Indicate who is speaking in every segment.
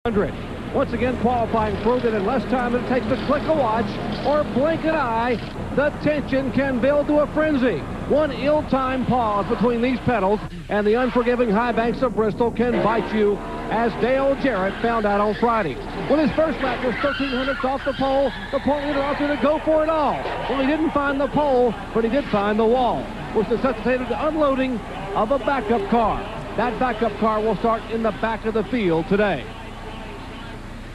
Speaker 1: 100. Once again, qualifying proved that in less time than it takes to click a watch or blink an eye, the tension can build to a frenzy. One ill-timed pause between these pedals and the unforgiving high banks of Bristol can bite you, as Dale Jarrett found out on Friday. With his first lap just 1,300 off the pole, the point leader opted to go for it all. Well, he didn't find the pole, but he did find the wall, which necessitated the unloading of a backup car. That backup car will start in the back of the field today.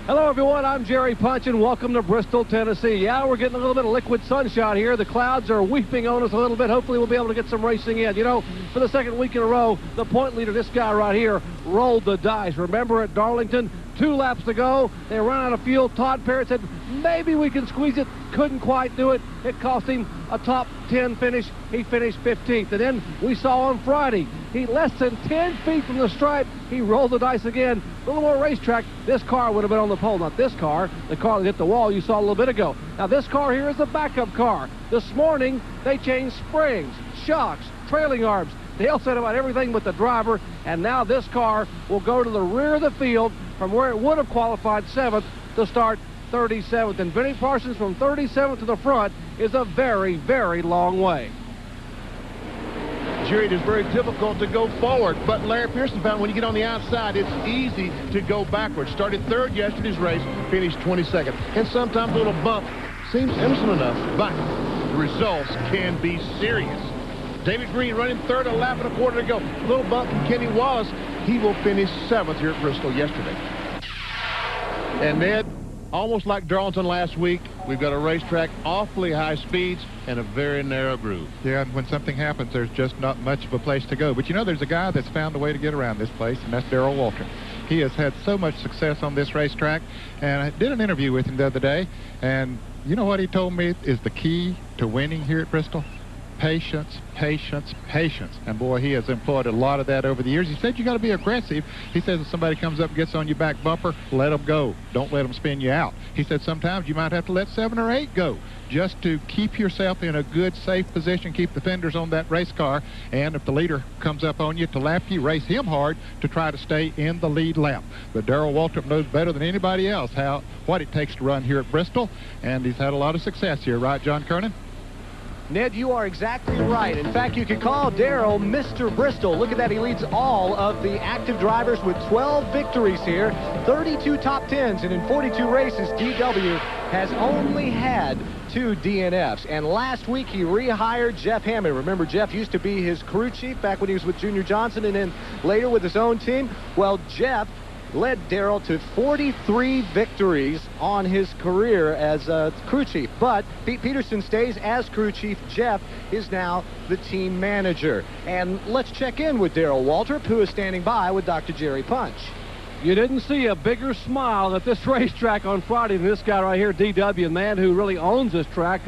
Speaker 1: Hello, everyone. I'm Jerry Punch, and welcome to Bristol, Tennessee. Yeah, we're getting a little bit of liquid sunshine here. The clouds are weeping on us a little bit. Hopefully, we'll be able to get some racing in. You know, for the second week in a row, the point leader, this guy right here, rolled the dice. Remember at Darlington, 2 laps to go. They ran out of fuel. Todd Parrott said, maybe we can squeeze it. Couldn't quite do it. It cost him a top 10 finish. He finished 15th. And then we saw on Friday, he less than 10 feet from the stripe. He rolled the dice again. A little more racetrack. This car would have been on the pole. Not this car. The car that hit the wall you saw a little bit ago. Now, this car here is a backup car. This morning, they changed springs, shocks, trailing arms. Dale said about everything but the driver, and now this car will go to the rear of the field from where it would have qualified 7th to start 37th. And Benny Parsons from 37th to the front is a very, very long way.
Speaker 2: Jerry, it is very difficult to go forward, but Larry Pearson found when you get on the outside, it's easy to go backwards. Started 3rd yesterday's race, finished 22nd. And sometimes a little bump seems innocent enough, but the results can be serious. David Green running 3rd, a lap and a quarter to go. Little bump from Kenny Wallace. He will finish 7th here at Bristol yesterday. And Ned, almost like Darlington last week, we've got a racetrack, awfully high speeds, and a very narrow groove.
Speaker 3: Yeah, and when something happens, there's just not much of a place to go. But you know, there's a guy that's found a way to get around this place, and that's Darrell Waltrip. He has had so much success on this racetrack, and I did an interview with him the other day, and you know what he told me is the key to winning here at Bristol? Patience, patience, patience. And boy, he has employed a lot of that over the years. He said you got to be aggressive. He says if somebody comes up and gets on your back bumper, let them go. Don't let them spin you out. He said sometimes you might have to let 7 or 8 go just to keep yourself in a good, safe position, keep the fenders on that race car, and if the leader comes up on you to lap you, race him hard to try to stay in the lead lap. But Darrell Waltrip knows better than anybody else what it takes to run here at Bristol, and he's had a lot of success here, right, John Kernan?
Speaker 4: Ned, you are exactly right. In fact, you could call Darrell Mr. Bristol. Look at that. He leads all of the active drivers with 12 victories here, 32 top 10s, and in 42 races, DW has only had 2 DNFs. And last week, he rehired Jeff Hammond. Remember, Jeff used to be his crew chief back when he was with Junior Johnson and then later with his own team. Well, Jeff led Darrell to 43 victories on his career as a crew chief. But Pete Peterson stays as crew chief. Jeff is now the team manager. And let's check in with Darrell Waltrip, who is standing by with Dr. Jerry Punch.
Speaker 1: You didn't see a bigger smile at this racetrack on Friday than this guy right here, DW, man who really owns this track.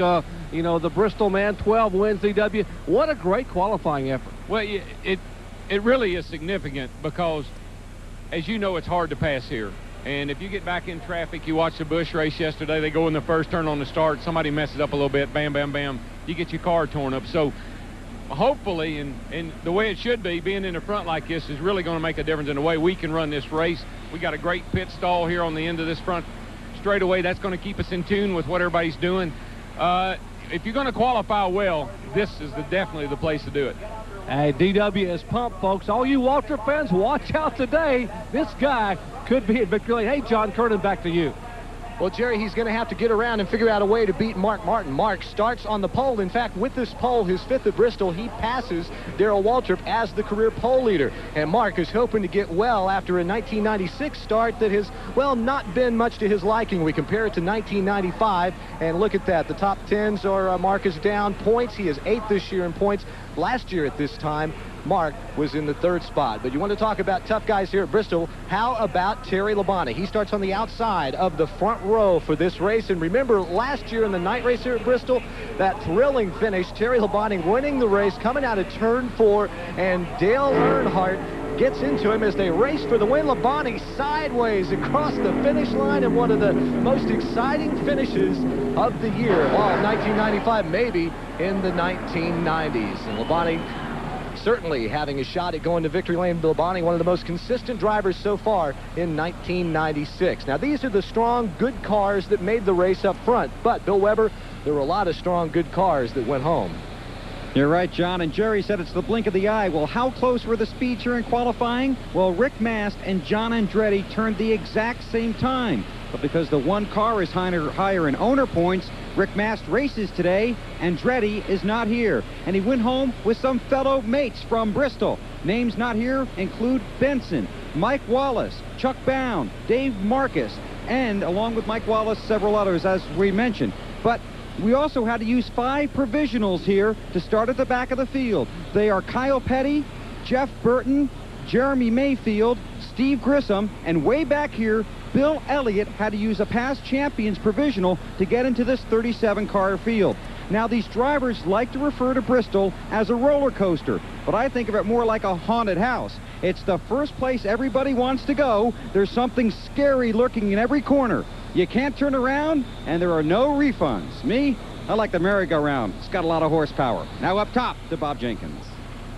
Speaker 1: You know, the Bristol man, 12 wins, DW. What a great qualifying effort.
Speaker 5: Well, it really is significant because, as you know, it's hard to pass here. And if you get back in traffic, you watch the Busch race yesterday, they go in the first turn on the start, somebody messes up a little bit, bam, bam, bam, you get your car torn up. So hopefully, and the way it should be, being in the front like this is really going to make a difference in the way we can run this race. We got a great pit stall here on the end of this front straightaway. That's going to keep us in tune with what everybody's doing. If you're going to qualify well, this is definitely the place to do it.
Speaker 1: Hey, DW is pumped, folks. All you Waltrip fans, watch out today. This guy could be at victory lane. Hey, John Kernan, back to you.
Speaker 4: Well, Jerry, he's going to have to get around and figure out a way to beat Mark Martin. Mark starts on the pole. In fact, with this pole, his 5th at Bristol, he passes Darrell Waltrip as the career pole leader. And Mark is hoping to get well after a 1996 start that has, well, not been much to his liking. We compare it to 1995, and look at that. The top 10s are Mark is down points. He is 8th this year in points. Last year at this time, Mark was in the 3rd spot. But you want to talk about tough guys here at Bristol. How about Terry Labonte? He starts on the outside of the front row for this race. And remember, last year in the night race here at Bristol, that thrilling finish, Terry Labonte winning the race, coming out of turn 4, and Dale Earnhardt gets into him as they race for the win. Labonte sideways across the finish line in one of the most exciting finishes of the year. Well, 1995, maybe in the 1990s. And Labonte certainly having a shot at going to victory lane. Bill Labonte, one of the most consistent drivers so far in 1996. Now, these are the strong, good cars that made the race up front. But, Bill Weber, there were a lot of strong, good cars that went home.
Speaker 6: You're right, John, and Jerry said it's the blink of the eye. Well, how close were the speeds here in qualifying? Well, Rick Mast and John Andretti turned the exact same time. But because the one car is higher in owner points, Rick Mast races today. Andretti is not here. And he went home with some fellow mates from Bristol. Names not here include Benson, Mike Wallace, Chuck Bound, Dave Marcus, and along with Mike Wallace, several others, as we mentioned. But we also had to use 5 provisionals here to start at the back of the field. They are Kyle Petty, Jeff Burton, Jeremy Mayfield, Steve Grissom, and way back here, Bill Elliott had to use a past champions provisional to get into this 37-car field. Now, these drivers like to refer to Bristol as a roller coaster, but I think of it more like a haunted house. It's the first place everybody wants to go. There's something scary lurking in every corner. You can't turn around, and there are no refunds. Me, I like the merry-go-round. It's got a lot of horsepower. Now up top to Bob Jenkins.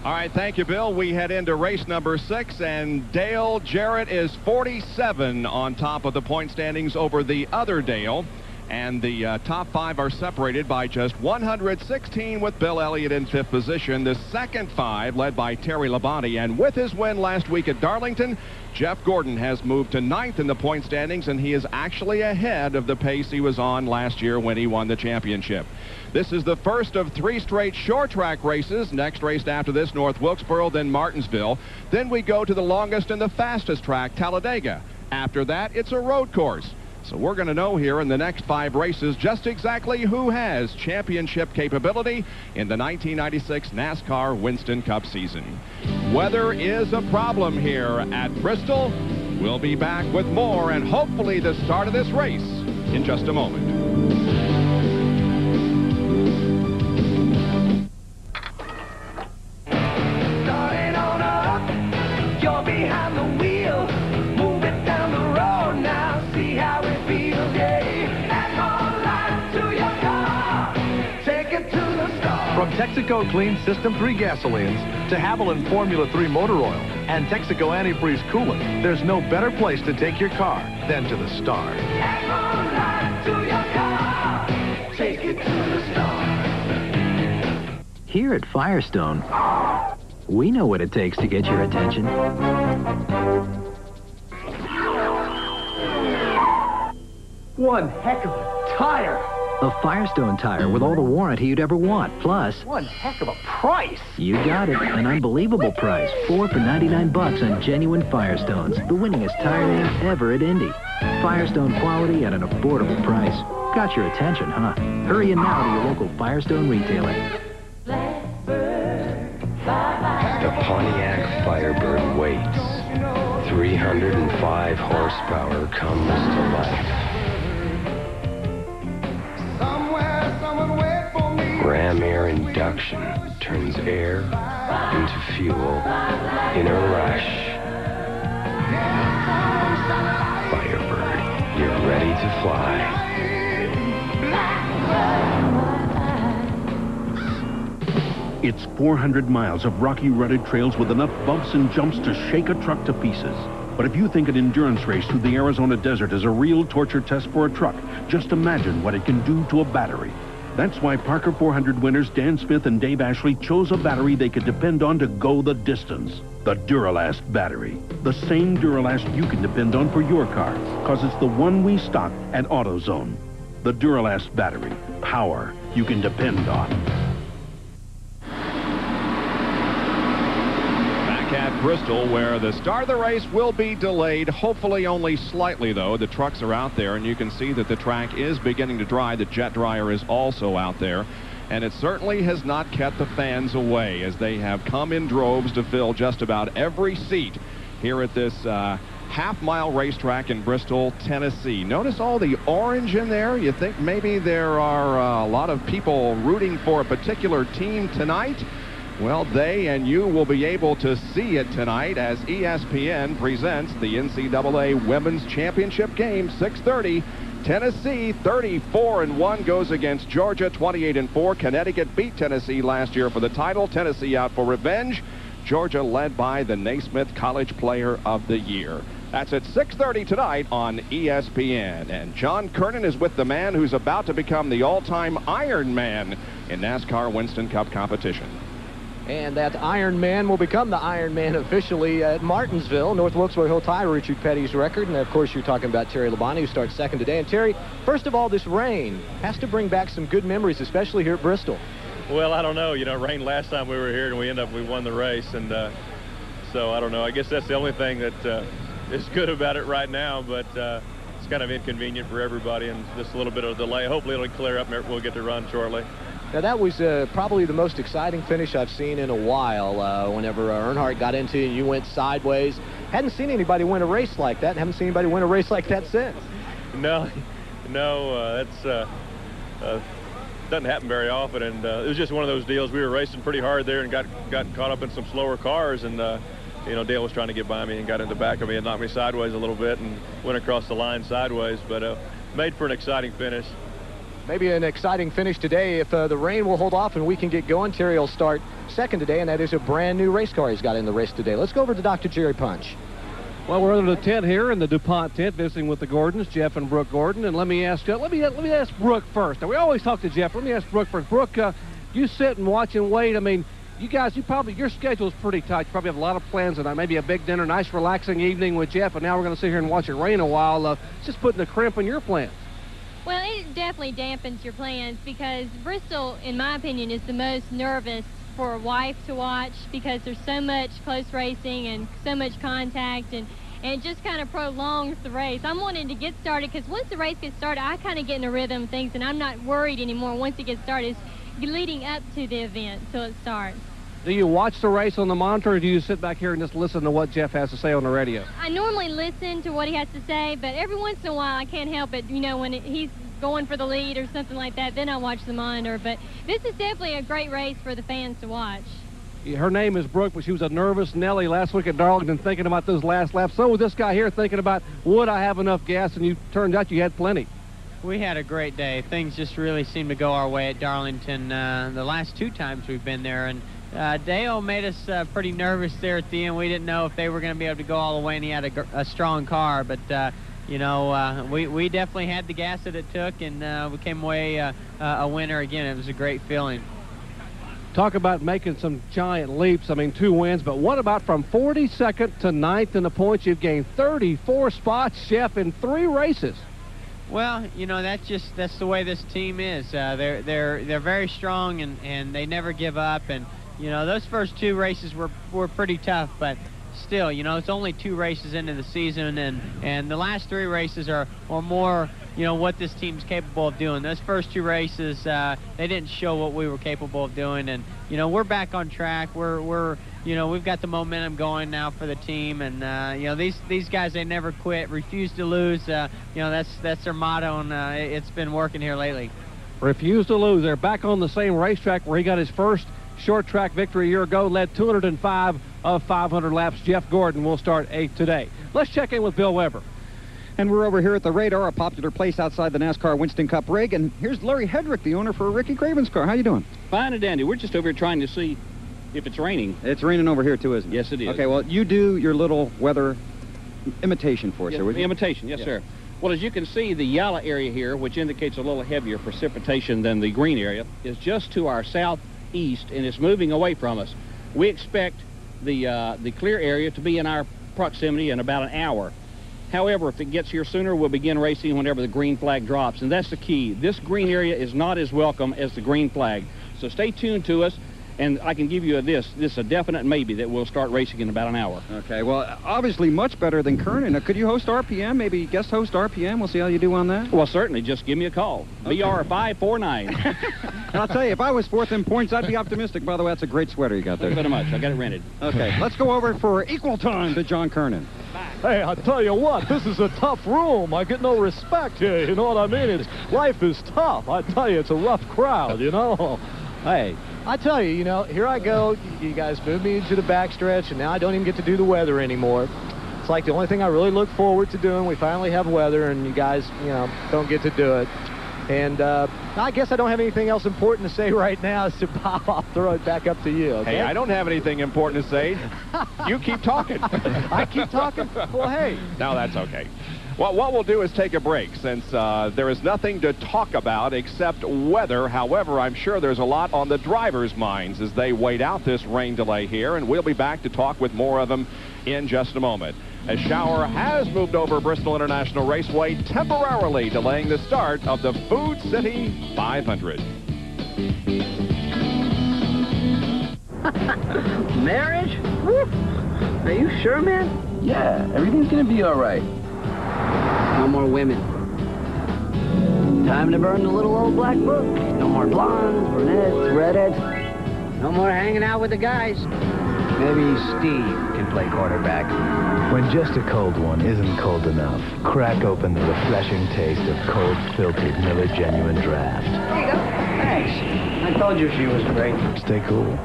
Speaker 7: All right, thank you, Bill. We head into race number 6, and Dale Jarrett is 47 on top of the point standings over the other Dale. And the top 5 are separated by just 116, with Bill Elliott in 5th position. The second 5 led by Terry Labonte, and with his win last week at Darlington, Jeff Gordon has moved to 9th in the point standings, and he is actually ahead of the pace he was on last year when he won the championship. This is the first of 3 straight short track races. Next race after this, North Wilkesboro, then Martinsville. Then we go to the longest and the fastest track, Talladega. After that, it's a road course. So we're going to know here in the next 5 races just exactly who has championship capability in the 1996 NASCAR Winston Cup season. Weather is a problem here at Bristol. We'll be back with more and hopefully the start of this race in just a moment.
Speaker 8: Starting on up, you're behind the wheel. Move it down the road now, see how it feels, yeah. Add more life to your car, take it to the star.
Speaker 9: From Texaco Clean System 3 gasolines to Haviland Formula 3 motor oil and Texaco Antifreeze coolant, there's no better place to take your car than to the star.
Speaker 8: Add more life to your car, take it to the star.
Speaker 10: Here at Firestone, we know what it takes to get your attention.
Speaker 8: One heck of a tire.
Speaker 10: A Firestone tire with all the warranty you'd ever want. Plus,
Speaker 8: One heck of a price.
Speaker 10: you got it. An unbelievable price. 4 for $99 on genuine Firestones. The winningest tire name ever at Indy. Firestone quality at an affordable price. Got your attention, huh? Hurry in now to your local Firestone retailer.
Speaker 11: The Pontiac Firebird waits. 305 horsepower comes to life. Ram air induction turns air into fuel in a rush. Firebird, you're ready to fly.
Speaker 12: It's 400 miles of rocky, rutted trails with enough bumps and jumps to shake a truck to pieces. But if you think an endurance race through the Arizona desert is a real torture test for a truck, just imagine what it can do to a battery. That's why Parker 400 winners Dan Smith and Dave Ashley chose a battery they could depend on to go the distance. The Duralast battery. The same Duralast you can depend on for your car, because it's the one we stock at AutoZone. The Duralast battery. Power you can depend on.
Speaker 7: At Bristol, where the start of the race will be delayed, hopefully only slightly, though. The trucks are out there, and you can see that the track is beginning to dry. The jet dryer is also out there, and it certainly has not kept the fans away, as they have come in droves to fill just about every seat here at this half-mile racetrack in Bristol, Tennessee. Notice all the orange in there. You think maybe there are a lot of people rooting for a particular team tonight? Well, they and you will be able to see it tonight as ESPN presents the NCAA Women's Championship game, 6:30. Tennessee 34-1 goes against Georgia 28-4. Connecticut beat Tennessee last year for the title. Tennessee out for revenge. Georgia, led by the Naismith College Player of the Year. That's at 6:30 tonight on ESPN. And John Kernan is with the man who's about to become the all-time Iron Man in NASCAR Winston Cup competition.
Speaker 4: And that Iron Man will become the Iron Man officially at Martinsville. North Wilkesboro he'll tie Richard Petty's record. And, of course, you're talking about Terry Labonte, who starts second today. And, Terry, first of all, this rain has to bring back some good memories, especially here at Bristol.
Speaker 13: Well, I don't know. You know, it rained last time we were here, and we won the race. And so, I don't know. I guess that's the only thing that is good about it right now. But it's kind of inconvenient for everybody, and just a little bit of a delay. Hopefully it'll clear up and we'll get to run shortly.
Speaker 4: Now, that was probably the most exciting finish I've seen in a while. Whenever Earnhardt got into you and you went sideways. Hadn't seen anybody win a race like that, and haven't seen anybody win a race like that since.
Speaker 13: No, that's doesn't happen very often, and it was just one of those deals. We were racing pretty hard there and got caught up in some slower cars, and you know, Dale was trying to get by me and got in the back of me and knocked me sideways a little bit and went across the line sideways, but made for an exciting finish.
Speaker 4: Maybe an exciting finish today if the rain will hold off and we can get going. Terry will start second today, and that is a brand new race car he's got in the race today. Let's go over to Dr. Jerry Punch.
Speaker 1: Well, we're under the tent here in the DuPont tent, visiting with the Gordons, Jeff and Brooke Gordon. And let me ask Brooke first. Now, we always talk to Jeff. Let me ask Brooke first. Brooke, you sit and watch and wait. I mean, you guys, your schedule is pretty tight. You probably have a lot of plans tonight. Maybe a big dinner, nice relaxing evening with Jeff. And now we're going to sit here and watch it rain a while. It's just putting a crimp in your plans.
Speaker 14: Well, it definitely dampens your plans because Bristol, in my opinion, is the most nervous for a wife to watch because there's so much close racing and so much contact, and it just kind of prolongs the race. I'm wanting to get started because once the race gets started, I kind of get in a rhythm of things, and I'm not worried anymore once it gets started. It's leading up to the event till it starts.
Speaker 1: Do you watch the race on the monitor, or do you sit back here and just listen to what Jeff has to say on the radio?
Speaker 14: I normally listen to what he has to say, but every once in a while I can't help it. You know, when he's going for the lead or something like that, then I watch the monitor. But this is definitely a great race for the fans to watch.
Speaker 1: Her name is Brooke, but she was a nervous Nellie last week at Darlington thinking about those last laps. So was this guy here thinking about, would I have enough gas? And turned out you had plenty.
Speaker 15: We had a great day. Things just really seemed to go our way at Darlington the last two times we've been there. And Dale made us pretty nervous there at the end. We didn't know if they were going to be able to go all the way, and he had a strong car. But, you know, we definitely had the gas that it took, and we came away a winner again. It was a great feeling.
Speaker 1: Talk about making some giant leaps. I mean, 2 wins, but what about from 42nd to 9th in the points? You've gained 34 spots, Jeff, in 3 races.
Speaker 15: Well, you know, that's the way this team is. They're very strong, and they never give up. And you know, those first 2 races were pretty tough, but still, you know, it's only 2 races into the season, and the last 3 races are more, you know, what this team's capable of doing. Those first 2 races, they didn't show what we were capable of doing, and you know, we're back on track. We're you know, we've got the momentum going now for the team, and you know, these guys, they never quit, refuse to lose. You know, that's their motto, and it's been working here lately.
Speaker 1: Refuse to lose. They're back on the same racetrack where he got his first short track victory a year ago, led 205 of 500 laps. Jeff Gordon will start 8th today. Let's check in with Bill Weber.
Speaker 6: And we're over here at the Radar, a popular place outside the NASCAR Winston Cup rig. And here's Larry Hedrick, the owner for Ricky Craven's car. How you doing?
Speaker 16: Fine and dandy. We're just over here trying to see if it's raining.
Speaker 6: It's raining over here too, isn't it?
Speaker 16: Yes, it is.
Speaker 6: Okay, well, you do your little weather imitation for us,
Speaker 16: yes,
Speaker 6: sir.
Speaker 16: Imitation, yes, sir. Well, as you can see, the yellow area here, which indicates a little heavier precipitation than the green area, is just to our southeast, and it's moving away from us. We expect the clear area to be in our proximity in about an hour. However, if it gets here sooner, we'll begin racing whenever the green flag drops, and that's the key. This green area is not as welcome as the green flag, so stay tuned to us. And I can give you a definite maybe that we'll start racing in about an hour.
Speaker 6: Okay, well, obviously much better than Kernan. Could you host RPM, maybe guest host RPM? We'll see how you do on that.
Speaker 16: Well, certainly. Just give me a call. Okay. BR549.
Speaker 6: And I'll tell you, if I was 4th in points, I'd be optimistic. By the way, that's a great sweater you got there.
Speaker 16: Thank you very much. I got it rented.
Speaker 6: Okay, let's go over for equal time to John Kernan.
Speaker 17: Hey, I tell you what, this is a tough room. I get no respect here, you know what I mean? Life is tough. I tell you, it's a rough crowd, you know?
Speaker 4: Hey, I tell you, you know, here I go. You guys moved me into the backstretch, and now I don't even get to do the weather anymore. It's like the only thing I really look forward to doing. We finally have weather, and you guys, you know, don't get to do it. And I guess I don't have anything else important to say right now, so Bob, I'll throw it back up to you, okay?
Speaker 7: Hey, I don't have anything important to say. You keep talking.
Speaker 4: I keep talking? Well, hey.
Speaker 7: No, that's okay. Well, what we'll do is take a break since there is nothing to talk about except weather. However, I'm sure there's a lot on the drivers' minds as they wait out this rain delay here, and we'll be back to talk with more of them in just a moment. A shower has moved over Bristol International Raceway, temporarily delaying the start of the Food City 500.
Speaker 18: Marriage? Woo. Are you sure, man? Yeah, everything's gonna be all right. No more women. Time to burn the little old black book. No more blondes, brunettes, redheads. No more hanging out with the guys. Maybe Steve can play quarterback.
Speaker 19: When just a cold one isn't cold enough, crack open the refreshing taste of cold, filtered Miller Genuine Draft.
Speaker 18: There you go. Thanks. I told you she was great.
Speaker 19: Stay cool.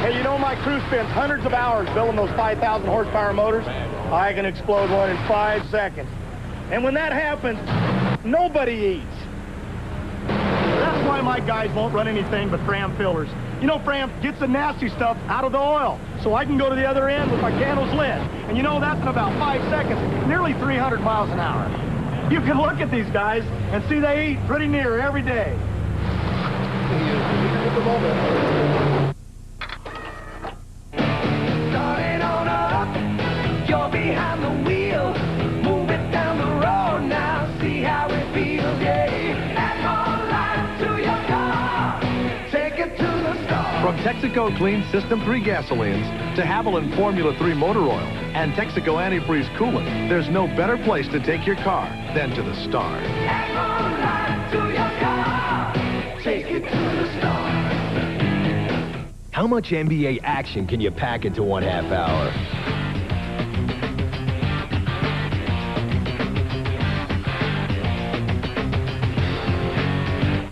Speaker 20: Hey, you know my crew spends hundreds of hours building those 5,000 horsepower motors. I can explode one in 5 seconds. And when that happens, nobody eats. That's why my guys won't run anything but Fram fillers. You know, Fram gets the nasty stuff out of the oil, so I can go to the other end with my candles lit. And you know, that's in about 5 seconds, nearly 300 miles an hour. You can look at these guys and see they eat pretty near every day.
Speaker 8: Starting on up, you're behind the wheel. Move it down the road now, see how it feels, yeah. Add more life to your car, take it to the star.
Speaker 9: From Texaco Clean System 3 gasolines to Haviland Formula 3 motor oil and Texaco antifreeze coolant, there's no better place to take your car than to the stars.
Speaker 8: Add more life to your car, take it to the star.
Speaker 21: How much NBA action can you pack into 1/2 hour?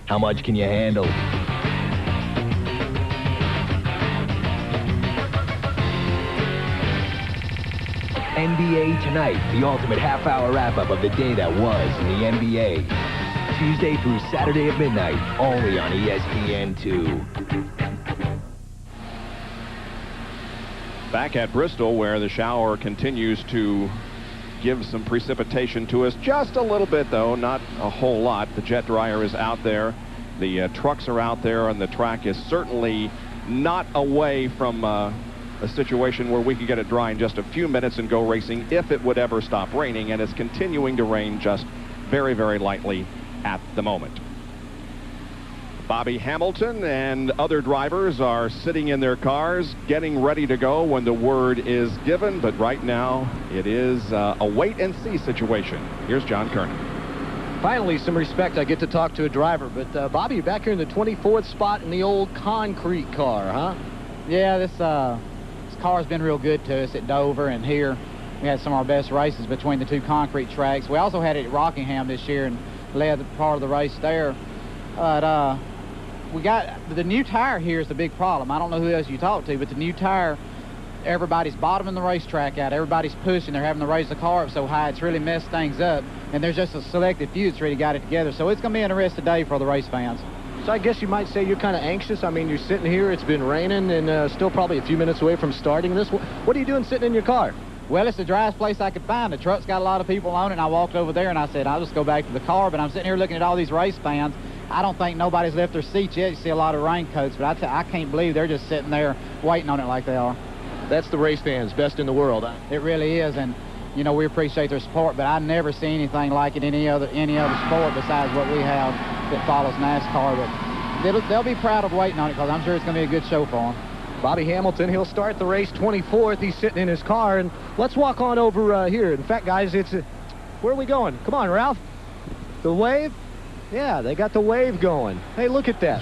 Speaker 21: How much can you handle? NBA Tonight, the ultimate half-hour wrap-up of the day that was in the NBA. Tuesday through Saturday at midnight, only on ESPN2.
Speaker 7: Back at Bristol, where the shower continues to give some precipitation to us. Just a little bit, though, not a whole lot. The jet dryer is out there. The trucks are out there, and the track is certainly not away from a situation where we could get it dry in just a few minutes and go racing if it would ever stop raining, and it's continuing to rain just very, very lightly at the moment. Bobby Hamilton and other drivers are sitting in their cars getting ready to go when the word is given, but right now it is a wait-and-see situation. Here's John Kernan.
Speaker 4: Finally, some respect. I get to talk to a driver, but Bobby, you're back here in the 24th spot in the old concrete car, huh?
Speaker 22: Yeah, this car's been real good to us at Dover, and here we had some of our best races between the two concrete tracks. We also had it at Rockingham this year and led part of the race there. But we got the new tire here is the big problem. I don't know who else you talk to, but the new tire, everybody's bottoming the racetrack out. Everybody's pushing. They're having to raise the car up so high it's really messed things up. And there's just a selected few that's really got it together. So it's going to be an interesting day for the race fans.
Speaker 4: So I guess you might say you're kind of anxious. I mean, you're sitting here, it's been raining, and still probably a few minutes away from starting this. What are you doing sitting in your car?
Speaker 22: Well, it's the driest place I could find. The truck's got a lot of people on it, and I walked over there and I said, I'll just go back to the car. But I'm sitting here looking at all these race fans. I don't think nobody's left their seats yet. You see a lot of raincoats, but I can't believe they're just sitting there waiting on it like they are.
Speaker 4: That's the race fans, best in the world.
Speaker 22: It really is, and you know, we appreciate their support, but I never see anything like it in any other sport besides what we have that follows NASCAR. But they'll be proud of waiting on it because I'm sure it's going to be a good show for them.
Speaker 4: Bobby Hamilton, he'll start the race 24th. He's sitting in his car, and let's walk on over here. In fact, guys, where are we going? Come on, Ralph. The wave? Yeah, they got the wave going. Hey, look at that.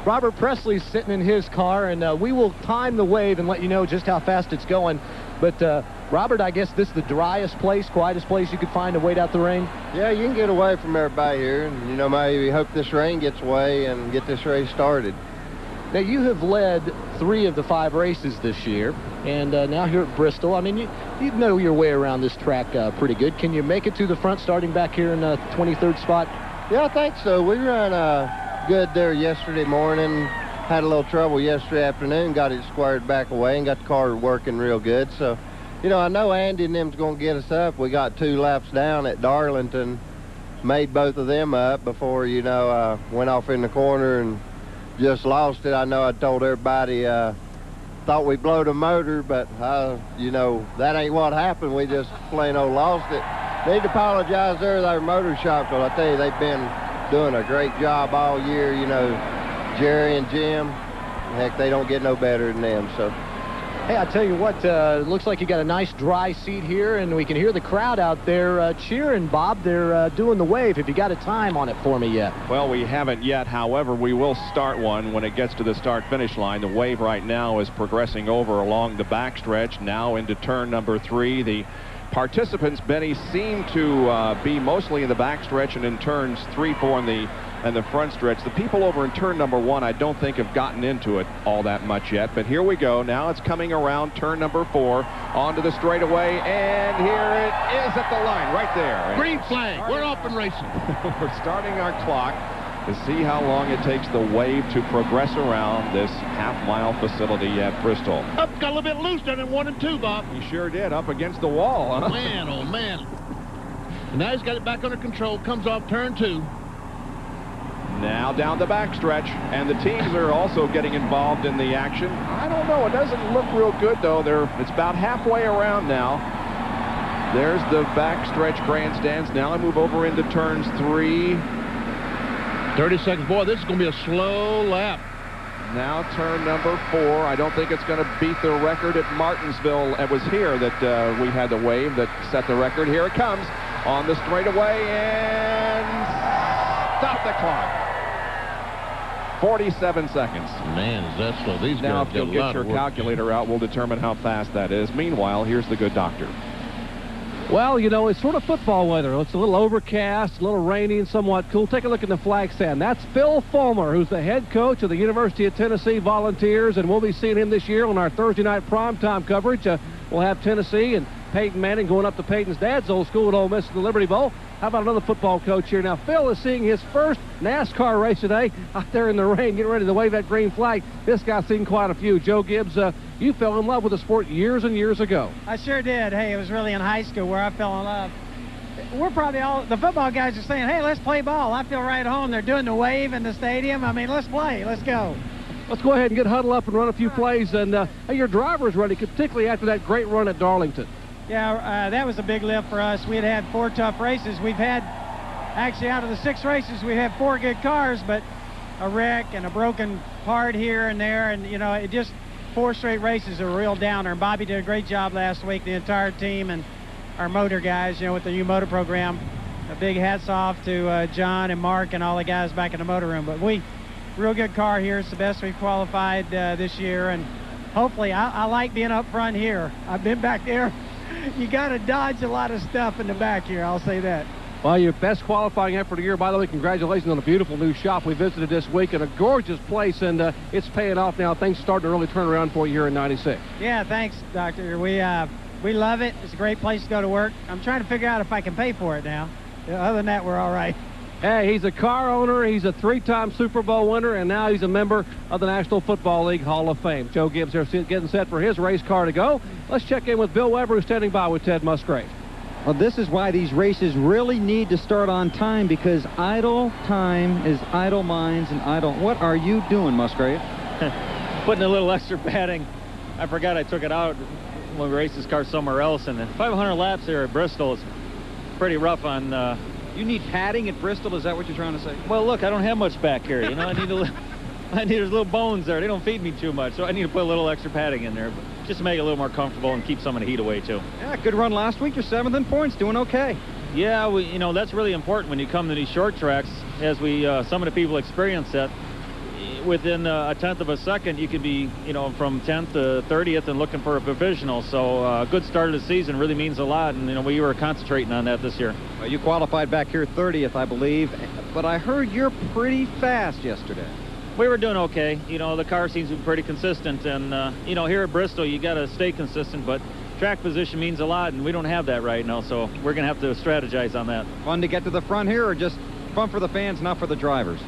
Speaker 4: Robert Presley's sitting in his car, and we will time the wave and let you know just how fast it's going. But, Robert, I guess this is the driest place, quietest place you could find to wait out the rain?
Speaker 23: Yeah, you can get away from everybody here. And, you know, maybe hope this rain gets away and get this race started.
Speaker 4: Now, you have led 3 of the 5 races this year, and now here at Bristol. I mean, you know your way around this track pretty good. Can you make it to the front starting back here in the 23rd spot?
Speaker 23: Yeah, I think so. We ran good there yesterday morning. Had a little trouble yesterday afternoon. Got it squared back away and got the car working real good. So, you know, I know Andy and them's going to get us up. We got 2 laps down at Darlington. Made both of them up before, you know, went off in the corner and just lost it. I know I told everybody thought we blowed a motor, but, you know, that ain't what happened. We just plain old lost it. Need to apologize there to our motor shop, because I tell you, they've been doing a great job all year. You know, Jerry and Jim, heck, they don't get no better than them. So,
Speaker 4: hey, I tell you what, it looks like you got a nice dry seat here, and we can hear the crowd out there cheering, Bob. They're doing the wave. Have you got a time on it for me yet?
Speaker 7: Well, we haven't yet. However, we will start one when it gets to the start-finish line. The wave right now is progressing over along the backstretch, now into turn number 3. The participants, Benny, seem to be mostly in the backstretch and in turns 3, 4, and the front stretch. The people over in turn number 1, I don't think have gotten into it all that much yet, but here we go. Now it's coming around turn number 4 onto the straightaway, and here it is at the line right there.
Speaker 2: Green flag. We're off and racing.
Speaker 7: We're starting our clock to see how long it takes the wave to progress around this half-mile facility at Bristol.
Speaker 2: Up, got a little bit loose down in 1 and 2, Bob.
Speaker 7: He sure did, up against the wall, huh?
Speaker 2: Man, oh man. And now he's got it back under control, comes off turn 2.
Speaker 7: Now down the backstretch, and the teams are also getting involved in the action. I don't know, it doesn't look real good though. It's about halfway around now. There's the backstretch grandstands. Now I move over into turns 3.
Speaker 2: 30 seconds. Boy, this is going to be a slow lap.
Speaker 7: Now turn number 4. I don't think it's going to beat the record at Martinsville. It was here that we had the wave that set the record. Here it comes on the straightaway, and stop the clock. 47 seconds.
Speaker 2: Man, is that slow. These
Speaker 7: now,
Speaker 2: guys
Speaker 7: if you'll get your calculator out, we'll determine how fast that is. Meanwhile, here's the good doctor.
Speaker 1: Well, you know, it's sort of football weather. It's a little overcast, a little rainy, and somewhat cool. Take a look at the flag stand. That's Phil Fulmer, who's the head coach of the University of Tennessee Volunteers, and we'll be seeing him this year on our Thursday night primetime coverage. We'll have Tennessee and Peyton Manning going up to Peyton's dad's old school at Ole Miss in the Liberty Bowl. How about another football coach here? Now, Phil is seeing his first NASCAR race today out there in the rain, getting ready to wave that green flag. This guy's seen quite a few. Joe Gibbs, you fell in love with the sport years and years ago.
Speaker 3: I sure did. Hey, it was really in high school where I fell in love. We're probably all, the football guys are saying, hey, let's play ball. I feel right at home. They're doing the wave in the stadium. I mean, let's play. Let's go.
Speaker 1: Let's go ahead and get huddled up and run a few plays. And hey, your driver's ready, particularly after that great run at Darlington.
Speaker 3: Yeah, that was a big lift for us. We had 4 tough races. We've had, actually, out of the 6 races, we had 4 good cars, but a wreck and a broken part here and there. And, you know, it just 4 straight races are a real downer. And Bobby did a great job last week, the entire team and our motor guys, you know, with the new motor program. A big hats off to John and Mark and all the guys back in the motor room. But real good car here. It's the best we've qualified this year. And hopefully, I like being up front here. I've been back there. You got to dodge a lot of stuff in the back here, I'll say that.
Speaker 1: Well, your best qualifying effort of the year. By the way, congratulations on a beautiful new shop we visited this week, and a gorgeous place, and it's paying off now. Things starting to really turn around for you here in 96.
Speaker 3: Yeah, thanks, Doctor. We love it. It's a great place to go to work. I'm trying to figure out if I can pay for it now. Other than that, we're all right.
Speaker 1: Hey, he's a car owner, he's a 3-time Super Bowl winner, and now he's a member of the National Football League Hall of Fame. Joe Gibbs here getting set for his race car to go. Let's check in with Bill Weber, who's standing by with Ted Musgrave.
Speaker 6: Well, this is why these races really need to start on time, because idle time is idle minds and idle... What are you doing, Musgrave?
Speaker 5: Putting a little extra padding. I forgot I took it out when we raced this car somewhere else, and 500 laps here at Bristol is pretty rough on...
Speaker 6: You need padding at Bristol? Is that what you're trying to say?
Speaker 5: Well, look, I don't have much back here. You know, I need those little bones there. They don't feed me too much, so I need to put a little extra padding in there, but just to make it a little more comfortable and keep some of the heat away too.
Speaker 6: Yeah, good run last week. You're 7th in points, doing okay.
Speaker 5: Yeah, you know, that's really important when you come to these short tracks. As some of the people experience that, within a 1/10 of a second, you could be, you know, from 10th to 30th and looking for a provisional. So a good start of the season really means a lot, and, you know, we were concentrating on that this year.
Speaker 6: Well, you qualified back here 30th, I believe, but I heard you're pretty fast yesterday.
Speaker 5: We were doing okay. You know, the car seems to be pretty consistent, and, you know, here at Bristol, you got to stay consistent, but track position means a lot, and we don't have that right now, so we're going to have to strategize on that.
Speaker 6: Fun to get to the front here, or just fun for the fans, not for the drivers?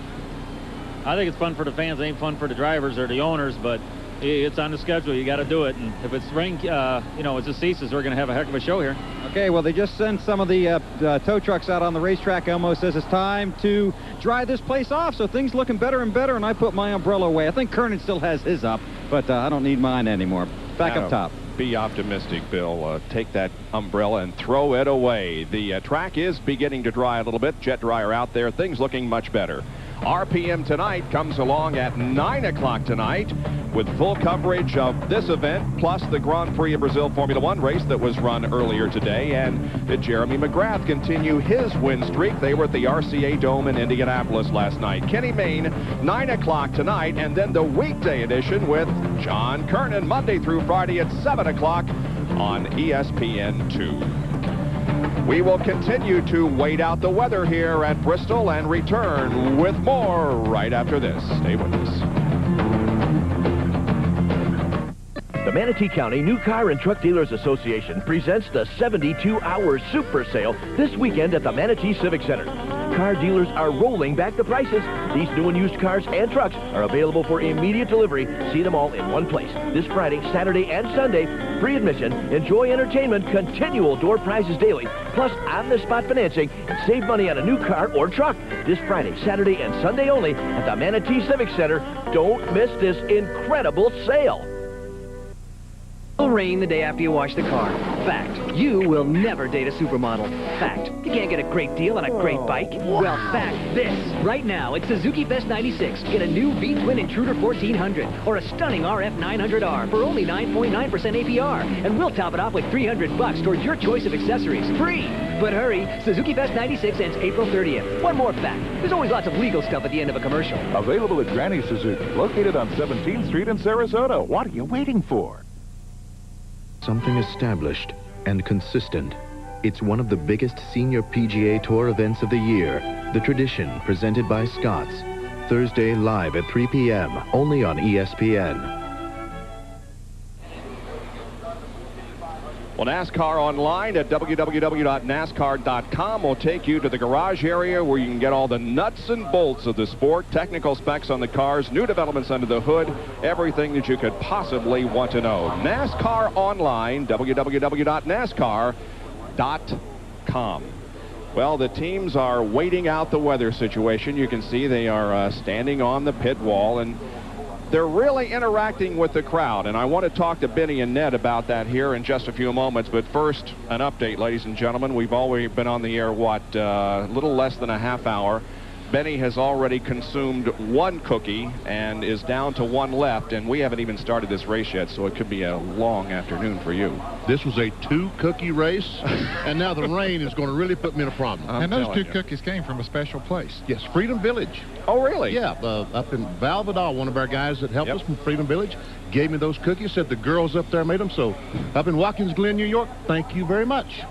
Speaker 5: I think it's fun for the fans. It ain't fun for the drivers or the owners, but it's on the schedule. You got to do it. And if it's rain, it just ceases, we're going to have a heck of a show here.
Speaker 6: Okay, well, they just sent some of the tow trucks out on the racetrack. Elmo says it's time to dry this place off, so things looking better and better, and I put my umbrella away. I think Kernan still has his up, but I don't need mine anymore. Back up top.
Speaker 7: Be optimistic, Bill. Take that umbrella and throw it away. The track is beginning to dry a little bit. Jet dryer out there. Things looking much better. RPM tonight comes along at 9 o'clock tonight with full coverage of this event, plus the Grand Prix of Brazil Formula One race that was run earlier today. And did Jeremy McGrath continue his win streak? They were at the RCA Dome in Indianapolis last night. Kenny Mayne, 9 o'clock tonight, and then the weekday edition with John Kernan, Monday through Friday at 7 o'clock on ESPN2. We will continue to wait out the weather here at Bristol and return with more right after this. Stay with us.
Speaker 10: The Manatee County New Car and Truck Dealers Association presents the 72-hour Super Sale this weekend at the Manatee Civic Center. Car dealers are rolling back the prices. These new and used cars and trucks are available for immediate delivery. See them all in one place. This Friday, Saturday, and Sunday, free admission, enjoy entertainment, continual door prizes daily, plus on-the-spot financing, and save money on a new car or truck. This Friday, Saturday, and Sunday only at the Manatee Civic Center. Don't miss this incredible sale.
Speaker 11: It'll rain the day after you wash the car. Fact, you will never date a supermodel. Fact, you can't get a great deal on a great bike. Well, fact this. Right now, at Suzuki Fest 96, get a new V-Twin Intruder 1400 or a stunning RF 900R for only 9.9% APR. And we'll top it off with $300 towards your choice of accessories. Free! But hurry, Suzuki Fest 96 ends April 30th. One more fact, there's always lots of legal stuff at the end of a commercial.
Speaker 12: Available at Granny Suzuki, located on 17th Street in Sarasota. What are you waiting for?
Speaker 24: Something established and consistent. It's one of the biggest senior PGA Tour events of the year. The Tradition, presented by Scott's. Thursday live at 3 p.m. only on ESPN.
Speaker 7: Well, NASCAR online at www.nascar.com will take you to the garage area where you can get all the nuts and bolts of the sport, technical specs on the cars, new developments under the hood, everything that you could possibly want to know. NASCAR online, www.nascar.com. Well, the teams are waiting out the weather situation. You can see they are standing on the pit wall, and they're really interacting with the crowd, and I want to talk to Benny and Ned about that here in just a few moments. But first, an update, ladies and gentlemen. We've already been on the air, a little less than a half hour. Benny has already consumed one cookie and is down to one left, and we haven't even started this race yet, so it could be a long afternoon for you.
Speaker 25: This was a two-cookie race, and now the rain is going to really put me in a problem.
Speaker 26: And those two cookies came from a special place.
Speaker 25: Yes, Freedom Village.
Speaker 7: Oh, really?
Speaker 25: Yeah, up in Val Vidal, one of our guys that helped us from Freedom Village, gave me those cookies, said the girls up there made them, so up in Watkins Glen, New York, thank you very much.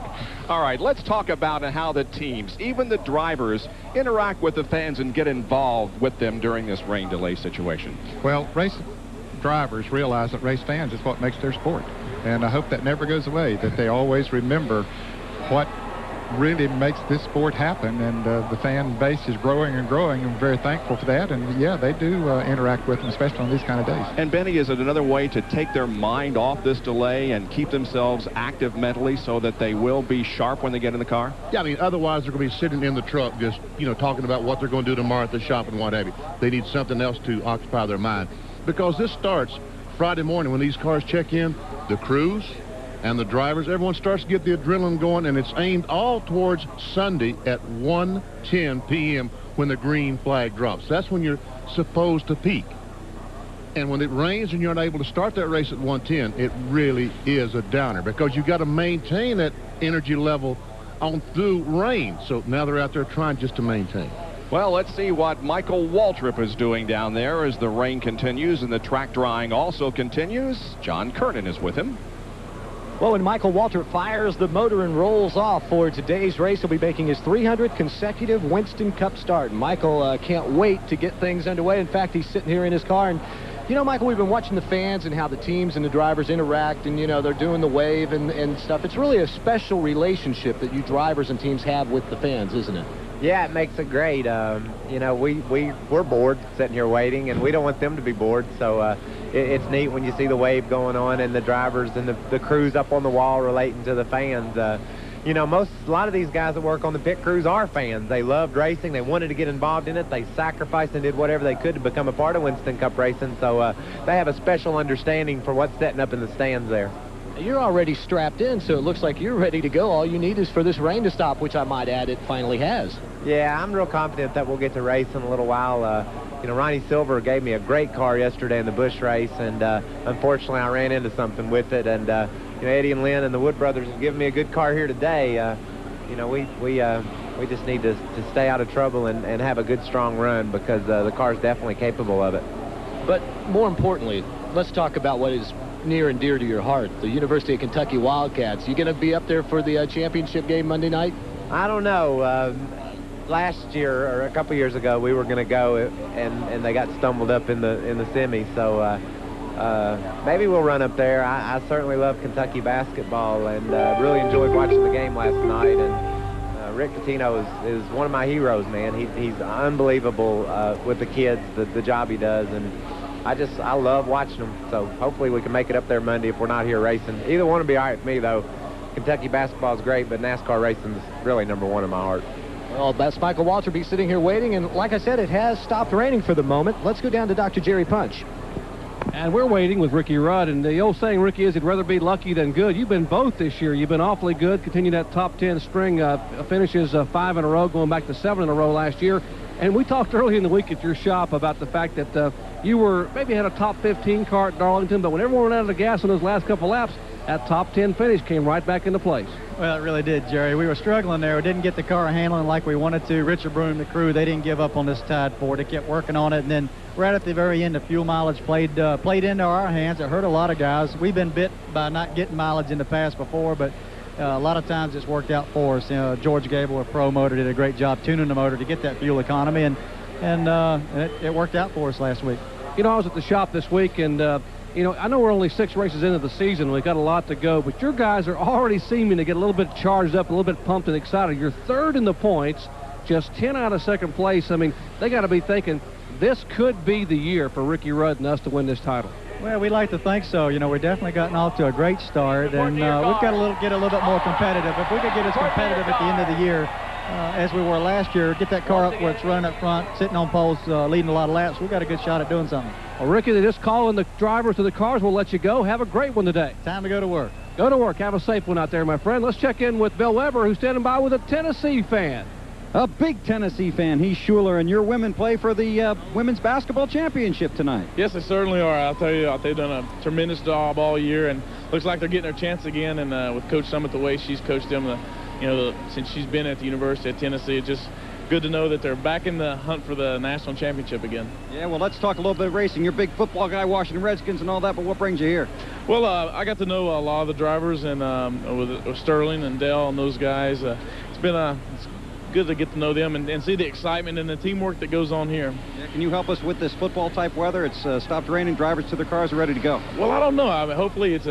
Speaker 7: All right, let's talk about how the teams, even the drivers, interact with the fans and get involved with them during this rain delay situation.
Speaker 26: Well, race drivers realize that race fans is what makes their sport. And I hope that never goes away, that they always remember what really makes this sport happen, and the fan base is growing and growing, and I'm very thankful for that. And yeah, they do interact with them, especially on these kind of days.
Speaker 7: And Benny, is it another way to take their mind off this delay and keep themselves active mentally so that they will be sharp when they get in the car?
Speaker 25: Yeah, I mean, otherwise they're going to be sitting in the truck just, talking about what they're going to do tomorrow at the shop and what have you. They need something else to occupy their mind, because this starts Friday morning when these cars check in. The crews and the drivers, everyone starts to get the adrenaline going, and it's aimed all towards Sunday at 1:10 p.m. when the green flag drops. That's when you're supposed to peak. And when it rains and you're unable to start that race at 1:10, it really is a downer, because you've got to maintain that energy level on through rain. So now they're out there trying just to maintain.
Speaker 7: Well, let's see what Michael Waltrip is doing down there as the rain continues and the track drying also continues. John Kernan is with him.
Speaker 4: Well, when Michael Waltrip fires the motor and rolls off for today's race, he'll be making his 300th consecutive Winston Cup start. Michael can't wait to get things underway. In fact, he's sitting here in his car. And, Michael, we've been watching the fans and how the teams and the drivers interact, and, they're doing the wave and stuff. It's really a special relationship that you drivers and teams have with the fans, isn't it?
Speaker 13: Yeah, it makes it great. You know, we're bored sitting here waiting, and we don't want them to be bored. So it's neat when you see the wave going on and the drivers and the crews up on the wall relating to the fans. You know, a lot of these guys that work on the pit crews are fans. They loved racing. They wanted to get involved in it. They sacrificed and did whatever they could to become a part of Winston Cup racing. So they have a special understanding for what's setting up in the stands there.
Speaker 4: You're already strapped in, so it looks like you're ready to go. All you need is for this rain to stop, which I might add it finally has.
Speaker 13: Yeah, I'm real confident that we'll get to race in a little while. You know, Ronnie Silver gave me a great car yesterday in the Busch race, and unfortunately I ran into something with it. And you know, Eddie and Lynn and the Wood brothers have given me a good car here today. You know, we just need to stay out of trouble and have a good, strong run, because the car's definitely capable of it.
Speaker 4: But more importantly, let's talk about what is near and dear to your heart, the University of Kentucky Wildcats. You going to be up there for the championship game Monday night?
Speaker 13: I don't know. Last year, or a couple years ago, we were going to go, and they got stumbled up in the semi. So maybe we'll run up there. I certainly love Kentucky basketball, and really enjoyed watching the game last night. And Rick Pitino is one of my heroes, man. He's unbelievable with the kids, the job he does, and I love watching them. So hopefully we can make it up there Monday if we're not here racing. Either one will be all right with me, though. Kentucky basketball is great, but NASCAR racing is really number one in my heart.
Speaker 4: Well, that's Michael Waltrip. He's sitting here waiting, and like I said, it has stopped raining for the moment. Let's go down to Dr. Jerry Punch.
Speaker 1: And we're waiting with Ricky Rudd, and the old saying, Ricky, is he'd rather be lucky than good. You've been both this year. You've been awfully good, continue that top 10 string, finishes 5 in a row, going back to 7 in a row last year. And we talked early in the week at your shop about the fact that you were maybe had a top 15 car at Darlington, but when everyone ran out of gas in those last couple laps, that top 10 finish came right back into place.
Speaker 3: Well, it really did, Jerry. We were struggling there. We didn't get the car handling like we wanted to. Richard Broom, the crew, they didn't give up on this Tide Ford. They kept working on it, and then right at the very end, the fuel mileage played into our hands. It hurt a lot of guys. We've been bit by not getting mileage in the past before, but a lot of times it's worked out for us. You know, George Gable with Pro Motor did a great job tuning the motor to get that fuel economy, and it worked out for us last week.
Speaker 1: You know, I was at the shop this week, and you know, I know we're only 6 races into the season. We've got a lot to go, but your guys are already seeming to get a little bit charged up, a little bit pumped and excited. You're third in the points, just 10 out of second place. I mean, they got to be thinking this could be the year for Ricky Rudd and us to win this title.
Speaker 3: Well, we'd like to think so. You know, we've definitely gotten off to a great start, and we've got to get a little bit more competitive. If we could get as competitive at the end of the year as we were last year, get that car up where it's running up front, sitting on poles, leading a lot of laps, we've got a good shot at doing something.
Speaker 1: Well, Ricky, they just calling the drivers to the cars. We'll let you go. Have a great one today.
Speaker 3: Time to go to work.
Speaker 1: Go to work. Have a safe one out there, my friend. Let's check in with Bill Weber, who's standing by with a Tennessee fan.
Speaker 6: A big Tennessee fan. He's Schuler, and your women play for the women's basketball championship tonight.
Speaker 14: Yes, they certainly are. I'll tell you, they've done a tremendous job all year, and looks like they're getting their chance again. And with Coach Summit, the way she's coached them, since she's been at the University of Tennessee, it's just good to know that they're back in the hunt for the national championship again.
Speaker 6: Yeah, well, let's talk a little bit of racing. You're a big football guy, Washington Redskins and all that, but what brings you here?
Speaker 14: Well, I got to know a lot of the drivers, and with Sterling and Dale and those guys. It's good to get to know them and see the excitement and the teamwork that goes on here.
Speaker 6: Yeah, can you help us with this football-type weather? It's stopped raining, drivers to their cars are ready to go.
Speaker 14: Well, I don't know. I mean, hopefully it's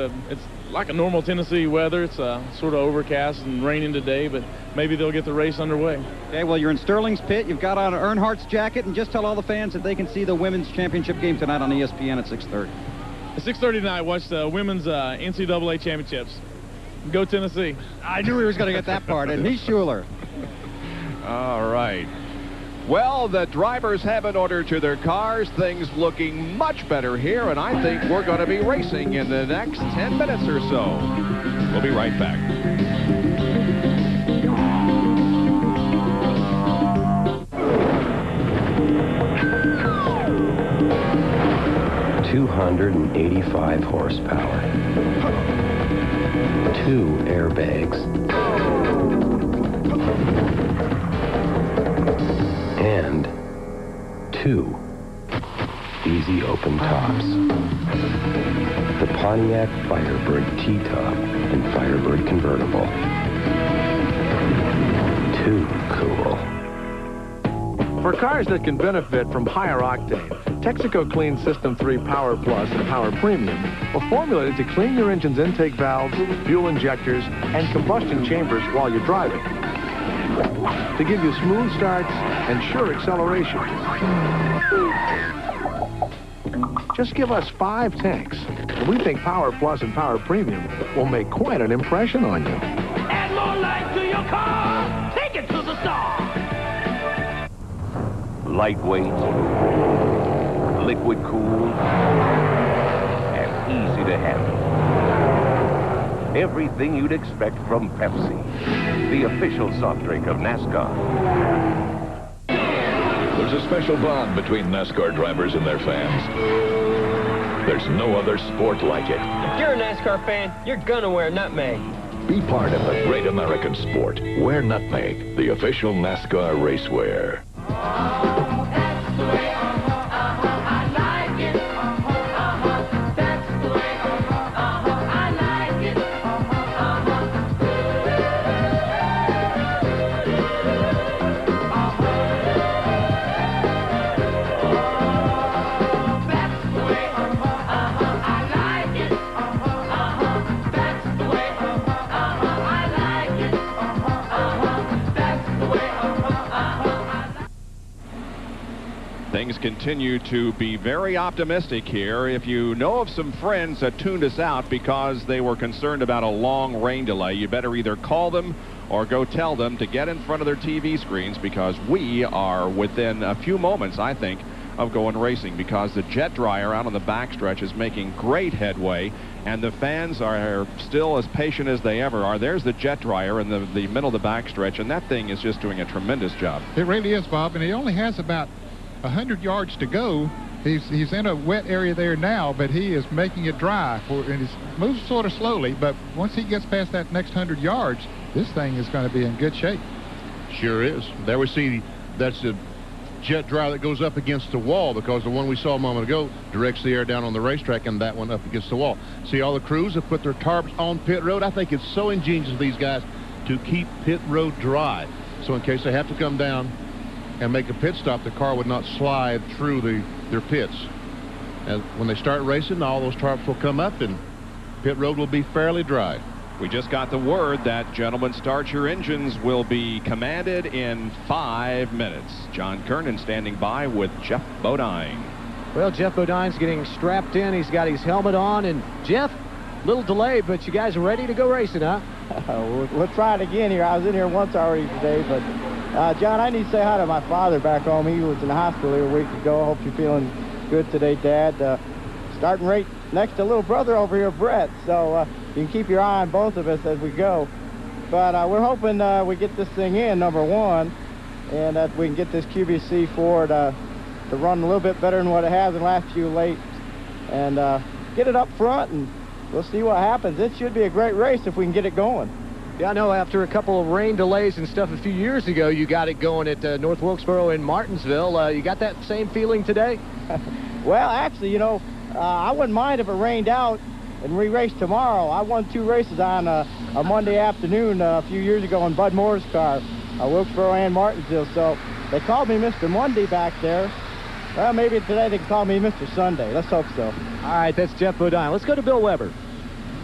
Speaker 14: like a normal Tennessee weather. It's sort of overcast and raining today, but maybe they'll get the race underway.
Speaker 6: Okay, well, you're in Sterling's pit. You've got on Earnhardt's jacket, and just tell all the fans that they can see the women's championship game tonight on ESPN at 6:30.
Speaker 14: At 6:30 tonight, watch the women's NCAA championships. Go Tennessee.
Speaker 6: I knew he was going to get that part, and he's Schuler.
Speaker 7: All right. Well, the drivers have an order to their cars. Things looking much better here, and I think we're going to be racing in the next 10 minutes or so. We'll be right back.
Speaker 15: $285 horsepower. 2 airbags. And 2 easy open tops. The Pontiac Firebird T-Top and Firebird Convertible. Too cool.
Speaker 9: For cars that can benefit from higher octane, Texaco Clean System 3 Power Plus and Power Premium were formulated to clean your engine's intake valves, fuel injectors, and combustion chambers while you're driving. to give you smooth starts and sure acceleration. Just give us 5 tanks, and we think Power Plus and Power Premium will make quite an impression on you.
Speaker 8: Add more life to your car. Take it to the star.
Speaker 16: Lightweight, liquid cool, and easy to handle. Everything you'd expect from Pepsi, the official soft drink of NASCAR.
Speaker 17: There's a special bond between NASCAR drivers and their fans. There's no other sport like it.
Speaker 18: If you're a NASCAR fan, you're gonna wear nutmeg.
Speaker 17: Be part of the great American sport. Wear nutmeg, the official NASCAR racewear.
Speaker 7: Things continue to be very optimistic here. If you know of some friends that tuned us out because they were concerned about a long rain delay, you better either call them or go tell them to get in front of their TV screens, because we are within a few moments, I think, of going racing, because the jet dryer out on the backstretch is making great headway, and the fans are still as patient as they ever are. There's the jet dryer in the middle of the backstretch, and that thing is just doing a tremendous job.
Speaker 26: It really is, Bob, and he only has about 100 yards to go. He's in a wet area there now, but he is making it dry, and he moves sort of slowly, but once he gets past that next 100 yards, this thing is going to be in good shape.
Speaker 25: Sure is. There we see that's the jet dryer that goes up against the wall, because the one we saw a moment ago directs the air down on the racetrack, and that one up against the wall. See, all the crews have put their tarps on pit road. I think it's so ingenious of these guys to keep pit road dry, so in case they have to come down and make a pit stop, the car would not slide through their pits. And when they start racing, all those tarps will come up and pit road will be fairly dry.
Speaker 7: We just got the word that, gentlemen, start your engines will be commanded in 5 minutes. John Kernan standing by with Geoff Bodine.
Speaker 4: Well, Geoff Bodine's getting strapped in. He's got his helmet on. And, Jeff, little delay, but you guys are ready to go racing, huh?
Speaker 19: We'll try it again here. I was in here once already today, but John, I need to say hi to my father back home. He was in the hospital here a week ago. I hope you're feeling good today, Dad. Starting right next to little brother over here, Brett. So you can keep your eye on both of us as we go. But we're hoping we get this thing in, number one, and that we can get this QBC Ford to run a little bit better than what it has in the last few laps, and get it up front, and we'll see what happens. It should be a great race if we can get it going.
Speaker 4: Yeah, I know after a couple of rain delays and stuff a few years ago, you got it going at North Wilkesboro and Martinsville. You got that same feeling today?
Speaker 19: Well, actually, you know, I wouldn't mind if it rained out and we race tomorrow. I won 2 races on a Monday afternoon a few years ago in Bud Moore's car, Wilkesboro and Martinsville. So they called me Mr. Monday back there. Well, maybe today they can call me Mr. Sunday. Let's hope so.
Speaker 4: All right, that's Geoff Bodine. Let's go to Bill Weber.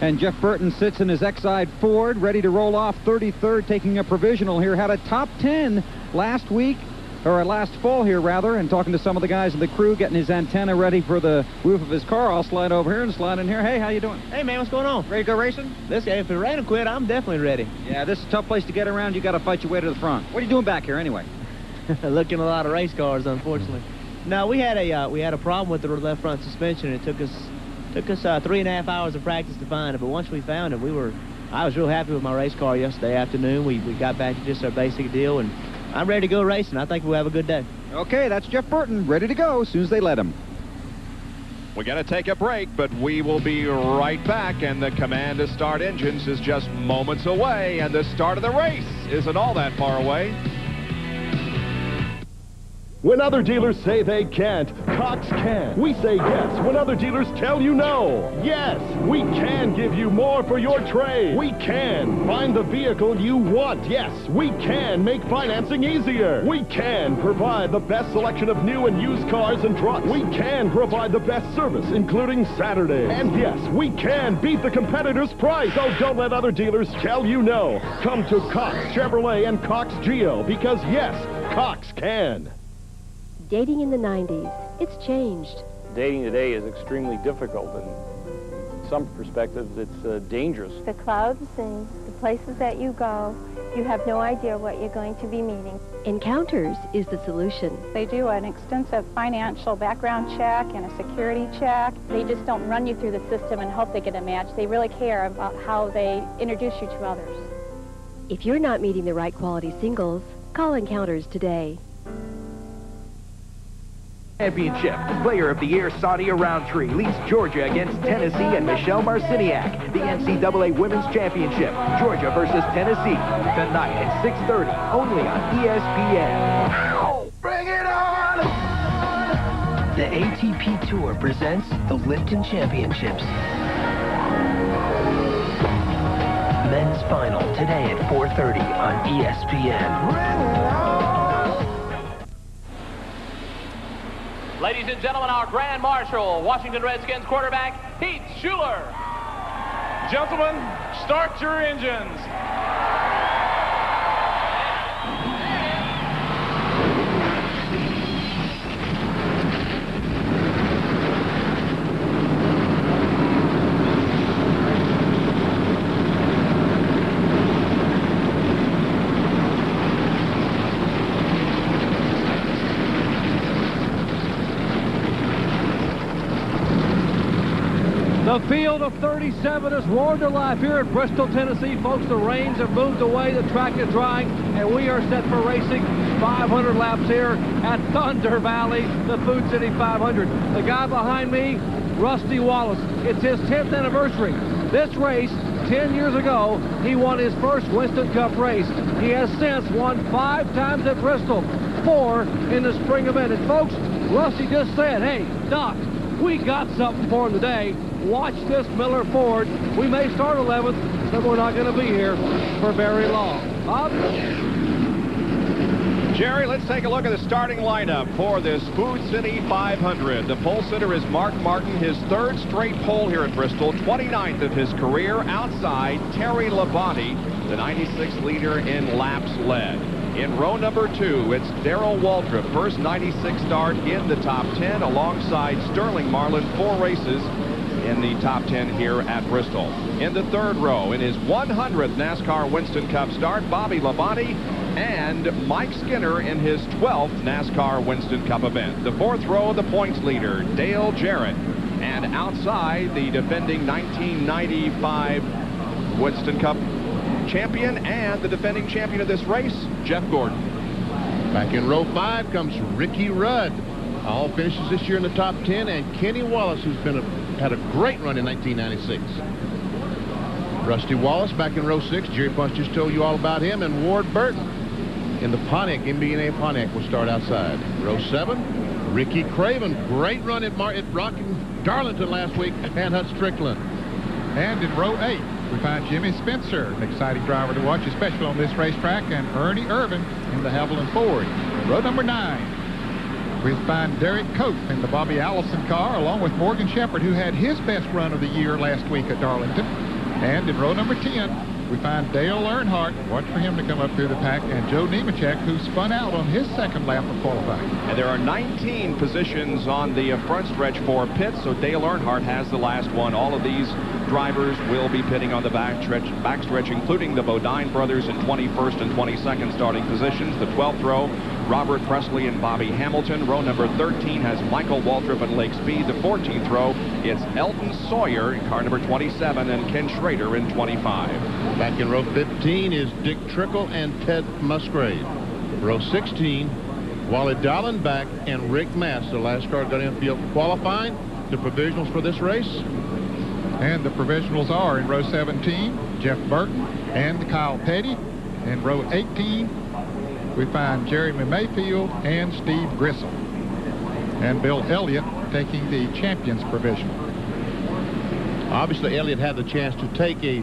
Speaker 6: And Jeff Burton sits in his Exide Ford, ready to roll off 33rd, taking a provisional here. Had a top 10 last week, or last fall here, rather, and talking to some of the guys in the crew, getting his antenna ready for the roof of his car. I'll slide over here and slide in here. Hey, how you doing?
Speaker 18: Hey, man, what's going on?
Speaker 6: Ready to go racing?
Speaker 18: If the rain will quit, I'm definitely ready.
Speaker 6: Yeah, this is a tough place to get around. You got to fight your way to the front. What are you doing back here, anyway?
Speaker 18: Looking at a lot of race cars, unfortunately. No, we had a problem with the left front suspension. It took us 3.5 hours of practice to find it, but once we found it, I was real happy with my race car yesterday afternoon. We got back to just our basic deal, and I'm ready to go racing. I think we'll have a good day.
Speaker 6: Okay, that's Jeff Burton, ready to go as soon as they let him.
Speaker 7: We got to take a break, but we will be right back, and the command to start engines is just moments away, and the start of the race isn't all that far away.
Speaker 2: When other dealers say they can't, Cox can. We say yes when other dealers tell you no. Yes, we can give you more for your trade. We can find the vehicle you want. Yes, we can make financing easier. We can provide the best selection of new and used cars and trucks. We can provide the best service, including Saturdays. And yes, we can beat the competitor's price. So don't let other dealers tell you no. Come to Cox Chevrolet and Cox Geo because yes, Cox can.
Speaker 5: Dating in the 90s, it's changed.
Speaker 20: Dating today is extremely difficult, and in some perspectives, it's dangerous.
Speaker 21: The clouds and the places that you go, you have no idea what you're going to be meeting.
Speaker 5: Encounters is the solution.
Speaker 22: They do an extensive financial background check and a security check. They just don't run you through the system and hope they get a match. They really care about how they introduce you to others.
Speaker 5: If you're not meeting the right quality singles, call Encounters today.
Speaker 23: Championship. Player of the Year Sadia Roundtree leads Georgia against Tennessee and Michelle Marciniak. The NCAA Women's Championship. Georgia versus Tennessee. Tonight at 6:30, only on ESPN.
Speaker 8: Bring it on!
Speaker 27: The ATP Tour presents the Lipton Championships. Men's final today at 4:30 on ESPN.
Speaker 28: Ladies and gentlemen, our Grand Marshal, Washington Redskins quarterback, Heath Schuler.
Speaker 14: Gentlemen, start your engines.
Speaker 1: The field of 37 is roared to life here at Bristol, Tennessee. Folks, the rains have moved away, the track is drying, and we are set for racing 500 laps here at Thunder Valley, the Food City 500. The guy behind me, Rusty Wallace. It's his 10th anniversary. This race, 10 years ago, he won his first Winston Cup race. He has since won 5 times at Bristol, 4 in the spring event. And folks, Rusty just said, hey, Doc, we got something for him today. Watch this Miller Ford. We may start 11th, but we're not going to be here for very long. Bob?
Speaker 7: Jerry, let's take a look at the starting lineup for this Food City 500. The pole sitter is Mark Martin, his 3rd straight pole here at Bristol, 29th of his career. Outside, Terry Labonte, the 96th leader in laps led. In row number 2, it's Darrell Waltrip, first 96 start in the top 10, alongside Sterling Marlin, 4 races in the top 10 here at Bristol. In the 3rd row, in his 100th NASCAR Winston Cup start, Bobby Labonte and Mike Skinner in his 12th NASCAR Winston Cup event. The 4th row, the points leader, Dale Jarrett. And outside, the defending 1995 Winston Cup champion and the defending champion of this race, Jeff Gordon.
Speaker 25: Back in row 5 comes Ricky Rudd. All finishes this year in the top 10, and Kenny Wallace, who's had a great run in 1996. Rusty Wallace back in row 6. Jerry Punch just told you all about him, and Ward Burton in the Pontiac, MB&A Pontiac, will start outside. Row 7, Ricky Craven. Great run at Rockin' Darlington last week, and Hut Strickland.
Speaker 26: And in row 8, we find Jimmy Spencer, an exciting driver to watch, especially on this racetrack, and Ernie Irvin in the Haviland Ford. Row number 9, we find Derek Cope in the Bobby Allison car, along with Morgan Shepherd, who had his best run of the year last week at Darlington. And in row number 10, we find Dale Earnhardt. Watch for him to come up through the pack, and Joe Nemechek, who spun out on his 2nd lap of qualifying.
Speaker 7: And there are 19 positions on the front stretch for pits, so Dale Earnhardt has the last one. All of these drivers will be pitting on the backstretch, including the Bodine brothers in 21st and 22nd starting positions. The 12th row, Robert Presley and Bobby Hamilton. Row number 13 has Michael Waltrip and Lake Speed. The 14th row, it's Elton Sawyer in car number 27 and Ken Schrader in 25.
Speaker 25: Back in row 15 is Dick Trickle and Ted Musgrave. Row 16, Wally Dallenbach and Rick Mass. The last car got in field qualifying. The provisionals for this race.
Speaker 26: And the provisionals are in row 17, Jeff Burton and Kyle Petty. In row 18, we find Jeremy Mayfield and Steve Grissom. And Bill Elliott taking the champions provisional.
Speaker 25: Obviously, Elliott had the chance to take a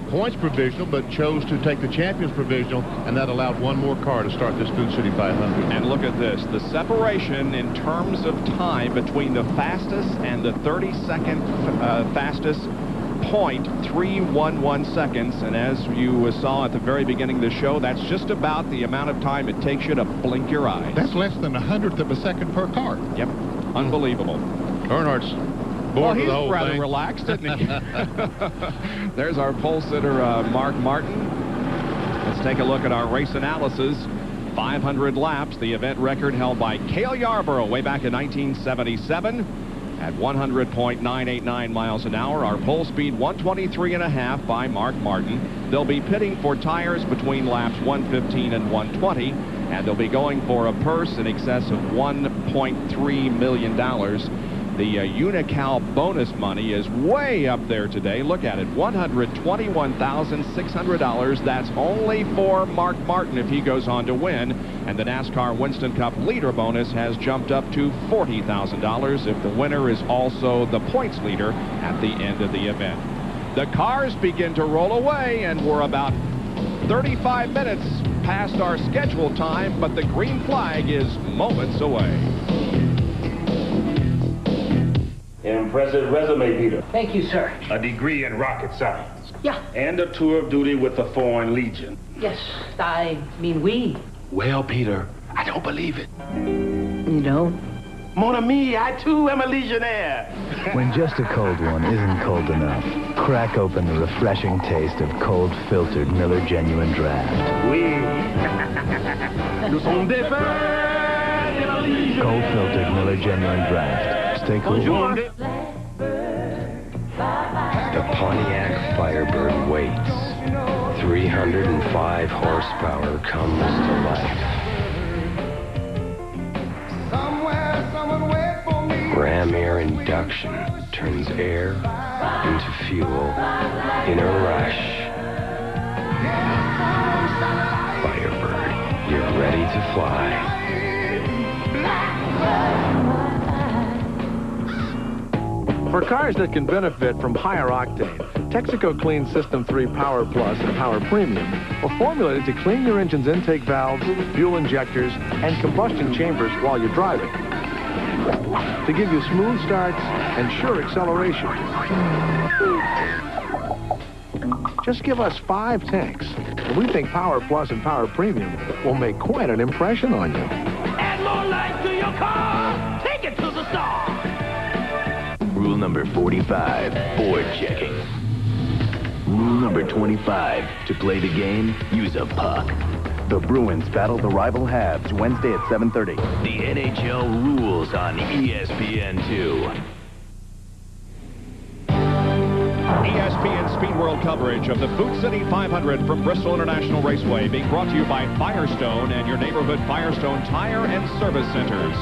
Speaker 25: points provisional, but chose to take the champions provisional, and that allowed one more car to start this Food City 500.
Speaker 7: And look at this. The separation in terms of time between the fastest and the 32nd fastest, 0.311 seconds. And as you saw at the very beginning of the show, that's just about the amount of time it takes you to blink your eyes.
Speaker 26: That's less than 100th of a second per car.
Speaker 7: Yep. Unbelievable.
Speaker 25: Earnhardt's
Speaker 7: Well,
Speaker 25: bored
Speaker 7: he's
Speaker 25: with the whole
Speaker 7: rather
Speaker 25: thing.
Speaker 7: relaxed, isn't he? There's our pole sitter, Mark Martin. Let's take a look at our race analysis. 500 laps, the event record held by Cale Yarborough way back in 1977 at 100.989 miles an hour. Our pole speed 123.5 by Mark Martin. They'll be pitting for tires between laps 115 and 120, and they'll be going for a purse in excess of $1.3 million. The Unocal bonus money is way up there today. Look at it, $121,600. That's only for Mark Martin if he goes on to win. And the NASCAR Winston Cup leader bonus has jumped up to $40,000 if the winner is also the points leader at the end of the event. The cars begin to roll away, and we're about 35 minutes past our scheduled time, but the green flag is moments away.
Speaker 3: Impressive resume, Peter.
Speaker 9: Thank you, sir.
Speaker 3: A degree in rocket science.
Speaker 9: Yeah.
Speaker 3: And a tour of duty with the Foreign Legion.
Speaker 9: Yes, I mean we.
Speaker 3: Well, Peter, I don't believe it.
Speaker 9: You don't?
Speaker 3: Mon ami, I too am a Legionnaire.
Speaker 10: When just a cold one isn't cold enough, crack open the refreshing taste of cold filtered Miller Genuine Draft.
Speaker 3: Oui. Nous sommes des
Speaker 10: Cold filtered Miller Genuine Draft. Stay cool.
Speaker 3: Bonjour.
Speaker 27: The Pontiac Firebird waits. 305 horsepower comes to life. Ram air induction turns air into fuel in a rush. Firebird, you're ready to fly.
Speaker 11: For cars that can benefit from higher octane, Texaco Clean System 3 Power Plus and Power Premium were formulated to clean your engine's intake valves, fuel injectors, and combustion chambers while you're driving, to give you smooth starts and sure acceleration. Just give us 5 tanks, and we think Power Plus and Power Premium will make quite an impression on you.
Speaker 8: Add more life to your car. Take it to the star.
Speaker 27: Rule number 45, board checking. Rule number 25, to play the game, use a puck.
Speaker 23: The Bruins battle the rival Habs Wednesday at 7:30.
Speaker 27: The NHL rules on ESPN2.
Speaker 7: ESPN Speed World coverage of the Food City 500 from Bristol International Raceway, being brought to you by Firestone and your neighborhood Firestone Tire and Service Centers.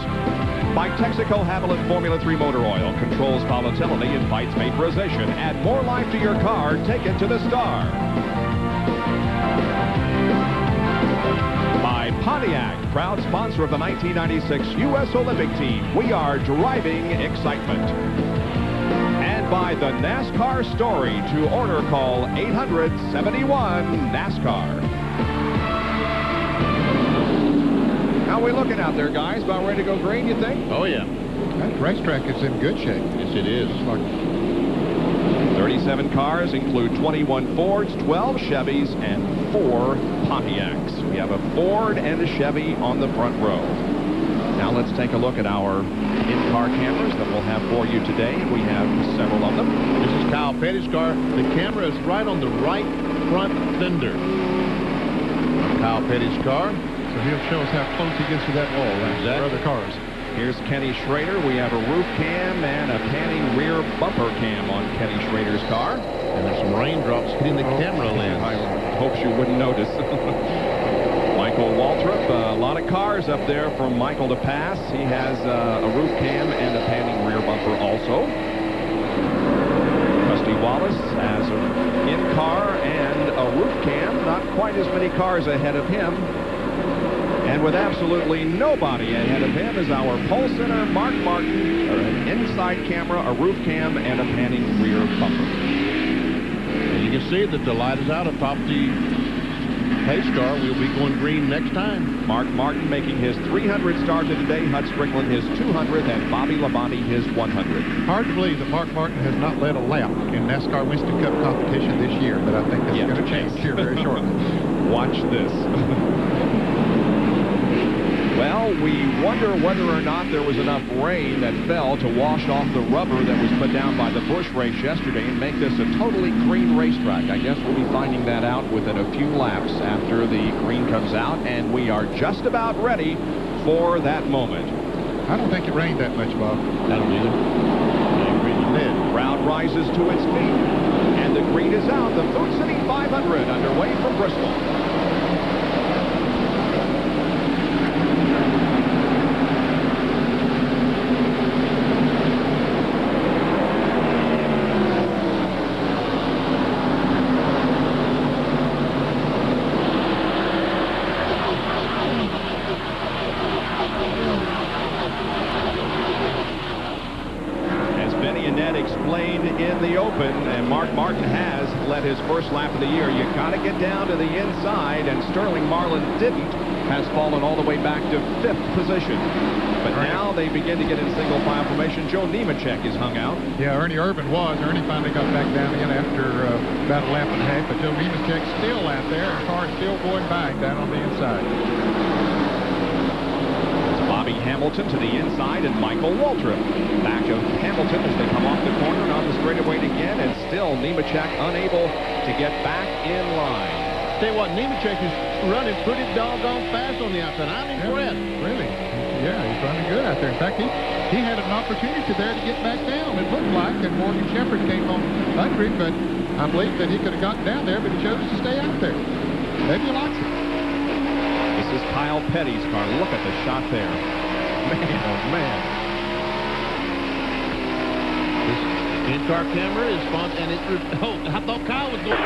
Speaker 7: By Texaco Haviland Formula 3 Motor Oil, controls volatility and fights vaporization. Add more life to your car, take it to the star. By Pontiac, proud sponsor of the 1996 U.S. Olympic team. We are driving excitement. And by the NASCAR Story. To order, call 800-71-NASCAR. How are we looking out there, guys? About ready to go green, you think?
Speaker 25: Oh, yeah.
Speaker 26: That racetrack is in good shape.
Speaker 25: Yes, it is.
Speaker 7: 37 cars include 21 Fords, 12 Chevys, and 4 Pontiacs. We have a Ford and a Chevy on the front row. Now let's take a look at our in-car cameras that we'll have for you today. We have several of them.
Speaker 25: This is Kyle Petty's car. The camera is right on the right front fender. Kyle Petty's car.
Speaker 26: So he'll show us how close he gets to that wall for other cars.
Speaker 7: Here's Kenny Schrader. We have a roof cam and a panning rear bumper cam on Kenny Schrader's car.
Speaker 25: And there's some raindrops hitting the camera lens.
Speaker 7: I hope you wouldn't notice. Michael Waltrip, a lot of cars up there for Michael to pass. He has a roof cam and a panning rear bumper also. Rusty Wallace has an in-car and a roof cam. Not quite as many cars ahead of him. And with absolutely nobody ahead of him is our pole sitter, Mark Martin, an inside camera, a roof cam, and a panning rear bumper.
Speaker 25: And you can see that the light is out atop the pace car. We'll be going green next time.
Speaker 7: Mark Martin making his 300th start of today, Hut Strickland his 200th, and Bobby Labonte his 100th.
Speaker 26: Hard to believe that Mark Martin has not led a lap in NASCAR Winston Cup competition this year, but I think that's going to change here very shortly.
Speaker 7: Watch this. Well, we wonder whether or not there was enough rain that fell to wash off the rubber that was put down by the Busch race yesterday and make this a totally green racetrack. I guess we'll be finding that out within a few laps after the green comes out, and we are just about ready for that moment.
Speaker 26: I don't think it rained that much, Bob.
Speaker 25: I don't either.
Speaker 7: The crowd rises to its feet, and the green is out. The Food City 500 underway from Bristol. In the open, and Mark Martin has led his first lap of the year. You got to get down to the inside, and Sterling Marlin didn't, has fallen all the way back to 5th position. But now they begin to get in single file formation. Joe Nemechek is hung out.
Speaker 26: Yeah, Ernie Irvan was. Ernie finally got back down in after about a lap and a half, but Joe Nemechek's still out there, and the car is still going by down on the inside.
Speaker 7: Bobby Hamilton to the inside, and Michael Waltrip back of Hamilton as they come off the corner and on the straightaway again, and still Nemechek unable to get back in line.
Speaker 25: Tell you what, Nemechek is running pretty doggone fast on the outside. I'm impressed.
Speaker 26: Really? Yeah, he's running good out there. In fact, he had an opportunity there to get back down, it looked like, and Morgan Shepherd came on under him, but I believe that he could have gotten down there, but he chose to stay out there. Maybe he likes it.
Speaker 7: This is Kyle Petty's car. Look at the shot there. Man, oh man.
Speaker 25: This in-car camera is fun, and I thought Kyle was going.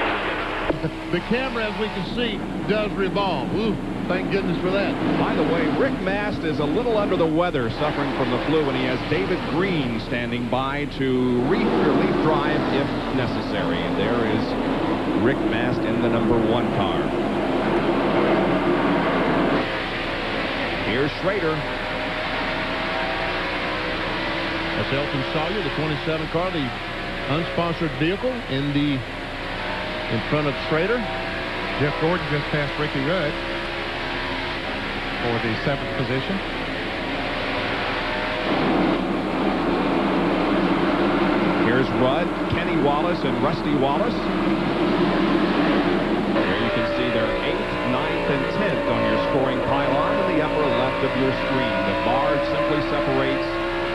Speaker 25: The camera, as we can see, does revolve. Ooh, thank goodness for that.
Speaker 7: By the way, Rick Mast is a little under the weather, suffering from the flu, and he has David Green standing by to relief drive if necessary. And there is Rick Mast in the #1 car. Here's Schrader.
Speaker 25: That's Elton Sawyer, the 27 car, the unsponsored vehicle in front of Schrader.
Speaker 26: Jeff Gordon just passed Ricky Rudd for the 7th position.
Speaker 7: Here's Rudd, Kenny Wallace, and Rusty Wallace. There you can see their 8th, 9th, and 10th on your scoring pylon in the upper left of your screen. The bar simply separates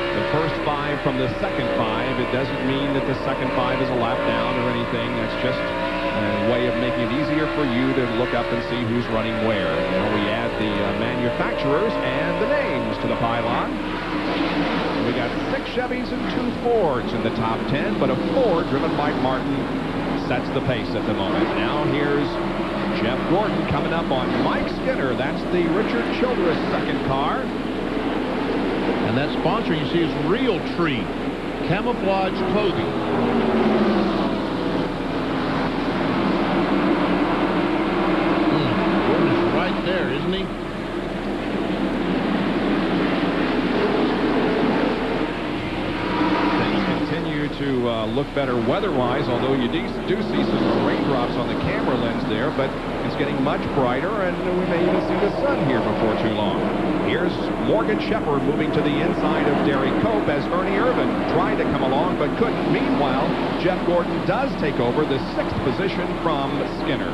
Speaker 7: the first 5 from the second 5. It doesn't mean that the second 5 is a lap down or anything. That's just a way of making it easier for you to look up and see who's running where. You know, we add the manufacturers and the names to the pylon. And we got 6 Chevys and 2 Fords in the top 10, but a Ford driven by Martin sets the pace at the moment. Now here's Jeff Gordon coming up on Mike Skinner. That's the Richard Childress second car.
Speaker 25: And that sponsor you see is Real Tree Camouflage Clothing. Gordon's right there, isn't he?
Speaker 7: To look better weather-wise, although you do see some raindrops on the camera lens there, but it's getting much brighter, and we may even see the sun here before too long. Here's Morgan Shepherd moving to the inside of Derry Cope as Ernie Irvan tried to come along but couldn't. Meanwhile, Jeff Gordon does take over the 6th position from Skinner.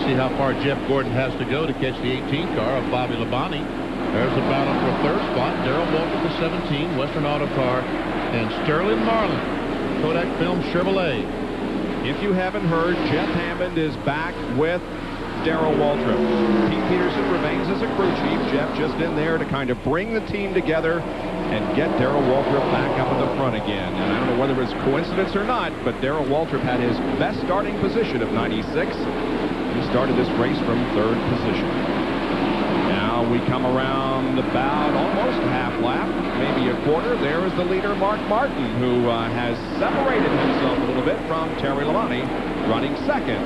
Speaker 25: See how far Jeff Gordon has to go to catch the 18 car of Bobby Labonte. There's a battle for 3rd spot. Darrell Walker, the 17, Western Auto Car, and Sterling Marlin, Kodak Film Chevrolet.
Speaker 7: If you haven't heard, Jeff Hammond is back with Darrell Waltrip. Pete Peterson remains as a crew chief. Jeff just in there to kind of bring the team together and get Darrell Waltrip back up at the front again. And I don't know whether it was coincidence or not, but Darrell Waltrip had his best starting position of 96. He started this race from 3rd position. Now we come around about almost a half lap, maybe a quarter. There is the leader, Mark Martin, who has separated himself a little bit from Terry Labonte, running 2nd.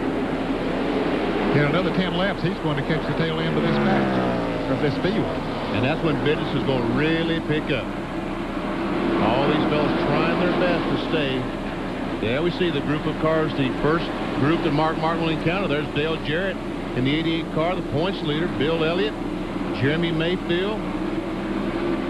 Speaker 26: In another 10 laps, he's going to catch the tail end of this match, of this field.
Speaker 25: And that's when business is going to really pick up. All these fellas trying their best to stay. There we see the group of cars, the first group that Mark Martin will encounter. There's Dale Jarrett in the 88 car, the points leader, Bill Elliott, Jeremy Mayfield.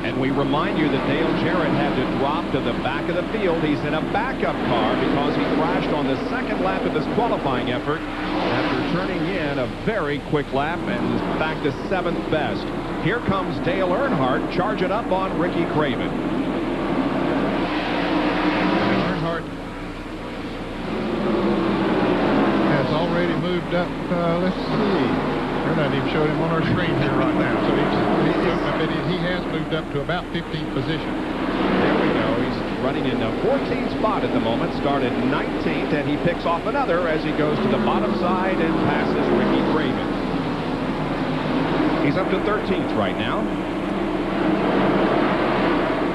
Speaker 7: And we remind you that Dale Jarrett had to drop to the back of the field. He's in a backup car because he crashed on the 2nd lap of his qualifying effort after turning in a very quick lap and back to 7th best. Here comes Dale Earnhardt charging up on Ricky Craven.
Speaker 26: Earnhardt has already moved up, let's see. We're not even showing him on our screen here right now. So he has moved up to about 15th position.
Speaker 7: There we go. He's running in the 14th spot at the moment. Started 19th, and he picks off another as he goes to the bottom side and passes Ricky Craven. He's up to 13th right now.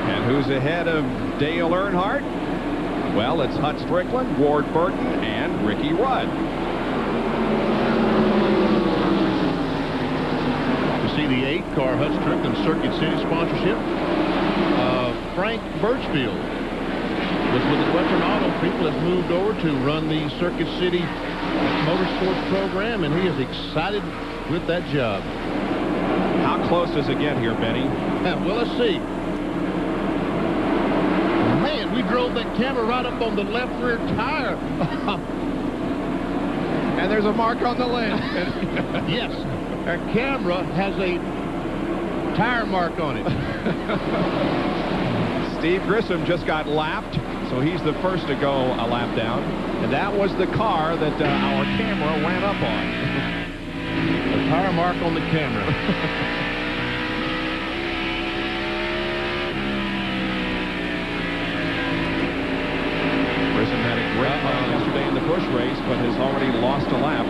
Speaker 7: And who's ahead of Dale Earnhardt? Well, it's Hut Strickland, Ward Burton, and Ricky Rudd.
Speaker 25: See the 8 car, Hut Strickland Circuit City sponsorship. Frank Birchfield was with the Western Auto People, has moved over to run the Circuit City Motorsports program, and he is excited with that job.
Speaker 7: How close does it get here, Benny?
Speaker 25: Well, let's see. Man, we drove that camera right up on the left rear tire.
Speaker 7: And there's a mark on the left.
Speaker 25: Yes. Our camera has a tire mark on it.
Speaker 7: Steve Grissom just got lapped, so he's the first to go a lap down. And that was the car that our camera ran up on.
Speaker 25: A tire mark on the camera.
Speaker 7: Grissom had a great run yesterday in the Busch race, but has already lost a lap.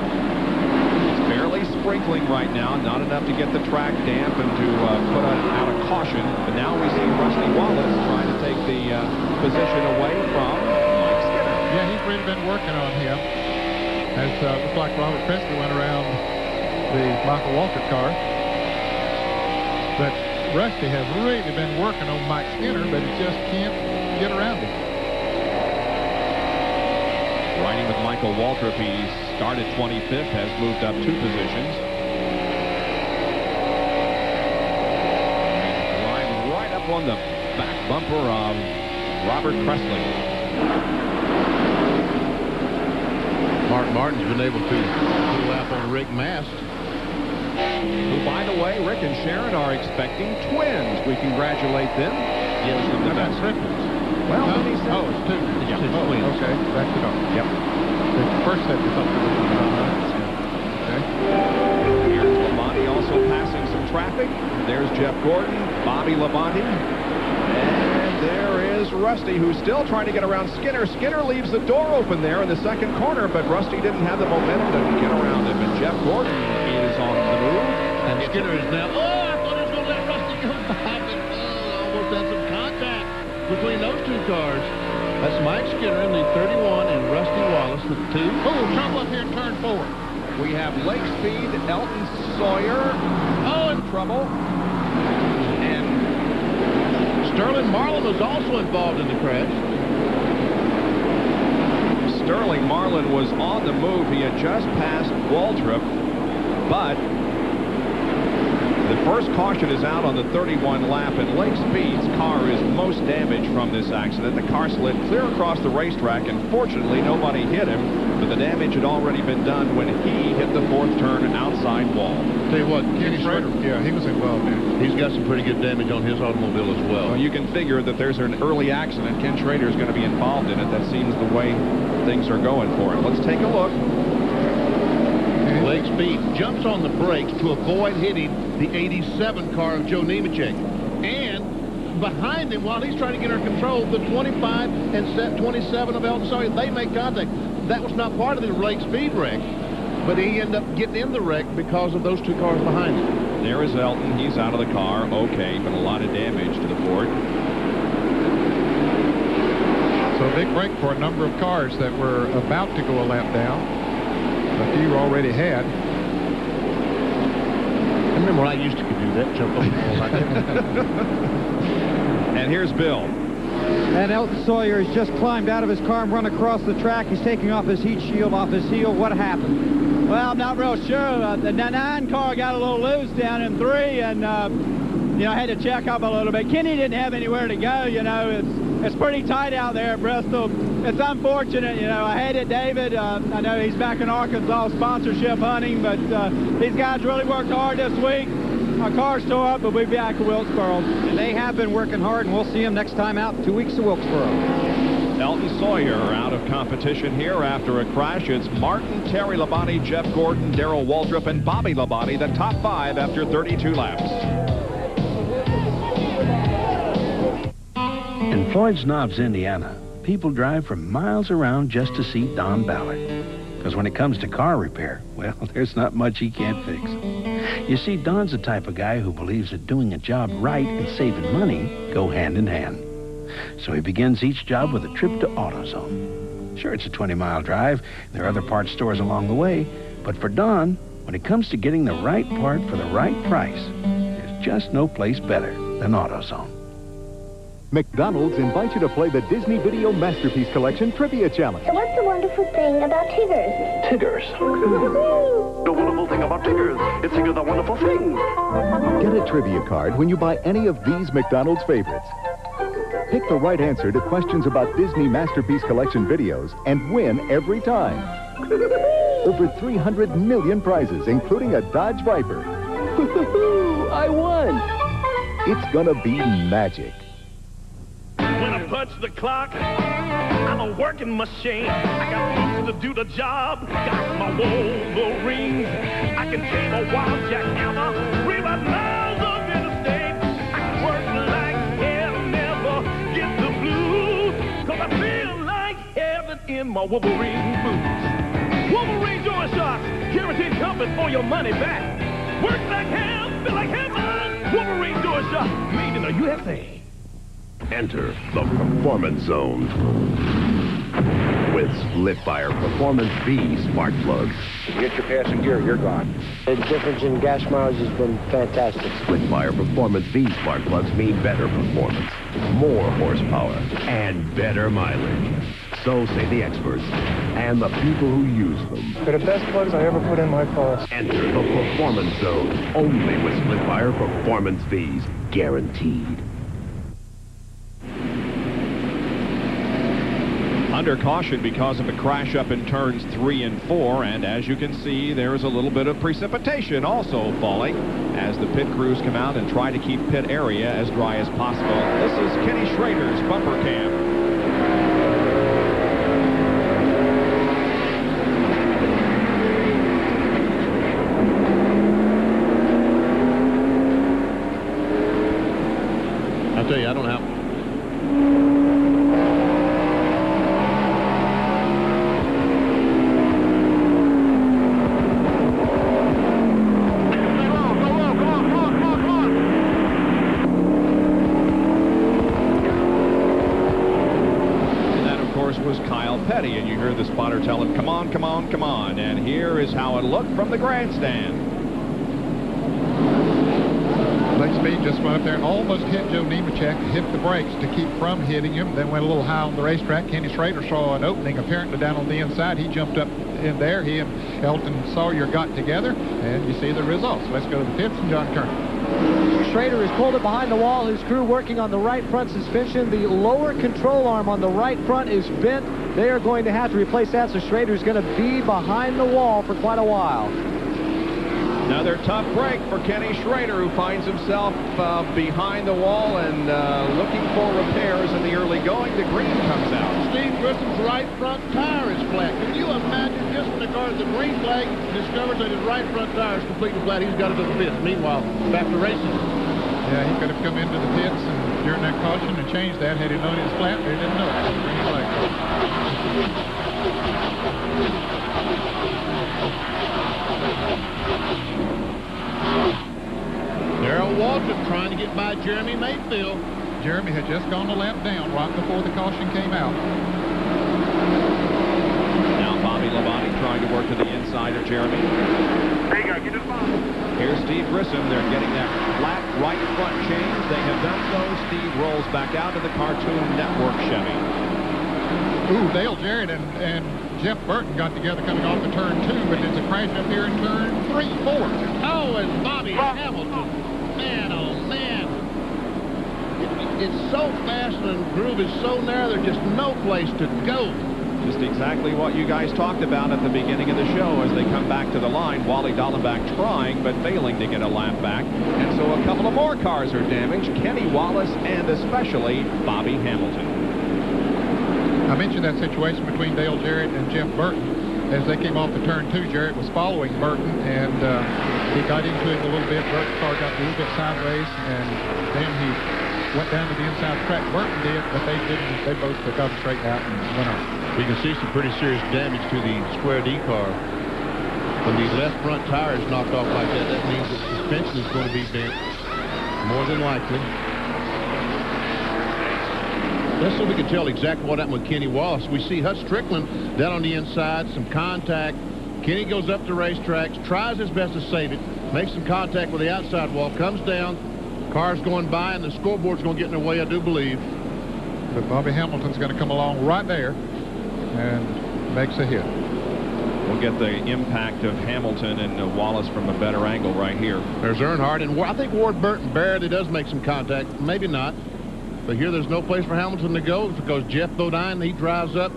Speaker 7: Barely sprinkling right now, not enough to get the track damp and to put out a caution. But now we see Rusty Wallace trying to take the position away from Mike Skinner.
Speaker 26: Yeah, he's really been working on him. As looks like Robert Presley went around the Michael Waltrip car. But Rusty has really been working on Mike Skinner, but he just can't get around him.
Speaker 7: Riding with Michael Waltrip, he started 25th, has moved up 2 positions. Right up on the back bumper of Robert Presley.
Speaker 25: Mark Martin's been able to pull out on Rick Mast.
Speaker 7: Who, by the way, Rick and Sharon are expecting twins. We congratulate them.
Speaker 25: Yes,
Speaker 26: how about triplets?
Speaker 7: Well,
Speaker 26: it's 2.
Speaker 25: Yeah.
Speaker 26: Twins. Okay, back it up.
Speaker 7: Yep.
Speaker 26: The first set is up to okay.
Speaker 7: Here's Labonte also passing some traffic. There's Jeff Gordon, Bobby Labonte. And there is Rusty, who's still trying to get around Skinner. Skinner leaves the door open there in the 2nd corner, but Rusty didn't have the momentum to get around him. And Jeff Gordon is on the move.
Speaker 25: And Skinner is now, I thought he was going to let Rusty go back. And almost had some contact between those 2 cars. That's Mike Skinner in the 31 and Rusty Wallace with 2.
Speaker 26: Oh, trouble up here in turn 4.
Speaker 7: We have Lake Speed, Elton Sawyer. Oh, in trouble. And
Speaker 25: Sterling Marlin was also involved in the crash.
Speaker 7: Sterling Marlin was on the move. He had just passed Waltrip, but the first caution is out on the 31 lap, and Lake Speed's car is most damaged from this accident. The car slid clear across the racetrack, and fortunately nobody hit him, but the damage had already been done when he hit the 4th turn outside wall.
Speaker 25: Tell you what, Kenny Schrader,
Speaker 26: yeah, he was involved in it.
Speaker 25: He's got some pretty good damage on his automobile as well.
Speaker 7: Well, you can figure that there's an early accident. Ken Schrader is going to be involved in it. That seems the way things are going for him. Let's take a look.
Speaker 25: leg speed, jumps on the brakes to avoid hitting the 87 car of Joe Nemechek. And behind him, while he's trying to get under control, the 25 and set 27 of Elton Sawyer, they make contact. That was not part of the leg speed wreck, but he ended up getting in the wreck because of those two cars behind him.
Speaker 7: There is Elton. He's out of the car. Okay, but a lot of damage to the Ford.
Speaker 26: So a big break for a number of cars that were about to go a lap down. A few already had.
Speaker 25: I remember I used to do that, jump over the wall like that.
Speaker 7: And here's Bill.
Speaker 6: And Elton Sawyer has just climbed out of his car and run across the track. He's taking off his heat shield off his heel. What happened?
Speaker 18: Well, I'm not real sure. The 9 car got a little loose down in 3, and, you know, I had to check up a little bit. Kenny didn't have anywhere to go, you know. It's pretty tight out there at Bristol. It's unfortunate, you know. I hate it, David. I know he's back in Arkansas sponsorship hunting, but these guys really worked hard this week. Our car's tore up, but we'll be back at Wilkesboro.
Speaker 6: And they have been working hard, and we'll see them next time out in 2 weeks at Wilkesboro.
Speaker 7: Elton Sawyer out of competition here after a crash. It's Martin, Terry Labonte, Jeff Gordon, Darrell Waltrip, and Bobby Labonte, the top 5 after 32 laps.
Speaker 4: In Floyd's Knobs, Indiana, people drive for miles around just to see Don Ballard. Because when it comes to car repair, well, there's not much he can't fix. You see, Don's the type of guy who believes that doing a job right and saving money go hand in hand. So he begins each job with a trip to AutoZone. Sure, it's a 20-mile drive. There are other parts stores along the way. But for Don, when it comes to getting the right part for the right price, there's just no place better than AutoZone.
Speaker 12: McDonald's invites you to play the Disney Video Masterpiece Collection Trivia Challenge.
Speaker 13: So what's the wonderful thing about Tiggers?
Speaker 12: Tiggers.
Speaker 3: The wonderful thing about Tiggers, it's Tiggers the wonderful thing.
Speaker 12: Get a trivia card when you buy any of these McDonald's favorites. Pick the right answer to questions about Disney Masterpiece Collection videos and win every time. Over 300 million prizes, including a Dodge Viper. I won! It's gonna be magic.
Speaker 8: When I punch the clock, I'm a working machine. I got boots to do the job, got my Wolverines. I can tame a wild jackhammer, read my miles of interstate. I can work like hell, never get the blues, 'cause I feel like heaven in my Wolverine boots. Wolverine door shocks, guaranteed comfort for your money back. Work like hell, feel like heaven. Wolverine door shocks, made in the USA.
Speaker 15: Enter the Performance Zone with Splitfire Performance V spark plugs.
Speaker 16: Get your passing gear, you're gone. The difference in gas mileage has been fantastic.
Speaker 15: Splitfire Performance V spark plugs mean better performance, more horsepower, and better mileage. So say the experts and the people who use them.
Speaker 16: They're the best plugs I ever put in my car.
Speaker 15: Enter the Performance Zone only with Splitfire Performance V's, guaranteed.
Speaker 7: Under caution because of a crash up in turns 3 and 4, and as you can see, there is a little bit of precipitation also falling as the pit crews come out and try to keep pit area as dry as possible. This is Kenny Schrader's bumper cam.
Speaker 25: I'll tell you, I don't know how.
Speaker 7: Was Kyle Petty, and you hear the spotter tell him, come on, come on, come on. And here is how it looked from the grandstand.
Speaker 26: Leg speed just went up there and almost hit Joe Nemechek, hit the brakes to keep from hitting him, then went a little high on the racetrack. Kenny Schrader saw an opening apparently down on the inside. He jumped up in there. He and Elton Sawyer got together, and you see the results. Let's go to the pits and John Kernan.
Speaker 17: Schrader has pulled it behind the wall. His crew working on the right front suspension. The lower control arm on the right front is bent. They are going to have to replace that, so Schrader's going to be behind the wall for quite a while.
Speaker 7: Another tough break for Kenny Schrader, who finds himself behind the wall and looking for repairs in the early going. The green comes out.
Speaker 25: Steve Grissom's right front tire is flat. Can you imagine just when the car, the green flag discovers that his right front tire is completely flat, he's got to go to the pits. Meanwhile, back to racing.
Speaker 26: Yeah, he could have come into the pits and during that caution and changed that had he known it was flat, but he didn't know it. Green flag.
Speaker 25: Darrell Waltrip trying to get by Jeremy Mayfield.
Speaker 26: Jeremy had just gone a lap down right before the caution came out.
Speaker 7: Now Bobby Labonte trying to work to the inside of Jeremy.
Speaker 8: There you go, get to the bottom.
Speaker 7: Here's Steve Grissom. They're getting that flat right front change. They have done so. Steve rolls back out to the Cartoon Network Chevy.
Speaker 26: Ooh, Dale Jarrett and Jeff Burton got together coming off of turn 2, but there's a crash up here in turn 3, 4.
Speaker 25: Oh, and Bobby Hamilton. Man, oh, man. It's so fast and the groove is so narrow, there's just no place to go.
Speaker 7: Just exactly what you guys talked about at the beginning of the show as they come back to the line. Wally Dallenbach trying but failing to get a lap back. And so a couple of more cars are damaged. Kenny Wallace and especially Bobby Hamilton.
Speaker 26: I mentioned that situation between Dale Jarrett and Jeff Burton. As they came off the turn 2, Jarrett was following Burton, and he got into it a little bit. Burton's car got a little bit sideways, and then he went down to the inside track. Burton did, but they didn't. They both got him straightened out and went on.
Speaker 25: We can see some pretty serious damage to the Square D car. When the left front tire is knocked off like that, that means the suspension is going to be bent, more than likely. Let's see if we can tell exactly what happened with Kenny Wallace. We see Hut Strickland down on the inside, some contact. Kenny goes up the racetracks, tries his best to save it, makes some contact with the outside wall, comes down, car's going by, and the scoreboard's going to get in the way, I do believe.
Speaker 26: But Bobby Hamilton's going to come along right there and makes a hit.
Speaker 7: We'll get the impact of Hamilton and Wallace from a better angle right here.
Speaker 25: There's Earnhardt, and I think Ward Burton barely does make some contact. Maybe not. But here there's no place for Hamilton to go because Jeff Bodine, he drives up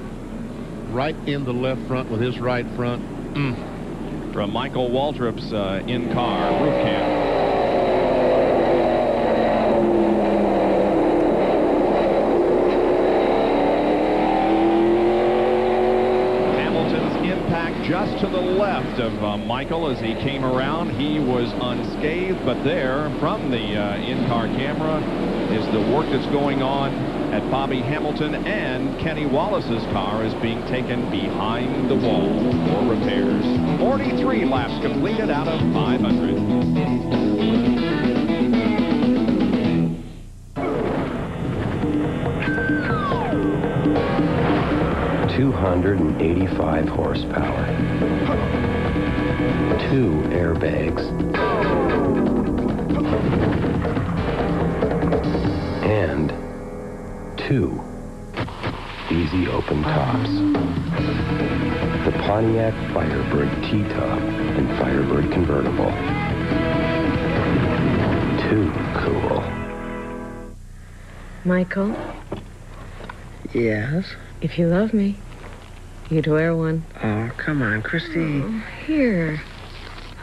Speaker 25: right in the left front with his right front.
Speaker 7: From Michael Waltrip's in-car roof cam. Hamilton's impact just to the left of Michael as he came around. He was unscathed, but there from the in-car camera is the work that's going on at Bobby Hamilton, and Kenny Wallace's car is being taken behind the wall for repairs. 43 laps completed out of 500.
Speaker 15: $285 horsepower. 2 airbags. And 2 easy open tops. The Pontiac Firebird T-Top and Firebird Convertible. Too cool.
Speaker 2: Michael?
Speaker 9: Yes?
Speaker 2: If you love me, you'd wear one.
Speaker 9: Oh, come on, Christy.
Speaker 2: Oh, here.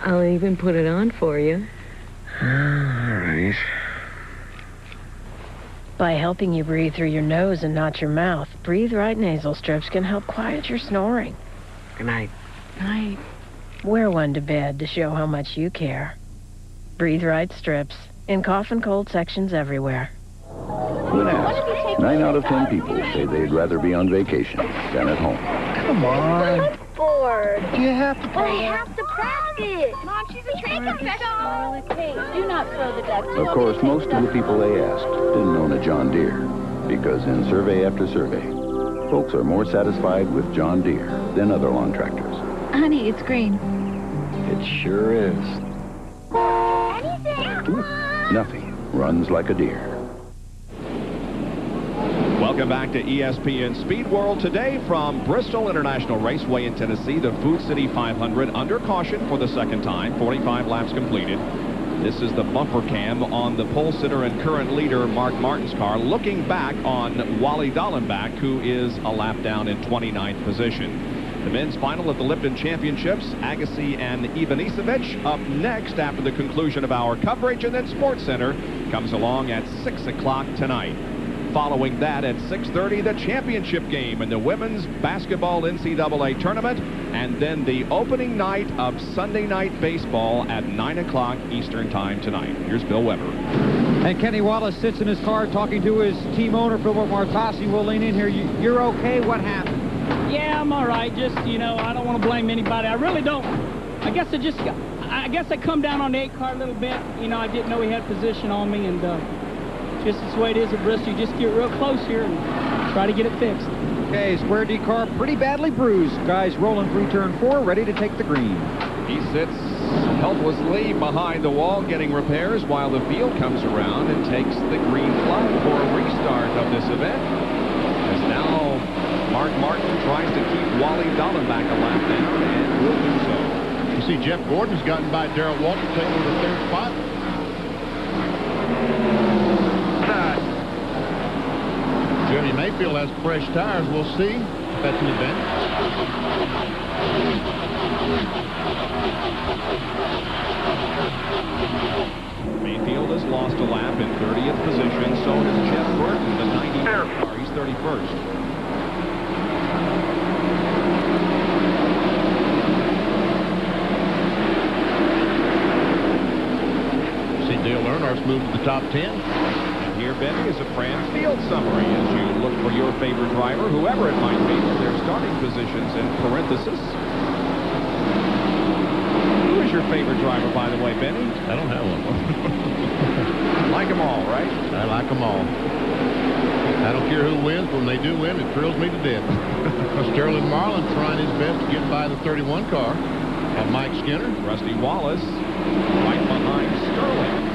Speaker 2: I'll even put it on for you.
Speaker 9: All right.
Speaker 5: By helping you breathe through your nose and not your mouth, Breathe Right nasal strips can help quiet your snoring.
Speaker 9: Good night.
Speaker 2: Night.
Speaker 5: Wear one to bed to show how much you care. Breathe Right strips in cough and cold sections everywhere.
Speaker 12: When asked, 9 out of 10 people say they'd rather be on vacation than at home.
Speaker 9: Come on.
Speaker 13: I'm bored.
Speaker 9: Do you have to
Speaker 13: I have to practice. Mom, she's a trained professional. Hey, do not throw the ducks.
Speaker 12: Of course, most of the people they asked didn't own a John Deere, because in survey after survey, folks are more satisfied with John Deere than other lawn tractors.
Speaker 19: Honey, it's green.
Speaker 12: It sure is.
Speaker 13: Anything.
Speaker 12: Nothing runs like a deer.
Speaker 7: Welcome back to ESPN Speed World. Today from Bristol International Raceway in Tennessee, the Food City 500 under caution for the second time, 45 laps completed. This is the bumper cam on the pole sitter and current leader Mark Martin's car, looking back on Wally Dallenbach, who is a lap down in 29th position. The men's final at the Lipton Championships, Agassi and Ivanisevic up next after the conclusion of our coverage, and then Sports Center comes along at 6 o'clock tonight. following that at 6:30, the championship game in the women's basketball NCAA tournament, and then the opening night of Sunday night baseball at 9 o'clock Eastern time tonight. Here's Bill Weber.
Speaker 6: And Kenny Wallace sits in his car talking to his team owner, Philbert Martassi. We'll lean in here. You're okay? What happened?
Speaker 1: Yeah, I'm all right. Just, I don't want to blame anybody. I really don't. I guess I come down on the 8 car a little bit. I didn't know he had position on me, and just this way it is at Bristol. You just get real close here and try to get it fixed.
Speaker 6: Okay, Square D car pretty badly bruised. Guys rolling through turn 4, ready to take the green.
Speaker 7: He sits helplessly behind the wall getting repairs while the field comes around and takes the green flag for a restart of this event. As now Mark Martin tries to keep Wally Dallenbach a lap down and will do so.
Speaker 25: You see Jeff Gordon's gotten by Darrell Walton, taking over the 3rd spot. Jeremy Mayfield has fresh tires. We'll see if that's an advantage.
Speaker 7: Mayfield has lost a lap in 30th position. So does Jeff Burton, the 90th car. He's 31st.
Speaker 25: See Dale Earnhardt's moved to the top 10.
Speaker 7: Here, Benny, is a France field summary as you look for your favorite driver, whoever it might be, with their starting positions in parenthesis. Who is your favorite driver, by the way, Benny?
Speaker 25: I don't have one.
Speaker 7: Like them all, right?
Speaker 25: I like them all. I don't care who wins. When they do win, it thrills me to death. Sterling Marlin trying his best to get by the 31 car. Mike Skinner.
Speaker 7: Rusty Wallace right behind Sterling.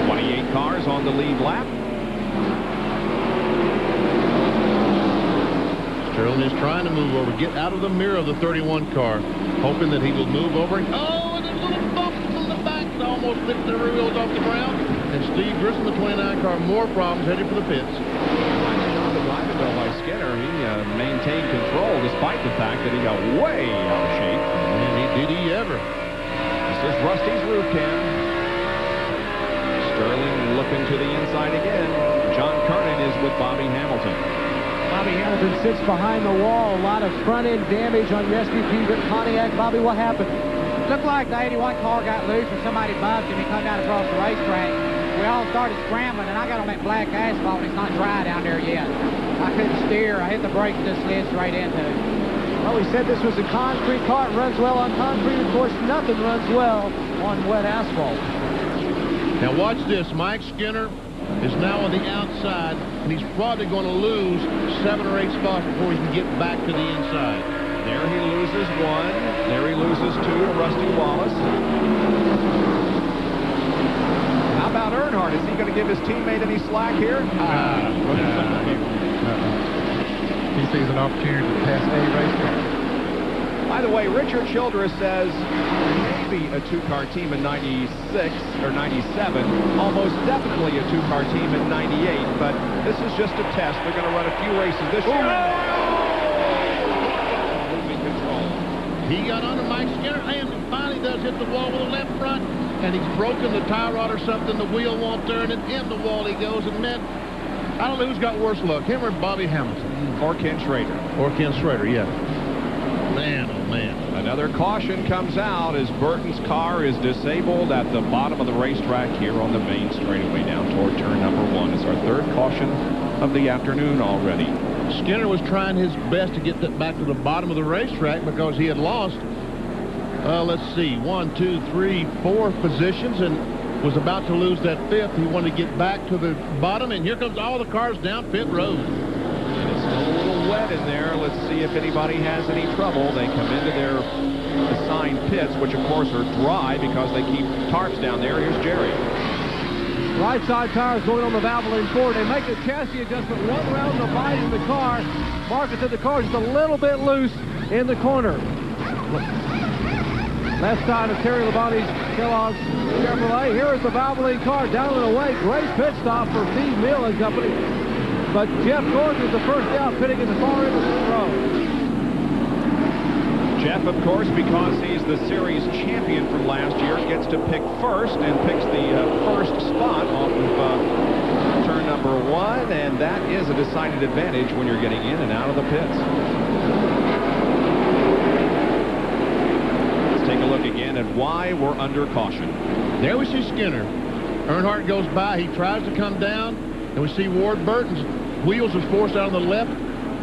Speaker 7: 28 cars on the lead lap.
Speaker 25: Sterling is trying to move over, get out of the mirror of the 31 car, hoping that he will move over. And a little bump from the back that almost lifted the wheels off the ground. And Steve Grissom, the 29 car, more problems headed for the pits.
Speaker 7: On the driving though by Skinner, he maintained control despite the fact that he got way out of shape.
Speaker 25: And did he ever?
Speaker 7: This is Rusty's roof cam. Sterling looking to the inside again. John Kernan is with Bobby Hamilton.
Speaker 17: Bobby Hamilton sits behind the wall. A lot of front-end damage on your SVP Pontiac. Bobby, what happened?
Speaker 14: Looked like the 81 car got loose or somebody bumped him. He come down across the racetrack. We all started scrambling, and I got on that black asphalt, and it's not dry down there yet. I couldn't steer. I hit the brakes and just slid straight into it.
Speaker 17: Well, we said this was a concrete car. It runs well on concrete. Of course, nothing runs well on wet asphalt.
Speaker 25: Now watch this. Mike Skinner is now on the outside, and he's probably going to lose 7 or 8 spots before he can get back to the inside.
Speaker 7: There he loses 1. There he loses 2 to Rusty Wallace. How about Earnhardt? Is he going to give his teammate any slack here?
Speaker 26: He sees an opportunity to pass a race car.
Speaker 7: By the way, Richard Childress says maybe a 2-car team in 96 or 97, almost definitely a 2-car team in 98, but this is just a test. They're going to run a few races this year. Losing control.
Speaker 25: He got under Mike Skinner and finally does hit the wall with the left front, and he's broken the tie rod or something. The wheel won't turn, and in the wall he goes. And man, I don't know who's got worse luck, him or Bobby Hamilton.
Speaker 7: Or Ken Schrader.
Speaker 25: Or Ken Schrader, yeah. Man, oh man.
Speaker 7: Another caution comes out as Burton's car is disabled at the bottom of the racetrack here on the main straightaway down toward turn number 1. It's our 3rd caution of the afternoon already.
Speaker 25: Skinner was trying his best to get that back to the bottom of the racetrack because he had lost, let's see, 1, 2, 3, 4 positions and was about to lose that 5th. He wanted to get back to the bottom, and here comes all the cars down pit road.
Speaker 7: It's a little wet in there. Let's see if anybody has any trouble. They come into their assigned pits, which of course are dry because they keep tarps down there. Here's Jerry.
Speaker 17: Right side tires going on the Valvoline Ford. They make a chassis adjustment 1 round the bite in the car. Marcus said the car is just a little bit loose in the corner. Left side of Terry Labonte's Kellogg's Chevrolet. Here is the Valvoline car down and away. Great pit stop for Steve Mill and company. But Jeff Gordon is the first out, pitting in the far end of the row.
Speaker 7: Jeff, of course, because he's the series champion from last year, gets to pick first and picks the a decided advantage when you're getting in and out of the pits. Let's take a look again at why we're under caution.
Speaker 25: There we see Skinner. Earnhardt goes by. He tries to come down, and we see Ward Burton's wheels are forced out on the left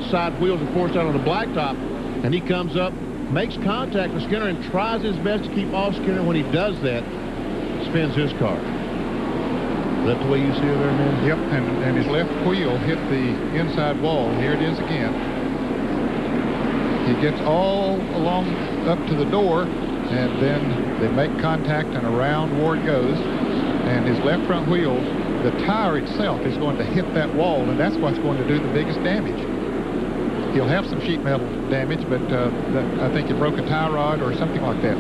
Speaker 25: side. Wheels are forced out on the blacktop, and he comes up, makes contact with Skinner, and tries his best to keep off Skinner. When he does that, spins his car. Is that the way you see it there, man?
Speaker 26: Yep, and his left wheel hit the inside wall. Here it is again. He gets all along up to the door, and then they make contact, and around Ward goes. And his left front wheel, the tire itself is going to hit that wall, and that's what's going to do the biggest damage. He'll have some sheet metal damage, but I think he broke a tie rod or something like that.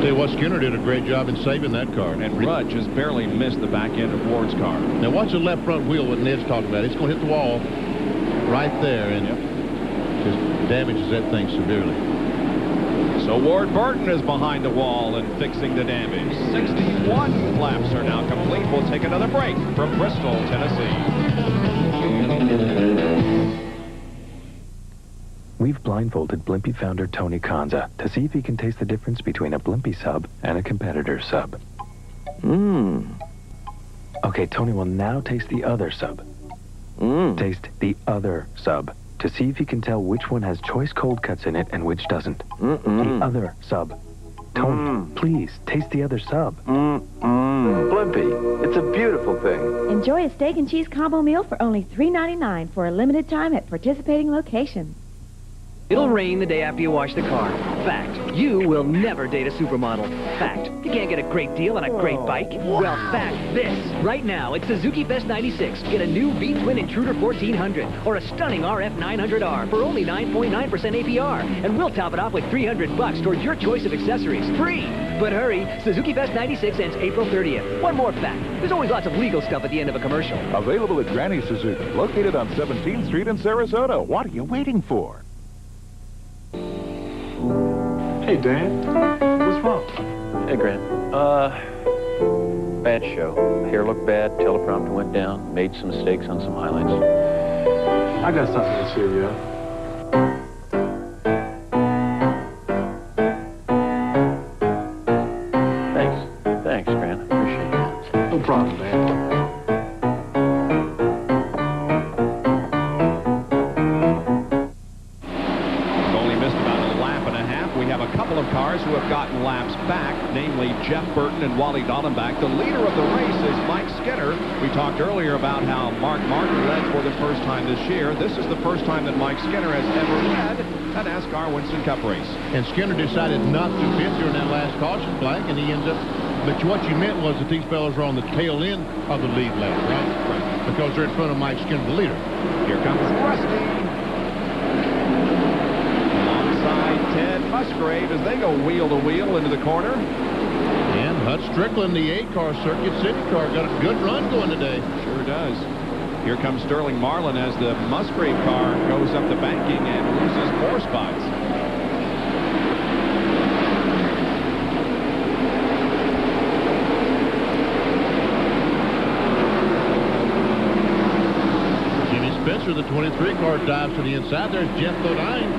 Speaker 25: Tell you what, Skinner did a great job in saving that car.
Speaker 7: And Rudd just barely missed the back end of Ward's car.
Speaker 25: Now watch the left front wheel, what Ned's talking about. It's going to hit the wall right there, and just damages that thing severely.
Speaker 7: So Ward Burton is behind the wall and fixing the damage. 61 laps are now complete. We'll take another break from Bristol, Tennessee.
Speaker 10: We've blindfolded Blimpie founder Tony Konza to see if he can taste the difference between a Blimpie sub and a competitor sub. Okay, Tony will now taste the other sub. Taste the other sub to see if you can tell which one has choice cold cuts in it and which doesn't. The other sub. Tony, please, taste the other sub.
Speaker 27: Blimpie, it's a beautiful thing.
Speaker 11: Enjoy a steak and cheese combo meal for only $3.99 for a limited time at participating locations.
Speaker 19: It'll rain the day after you wash the car. Fact, you will never date a supermodel. Fact, you can't get a great deal on a great bike. Well, fact this. Right now, at Suzuki Fest 96, get a new V-Twin Intruder 1400 or a stunning RF 900R for only 9.9% APR. And we'll top it off with $300 towards your choice of accessories. Free! But hurry, Suzuki Fest 96 ends April 30th. One more fact, there's always lots of legal stuff at the end of a commercial.
Speaker 20: Available at Granny Suzuki, located on 17th Street in Sarasota. What are you waiting for?
Speaker 21: Hey, Dan. What's wrong?
Speaker 22: Hey, Grant. Bad show. Hair looked bad, teleprompter went down, made some mistakes on some highlights.
Speaker 21: I got something to cheer you up.
Speaker 22: Thanks, Grant. I appreciate it.
Speaker 21: No problem, man.
Speaker 7: Of cars who have gotten laps back, namely Jeff Burton and Wally Dallenbach. The leader of the race is Mike Skinner. We talked earlier about how Mark Martin led for the first time this year. This is the first time that Mike Skinner has ever led a NASCAR Winston Cup race.
Speaker 25: And Skinner decided not to pit during that last caution flag, and he ends up. But what you meant was that these fellows are on the tail end of the lead lap, right? Right. Because they're in front of Mike Skinner, the leader.
Speaker 7: Here comes Rusty. Ted Musgrave as they go wheel to wheel into the corner.
Speaker 25: And Hut Strickland, the 8-car Circuit City car, got a good run going today.
Speaker 7: Sure does. Here comes Sterling Marlin as the Musgrave car goes up the banking and loses 4 spots.
Speaker 25: Jimmy Spencer, the 23 car, dives to the inside. There's Jeff Bodine,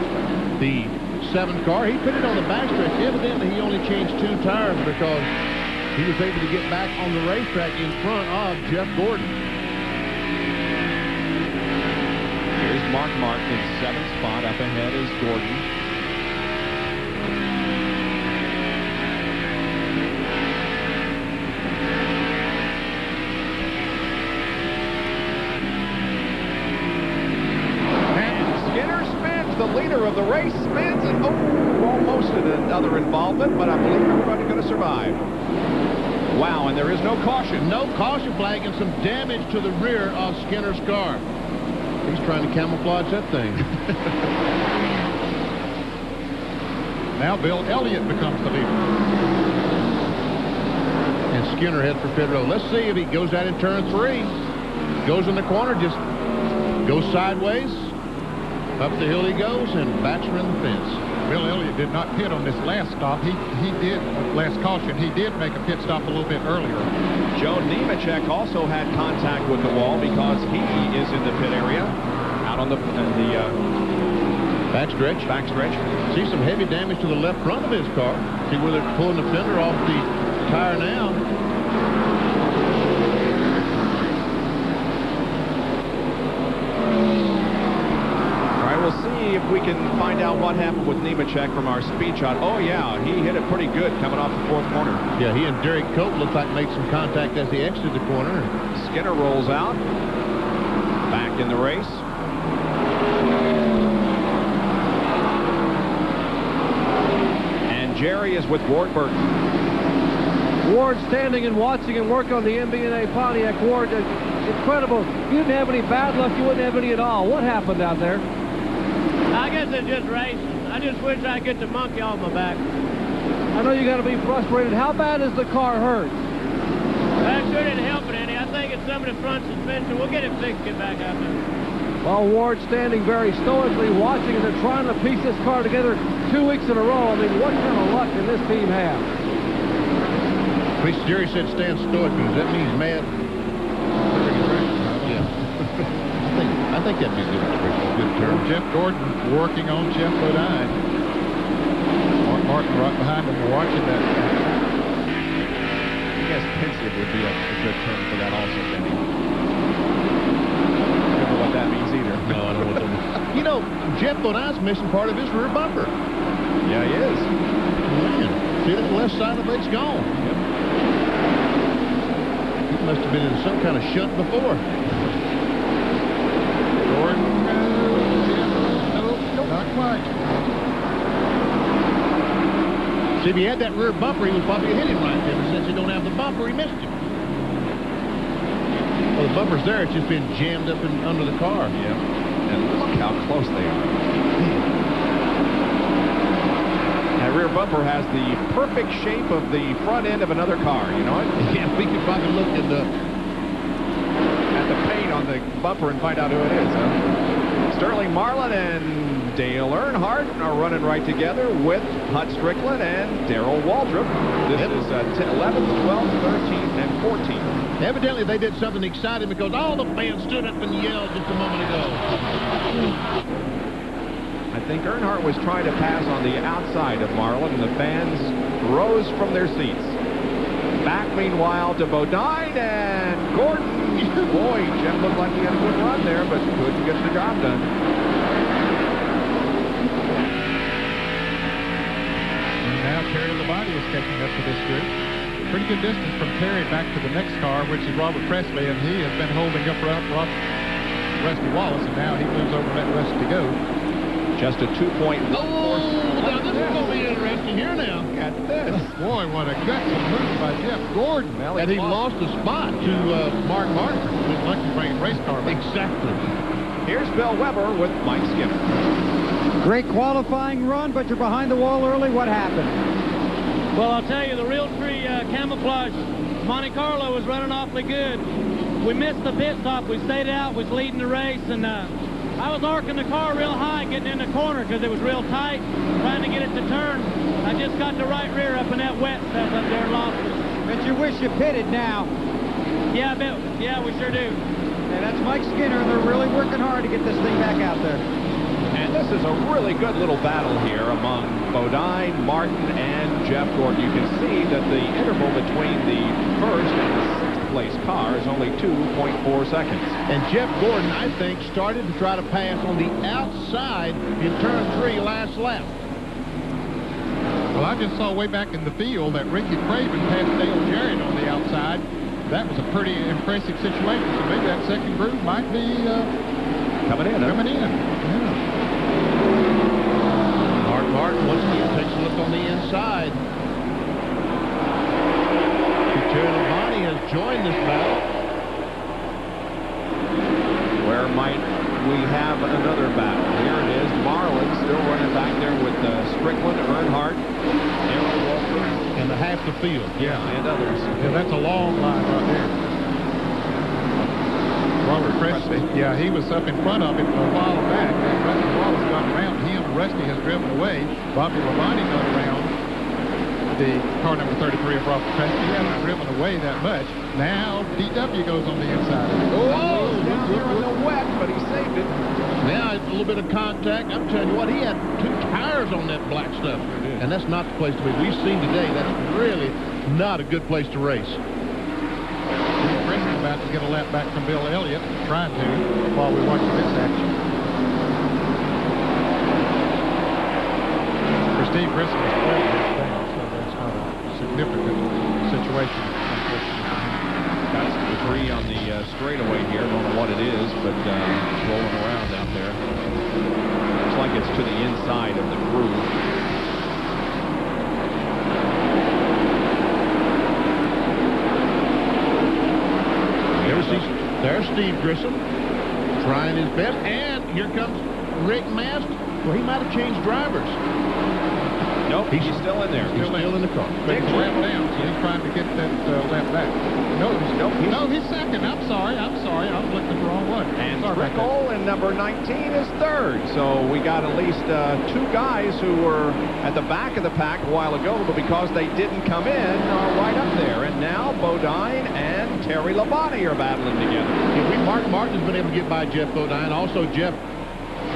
Speaker 25: the 7 car. He put it on the backstretch. Evidently, he only changed 2 tires because he was able to get back on the racetrack in front of Jeff Gordon.
Speaker 7: Here's Mark Martin in 7th spot. Up ahead is Gordon. The leader of the race spins and almost another involvement, but I believe everybody's going to survive. Wow, and there is no caution.
Speaker 25: No caution flag and some damage to the rear of Skinner's car. He's trying to camouflage that thing.
Speaker 26: Now Bill Elliott becomes the leader.
Speaker 25: And Skinner heads for pit road. Let's see if he goes out in turn 3. Goes in the corner, just goes sideways. Up the hill he goes and backs around the fence.
Speaker 26: Bill Elliott did not pit on this last stop. He did, last caution, he did make a pit stop a little bit earlier.
Speaker 7: Joe Nemechek also had contact with the wall because he is in the pit area, out on the
Speaker 25: backstretch. See some heavy damage to the left front of his car. See where they're pulling the fender off the tire now.
Speaker 7: All right, we'll see if we can find out what happened with Nemechek from our speed shot. Oh, yeah, he hit it pretty good coming off the fourth corner.
Speaker 25: Yeah, he and Derek Cope looked like made some contact as they exited the corner.
Speaker 7: Skinner rolls out. Back in the race. And Jerry is with Ward Burton.
Speaker 17: Ward standing and watching him work on the MB&A Pontiac. Ward, incredible. If you didn't have any bad luck, you wouldn't have any at all. What happened out there?
Speaker 3: I guess it's just racing. I just wish I could get the monkey off my back.
Speaker 17: I know you got to be frustrated. How bad is the car hurt?
Speaker 3: That sure didn't help it any. I think it's some of the front suspension. We'll get it fixed, get back out there.
Speaker 17: Well, Ward standing very stoically watching, and they're trying to piece this car together 2 weeks in a row. I mean, what kind of luck can this team have?
Speaker 25: At least Jerry said stand stoic. Does that mean he's mad? Yeah. I think that means a good term.
Speaker 26: Jeff Gordon working on Jeff Bodine. Mark Martin right behind him watching that.
Speaker 7: I guess pensive would be a good term for that also, Benny. I don't know what that means either.
Speaker 25: No, I don't know what that means. You know, Jeff Bodine's missing part of his rear bumper.
Speaker 7: Yeah, he is.
Speaker 25: Man, see that left side of it's gone. Yep. He must have been in some kind of shunt before.
Speaker 26: Gordon, no, not quite.
Speaker 25: See, if he had that rear bumper, he would probably hit him right there. But since he don't have the bumper, he missed him. Well, the bumper's there. It's just been jammed up under the car.
Speaker 7: Yeah. And look how close they are. That rear bumper has the perfect shape of the front end of another car. You know what?
Speaker 25: Yeah, we could probably look at the
Speaker 7: paint on the bumper and find out who it is. Huh? Sterling Marlin and Dale Earnhardt are running right together with Hut Strickland and Darrell Waltrip. This is 11th, 12th, 13th, and 14th.
Speaker 25: Evidently, they did something exciting because all the fans stood up and yelled just a moment ago.
Speaker 7: I think Earnhardt was trying to pass on the outside of Marlin, and the fans rose from their seats. Back, meanwhile, to Bodine and Gordon. Boy, Jeff looked like he had a good run there, but couldn't get the job done.
Speaker 26: And now Terry Labonte is catching up to this group. Pretty good distance from Terry back to the next car, which is Robert Presley, and he has been holding up Rusty Wallace, and now he moves over and let Rusty go.
Speaker 7: Just a 2-point.
Speaker 25: Oh, now this is going to be interesting here now.
Speaker 7: Look at this.
Speaker 26: Boy, what a gutsy move by Jeff Gordon.
Speaker 25: Well, and he lost a spot to Mark Martin.
Speaker 26: Just lucky bringing race car back.
Speaker 25: Exactly.
Speaker 7: Here's Bill Weber with Mike Skinner.
Speaker 6: Great qualifying run, but you're behind the wall early. What happened?
Speaker 3: Well, I'll tell you, the Realtree camouflage Monte Carlo was running awfully good. We missed the pit stop. We stayed out, was leading the race, and I was arcing the car real high getting in the corner because it was real tight, trying to get it to turn. I just got the right rear up in that wet stuff up there and lost it.
Speaker 6: Bet you wish you pitted now.
Speaker 3: Yeah, I bet. Yeah, we sure do.
Speaker 6: And that's Mike Skinner, and they're really working hard to get this thing back out there.
Speaker 7: And this is a really good little battle here among Bodine, Martin, and Jeff Gordon. You can see that the interval between the first and the sixth place car is only 2.4 seconds.
Speaker 25: And Jeff Gordon, I think, started to try to pass on the outside in turn 3 last lap.
Speaker 26: Well, I just saw way back in the field that Ricky Craven passed Dale Jarrett on the outside. That was a pretty impressive situation. So maybe that second group might be
Speaker 7: coming in.
Speaker 26: Yeah.
Speaker 25: Mark Martin once again takes a look on the inside. Terry Labonte has joined this battle.
Speaker 7: Where might we have another battle? Here it is. Marlin still running back there with Strickland, Earnhardt, Darrell Waltrip,
Speaker 25: and the half the field.
Speaker 7: Yeah, and others.
Speaker 26: Yeah, that's a long line right there. Robert Presley. Yeah, he was up in front of him a while back. And Rusty Wallace got around him. Rusty has driven away. Bobby Labonte got around the car number 33 of Robert Preston. He hasn't driven away that much. Now DW goes on the inside.
Speaker 25: Oh,
Speaker 7: down there in the wet, but he saved it.
Speaker 25: Yeah, it's a little bit of contact. I'm telling you what, he had 2 tires on that black stuff. And that's not the place to be. We've seen today that's really not a good place to race.
Speaker 26: Steve Grissom about to get a lap back from Bill Elliott, trying to, while we're watching this action. For Steve Grissom, it's 12 years down, so that's not a significant situation.
Speaker 7: Got some debris on the straightaway here. Don't know what it is, but it's rolling around out there. Looks like it's to the inside of the groove.
Speaker 25: There's Steve Grissom trying his best, and here comes Rick Mast. Well, he might have changed drivers.
Speaker 7: Nope, he's still in there.
Speaker 25: He's still in the car.
Speaker 26: Dick lap down, so he's trying to get that lap back. No, he's second. I'm sorry. I was looking at the wrong one.
Speaker 7: And Trickle in number 19 is third. So we got at least 2 guys who were at the back of the pack a while ago, but because they didn't come in, are right up there. And now Bodine and Terry Labonte are battling together.
Speaker 25: Mark Martin's been able to get by Jeff Bodine. Also, Jeff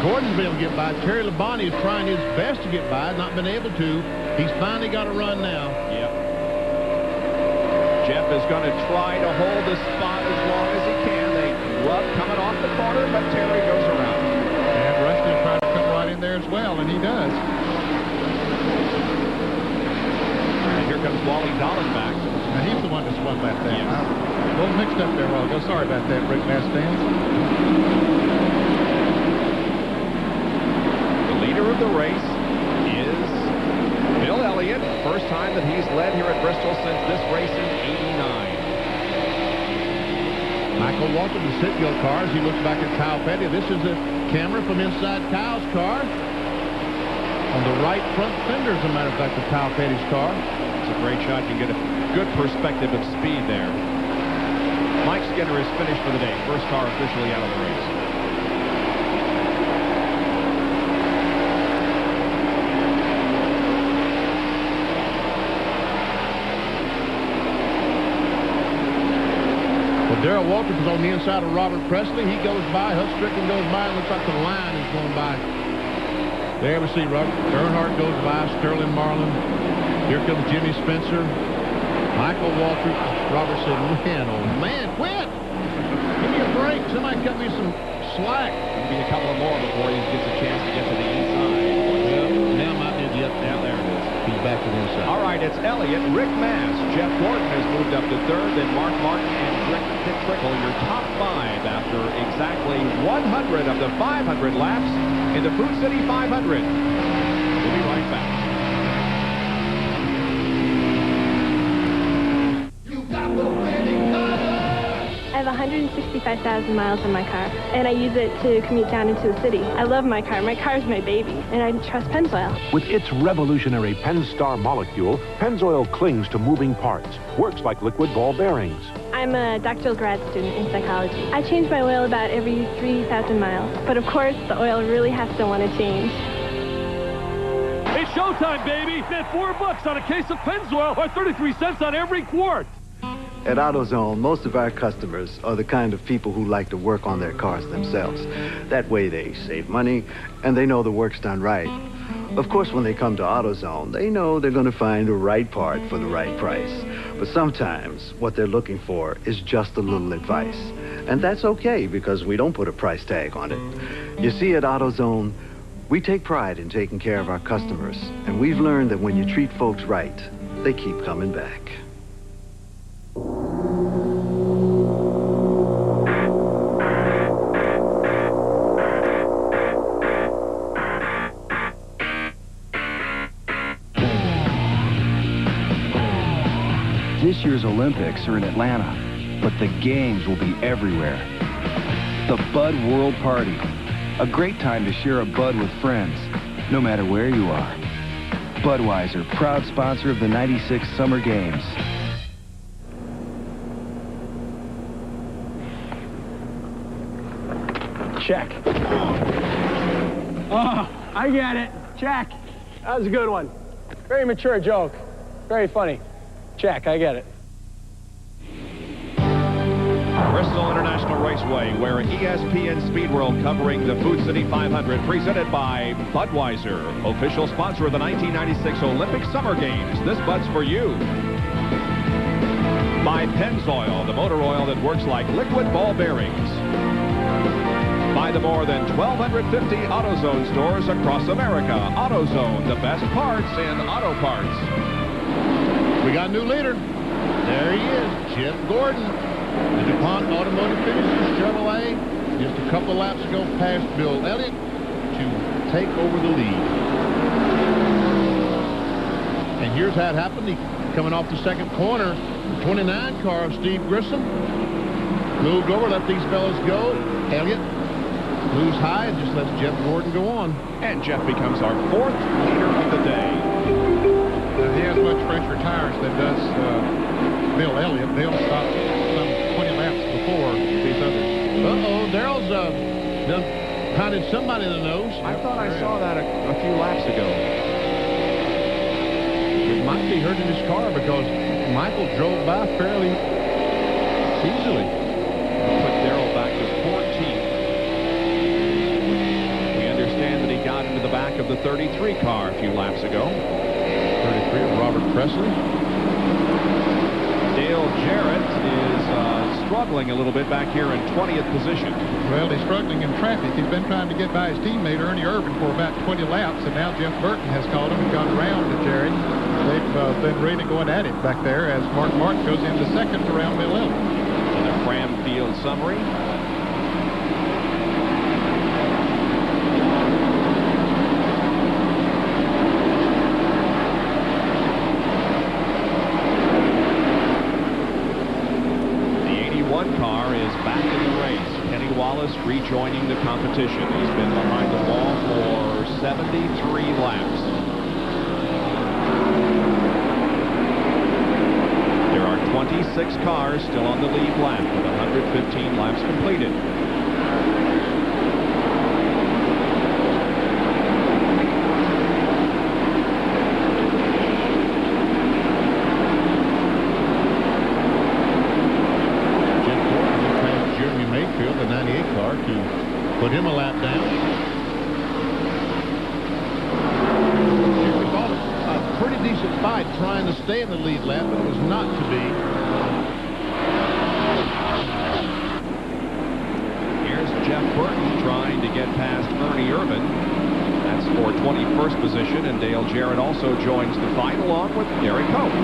Speaker 25: Gordon's been able to get by. Terry Labonte is trying his best to get by, not been able to. He's finally got a run now.
Speaker 7: Yep. Jeff is going to try to hold the spot as long as he can. They love coming off the corner, but Terry goes around.
Speaker 26: And Rushton's trying to come right in there as well, and he does.
Speaker 7: And here comes Wally Dolan back.
Speaker 26: Now, he's the one that's won that thing. Yeah. A little mixed up there a while ago. Sorry about that, Rick Mast fans.
Speaker 7: Leader of the race is Bill Elliott. First time that he's led here at Bristol since this race in '89.
Speaker 25: Michael Walton, the Sitgill car, as he looks back at Kyle Petty. This is a camera from inside Kyle's car. On the right front fender, as a matter of fact, of Kyle Petty's car.
Speaker 7: It's a great shot. You can get a good perspective of speed there. Mike Skinner is finished for the day. First car officially out of the race.
Speaker 25: Darrell Waltrip is on the inside of Robert Presley. He goes by. Huck Strickland goes by. Looks like the line is going by. There we see Robert Earnhardt goes by. Sterling Marlin. Here comes Jimmy Spencer. Michael Waltrip. Robert said, man, oh man, quit. Give me a break. Somebody cut me some slack.
Speaker 7: There'll be a couple of more before he gets a chance to get to the inside.
Speaker 25: Well, now might be yep. Now there it is. He's back to the inside.
Speaker 7: All right, it's Elliott, Rick Mast. Jeff Gordon has moved up to third, then Mark Martin and Dick Trickle, your top 5 after exactly 100 of the 500 laps in the Food City 500. We'll be right back.
Speaker 4: I have 165,000 miles on my car, and I use it to commute down into the city. I love my car. My car is my baby, and I trust Pennzoil.
Speaker 8: With its revolutionary Pennstar molecule, Pennzoil clings to moving parts, works like liquid ball bearings.
Speaker 4: I'm a doctoral grad student in psychology. I change my oil about every 3,000 miles, but of course, the oil really has to want to change.
Speaker 15: It's showtime, baby! Net $4 on a case of Pennzoil, or 33 cents on every quart.
Speaker 16: At AutoZone, most of our customers are the kind of people who like to work on their cars themselves. That way they save money, and they know the work's done right. Of course, when they come to AutoZone, they know they're going to find the right part for the right price. But sometimes, what they're looking for is just a little advice. And that's okay, because we don't put a price tag on it. You see, at AutoZone, we take pride in taking care of our customers, and we've learned that when you treat folks right, they keep coming back.
Speaker 18: This year's Olympics are in Atlanta, but the games will be everywhere. The Bud World Party, a great time to share a Bud with friends, no matter where you are. Budweiser, proud sponsor of the '96 Summer Games.
Speaker 23: Check. Oh, I get it. Check. That was a good one. Very mature joke.
Speaker 2: Very funny. Check, I get it.
Speaker 7: Bristol International Raceway, where ESPN Speed World covering the Food City 500, presented by Budweiser, official sponsor of the 1996 Olympic Summer Games. This Bud's for you. By Pennzoil, the motor oil that works like liquid ball bearings. By the more than 1,250 AutoZone stores across America. AutoZone, the best parts in auto parts.
Speaker 25: We got a new leader. There he is, Jeff Gordon. The DuPont Automotive Finishers Chevrolet just a couple of laps ago passed Bill Elliott to take over the lead. And here's how it happened. He coming off the second corner, the 29 car of Steve Grissom moved over, let these fellas go. Elliott moves high and just lets Jeff Gordon go on.
Speaker 7: And Jeff becomes our 4th leader of the day.
Speaker 26: He has much fresher tires than does Bill Elliott. Bill stopped some 20 laps before these others.
Speaker 25: Uh-oh, Darrell's done pounded somebody in the nose.
Speaker 7: I thought I saw that a few laps ago.
Speaker 25: It might be hurting his car because Michael drove by fairly easily.
Speaker 7: Put Darrell back to 14th. We understand that he got into the back of the 33 car a few laps ago.
Speaker 25: 33 of Robert Presley.
Speaker 7: Dale Jarrett is struggling a little bit back here in 20th position.
Speaker 26: Well, he's struggling in traffic. He's been trying to get by his teammate Ernie Irvin for about 20 laps, and now Jeff Burton has called him and gone around to Jarrett. They've been really going at it back there as Mark Martin goes into second around Bill Elliott.
Speaker 7: And a Fram Field summary. Rejoining the competition. He's been behind the wall for 73 laps. There are 26 cars still on the lead lap with 115 laps completed.
Speaker 25: Put him a lap down. Jimmy fought a pretty decent fight trying to stay in the lead lap, but it was not to be.
Speaker 7: Here's Jeff Burton trying to get past Ernie Irvin. That's for 21st position, and Dale Jarrett also joins the fight along with Gary Cope.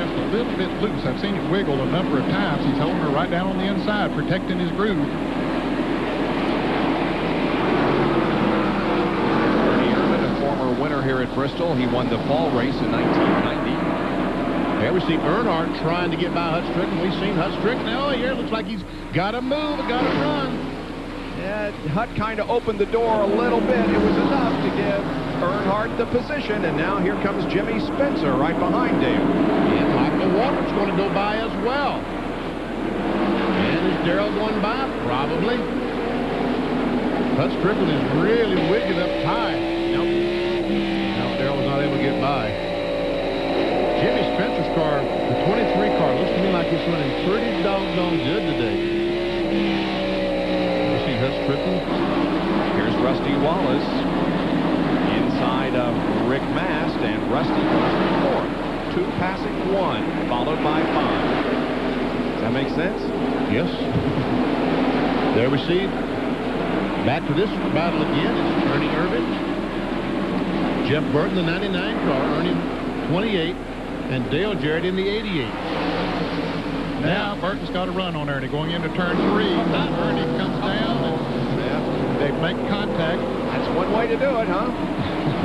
Speaker 26: Just a little bit loose. I've seen it wiggle a number of times. He's holding her right down on the inside, protecting his groove.
Speaker 7: Winner here at Bristol. He won the fall race in 1990.
Speaker 25: There we see Earnhardt trying to get by Hut Strickland. We've seen Hut Strickland. Oh, here looks like he's got to move, got to run.
Speaker 7: Yeah, Hut kind of opened the door a little bit. It was enough to give Earnhardt the position, and now here comes Jimmy Spencer right behind Dale.
Speaker 25: And Michael Waltrip's going to go by as well. And is Darrell going by? Probably. Hut Strickland is really wigging up high. Darrell was not able to get by. Jimmy Spencer's car, the 23 car, looks to me like it's running pretty doggone good today. You see Hut Strickland.
Speaker 7: Here's Rusty Wallace inside of Rick Mast, and Rusty goes to 4th. 2 passing 1, followed by 5. Does that make sense?
Speaker 25: Yes. There we see. Back to this battle again. It's Ernie Irvin. Jeff Burton, the 99 car, Ernie 28, and Dale Jarrett in the 88.
Speaker 26: Now Burton's got a run on Ernie going into turn 3. Ernie comes down and they make contact.
Speaker 7: That's one way to do it, huh?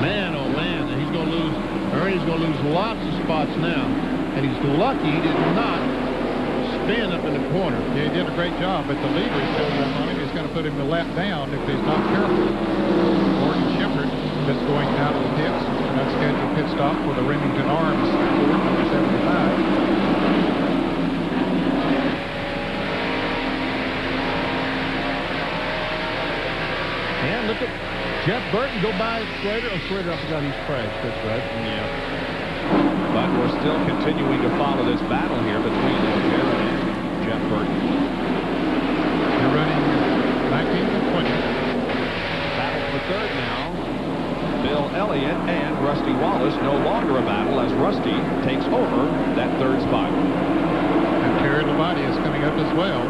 Speaker 25: Man, oh man, he's going to lose. Ernie's going to lose lots of spots now, and he's lucky he did not spin up in the corner.
Speaker 26: Yeah, he did a great job, but the leader is coming up on him. He's going to put him the lap down if he's not careful. Gordon Shepard just going out of the pits. That's scheduled pit stop for the Remington Arms Ford number 75.
Speaker 25: And look at Jeff Burton go by Slater. Oh, Slater, I forgot he's crashed. That's right. Yeah.
Speaker 7: But we're still continuing to follow this battle here between Dale Jarrett and Jeff Burton.
Speaker 26: They're running 19 and 20.
Speaker 7: Battle for third now. Bill Elliott and Rusty Wallace, no longer a battle as Rusty takes over that third spot.
Speaker 26: And Terry Labonte is coming up as well.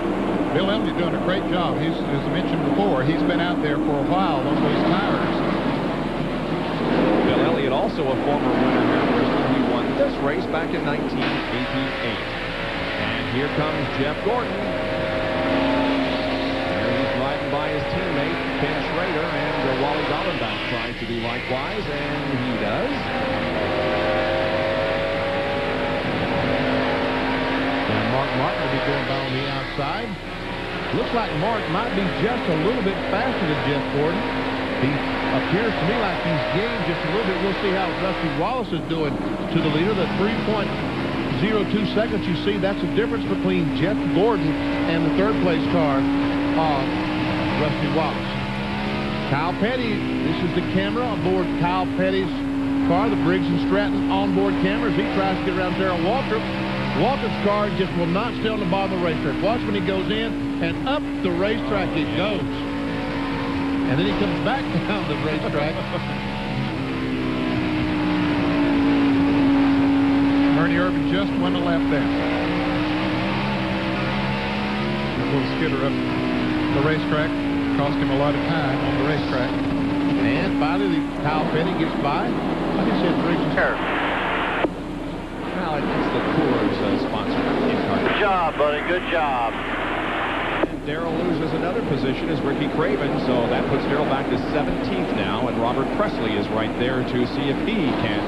Speaker 26: Bill Elliott doing a great job. As I mentioned before, he's been out there for a while on those tires.
Speaker 7: Bill Elliott, also a former winner here at Bristol. He won this race back in 1988. And here comes Jeff Gordon. There he's riding by his teammate, Ken Schrader, and Wally Dallenbach tries to do likewise, and he does.
Speaker 25: And Mark Martin will be going by on the outside. Looks like Mark might be just a little bit faster than Jeff Gordon. He appears to me like he's gained just a little bit. We'll see how Rusty Wallace is doing to the leader. The 3.02 seconds you see, that's the difference between Jeff Gordon and the third place car of Rusty Wallace. Kyle Petty, this is the camera aboard Kyle Petty's car, the Briggs & Stratton onboard cameras. He tries to get around Darrell Waltrip. Waltrip's car just will not stay on the bottom of the racetrack. Watch when he goes in, and up the racetrack it goes. And then he comes back down the racetrack.
Speaker 26: Ernie Irvan just won a lap down. A little skitter up the racetrack. Cost him a lot of time on the racetrack.
Speaker 25: And finally, Kyle Petty gets by. Like I said, Briggs & Stratton.
Speaker 7: Well, it's the Coors sponsor.
Speaker 1: Good job, buddy. Good job.
Speaker 7: Darrell loses another position as Ricky Craven, so that puts Darrell back to 17th now, and Robert Presley is right there to see if he can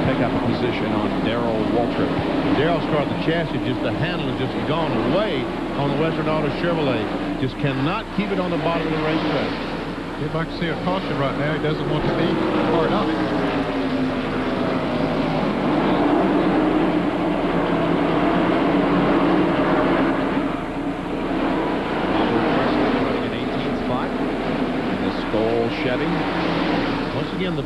Speaker 7: pick up a position on Darrell Waltrip.
Speaker 25: Darrell's car, the chassis, just the handle has just gone away on the Western Auto Chevrolet. Just cannot keep it on the bottom of the racetrack.
Speaker 26: He'd like to see a caution right now. He doesn't want to be part of it.
Speaker 7: Chevy.
Speaker 25: Once again, the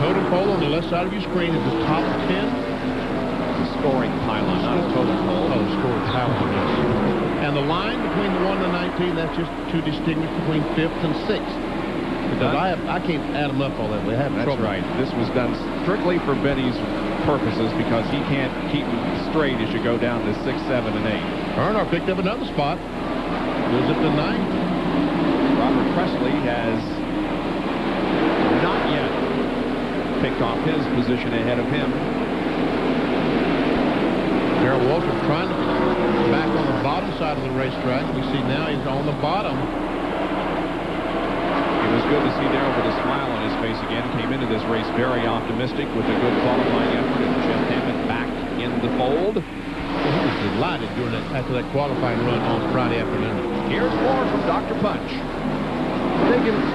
Speaker 25: totem pole on the left side of your screen is the top 10.
Speaker 7: The scoring pylon, not a totem pole.
Speaker 25: Oh, scoring pylon, yes. And the line between the 1 and the 19, that's just to distinguish between 5th and 6th. Because I can't add them up all that way.
Speaker 7: That's right. This was done strictly for Benny's purposes because he can't keep them straight as you go down to 6, 7, and 8.
Speaker 25: Earnhardt picked up another spot. Goes up to 9th.
Speaker 7: Robert Presley has not yet picked off his position ahead of him.
Speaker 25: Darrell Waltrip trying to back on the bottom side of the racetrack. We see now he's on the bottom.
Speaker 7: It was good to see Darrell with a smile on his face again. Came into this race very optimistic with a good qualifying effort, and Jeff Hammond back in the fold.
Speaker 25: Well, he was delighted during that, after that qualifying run on Friday afternoon.
Speaker 7: Here's more from Dr. Punch.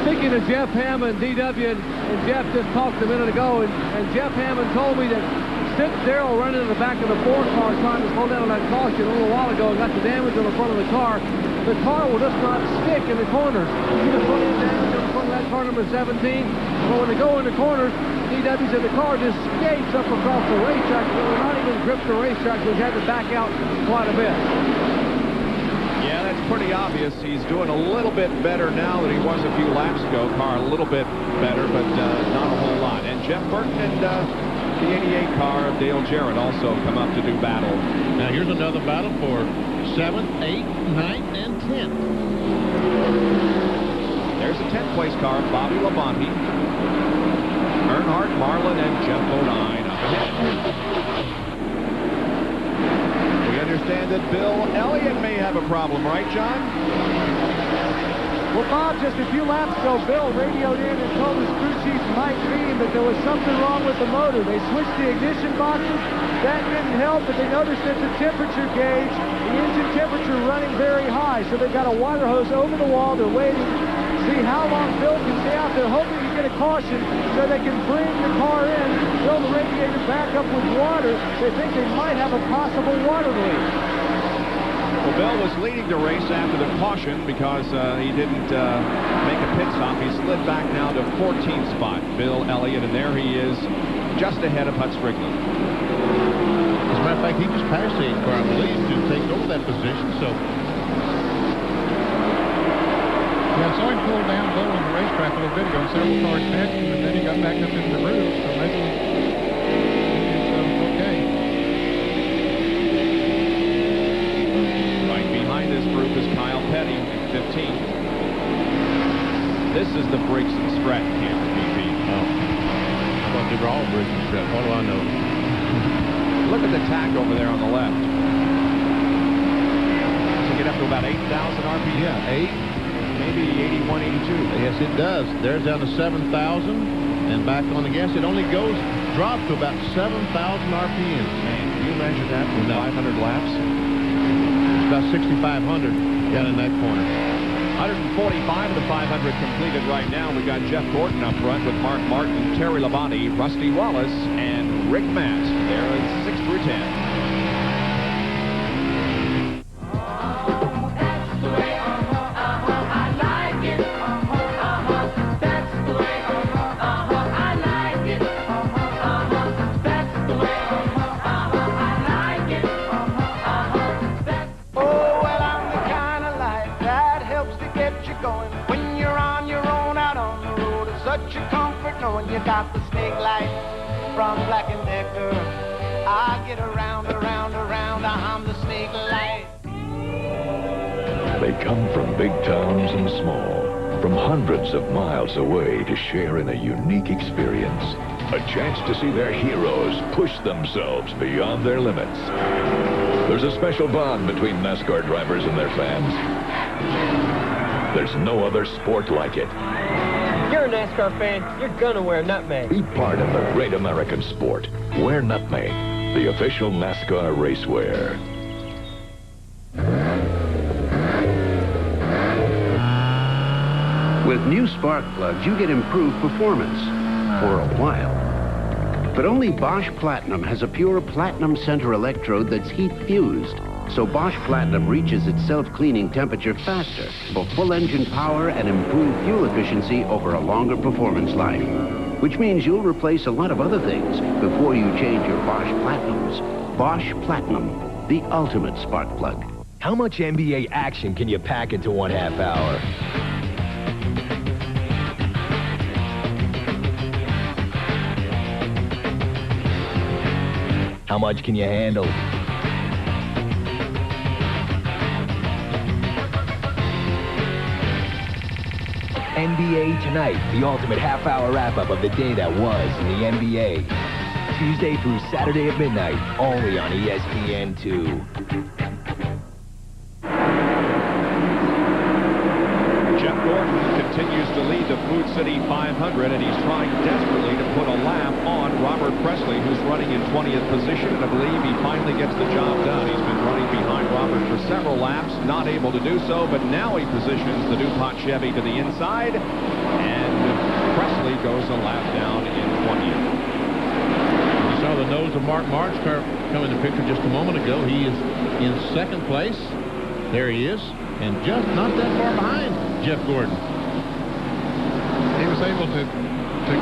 Speaker 17: Speaking of Jeff Hammond, DW, and Jeff just talked a minute ago, and Jeff Hammond told me that since Darrell ran into the back of the 4 car trying to slow down on that caution a little while ago and got the damage on the front of the car will just not stick in the corners. You just put in damage on the front of that car number 17, but when they go in the corners, DW said the car just skates up across the racetrack, so they're not even gripped the racetrack, so he's had to back out quite a bit.
Speaker 7: Yeah, that's pretty obvious. He's doing a little bit better now than he was a few laps ago. Car a little bit better, but not a whole lot. And Jeff Burton and the 88 car of Dale Jarrett also come up to do battle.
Speaker 25: Now here's another battle for 7th, 8th, 9th, and 10th.
Speaker 7: There's a 10th place car, Bobby Labonte. Earnhardt, Marlin, and Jeff Bodine up ahead. We understand that Bill Elliott may have a problem, right, John?
Speaker 17: Well, Bob, just a few laps ago, Bill radioed in and told his crew chief, Mike Beam, that there was something wrong with the motor. They switched the ignition boxes. That didn't help, but they noticed that the temperature gauge, the engine temperature running very high. So they've got a water hose over the wall. They're waiting to see how long Bill can stay out there, hoping to get a caution so they can bring the car in, fill the radiator back up with water. They think they might have a possible water leak.
Speaker 7: Well, Bill was leading the race after the caution because he didn't make a pit stop. He slid back now to 14th spot, Bill Elliott, and there he is just ahead of Hut Strickland.
Speaker 25: As a matter of fact, he just passed the 8 car, I believe, to take over that position. So,
Speaker 26: yeah, I saw him pull down low on the racetrack a little bit ago. Several cars passed him, and then he got back up into the groove. So maybe he's okay.
Speaker 7: Right behind this group is Kyle Petty in 15th. This is the Briggs and Stratton camera, BP.
Speaker 25: Oh. I thought they were all Briggs and Stratton. What do I know?
Speaker 7: Look at the tack over there on the left. So get up to about 8,000 RPM.
Speaker 25: Yeah, 8.
Speaker 7: Maybe 81, 82.
Speaker 25: Yes, it does. There's down to 7,000, and back on the gas, it only drops to about 7,000 RPM.
Speaker 7: Man, can you measure that with 500 laps?
Speaker 25: It's about 6,500 down in that corner.
Speaker 7: 145 of the 500 completed right now. We got Jeff Gordon up front with Mark Martin, Terry Labonte, Rusty Wallace, and Rick Mast. They're in 6 through 10.
Speaker 5: You got the snake light from Black & Decker. I get around, I'm the snake light.
Speaker 9: They come from big towns and small, from hundreds of miles away to share in a unique experience. A chance to see their heroes push themselves beyond their limits. There's a special bond between NASCAR drivers and their fans. There's no other sport like it.
Speaker 12: You're a NASCAR fan, you're gonna wear nutmeg.
Speaker 9: Be part of the great American sport. Wear nutmeg, the official NASCAR racewear.
Speaker 13: With new spark plugs, you get improved performance for a while. But only Bosch Platinum has a pure platinum center electrode that's heat fused. So Bosch Platinum reaches its self-cleaning temperature faster for full engine power and improved fuel efficiency over a longer performance life. Which means you'll replace a lot of other things before you change your Bosch Platinums. Bosch Platinum, the ultimate spark plug.
Speaker 14: How much NBA action can you pack into 1/2 hour? How much can you handle? NBA Tonight, the ultimate half-hour wrap-up of the day that was in the NBA. Tuesday through Saturday at midnight, only on ESPN2.
Speaker 7: Jeff Gordon continues to lead the Food City 500, and he's trying desperately to put a lap on Robert Presley, who's running in 20th position, and I believe he finally gets the job done. He's been running behind Robert for several laps, not able to do so, but now he positions the DuPont Chevy to the inside, and Presley goes a lap down in 20th.
Speaker 25: You saw the nose of Mark Martin's car come in the picture just a moment ago. He is in 2nd place. There he is, and just not that far behind Jeff Gordon.
Speaker 26: He was able to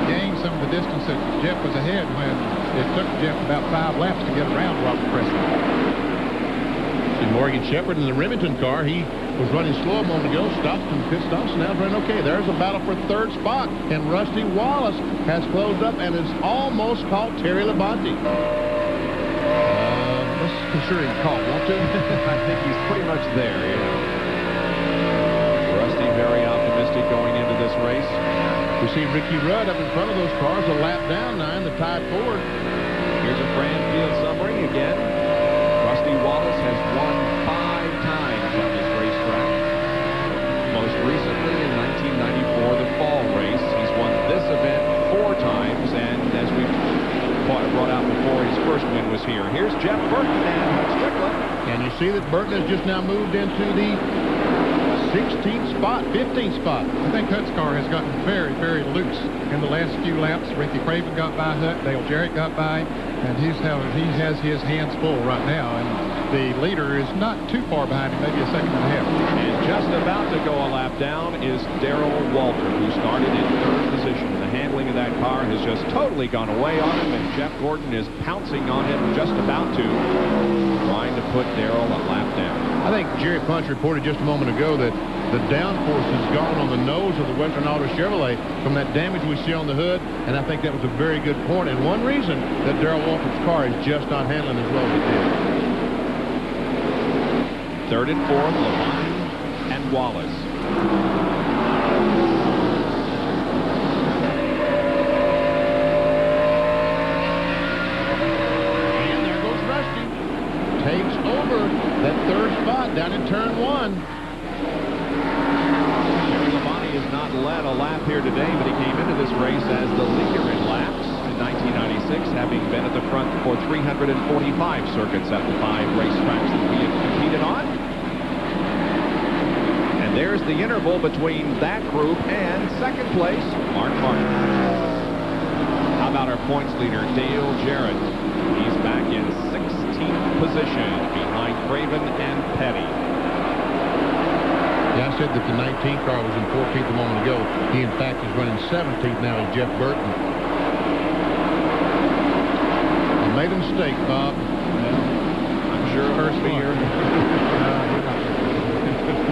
Speaker 26: gain some of the distance that Jeff was ahead when it took Jeff about 5 laps to get around Robert Presley.
Speaker 25: See Morgan Shepherd in the Remington car. He was running slow a moment ago, stopped in pit stops, and now is running okay. There's a battle for 3rd spot, and Rusty Wallace has closed up and has almost caught Terry Labonte. Let's consider him caught, won't you?
Speaker 7: I think he's pretty much there, yeah. Rusty very optimistic going into this race.
Speaker 25: We see Ricky Rudd up in front of those cars, a lap down now in the tied Ford.
Speaker 7: Here's a Fran Field summary again. Rusty Wallace has won 5 times on this racetrack. Most recently in 1994, the fall race. He's won this event 4 times, and as we brought out before, his first win was here. Here's Jeff Burton and Hut Strickland.
Speaker 25: And you see that Burton has just now moved into the 16th spot, 15th spot.
Speaker 26: I think Hut's car has gotten very, very loose in the last few laps. Ricky Craven got by Hut, Dale Jarrett got by, and he has his hands full right now. And the leader is not too far behind him, maybe a second and a half.
Speaker 7: And just about to go a lap down is Darrell Walter, who started in third position. The handling of that car has just totally gone away on him, and Jeff Gordon is pouncing on him, just about to, trying to put Darrell a lap down.
Speaker 25: I think Jerry Punch reported just a moment ago that the downforce has gone on the nose of the Western Auto Chevrolet from that damage we see on the hood, and I think that was a very good point, and one reason that Darrell Walter's car is just not handling as well as it did.
Speaker 7: Third and fourth, Labonte and Wallace.
Speaker 25: And there goes Rusty. Takes over that third spot down in turn one.
Speaker 7: Has not led a lap here today, but he came into this race as the leader in laps in 1996, having been at the front for 345 circuits at the 5 racetracks that we have competed on. And there's the interval between that group and second place, Mark Martin. How about our points leader, Dale Jarrett? He's back in 16th position behind Craven and Petty.
Speaker 25: Yeah, I said that the 19th car was in 14th a moment ago. He, in fact, is running 17th now as Jeff Burton. He made a mistake, Bob.
Speaker 7: Yeah. I'm sure it hurts me here.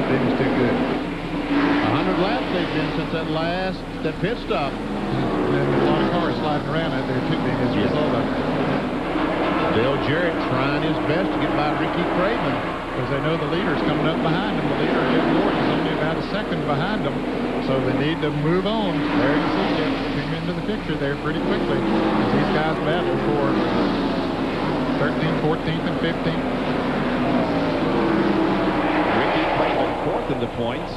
Speaker 26: He was too good.
Speaker 25: 100 laps they've been since that pit stop.
Speaker 26: And a lot of cars sliding around out there, too, being as a result of it.
Speaker 25: Dale Jarrett trying his best to get by Ricky Craven,
Speaker 26: because they know the leader's coming up behind them. The leader, Jeff Gordon, is only about a second behind them, so they need to move on. There you see Jeff came into the picture there pretty quickly as these guys battle for 13th, 14th, and 15th.
Speaker 7: Ricky Craven fourth in the points.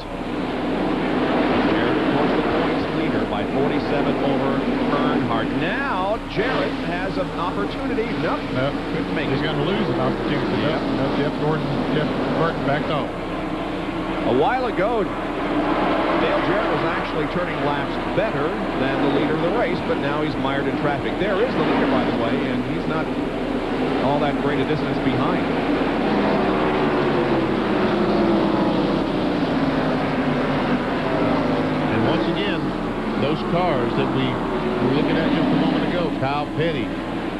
Speaker 7: Jarrett, of course, the points leader by 47 over Earnhardt. Now Jarrett has an opportunity. Nope, couldn't make it.
Speaker 26: He's going to lose an opportunity.
Speaker 7: Yep.
Speaker 26: No, Jeff Burton backed off.
Speaker 7: A while ago, Dale Jarrett was actually turning laps better than the leader of the race, but now he's mired in traffic. There is the leader, by the way, and he's not all that great a distance behind.
Speaker 25: And once again, those cars that we were looking at just a moment ago, Kyle Petty,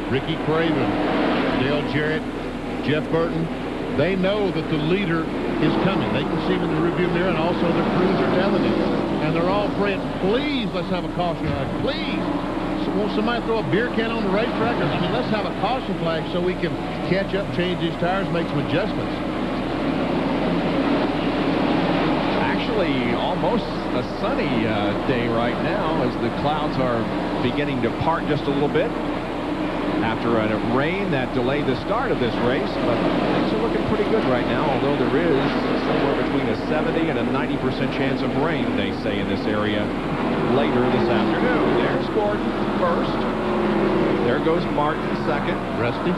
Speaker 25: Ricky Craven, Dale Jarrett, Jeff Burton, they know that the leader is coming. They can see him in the rearview mirror, and also their crews are telling them. And they're all praying, please, let's have a caution flag. Please. So won't somebody throw a beer can on the racetrack? I mean, let's have a caution flag so we can catch up, change these tires, make some adjustments.
Speaker 7: Actually, almost a sunny day right now as the clouds are beginning to part just a little bit after a rain that delayed the start of this race, but things are looking pretty good right now, although there is somewhere between a 70 and a 90% chance of rain, they say, in this area later this afternoon. There's Gordon first. There goes Martin second.
Speaker 25: Rusty.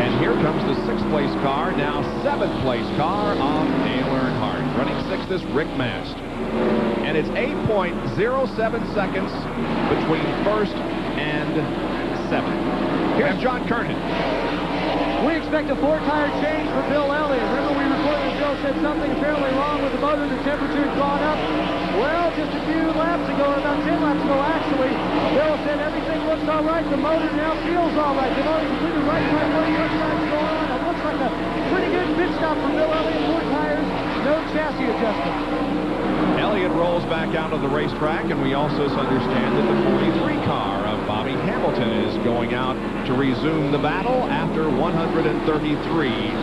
Speaker 7: And here comes the 6th place car, now 7th place car of Dale Earnhardt. Running 6th is Rick Mast. And it's 8.07 seconds between first and 7th. Here's John Kernan.
Speaker 17: We expect a 4-tire change for Bill Elliott. Remember we reported that Bill said something apparently wrong with the motor. The temperature had gone up. Well, just a few laps ago, about 10 laps ago actually, Bill said everything looks all right. The motor now feels all right. The motor completely right track, no touch lights going on. It looks like a pretty good pit stop for Bill Elliott. 4 tires, no chassis adjustment.
Speaker 7: Elliott rolls back out of the racetrack, and we also understand that the 43 car of Bobby Hamilton is going out to resume the battle after 133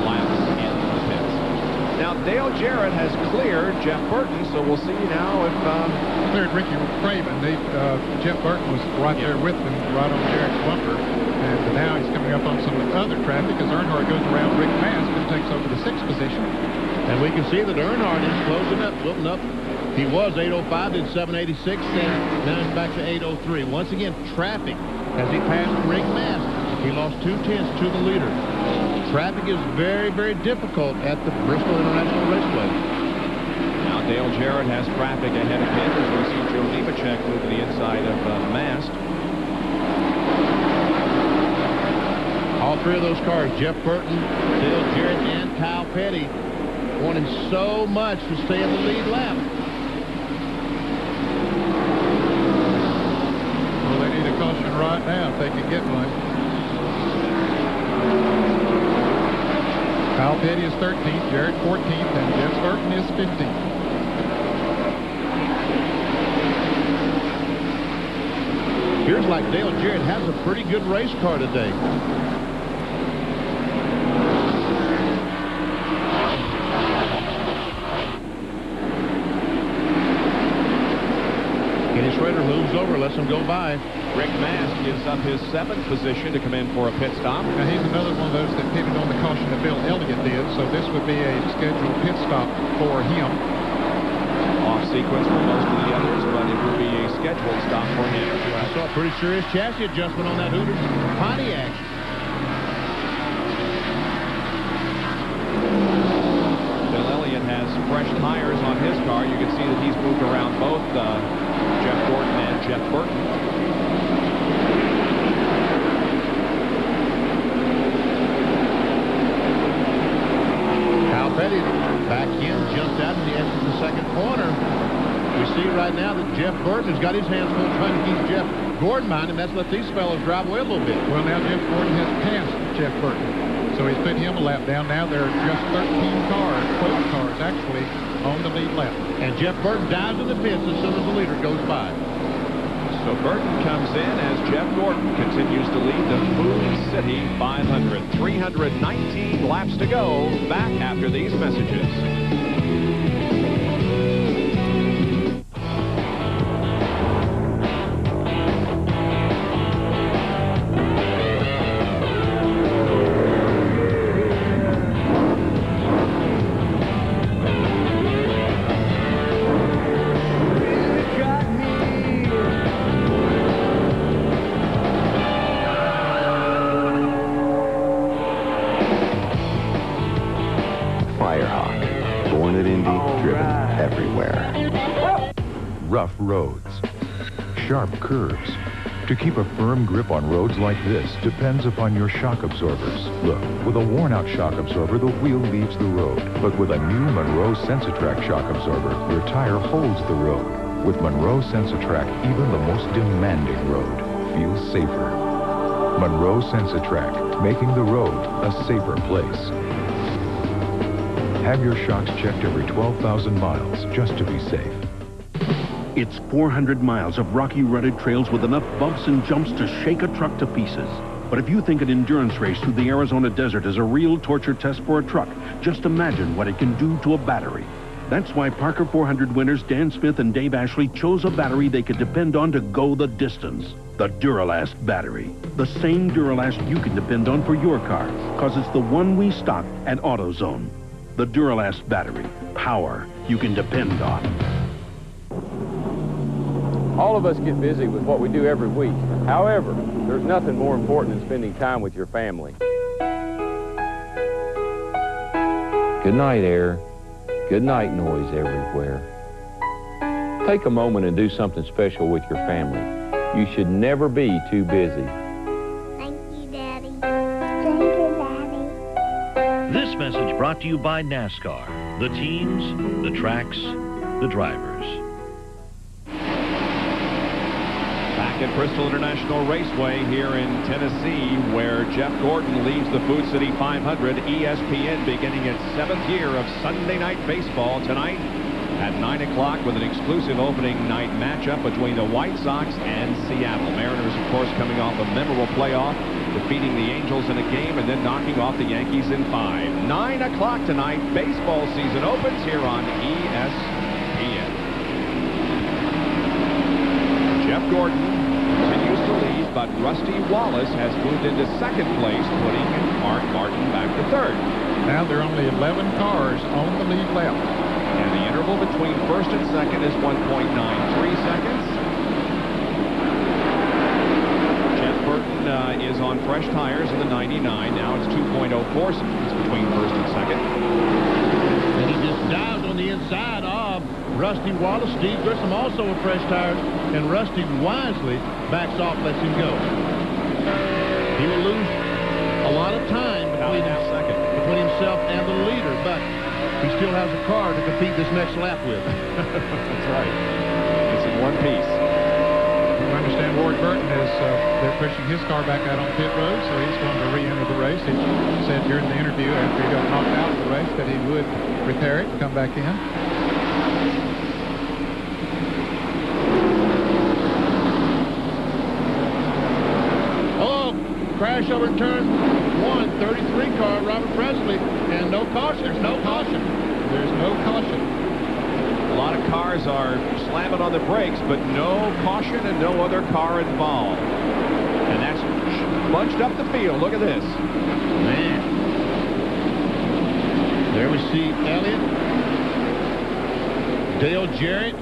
Speaker 7: laps in the pits. Now, Dale Jarrett has cleared Jeff Burton, so we'll see now if...
Speaker 26: Cleared Ricky Craven. Jeff Burton was right there with him, right on Jarrett's bumper, and now he's coming up on some other traffic as Earnhardt goes around Rick Mast and takes over the 6th position.
Speaker 25: And we can see that Earnhardt is closing up, flipping up. He was 8:05, did 7:86, and now he's back to 8:03. Once again, traffic as he passed Rick Mast. He lost 2/10 to the leader. Traffic is very, very difficult at the Bristol International Raceway.
Speaker 7: Now Dale Jarrett has traffic ahead of him as we see Joe Nemechek move to the inside of Mast.
Speaker 25: All three of those cars, Jeff Burton, Dale Jarrett, and Kyle Petty, wanting so much to stay in the lead lap.
Speaker 26: Well, they need a caution right now if they can get one. Kyle Petty is 13th, Jarrett 14th, and Jeff Burton is 15th.
Speaker 25: Appears like Dale Jarrett has a pretty good race car today. Kenny Schrader moves over, lets him go by.
Speaker 7: Rick Mast gives up his 7th position to come in for a pit stop.
Speaker 26: Now, he's another one of those that pitted on the caution that Bill Elliott did, so this would be a scheduled pit stop for him.
Speaker 7: Off sequence for most of the others, but it will be a scheduled stop for him.
Speaker 25: I saw a pretty serious chassis adjustment on that Hooters Pontiac.
Speaker 7: Bill Elliott has fresh tires on his car. You can see that he's moved around both Jeff Gordon and Jeff Burton.
Speaker 25: Kyle Petty back in, jumped out in the end of the second corner. We see right now that Jeff Burton has got his hands full trying to keep Jeff Gordon behind him. That's let these fellows drive away a little bit.
Speaker 26: Well, now Jeff Gordon has passed Jeff Burton, so he's put him a lap down. Now there are just 13 cars, 12 cars actually, on the lead lap.
Speaker 25: And Jeff Burton dives in the pits as soon as the leader goes by.
Speaker 7: So Burton comes in as Jeff Gordon continues to lead the Food City 500. 319 laps to go. Back after these messages.
Speaker 9: Rough roads, sharp curves. To keep a firm grip on roads like this depends upon your shock absorbers. Look, with a worn-out shock absorber, the wheel leaves the road. But with a new Monroe Sensatrack shock absorber, your tire holds the road. With Monroe Sensatrack, even the most demanding road feels safer. Monroe Sensatrack, making the road a safer place. Have your shocks checked every 12,000 miles just to be safe.
Speaker 13: It's 400 miles of rocky, rutted trails with enough bumps and jumps to shake a truck to pieces. But if you think an endurance race through the Arizona desert is a real torture test for a truck, just imagine what it can do to a battery. That's why Parker 400 winners Dan Smith and Dave Ashley chose a battery they could depend on to go the distance. The Duralast battery. The same Duralast you can depend on for your car, because it's the one we stock at AutoZone. The Duralast battery. Power you can depend on.
Speaker 22: All of us get busy with what we do every week. However, there's nothing more important than spending time with your family. Good night, air. Good night, noise everywhere. Take a moment and do something special with your family. You should never be too busy.
Speaker 10: Thank you, Daddy. Thank you, Daddy.
Speaker 11: This message brought to you by NASCAR. The teams, the tracks, the drivers.
Speaker 7: At Bristol International Raceway here in Tennessee, where Jeff Gordon leads the Food City 500. ESPN beginning its 7th year of Sunday Night Baseball tonight at 9 o'clock with an exclusive opening night matchup between the White Sox and Seattle. Mariners, of course, coming off a memorable playoff, defeating the Angels in a game and then knocking off the Yankees in 5. 9 o'clock tonight, baseball season opens here on ESPN. Jeff Gordon continues to lead, but Rusty Wallace has moved into second place, putting Mark Martin back to third.
Speaker 26: Now there are only 11 cars on the lead lap.
Speaker 7: And the interval between first and second is 1.93 seconds. Jeff Burton is on fresh tires in the 99. Now it's 2.04 seconds between first and second.
Speaker 25: And he just dives on the inside of Rusty Wallace. Steve Grissom also with fresh tires, and Rusty wisely backs off, lets him go. He will lose a lot of time between himself and the leader, but he still has a car to compete this next lap with.
Speaker 7: That's right. It's in one piece.
Speaker 26: I understand Ward Burton is they're pushing his car back out on pit road, so he's going to re-enter the race. He said during the interview after he got knocked out of the race that he would repair it and come back in.
Speaker 25: Crash over turn 1, 33 car, Robert Presley, and no caution. There's no caution.
Speaker 26: There's no caution.
Speaker 7: A lot of cars are slamming on the brakes, but no caution and no other car involved. And that's bunched up the field. Look at this.
Speaker 25: Man. There we see Elliott, Dale Jarrett,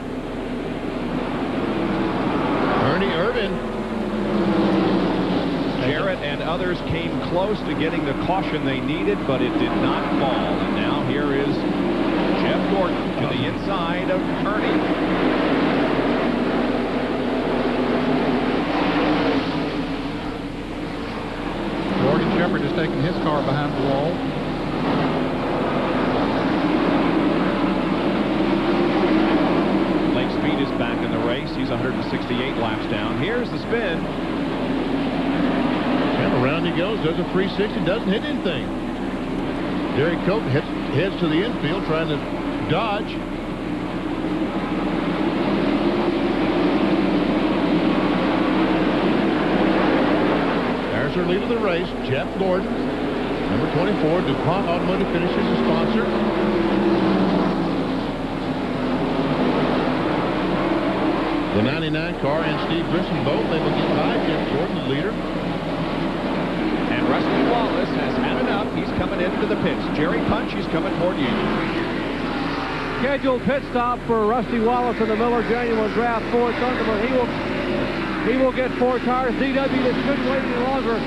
Speaker 25: Ernie Irvan.
Speaker 7: Jarrett and others came close to getting the caution they needed, but it did not fall. And now here is Jeff Gordon to the inside of Ernie.
Speaker 26: Morgan Shepherd is taking his car behind the wall.
Speaker 7: Lake Speed is back in the race. He's 168 laps down. Here's the spin.
Speaker 25: Around he goes, does a 360, doesn't hit anything. Derek Cope heads to the infield trying to dodge. There's our lead of the race, Jeff Gordon. Number 24, DuPont Automotive Finishes, the sponsor. The 99 car and Steve Grissom both able to get by Jeff Gordon, the leader.
Speaker 7: Rusty Wallace has had enough. He's coming into the pits. Jerry Punch, he's coming toward you.
Speaker 17: Scheduled pit stop for Rusty Wallace in the Miller Genuine Draft Ford Thunderbird. He will get 4 tires. DW just couldn't wait any longer.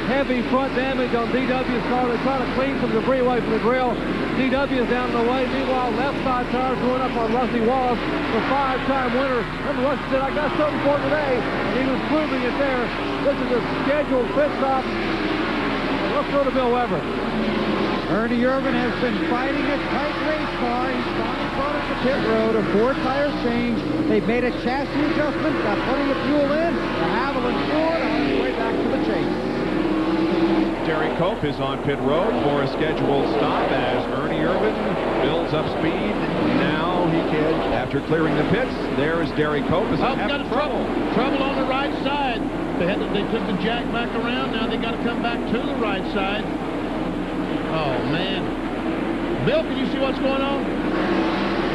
Speaker 17: Heavy front damage on DW's car. They're trying to clean some debris away from the grill. DW is down the way. Meanwhile, left side tires going up on Rusty Wallace, the 5-time winner. Remember, Rusty said, I got something for today, and he was proving it there. This is a scheduled pit stop. Let's go to Bill Weber.
Speaker 6: Ernie Irvan has been fighting a tight race car. He's finally brought it to pit road. A 4-tire change. They've made a chassis adjustment, got plenty of fuel in. The Haviland Ford on its way back to the chase.
Speaker 7: Derek Cope is on pit road for a scheduled stop as Ernie Irvan builds up speed. Now he can, after clearing the pits, there is Derek Cope.
Speaker 25: Got trouble. Trouble on the right side. They took the jack back around. Now they got to come back to the right side. Oh, man. Bill, can you see what's going on?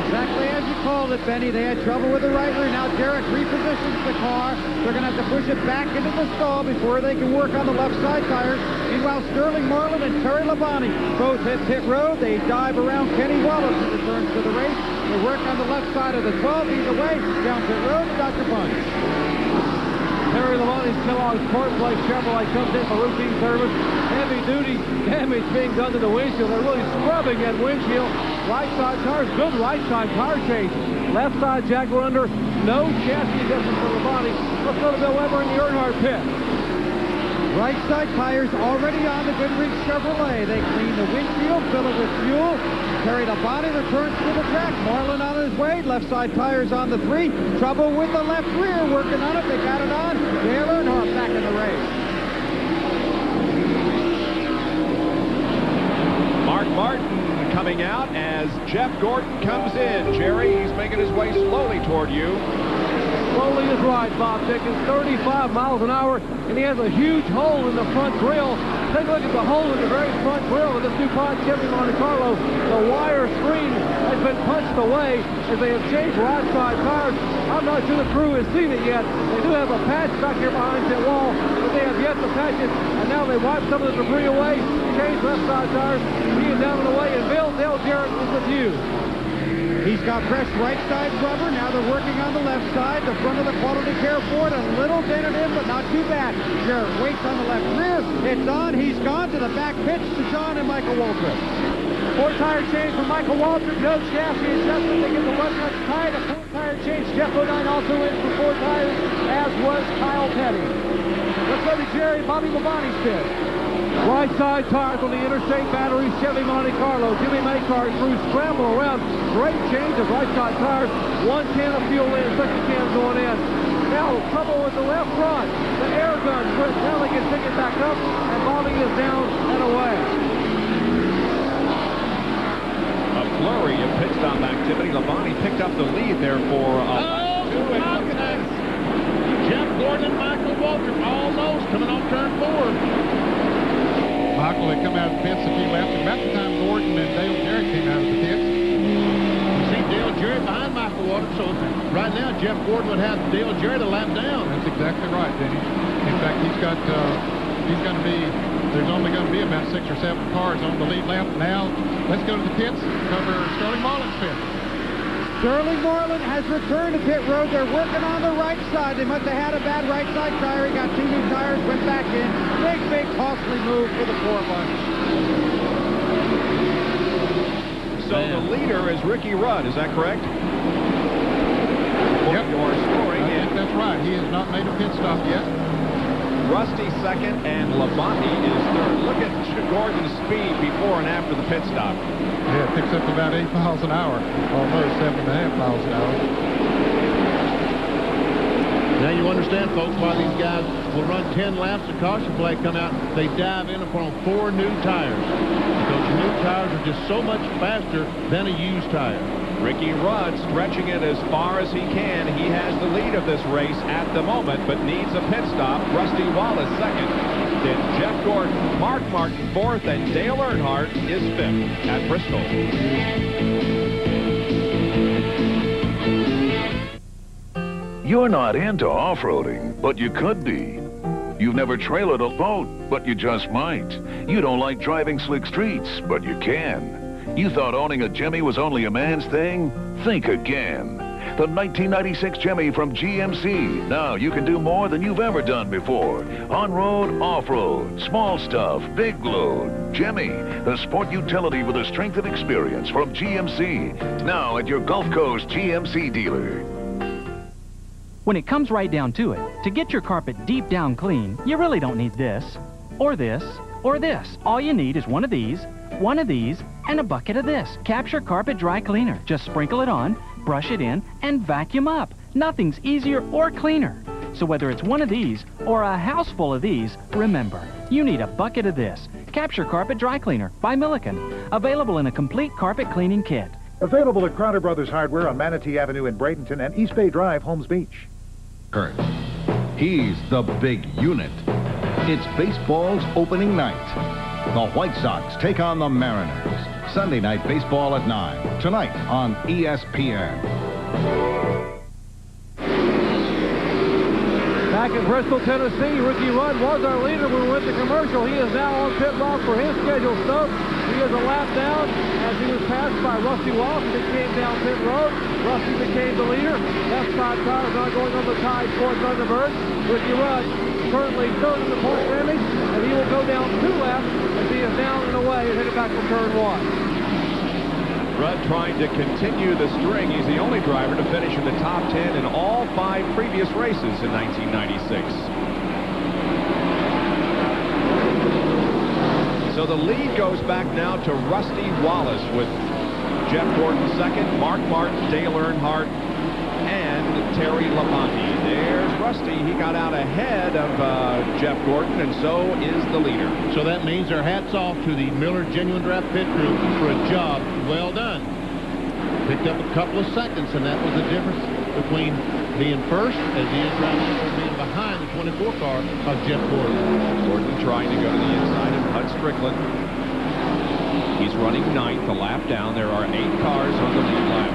Speaker 6: Exactly as you called it, Benny. They had trouble with the right rear. Now Derek repositions the car. They're going to have to push it back into the stall before they can work on the left side tires. Meanwhile, Sterling Marlin and Terry Labonte both hit pit road. They dive around Kenny Wallace, who returns to the race. They work on the left side of the 12. He's away down pit road to Dr. Bunch.
Speaker 17: Terry Labonte's Kellogg's Sport Play Chevrolet comes in for routine service. Heavy-duty damage being done to the windshield. They're really scrubbing that windshield. Right side tires, good right side tire change. Left side jack we're under. No chassis adjustment for Labonte. Let's go to Bill Weber in the Earnhardt pit.
Speaker 6: Right side tires already on the Goodrich Chevrolet. They clean the windshield, fill it with fuel. Terry Labonte returns to the track. Marlin on his way. Left side tires on the 3. Trouble with the left rear. Working on it. They got it on. Dale Earnhardt back in the race.
Speaker 7: Mark Martin coming out as Jeff Gordon comes in. Jerry, he's making his way slowly toward you.
Speaker 17: Slowly is right, Bob Dickens. 35 miles an hour, and he has a huge hole in the front grille. Take a look at the hole in the very front grille of this DuPont Chevy Monte Carlo. The wire screen has been punched away as they have changed right side tires. I'm not sure the crew has seen it yet. They do have a patch back here behind that wall, but they have yet to patch it. And now they wipe some of the debris away, change left side tires. He is down and away, and Bill Dale Jarrett is with you.
Speaker 6: He's got fresh right side rubber. Now they're working on the left side. The front of the Quality Care Ford, a little dented in, but not too bad. Jarrett waits on the left rear. It's on. He's gone to the back pitch to John and Michael Waltrip.
Speaker 17: 4-tire change for Michael Waltrip. No chassis adjustment. They get the left side tied. A 4-tire change. Jeff O'Dine also in for 4 tires, as was Kyle Petty. Let's go to Jerry Bobby Labonte's pit. Right side tires on the Interstate Battery Chevy Monte Carlo. Jimmy Maycar crew scramble around. Great change of right side tires. 1 can of fuel in, second can going in. Now trouble with the left front. The air gun twist. Now they can pick it back up, and Bobby is down and away.
Speaker 7: A flurry of pit stop activity. Labonte picked up the lead there for
Speaker 25: Jeff Gordon and Michael Waltrip, all those coming off turn 4.
Speaker 26: Michael had come out of the pits a few laps. About the time Gordon and Dale Jarrett came out of the pits.
Speaker 25: You see Dale Jarrett behind Michael Waltrip, so right now Jeff Gordon would have Dale Jarrett a lap down.
Speaker 26: That's exactly right, Denny. In fact, he's going to be, there's only going to be about 6 or 7 cars on the lead lap. Now, let's go to the pits, cover Sterling Marlin's pit.
Speaker 6: Sterling Marlin has returned to pit road. They're working on the right side. They must have had a bad right side tire. He got 2 new tires, went back in. Big, costly move for the 4 bunch.
Speaker 7: So the leader is Ricky Rudd, is that correct?
Speaker 26: Yep.
Speaker 7: Your scoring.
Speaker 26: I think that's right. He has not made a pit stop yet.
Speaker 7: Rusty second, and Labonte is third. Look at Gordon's speed before and after the pit stop.
Speaker 26: Yeah, it picks up about 8 miles an hour, almost 7.5 miles an hour.
Speaker 25: Now you understand, folks, why these guys will run 10 laps, the caution flag come out, they dive in upon 4 new tires. Because new tires are just so much faster than a used tire.
Speaker 7: Ricky Rudd stretching it as far as he can. He has the lead of this race at the moment, but needs a pit stop. Rusty Wallace second. Then Jeff Gordon, Mark Martin fourth, and Dale Earnhardt is fifth at Bristol.
Speaker 9: You're not into off-roading, but you could be. You've never trailered a boat, but you just might. You don't like driving slick streets, but you can. You thought owning a Jimmy was only a man's thing? Think again. The 1996 Jimmy from GMC. Now you can do more than you've ever done before. On-road, off-road, small stuff, big load. Jimmy, the sport utility with the strength and experience from GMC. Now at your Gulf Coast GMC dealer.
Speaker 3: When it comes right down to it, to get your carpet deep down clean, you really don't need this, or this, or this. All you need is one of these, and a bucket of this. Capture Carpet Dry Cleaner. Just sprinkle it on, brush it in, and vacuum up. Nothing's easier or cleaner. So whether it's one of these or a house full of these, remember, you need a bucket of this. Capture Carpet Dry Cleaner by Milliken. Available in a complete carpet cleaning kit.
Speaker 19: Available at Crowder Brothers Hardware on Manatee Avenue in Bradenton and East Bay Drive, Holmes Beach.
Speaker 20: Kurt. He's the big unit. It's baseball's opening night. The White Sox take on the Mariners. Sunday night baseball at 9. Tonight on ESPN.
Speaker 17: Back in Bristol, Tennessee, Ricky Rudd was our leader when we went to commercial. He is now on pit rock for his scheduled stop. He is a lap down as he was passed by Rusty Wallace and came down pit road. Rusty became the leader. Left side tire now going on the tide for Thunderbird. Ricky Rudd currently third in the point standings, and he will go down 2 laps as he is down and away and headed back from turn 1.
Speaker 7: Rudd trying to continue the string. He's the only driver to finish in the top 10 in all 5 previous races in 1996. So the lead goes back now to Rusty Wallace with Jeff Gordon second, Mark Martin, Dale Earnhardt, and Terry Labonte. There's Rusty. He got out ahead of Jeff Gordon, and so is the leader.
Speaker 25: So that means our hats off to the Miller Genuine Draft Pit Crew for a job well done. Picked up a couple of seconds, and that was the difference between being first as he is right now, or being behind the 24 car of Jeff Gordon.
Speaker 7: Gordon trying to go to the inside of Hud Strickland. He's running 9th, a lap down. There are 8 cars on the lead lap.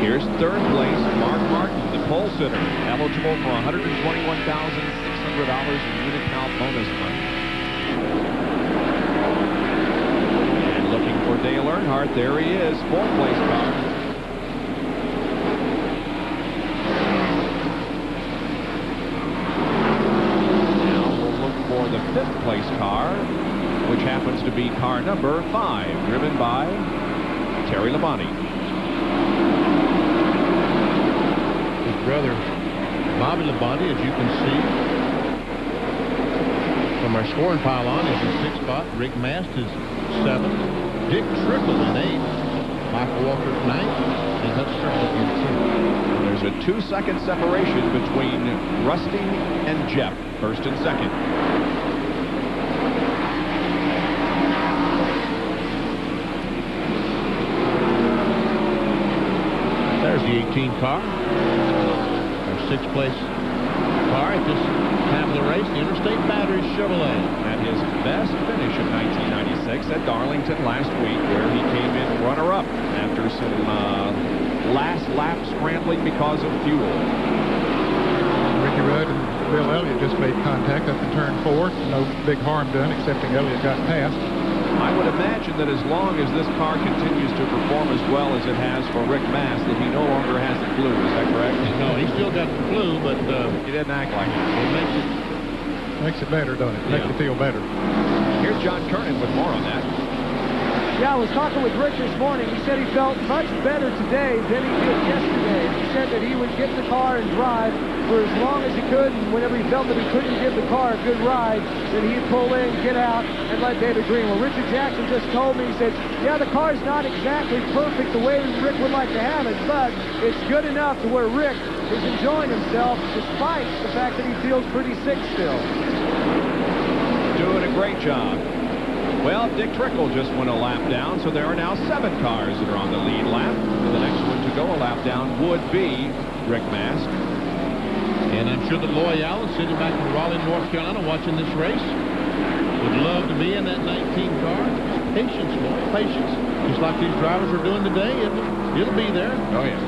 Speaker 7: Here's third place, Mark Martin, the pole sitter, eligible for $121,600 in unit count bonus money. And looking for Dale Earnhardt, there he is, 4th place car. Now we'll look for the 5th place car, which happens to be car number 5, driven by Terry Labonte.
Speaker 25: brother Bobby Labonte, as you can see from our scoring pylon, is in 6th spot. Rick Mast is 7th. Dick Trickle in 8th. Michael Walker 9th. And Hutch Strickland in 10th.
Speaker 7: There's a 2-second separation between Rusty and Jeff, 1st and 2nd.
Speaker 25: There's the 18 car. Our 6th place car at this half of the race, the Interstate Batteries Chevrolet.
Speaker 7: At his best finish of 1996 at Darlington last week, where he came in runner-up after some last lap scrambling because of fuel.
Speaker 26: Ricky Rudd and Bill Elliott just made contact up in turn 4. No big harm done, excepting Elliott got past.
Speaker 7: I would imagine that as long as this car continues to perform as well as it has for Rick Mast, that he no longer has the flu. Is that correct?
Speaker 25: No, he's still got the flu, but
Speaker 7: he didn't act like it.
Speaker 26: Makes it better, doesn't it? Makes you feel better.
Speaker 7: Here's John Kernan with more on that.
Speaker 17: Yeah, I was talking with Rick this morning. He said he felt much better today than he did yesterday. He said that he would get in the car and drive for as long as he could, and whenever he felt that he couldn't give the car a good ride, then he'd pull in, get out, and let David Green. Well, Richard Jackson just told me, he said, yeah, the car's not exactly perfect the way Rick would like to have it, but it's good enough to where Rick is enjoying himself despite the fact that he feels pretty sick still.
Speaker 7: Doing a great job. Well, Dick Trickle just went a lap down, so there are now 7 cars that are on the lead lap. The next one to go a lap down would be Rick Mast.
Speaker 25: And I'm sure that Loy Allen, sitting back in Raleigh, North Carolina, watching this race, would love to be in that 19 car. Patience, Loy, patience. Just like these drivers are doing today, it'll be there.
Speaker 7: Oh, yeah.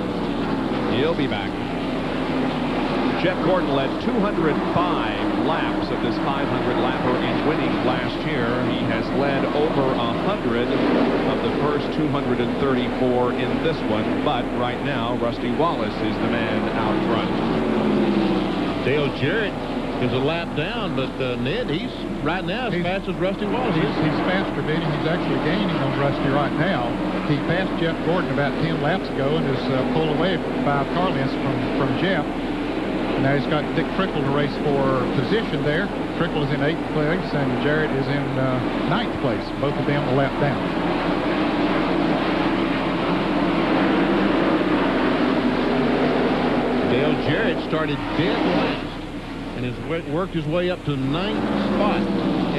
Speaker 7: He'll be back. Jeff Gordon led 205 laps of this 500-lapper in winning last year. He has led over 100 of the first 234 in this one, but right now, Rusty Wallace is the man out front.
Speaker 25: Dale Jarrett is a lap down, but Ned, he's right now as fast as Rusty Wallace.
Speaker 26: He's faster, Benny. He's actually gaining on Rusty right now. He passed Jeff Gordon about 10 laps ago and is pulled away 5 car lengths from Jeff. Now he's got Dick Trickle to race for position there. Trickle is in 8th place and Jarrett is in 9th place. Both of them a lap down.
Speaker 25: Dale Jarrett started dead last and has worked his way up to 9th spot.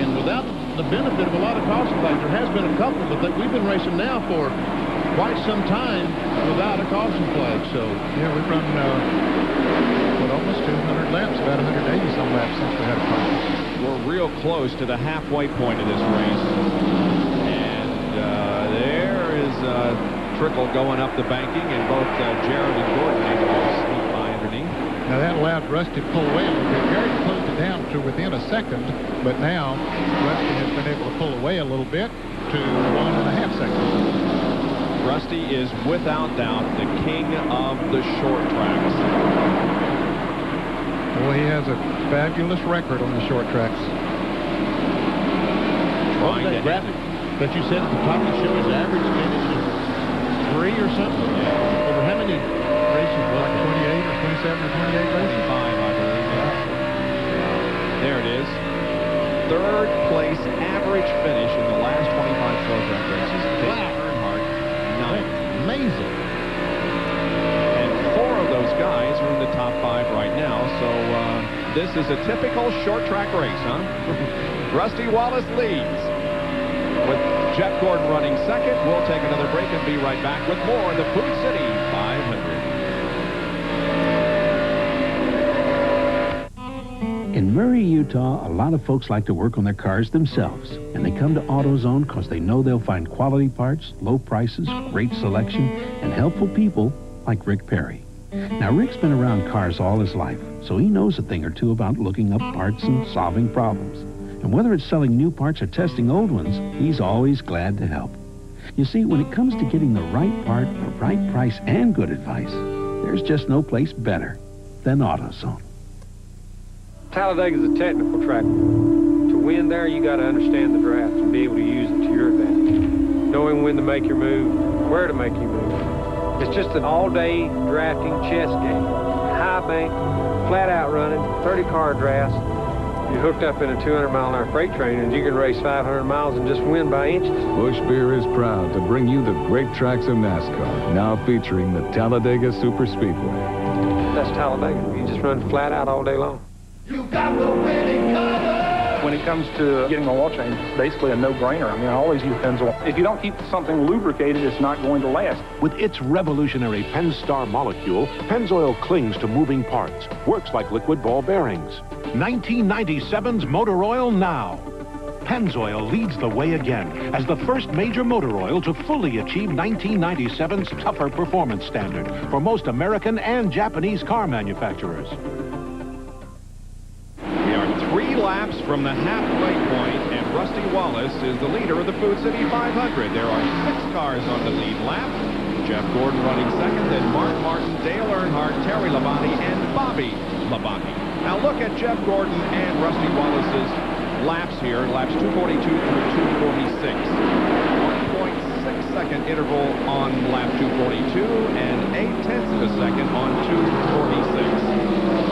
Speaker 25: And without the benefit of a lot of caution flags, there has been a couple, but we've been racing now for quite some time without a caution flag. So
Speaker 26: yeah, we've run almost 200 laps, about 180 some laps since we had a caution.
Speaker 7: We're real close to the halfway point of this race. And there is Trickle going up the banking, and both Jarrett and Gordon able to sneak by underneath.
Speaker 26: Now that allowed Rusty to pull away a little bit. Jarrett closed it down to within a second, but now Rusty has been able to pull away a little bit to 1.5 seconds.
Speaker 7: Rusty is without doubt the king of the short tracks.
Speaker 26: Well, he has a fabulous record on the short tracks.
Speaker 25: What was that graphic that you said at the top of the show? His average finish is 3 or something? Yeah. Over how many races?
Speaker 26: Like 28 or 27 or 28 races?
Speaker 7: 25, I believe. Yeah. There it is. 3rd place average finish in the last 25 short track races.
Speaker 25: Wow. Amazing.
Speaker 7: And 4 of those guys are in the top 5 right now, so this is a typical short track race, huh? Rusty Wallace leads with Jeff Gordon running 2nd. We'll take another break and be right back with more of the Food City 500.
Speaker 13: In Murray, Utah, a lot of folks like to work on their cars themselves, and they come to AutoZone because they know they'll find quality parts, low prices, great selection, and helpful people like Rick Perry. Now, Rick's been around cars all his life, so he knows a thing or two about looking up parts and solving problems. And whether it's selling new parts or testing old ones, he's always glad to help. You see, when it comes to getting the right part, the right price, and good advice, there's just no place better than AutoZone.
Speaker 2: Talladega is a technical track. To win there, you got to understand the draft and be able to use it to your advantage. Knowing when to make your move, where to make your move. It's just an all-day drafting chess game. high bank, flat out running, 30-car drafts. You're hooked up in a 200-mile-an-hour freight train, and you can race 500 miles and just win by inches.
Speaker 4: Busch Beer is proud to bring you the great tracks of NASCAR, now featuring the Talladega Super Speedway.
Speaker 2: That's Talladega. You just run flat out all day long.
Speaker 5: You got the winning color.
Speaker 8: When it comes to getting an oil change, it's basically a no-brainer. I mean, I always use Pennzoil. If you don't keep something lubricated, it's not going to last.
Speaker 15: With its revolutionary Pennstar molecule, Pennzoil clings to moving parts, works like liquid ball bearings. 1997's Motor Oil now. Pennzoil leads the way again as the first major motor oil to fully achieve 1997's tougher performance standard for most American and Japanese car manufacturers.
Speaker 7: 3 laps from the halfway point, and Rusty Wallace is the leader of the Food City 500. There are 6 cars on the lead lap. Jeff Gordon running second, then Mark Martin, Dale Earnhardt, Terry Labonte, and Bobby Labonte. Now look at Jeff Gordon and Rusty Wallace's laps here, laps 242 through 246. 1.6-second interval on lap 242, and 0.8 of a second on 246.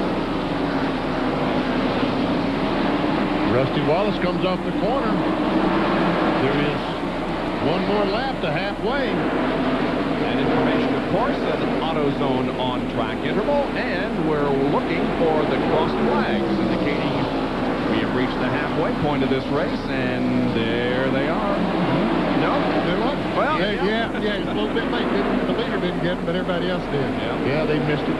Speaker 25: Rusty Wallace comes off the corner. There is one more lap to halfway.
Speaker 7: And information, of course, at an AutoZone on-track interval, and we're looking for the crossed flags, indicating we have reached the halfway point of this race, and there they are. No,
Speaker 25: they what?
Speaker 7: Well,
Speaker 25: yeah, it's a little bit late. The leader didn't get it, but everybody else did. Yeah, they missed it.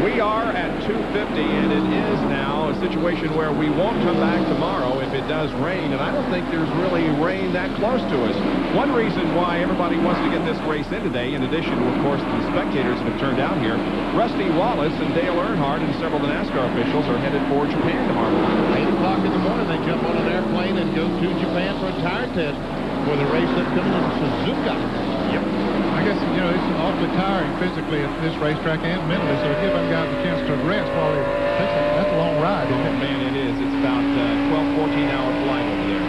Speaker 7: We are at 250, and it is now a situation where we won't come back tomorrow if it does rain, and I don't think there's really rain that close to us. One reason why everybody wants to get this race in today, in addition to, of course, the spectators that have turned out here, Rusty Wallace and Dale Earnhardt and several of the NASCAR officials are headed for Japan tomorrow morning.
Speaker 25: 8 o'clock in the morning, they jump on an airplane and go to Japan for a tire test for the race that's coming in Suzuka.
Speaker 26: Yep. I guess, you know, it's awfully tiring physically at this racetrack and mentally, so give them guys a chance to rest while they that's a long ride, isn't it?
Speaker 7: Man, it is. It's about 12, 14-hour flight over there.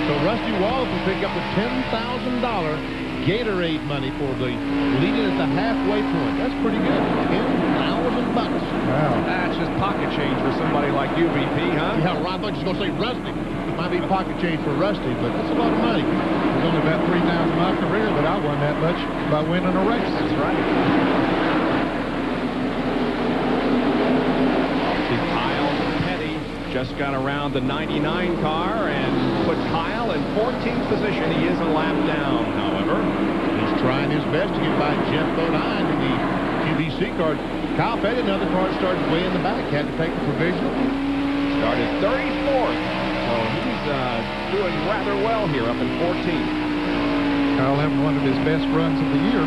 Speaker 25: So Rusty Wallace will pick up the $10,000 Gatorade money for the leading at the halfway point. That's pretty good. $10,000.
Speaker 26: Wow.
Speaker 7: That's just pocket change for somebody like you, VP, huh?
Speaker 25: Yeah, Ron, I thought you was going to say Rusty. It might be pocket change for Rusty, but that's a lot of money.
Speaker 26: There's only about 3 times in my career that I won that much by winning a race.
Speaker 7: That's right. See, Kyle Petty just got around the 99 car and put Kyle in 14th position. He is a lap down, however.
Speaker 25: He's trying his best to get by Jeff Bodine in the QVC car. Kyle Petty, another car that started way in the back, had to take the provisional.
Speaker 7: Started 34th. So he's doing rather well here up in 14th.
Speaker 26: Kyle having one of his best runs of the year.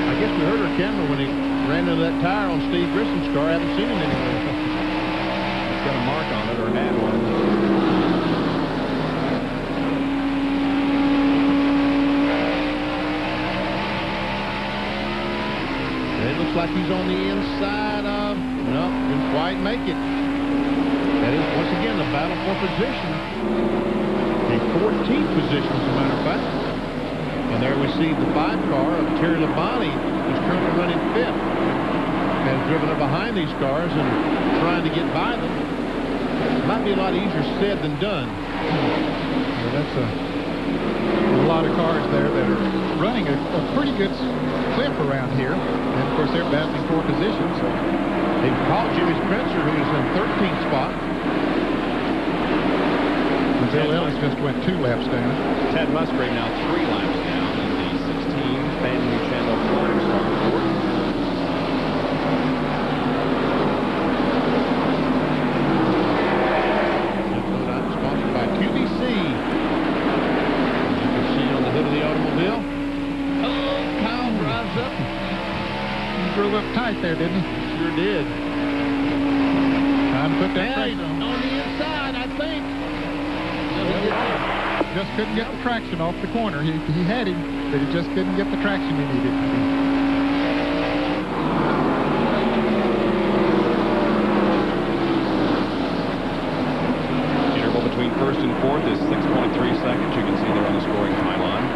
Speaker 25: I guess we heard our camera when he ran into that tire on Steve Grissom's car. I haven't seen him anywhere.
Speaker 7: It's got a mark on it or had one.
Speaker 25: It looks like he's on the inside of... No, didn't quite make it. That is, once again, a battle for position. The 14th position, as a matter of fact. And there we see the 5 car of Terry Labonte, who's currently running 5th. Has driven up behind these cars and trying to get by them. Might be a lot easier said than done.
Speaker 26: Well, that's a lot of cars there that are running a pretty good clip around here. And, of course, they're battling for positions.
Speaker 25: They've caught Jimmy Spencer, who is in 13th spot.
Speaker 26: Bill Ellis just went 2 laps down.
Speaker 7: Ted Musgrave now 3 laps down in the 16 Family Channel Prime Star Ford.
Speaker 25: Sponsored by QVC. As you can see on the hood of the automobile. Oh, Kyle drives up.
Speaker 26: He drove up tight there, didn't he?
Speaker 25: Sure did.
Speaker 26: Trying to put that traction on.
Speaker 25: On the inside, I think.
Speaker 26: Just couldn't get the traction off the corner. He had him, but he just couldn't get the traction he needed.
Speaker 7: Interval between 1st and 4th is 6.3 seconds. You can see there on the scoring pylon.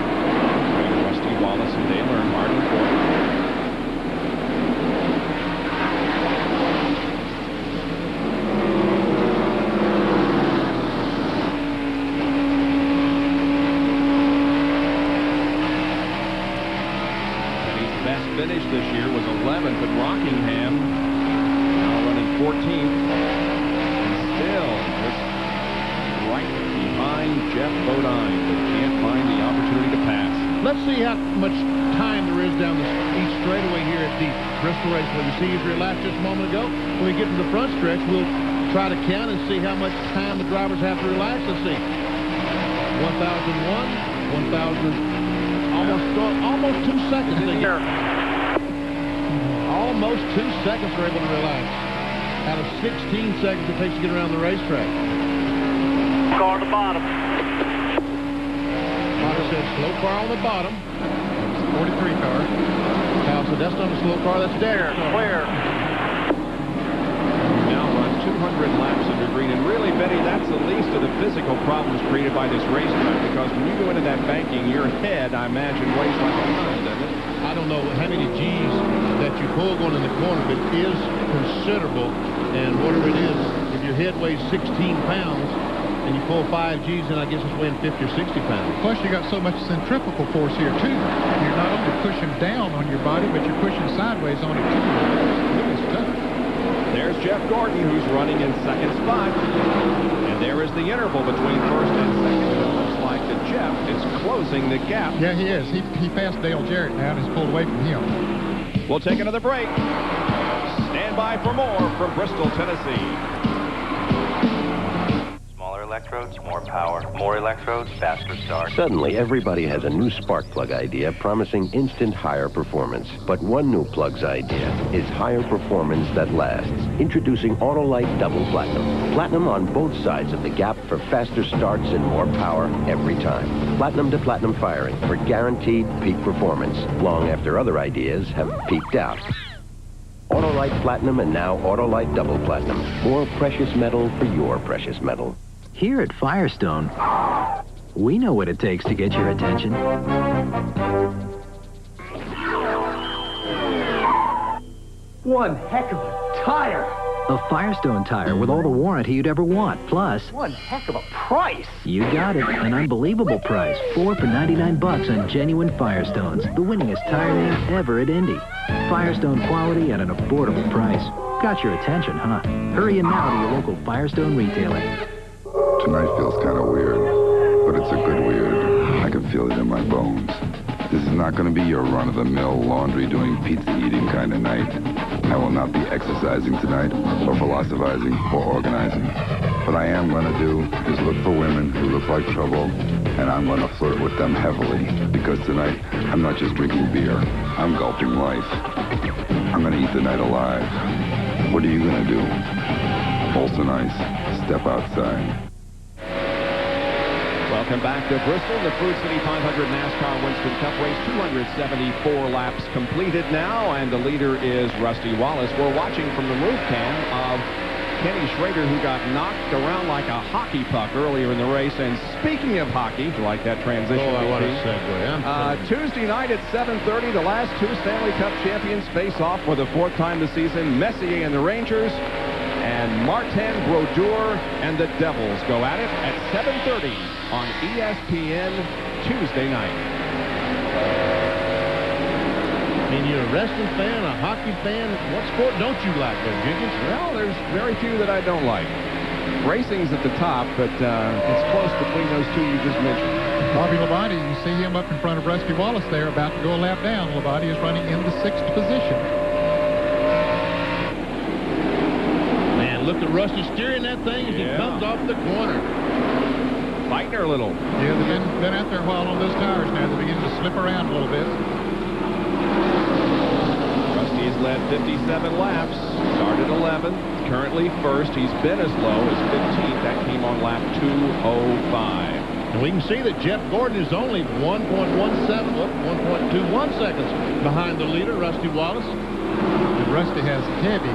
Speaker 7: finish this year was 11th at Rockingham. Now running 14th. Still just right behind Jeff Bodine, but can't find the opportunity to pass.
Speaker 25: Let's see how much time there is down the east straightaway here at the Bristol Raceway. You see, as we relaxed just a moment ago. When we get to the front stretch, we'll try to count and see how much time the drivers have to relax. Let's see. 1,001, 1,000, almost 2 seconds. Almost 2 seconds are able to relax. Out of 16 seconds it takes to get around the racetrack.
Speaker 1: Car on the bottom.
Speaker 25: Potter says slow car on the bottom.
Speaker 26: 43 car.
Speaker 25: Kyle said that's not a slow car, that's Derek.
Speaker 1: Clear.
Speaker 7: Now run 200 laps under green, and really, Betty, that's the least of the physical problems created by this racetrack, because when you go into that banking, your head, I imagine, weighs like a ton, doesn't it?
Speaker 25: I don't know how many G's that you pull going in the corner, but it is considerable, and whatever it is, if your head weighs 16 pounds, and you pull 5 G's, then I guess it's weighing 50 or 60 pounds.
Speaker 26: Plus, you got so much centrifugal force here, too. You're not only pushing down on your body, but you're pushing sideways on it, too. It's tough.
Speaker 7: There's Jeff Gordon, who's running in second spot. And there is the interval between first and second. It looks like that Jeff is closing the gap.
Speaker 26: Yeah, he is. He passed Dale Jarrett now and has pulled away from him.
Speaker 7: We'll take another break. Stand by for more from Bristol, Tennessee.
Speaker 16: Electrodes, more power. More electrodes, faster start.
Speaker 13: Suddenly, everybody has a new spark plug idea promising instant higher performance. But one new plug's idea is higher performance that lasts. Introducing Autolite Double Platinum. Platinum on both sides of the gap for faster starts and more power every time. Platinum to platinum firing for guaranteed peak performance, long after other ideas have peaked out. Autolite Platinum and now Autolite Double Platinum. More precious metal for your precious metal.
Speaker 18: Here at Firestone, we know what it takes to get your attention.
Speaker 12: One heck of a tire.
Speaker 18: A Firestone tire with all the warranty you'd ever want. Plus,
Speaker 12: One heck of a price.
Speaker 18: you got it. An unbelievable price. 4 for $99 on genuine Firestones. The winningest tire name ever at Indy. Firestone quality at an affordable price. Got your attention, huh? Hurry in now to your local Firestone retailer.
Speaker 21: Tonight feels kind of weird, but it's a good weird. I can feel it in my bones. This is not going to be your run-of-the-mill, laundry-doing, pizza-eating kind of night. I will not be exercising tonight, or philosophizing, or organizing. What I am going to do is look for women who look like trouble, and I'm going to flirt with them heavily, because tonight, I'm not just drinking beer. I'm gulping life. I'm going to eat the night alive. What are you going to do? Olsen Ice, step outside.
Speaker 7: Welcome back to Bristol. The Food City 500 NASCAR Winston Cup race. 274 laps completed now, and the leader is Rusty Wallace. We're watching from the roof cam of Kenny Schrader, who got knocked around like a hockey puck earlier in the race. And speaking of hockey, you like that transition?
Speaker 25: Oh, I want to segue.
Speaker 7: Tuesday night at 7:30, the last two Stanley Cup champions face off for the fourth time this season. Messier and the Rangers, and Martin Brodeur and the Devils go at it at 7:30 on ESPN Tuesday night.
Speaker 25: I mean, you're a wrestling fan, a hockey fan. What sport don't you like, though, Jenkins?
Speaker 7: Well, there's very few that I don't like. Racing's at the top, but it's close between those two you just mentioned.
Speaker 26: Bobby Labonte, you see him up in front of Rusty Wallace there, about to go a lap down. Labonte is running in the 6th position.
Speaker 25: Man, look at Rusty steering that thing as he comes off the corner.
Speaker 7: Fighting her a little.
Speaker 26: Yeah, they've been out there a while on those tires now. They're beginning to slip around a little bit.
Speaker 7: Rusty has led 57 laps, started 11th, currently first. He's been as low as 15th. That came on lap 2:05.
Speaker 25: And we can see that Jeff Gordon is only 1.21 seconds behind the leader, Rusty Wallace.
Speaker 26: And Rusty has heavy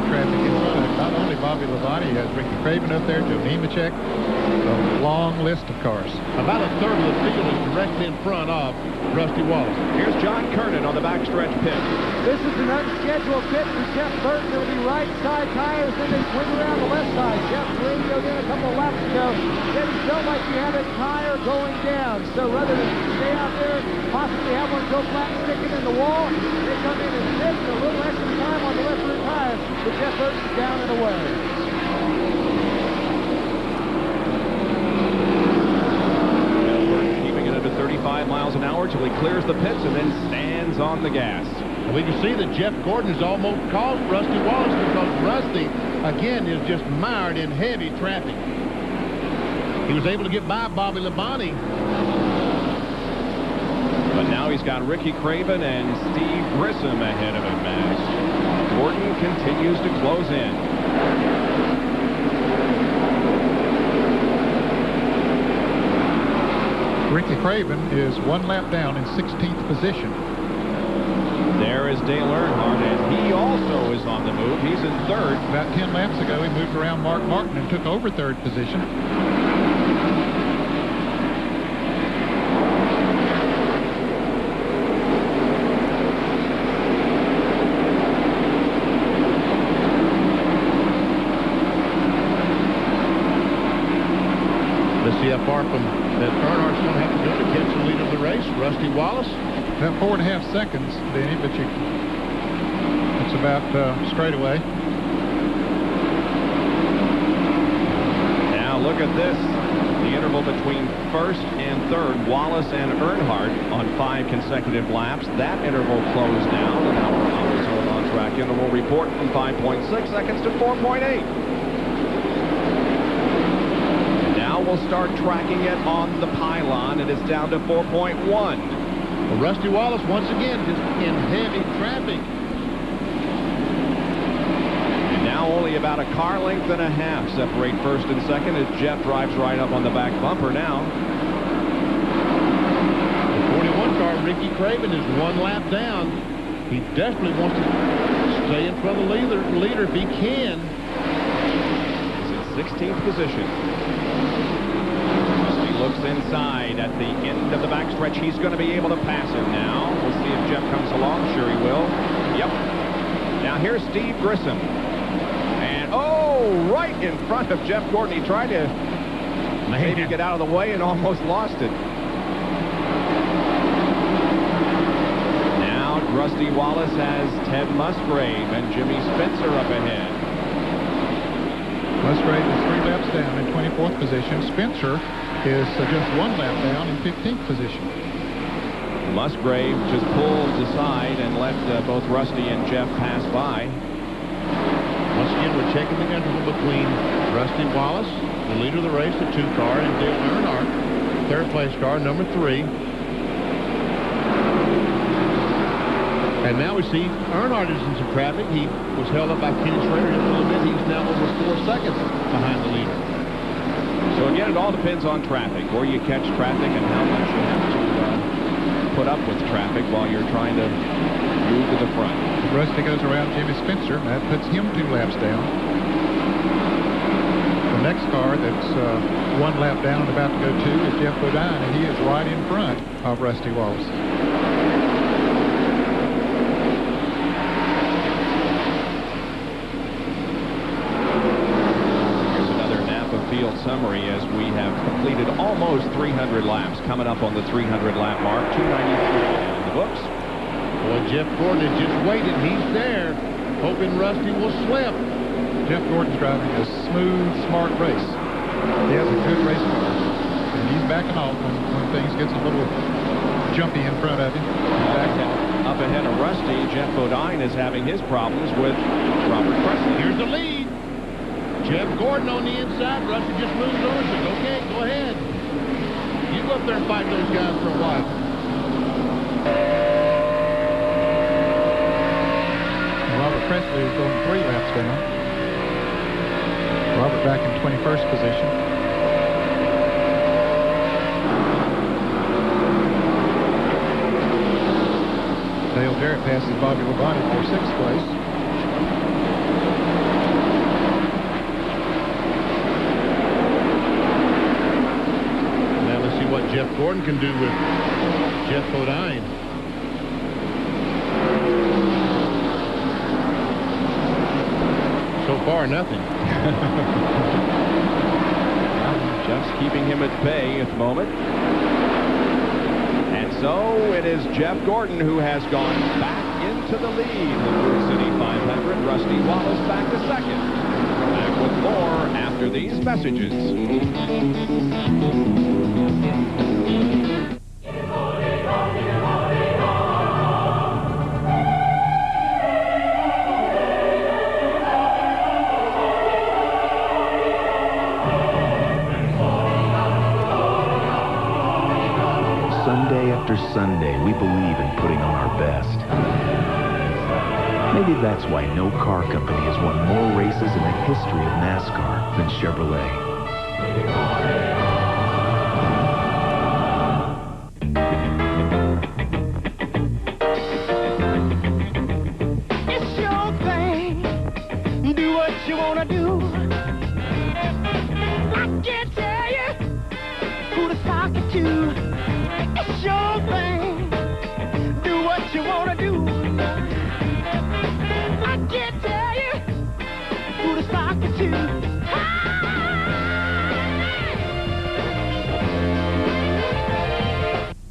Speaker 26: traffic in front of him. Not only Bobby Labonte, he has Ricky Craven up there, Joe Nemechek, a long list of cars.
Speaker 25: About a third of the field is directly in front of Rusty Wallace.
Speaker 7: Here's John Kernan on the backstretch pit.
Speaker 17: This is an unscheduled pit for Jeff Burton. It'll be right side tires, then they swing around the left side. Jeff radioed in a couple of laps ago. Said he felt like he had a tire going down. So rather than stay out there, possibly possibly have one go flat and stick it in the wall. They come in and fifth, a little extra time on the left rear tire, but Jeff Burton is down and away.
Speaker 7: Keeping it under 35 miles an hour till he clears the pits and then stands on the gas.
Speaker 25: And we can see that Jeff Gordon has almost caught Rusty Wallace because Rusty, again, is just mired in heavy traffic. He was able to get by Bobby Labonte.
Speaker 7: But now he's got Ricky Craven and Steve Grissom ahead of him as Gordon continues to close in.
Speaker 26: Ricky Craven is 1 lap down in 16th position.
Speaker 7: There is Dale Earnhardt, and he also is on the move. He's in third.
Speaker 26: About 10 laps ago, he moved around Mark Martin and took over third position.
Speaker 25: Let's see how far from that Earnhardt's going to have to go to catch the lead of the race. Rusty Wallace.
Speaker 26: About 4.5 seconds, Denny, but it's about straight away.
Speaker 7: Now look at this. The interval between first and third, Wallace and Earnhardt on 5 consecutive laps. That interval closed down, and our zone on track interval report from 5.6 seconds to 4.8. We'll start tracking it on the pylon. It is down to 4.1.
Speaker 25: Well, Rusty Wallace once again just in heavy traffic.
Speaker 7: And now only about a car length and a half separate first and second as Jeff drives right up on the back bumper now.
Speaker 25: The 41 car, Ricky Craven, is 1 lap down. He desperately wants to stay in front of the leader if he can.
Speaker 7: He's in 16th position. Looks inside at the end of the backstretch. He's going to be able to pass him now. We'll see if Jeff comes along. Sure he will. Yep. Now here's Steve Grissom. And, oh, right in front of Jeff Gordon. He tried to maybe get out of the way and almost lost it. Now Rusty Wallace has Ted Musgrave and Jimmy Spencer up ahead.
Speaker 26: Musgrave is 3 laps down in 24th position. Spencer is just 1 lap down in 15th position.
Speaker 7: Musgrave just pulled aside and let both Rusty and Jeff pass by.
Speaker 25: Once again, we're checking the interval between Rusty Wallace, the leader of the race, the 2 car, and Dale Earnhardt, third place car, number 3. And now we see Earnhardt is in some traffic. He was held up by Kenny Schrader just a little bit. He's now over 4 seconds behind the leader.
Speaker 7: So again, it all depends on traffic, where you catch traffic and how much you have to put up with traffic while you're trying to move to the front.
Speaker 26: Rusty goes around Jimmy Spencer, and that puts him 2 laps down. The next car that's 1 lap down and about to go 2 is Jeff Bodine, and he is right in front of Rusty Wallace.
Speaker 7: Field summary as we have completed almost 300 laps, coming up on the 300 lap mark, 293 in the books.
Speaker 25: Boy, Jeff Gordon has just waited. He's there, hoping Rusty will slip.
Speaker 26: Jeff Gordon's driving a smooth, smart race. He has a good race car, and he's backing off when things gets a little jumpy in front of him.
Speaker 7: Up ahead of Rusty, Jeff Bodine is having his problems with Robert Presley.
Speaker 25: Here's the lead. Jeff Gordon on the inside. Rusty just moves over. Says, okay, go ahead. You go up there and fight those guys for a while.
Speaker 26: Robert Presley is going 3 laps down. Robert back in 21st position. Dale Jarrett passes Bobby Labonte for 6th place.
Speaker 25: What Jeff Gordon can do with Jeff Bodine. So far, nothing.
Speaker 7: Jeff's keeping him at bay at the moment. And So it is Jeff Gordon who has gone back into the lead. The Food City 500. Rusty Wallace back to second. Back with more after these messages.
Speaker 10: Sunday after Sunday, we believe in putting on our best. Maybe that's why no car company has won more races in the history of NASCAR than Chevrolet.
Speaker 5: It's your thing. Do what you want to do. I can't tell you who to sock it to. It's your thing. Do what you want to do. I can't tell you who to sock it to.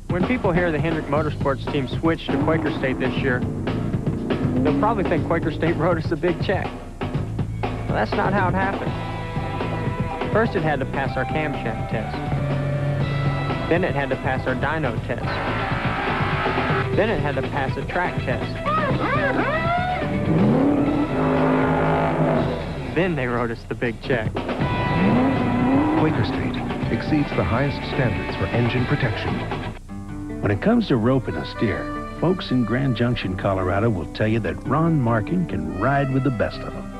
Speaker 12: When people hear the Hendrick Motorsports team switch to Quaker State this year, they'll probably think Quaker State wrote us a big check. Well, that's not how it happened. First, it had to pass our camshaft test. Then it had to pass our dyno test. Then it had to pass a track test. Then they wrote us the big check.
Speaker 11: Quaker State exceeds the highest standards for engine protection.
Speaker 14: When it comes to roping a steer, folks in Grand Junction, Colorado will tell you that Ron Markin can ride with the best of them.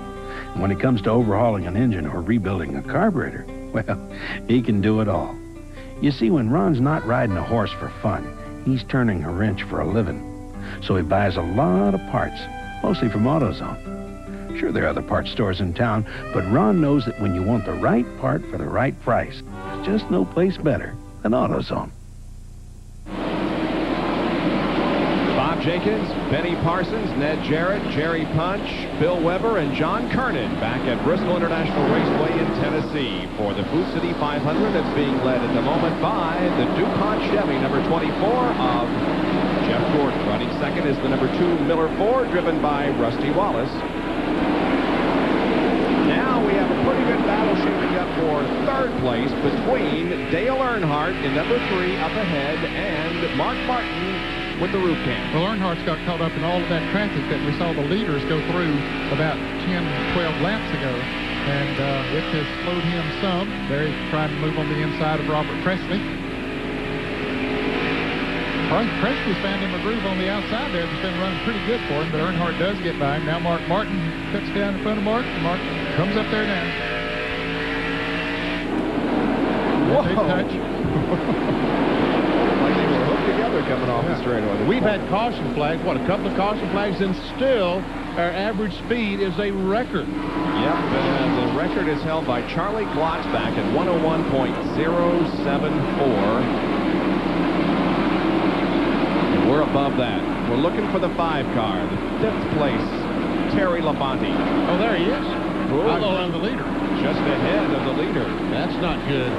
Speaker 14: And when it comes to overhauling an engine or rebuilding a carburetor, well, he can do it all. You see, when Ron's not riding a horse for fun, he's turning a wrench for a living. So he buys a lot of parts, mostly from AutoZone. Sure, there are other parts stores in town, but Ron knows that when you want the right part for the right price, there's just no place better than AutoZone.
Speaker 7: Bob Jenkins, Benny Parsons, Ned Jarrett, Jerry Punch, Bill Weber, and John Kernan back at Bristol International Raceway in Tennessee for the Food City 500 that's being led at the moment by the DuPont Chevy number 24 of Jeff Gordon. Running second is the number 2 Miller Ford, driven by Rusty Wallace. Now we have a pretty good battle shaping up for third place between Dale Earnhardt in number 3 up ahead and Mark Martin with the roof cam.
Speaker 26: Well, Earnhardt's got caught up in all of that traffic that we saw the leaders go through about 10, 12 laps ago. And it has slowed him some. There he's trying to move on the inside of Robert Presley. Presley's found him a groove on the outside there that's been running pretty good for him, but Earnhardt does get by him. Now Mark Martin cuts down in front of Mark. Mark comes up there now.
Speaker 25: Whoa!
Speaker 26: Big touch.
Speaker 25: Like they were hooked together coming off the straightaway. We've had caution flags, a couple of caution flags, and still our average speed is a record.
Speaker 7: Yep, the record is held by Charlie Glotzback at 101.074. We're above that. We're looking for the 5 car. The 5th place, Terry Labonte.
Speaker 25: Oh, there he is.
Speaker 7: On the leader. Just ahead of the leader.
Speaker 25: That's not good.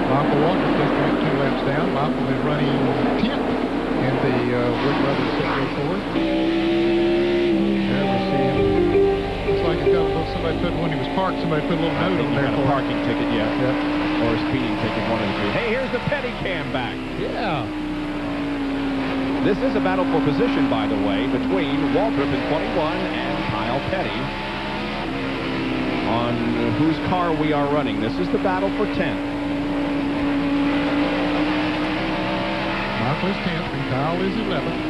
Speaker 26: Michael Walker's just went 2 laps down. Michael is running 10th in the Wood Brothers Central Ford. There we see him. Looks like he's got a little, somebody put, when he was parked, somebody put a little note on there.
Speaker 7: A parking ticket, yeah. Or a speeding ticket, one of the two. Hey, here's the Pedicam back.
Speaker 25: Yeah.
Speaker 7: This is a battle for position, by the way, between Waltrip in 21 and Kyle Petty on whose car we are running. This is the battle for 10th.
Speaker 26: Michael is 10th and Kyle is 11th.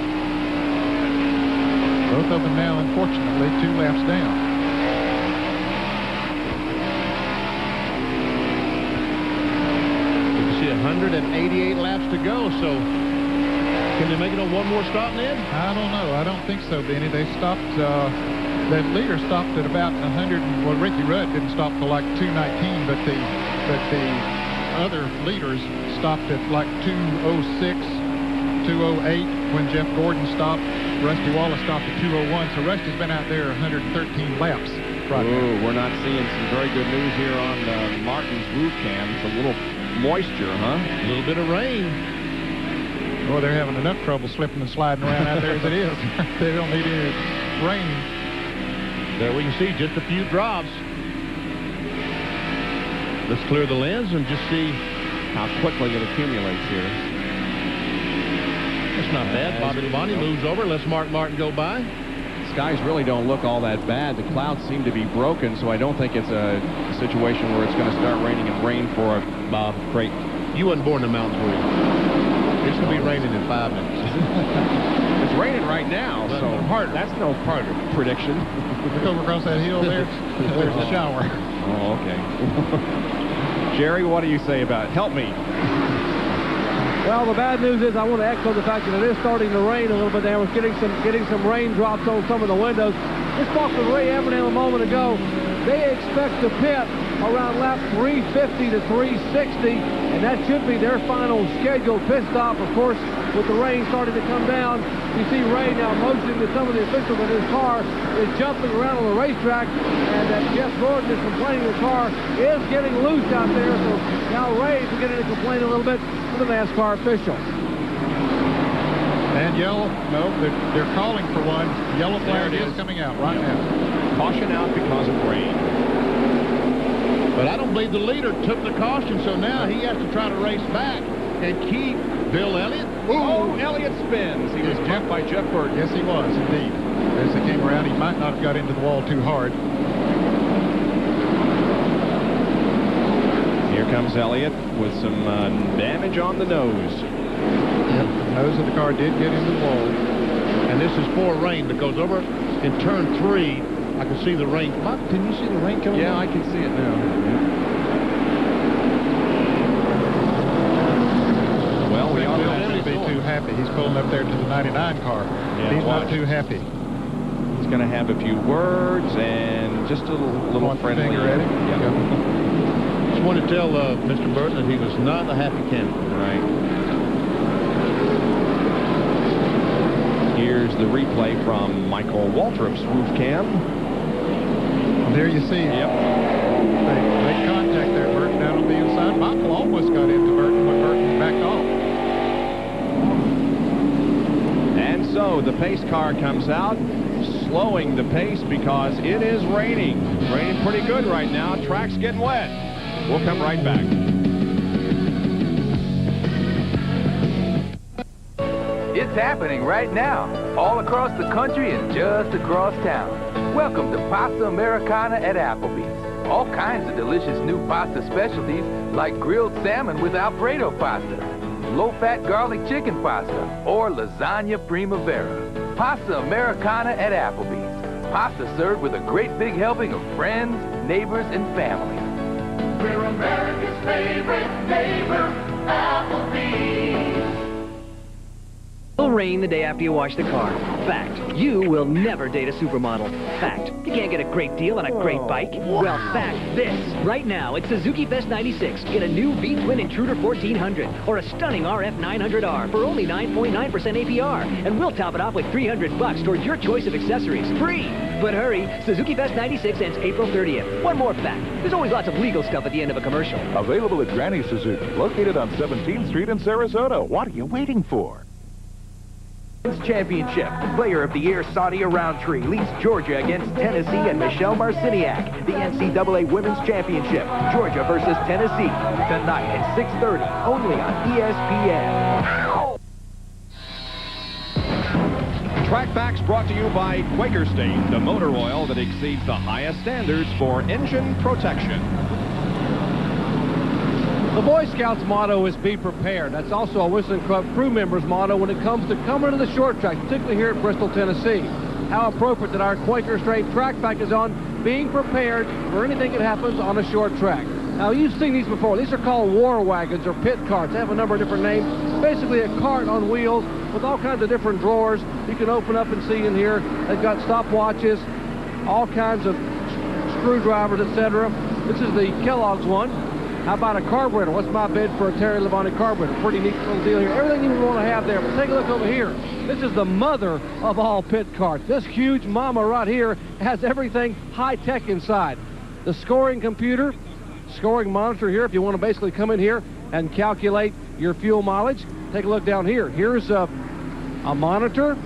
Speaker 26: Both of them now, unfortunately, 2 laps down.
Speaker 25: You can see 188 laps to go, so can they make it on one more stop, Ned?
Speaker 26: I don't know. I don't think so, Benny. They stopped, the leader stopped at about 100. Well, Ricky Rudd didn't stop till like 2:19, but the other leaders stopped at like 2:06, 2:08 when Jeff Gordon stopped. Rusty Wallace stopped at 2:01, so Rusty's been out there 113 laps.
Speaker 7: Right. We're not seeing some very good news here on Martin's roof cam. It's a little moisture, huh?
Speaker 25: A little bit of rain.
Speaker 26: Well, they're having enough trouble slipping and sliding around out there as it is. They don't need any rain.
Speaker 25: There we can see just a few drops. Let's clear the lens and just see
Speaker 7: how quickly it accumulates here.
Speaker 25: That's not bad. Bobby Labonte moves over, lets Mark Martin go by.
Speaker 7: Skies really don't look all that bad. The clouds seem to be broken, so I don't think it's a situation where it's going to start raining and rain for Bob Creighton.
Speaker 25: You wasn't born in the mountains, were you? It's going to be raining in 5 minutes.
Speaker 7: It's raining right now, so that's no part of prediction.
Speaker 26: Look over across that hill there. There's a shower.
Speaker 7: Oh, okay. Jerry, what do you say about it? Help me.
Speaker 17: Well, the bad news is I want to echo the fact that it is starting to rain a little bit there. We're getting some raindrops on some of the windows. Just talked with Ray Evernham a moment ago. They expect to pit around lap 350 to 360, and that should be their final scheduled pit stop. Of course, with the rain starting to come down, you see Ray now motioning to some of the officials that his car is jumping around on the racetrack, and that Jeff Gordon is complaining the car is getting loose out there. So now Ray's beginning to complain a little bit to the NASCAR officials.
Speaker 26: And yellow, no, they're calling for one. Yellow flag is coming out right now.
Speaker 7: Caution out because of rain.
Speaker 25: But I don't believe the leader took the caution, so now he has to try to race back and keep Bill Elliott.
Speaker 7: Oh, Elliott spins. He was jumped by Jeff Burton.
Speaker 26: Yes, he was, indeed. As he came around, he might not have got into the wall too hard.
Speaker 7: Here comes Elliott with some damage on the nose.
Speaker 26: Yep, the nose of the car did get into the wall.
Speaker 25: And this is for rain, because over in turn 3, I can see the rain. Bob, can you see the rain coming?
Speaker 7: Yeah, I can see it now. Well, we ought
Speaker 26: to be too happy. He's pulling up there to the 99 car. Yeah, he's not too happy.
Speaker 7: He's going to have a few words and just a little friendly.
Speaker 26: Finger at him.
Speaker 7: Yeah.
Speaker 25: Just want to tell Mr. Burton that he was not a happy candidate.
Speaker 7: Right. Here's the replay from Michael Waltrip's roof cam.
Speaker 26: There you see it.
Speaker 7: Yep.
Speaker 26: They contact there, Burton down on the inside. Michael almost got into Burton when Burton backed off.
Speaker 7: And so the pace car comes out, slowing the pace because it is raining. It's raining pretty good right now. Track's getting wet. We'll come right back.
Speaker 3: It's happening right now, all across the country and just across town. Welcome to Pasta Americana at Applebee's. All kinds of delicious new pasta specialties like grilled salmon with Alfredo pasta, low-fat garlic chicken pasta, or lasagna primavera. Pasta Americana at Applebee's. Pasta served with a great big helping of friends, neighbors, and family.
Speaker 5: We're America's favorite neighbor, Applebee's.
Speaker 6: It'll rain the day after you wash the car. Fact, you will never date a supermodel. Fact, you can't get a great deal on a great bike. Well, fact, this. Right now, at Suzuki Fest 96, get a new V-Twin Intruder 1400 or a stunning RF 900R for only 9.9% APR. And we'll top it off with $300 towards your choice of accessories. Free! But hurry, Suzuki Fest 96 ends April 30th. One more fact, there's always lots of legal stuff at the end of a commercial.
Speaker 9: Available at Granny Suzuki, located on 17th Street in Sarasota. What are you waiting for?
Speaker 3: Championship. Player of the Year, Sadia Roundtree leads Georgia against Tennessee and Michelle Marciniak. The NCAA Women's Championship, Georgia versus Tennessee. Tonight at 6:30, only on ESPN.
Speaker 7: Track Facts brought to you by Quaker State, the motor oil that exceeds the highest standards for engine protection.
Speaker 17: The Boy Scouts motto is be prepared. That's also a Whistling Club crew member's motto when it comes to coming to the short track, particularly here at Bristol, Tennessee. How appropriate that our Quaker State Track Fact is on being prepared for anything that happens on a short track. Now, you've seen these before. These are called war wagons or pit carts. They have a number of different names. Basically a cart on wheels with all kinds of different drawers you can open up and see in here. They've got stopwatches, all kinds of screwdrivers, etc. This is the Kellogg's one. How about a carburetor? What's my bid for a Terry Labonte carburetor? Pretty neat little deal here. Everything you would want to have there. But take a look over here. This is the mother of all pit carts. This huge mama right here has everything high-tech inside. The scoring computer, scoring monitor here if you want to basically come in here and calculate your fuel mileage. Take a look down here. Here's a monitor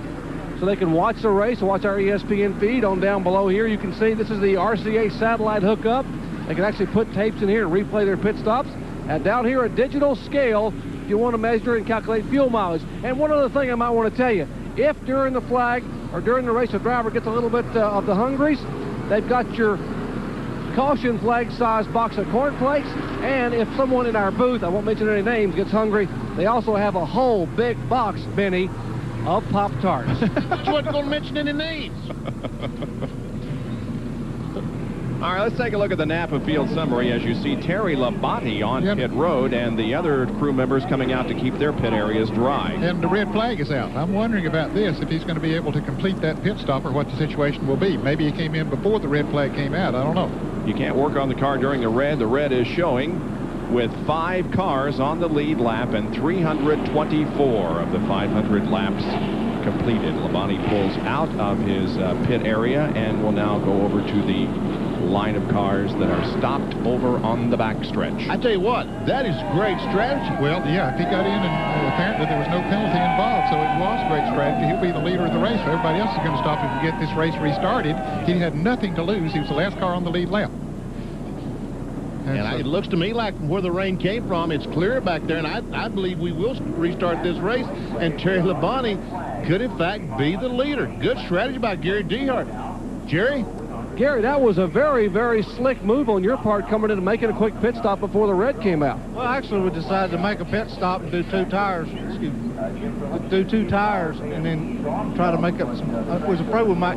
Speaker 17: so they can watch the race, watch our ESPN feed. On down below here, you can see this is the RCA satellite hookup. They can actually put tapes in here and replay their pit stops. And down here, a digital scale if you want to measure and calculate fuel mileage. And one other thing I might want to tell you, if during the flag or during the race a driver gets a little bit of the hungries, they've got your caution flag size box of corn flakes. And if someone in our booth, I won't mention any names, gets hungry, they also have a whole big box, Benny, of Pop-Tarts.
Speaker 25: You wasn't going to mention any names.
Speaker 7: All right, let's take a look at the Napa field summary as you see Terry Labonte on pit road and the other crew members coming out to keep their pit areas dry.
Speaker 26: And the red flag is out. I'm wondering about this, if he's going to be able to complete that pit stop or what the situation will be. Maybe he came in before the red flag came out. I don't know.
Speaker 7: You can't work on the car during the red. The red is showing with 5 cars on the lead lap and 324 of the 500 laps completed. Labonte pulls out of his pit area and will now go over to the line of cars that are stopped over on the backstretch.
Speaker 25: I tell you what, that is great strategy.
Speaker 26: Well, yeah, if he got in and apparently there was no penalty involved, so it was great strategy. He'll be the leader of the race. So everybody else is going to stop him to get this race restarted. He had nothing to lose. He was the last car on the lead lap.
Speaker 25: And it looks to me like where the rain came from, it's clear back there, and I believe we will restart this race, and Terry Labonte could, in fact, be the leader. Good strategy by Gary Dehart. Jerry?
Speaker 17: Gary, that was a very, very slick move on your part coming in and making a quick pit stop before the red came out.
Speaker 4: Well, actually, we decided to make a pit stop and do 2 tires. Excuse me. Do 2 tires and then try to make up some. I was afraid my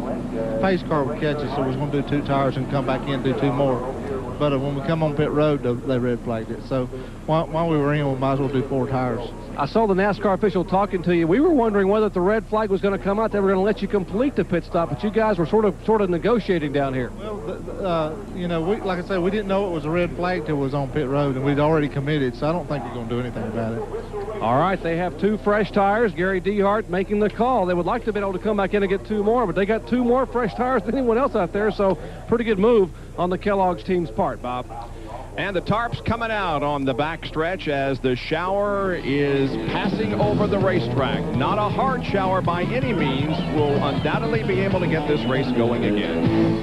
Speaker 4: pace car would catch us, so we was going to do 2 tires and come back in and do 2 more. But when we come on pit road, they red flagged it. So while we were in, we might as well do 4 tires.
Speaker 17: I saw the NASCAR official talking to you. We were wondering whether the red flag was going to come out. They were going to let you complete the pit stop, but you guys were sort of negotiating down here.
Speaker 4: Well, you know, like I said, we didn't know it was a red flag till it was on pit road, and we'd already committed, so I don't think we're going to do anything about it.
Speaker 17: All right, they have 2 fresh tires. Gary Dehart making the call. They would like to be able to come back in and get 2 more, but they got 2 more fresh tires than anyone else out there, so pretty good move on the Kellogg's team's part, Bob.
Speaker 7: And the tarps coming out on the backstretch as the shower is passing over the racetrack. Not a hard shower by any means. Will undoubtedly be able to get this race going again.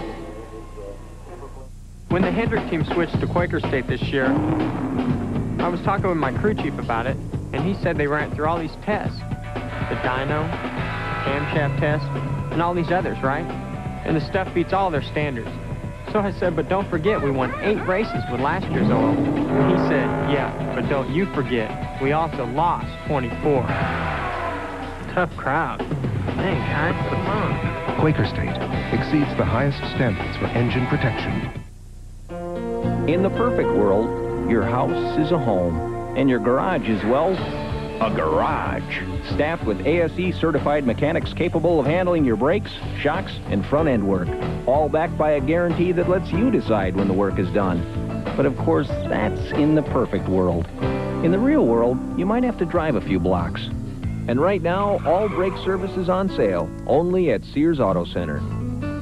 Speaker 12: When the Hendrick team switched to Quaker State this year, I was talking with my crew chief about it, and he said they ran through all these tests. The dyno, camshaft test, and all these others, right? And the stuff beats all their standards. So I said, but don't forget, we won 8 races with last year's oil. And he said, yeah, but don't you forget, we also lost 24. Tough crowd. Dang, guys, come on.
Speaker 11: Quaker State exceeds the highest standards for engine protection.
Speaker 19: In the perfect world, your house is a home, and your garage is, well, a garage. Staffed with ASE certified mechanics capable of handling your brakes, shocks, and front end work. All backed by a guarantee that lets you decide when the work is done. But of course, that's in the perfect world. In the real world, you might have to drive a few blocks. And right now, all brake service is on sale, only at Sears Auto Center.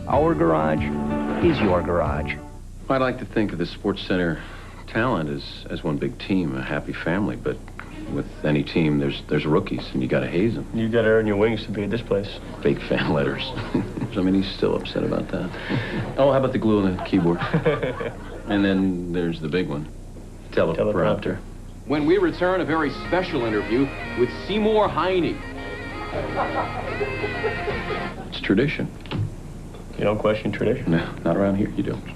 Speaker 19: Our garage is your garage.
Speaker 20: I'd like to think of the Sports Center talent as one big team, a happy family, but with any team, there's rookies, and you got to haze them.
Speaker 22: You got to earn your wings to be at this place.
Speaker 20: Fake fan letters. I mean, he's still upset about that. Oh, how about the glue on the keyboard? And then there's the big one, teleprompter.
Speaker 23: When we return, a very special interview with Seymour Heine.
Speaker 20: It's tradition.
Speaker 22: You don't question tradition?
Speaker 20: No, not around here, you don't.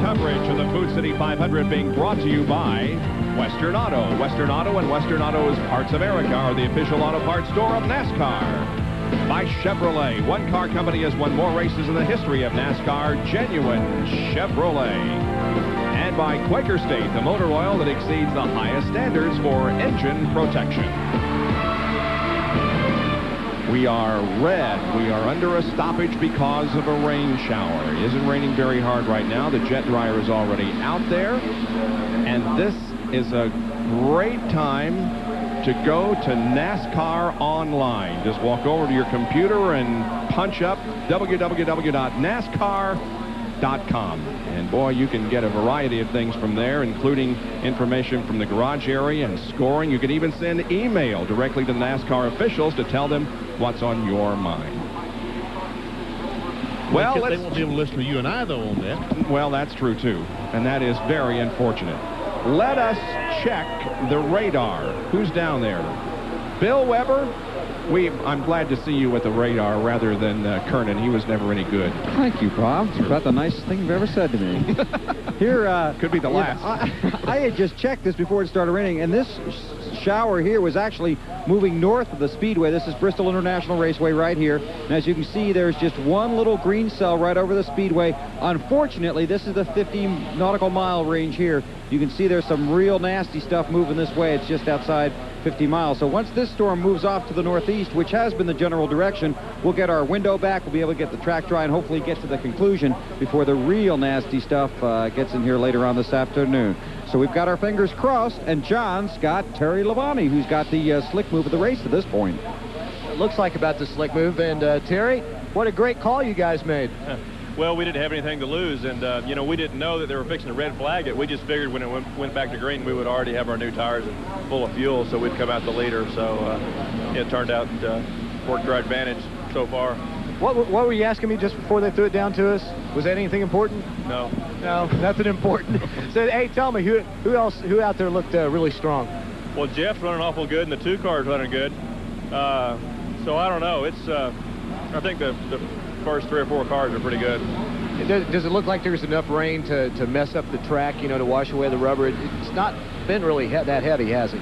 Speaker 7: Coverage of the Food City 500 being brought to you by Western Auto. Western Auto and Western Auto's Parts America are the official auto parts store of NASCAR. By Chevrolet. One car company has won more races in the history of NASCAR, genuine Chevrolet. And by Quaker State, the motor oil that exceeds the highest standards for engine protection. We are red. We are under a stoppage because of a rain shower. It isn't raining very hard right now. The jet dryer is already out there. And this is a great time to go to NASCAR Online. Just walk over to your computer and punch up www.nascar.com. And boy, you can get a variety of things from there, including information from the garage area and scoring. You can even send email directly to the NASCAR officials to tell them what's on your mind. Well,
Speaker 25: they won't be able to listen to you and I, though, on that.
Speaker 7: Well, that's true, too. And that is very unfortunate. Let us check the radar. Who's down there? Bill Weber? I'm glad to see you with the radar rather than Kernan. He was never any good.
Speaker 1: Thank you, Bob. It's about the nicest thing you've ever said to me. Here,
Speaker 7: could be the last.
Speaker 1: I had just checked this before it started raining, and this shower here was actually moving north of the speedway. This is Bristol International Raceway right here. And as you can see, there's just one little green cell right over the speedway. Unfortunately, this is the 50 nautical mile range here. You can see there's some real nasty stuff moving this way. It's just outside 50 miles. So once this storm moves off to the northeast, which has been the general direction, we'll get our window back. We'll be able to get the track dry and hopefully get to the conclusion before the real nasty stuff gets in here later on this afternoon. So we've got our fingers crossed, and John's got Terry Labonte, who's got the slick move of the race at this point.
Speaker 17: It looks like about the slick move. And Terry, what a great call you guys made.
Speaker 22: Well, we didn't have anything to lose, and, we didn't know that they were fixing to red flag it. We just figured when it went back to green, we would already have our new tires and full of fuel, so we'd come out the leader. So it turned out worked to our advantage so far.
Speaker 17: What were you asking me just before they threw it down to us? Was that anything important?
Speaker 22: No.
Speaker 17: No, nothing important. So, hey, tell me, who out there looked really strong?
Speaker 22: Well, Jeff's running awful good, and the 2 cars running good. So I don't know. It's I think the first 3 or 4 cars are pretty good.
Speaker 17: Does it look like there's enough rain to mess up the track, to wash away the rubber? It's not been really that heavy, has it?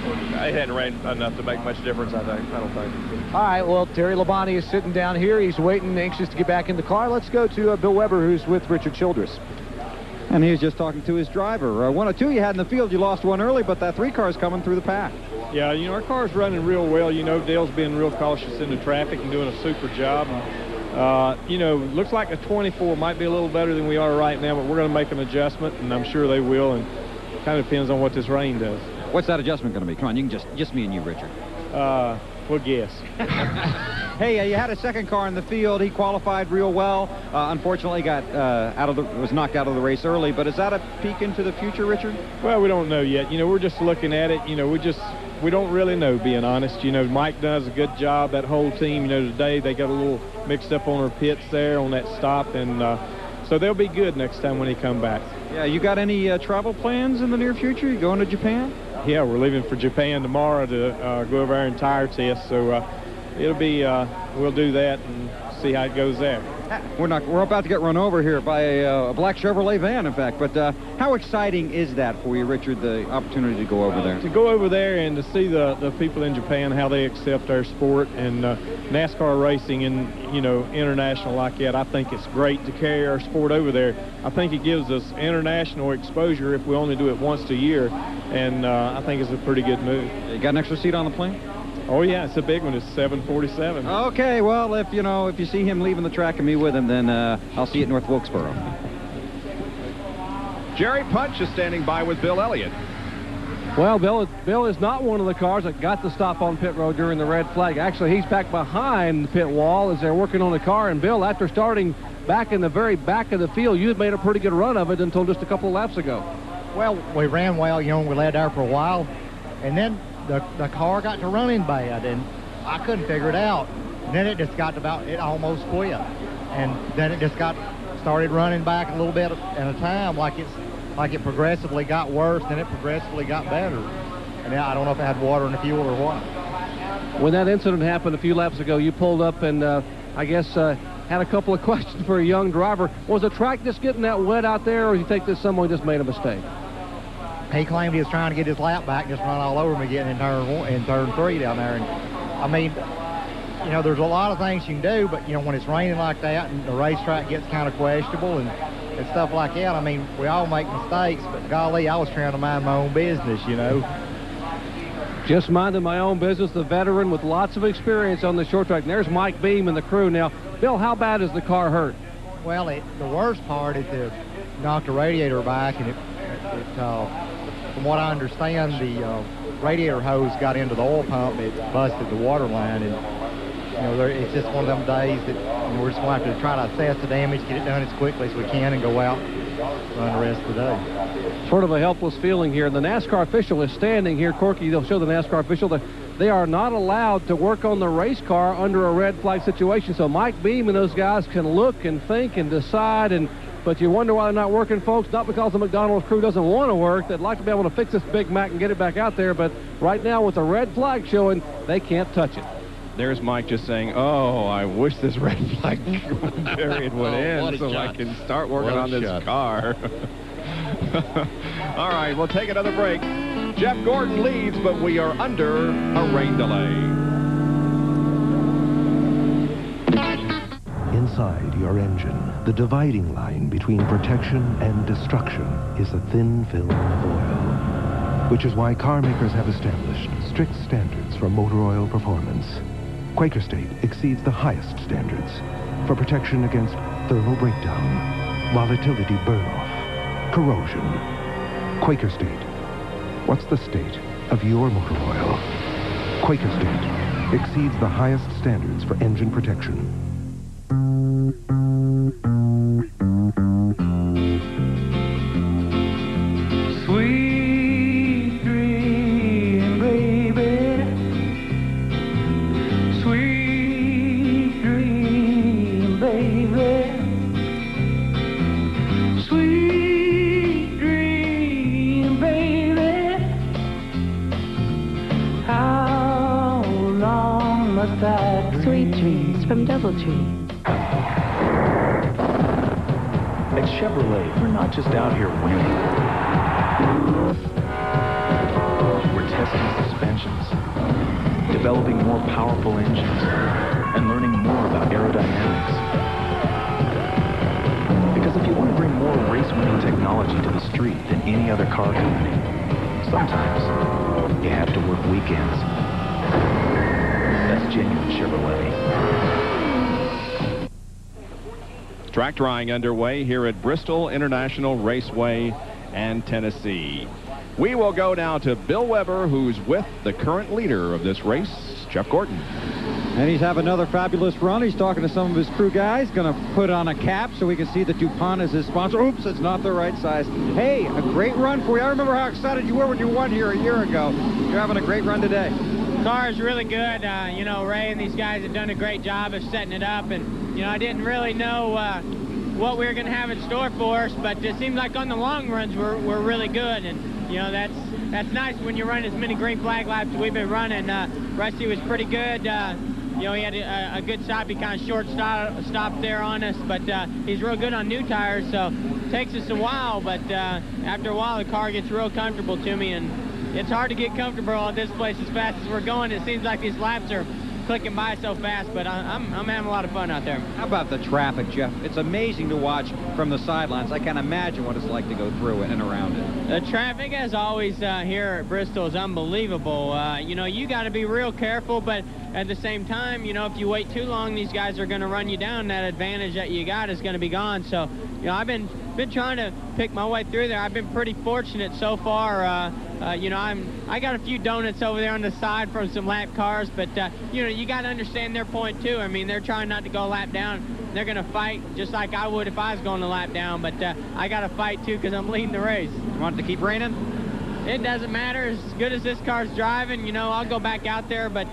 Speaker 22: It hadn't rained enough to make much difference, I don't think.
Speaker 17: All right, well, Terry Labonte is sitting down here. He's waiting, anxious to get back in the car. Let's go to Bill Weber, who's with Richard Childress.
Speaker 1: And he was just talking to his driver. 1 or 2 you had in the field. You lost one early, but that 3 car's coming through the pack.
Speaker 2: Yeah, our car's running real well. Dale's being real cautious in the traffic and doing a super job. Looks like a 24 might be a little better than we are right now, but we're going to make an adjustment, and I'm sure they will, and kind of depends on what this rain does.
Speaker 1: What's that adjustment going to be? Come on, you can just me and you, Richard.
Speaker 2: We'll guess.
Speaker 1: Hey, you had a 2nd car in the field. He qualified real well. Unfortunately, got was knocked out of the race early. But is that a peek into the future, Richard?
Speaker 2: Well, we don't know yet. We're just looking at it. We don't really know, being honest. Mike does a good job. That whole team. Today they got a little mixed up on our pits there on that stop, and so they'll be good next time when he come back.
Speaker 1: Yeah, you got any travel plans in the near future? You going to Japan?
Speaker 2: Yeah, we're leaving for Japan tomorrow to go over our entire test. So it'll be we'll do that and see how it goes there.
Speaker 1: We're about to get run over here by a black Chevrolet van, in fact. But how exciting is that for you, Richard, the opportunity to go over there?
Speaker 2: To go over there and to see the people in Japan, how they accept our sport and NASCAR racing and, international like that. I think it's great to carry our sport over there. I think it gives us international exposure if we only do it once a year. And I think it's a pretty good move.
Speaker 1: You got an extra seat on the plane?
Speaker 2: Oh, yeah, it's a big one. It's 747.
Speaker 1: Okay, well, if you see him leaving the track and me with him, then I'll see you at North Wilkesboro.
Speaker 7: Jerry Punch is standing by with Bill Elliott.
Speaker 8: Well, Bill is not one of the cars that got the stop on pit road during the red flag. Actually, he's back behind the pit wall as they're working on the car. And, Bill, after starting back in the very back of the field, you had made a pretty good run of it until just a couple of laps ago.
Speaker 15: Well, we ran well, we led there for a while. And then the car got to running bad, and I couldn't figure it out. And then it just got it almost quit. And then it just started running back a little bit at a time, like it progressively got worse, then it progressively got better. And I don't know if it had water in the fuel or what.
Speaker 8: When that incident happened a few laps ago, you pulled up and I guess had a couple of questions for a young driver. Was the track just getting that wet out there, or do you think that someone just made a mistake?
Speaker 15: He claimed he was trying to get his lap back, just run all over me getting in turn 3 down there. And I mean, there's a lot of things you can do, but when it's raining like that and the racetrack gets kind of questionable and stuff like that, I mean, we all make mistakes, but golly, I was trying to mind my own business,
Speaker 8: Just minding my own business, the veteran with lots of experience on the short track. And there's Mike Beam and the crew. Now, Bill, how bad is the car hurt?
Speaker 15: Well, the worst part is to knock the radiator back, and from what I understand, the radiator hose got into the oil pump. It busted the water line, and it's just one of them days that we're just going to have to try to assess the damage, get it done as quickly as we can, and go out and run the rest of the day.
Speaker 8: Sort of a helpless feeling here. The NASCAR official is standing here. Corky, they'll show the NASCAR official that they are not allowed to work on the race car under a red flag situation. So Mike Beam and those guys can look and think and decide, but you wonder why they're not working, folks. Not because the McDonald's crew doesn't want to work. They'd like to be able to fix this Big Mac and get it back out there, but right now with the red flag showing, they can't touch it.
Speaker 7: There's Mike just saying, oh, I wish this red flag period would end so I can start working on this car. All right, we'll take another break. Jeff Gordon leads, but we are under a rain delay.
Speaker 11: Inside your engine, the dividing line between protection and destruction is a thin film of oil, which is why car makers have established strict standards for motor oil performance. Quaker State exceeds the highest standards for protection against thermal breakdown, volatility burn-off, corrosion. Quaker State. What's the state of your motor oil? Quaker State exceeds the highest standards for engine protection.
Speaker 5: Sweet dream, baby. Sweet dream, baby. Sweet dream, baby. How long must I dream?
Speaker 10: Sweet dreams from Doubletree.
Speaker 13: At Chevrolet, we're not just out here winning. We're testing suspensions, developing more powerful engines, and learning more about aerodynamics. Because if you want to bring more race-winning technology to the street than any other car company, sometimes you have to work weekends. That's genuine Chevrolet.
Speaker 7: Track drying underway here at Bristol International Raceway and Tennessee. We will go now to Bill Weber, who's with the current leader of this race, Jeff Gordon.
Speaker 1: And he's having another fabulous run. He's talking to some of his crew guys. Going to put on a cap so we can see that DuPont is his sponsor. Oops, it's not the right size. Hey, a great run for you. I remember how excited you were when you won here a year ago. You're having a great run today.
Speaker 16: The car is really good. Ray and these guys have done a great job of setting it up. And, I didn't really know what we were going to have in store for us, but it seemed like on the long runs we're really good. And, that's nice when you run as many green flag laps as we've been running. Rusty was pretty good. He had a good stop. He kind of short stopped there on us, but he's real good on new tires, so it takes us a while, but after a while the car gets real comfortable to me, and it's hard to get comfortable on this place as fast as we're going. It seems like these laps are clicking by so fast, but I'm having a lot of fun out there.
Speaker 1: How about the traffic, Jeff? It's amazing to watch from the sidelines. I can't imagine what it's like to go through it and around it.
Speaker 16: The traffic, as always, here at Bristol is unbelievable. You got to be real careful, but at the same time, if you wait too long, these guys are going to run you down. That advantage that you got is going to be gone. So, I've been trying to pick my way through there. I've been pretty fortunate so far. I got a few donuts over there on the side from some lap cars, but you got to understand their point too. I mean, they're trying not to go a lap down. They're going to fight just like I would if I was going a lap down, but I got to fight too because I'm leading the race.
Speaker 1: You want it to keep raining?
Speaker 16: It doesn't matter. As good as this car's driving, I'll go back out there, but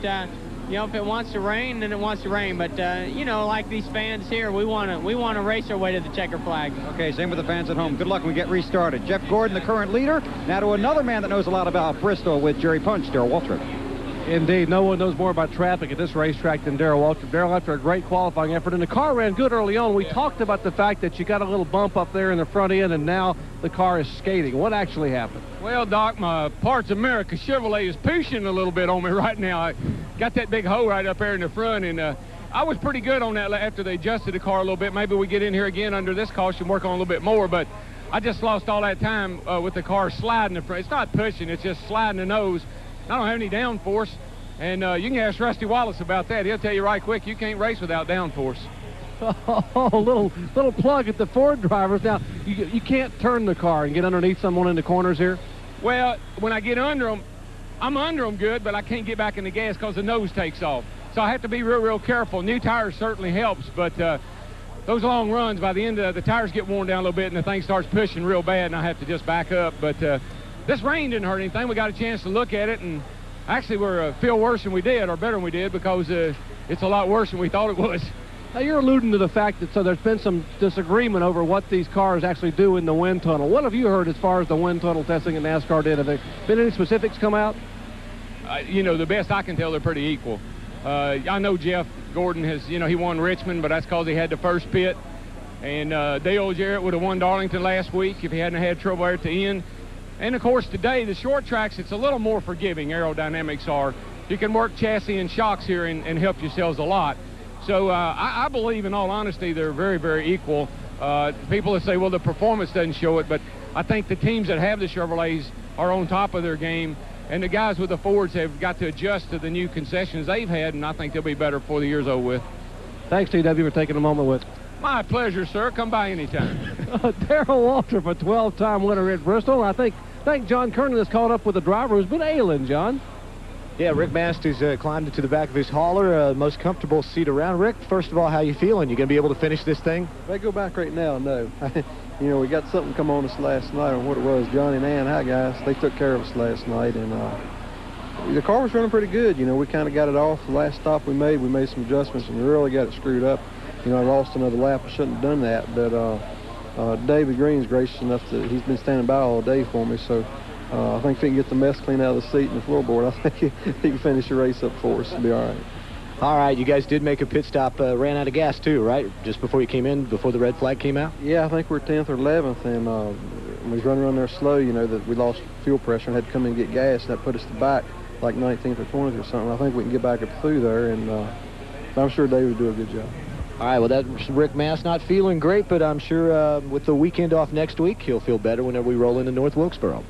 Speaker 16: if it wants to rain, then it wants to rain. But like these fans here, we want to race our way to the checker flag.
Speaker 1: Okay, same with the fans at home. Good luck when we get restarted. Jeff Gordon, the current leader. Now to another man that knows a lot about Bristol with Jerry Punch, Darrell Waltrip.
Speaker 8: Indeed, no one knows more about traffic at this racetrack than Darrell Waltrip. Darrell, after a great qualifying effort, and the car ran good early on. We talked about the fact that you got a little bump up there in the front end, and now the car is skating. What actually happened?
Speaker 18: Well, Doc, my Parts America Chevrolet is pushing a little bit on me right now. I got that big hole right up there in the front, and I was pretty good on that after they adjusted the car a little bit. Maybe we get in here again under this caution, work on a little bit more, but I just lost all that time with the car sliding the front. It's not pushing, it's just sliding the nose. I don't have any downforce, and you can ask Rusty Wallace about that. He'll tell you right quick, you can't race without downforce.
Speaker 8: Oh, little plug at the Ford drivers. Now, you can't turn the car and get underneath someone in the corners here?
Speaker 18: Well, when I get under them, I'm under them good, but I can't get back in the gas because the nose takes off. So I have to be real, real careful. New tires certainly helps, but those long runs, by the end of the tires get worn down a little bit and the thing starts pushing real bad and I have to just back up. But this rain didn't hurt anything. We got a chance to look at it, and actually we feel worse than we did, or better than we did, because it's a lot worse than we thought it was.
Speaker 8: Now, you're alluding to the fact that there's been some disagreement over what these cars actually do in the wind tunnel. What have you heard as far as the wind tunnel testing that NASCAR did? Have there been any specifics come out?
Speaker 18: You know, the best I can tell, they're pretty equal. I know Jeff Gordon has, you know, he won Richmond, but that's because he had the first pit. And Dale Jarrett would have won Darlington last week if he hadn't had trouble there at the end. And, of course, today, the short tracks, it's a little more forgiving, aerodynamics are. You can work chassis and shocks here and help yourselves a lot. So I believe, in all honesty, they're very, very equal. People that say, well, the performance doesn't show it, but I think the teams that have the Chevrolets are on top of their game, and the guys with the Fords have got to adjust to the new concessions they've had, and I think they'll be better before the year's over with.
Speaker 8: Thanks, T.W., for taking a moment with us.
Speaker 18: My pleasure, sir. Come by anytime.
Speaker 8: Darrell Waltrip, a 12-time winner at Bristol. I think John Kernan has caught up with the driver who's been ailing, John.
Speaker 17: Yeah, Rick Masters climbed into the back of his hauler, most comfortable seat around. Rick, first of all, how you feeling? You going to be able to finish this thing?
Speaker 3: If I go back right now, no. You know, we got something come on us last night on what it was. Johnny and Ann, hi guys, they took care of us last night, and the car was running pretty good. You know, we kind of got it off. The last stop we made some adjustments, and we really got it screwed up. You know, I lost another lap. I shouldn't have done that, but David Green's gracious enough to, he's been standing by all day for me, so I think if he can get the mess clean out of the seat and the floorboard, I think he can finish the race up for us. It'll be all right.
Speaker 17: All right, you guys did make a pit stop, ran out of gas too, right? Just before you came in, before the red flag came out?
Speaker 3: Yeah, I think we're 10th or 11th, and we was running around there slow, you know, that we lost fuel pressure and had to come in and get gas, and that put us to back like 19th or 20th or something. I think we can get back up through there, and I'm sure David will do a good job.
Speaker 17: All right, well, that's Rick Mast, not feeling great, but I'm sure with the weekend off next week, he'll feel better whenever we roll into North Wilkesboro.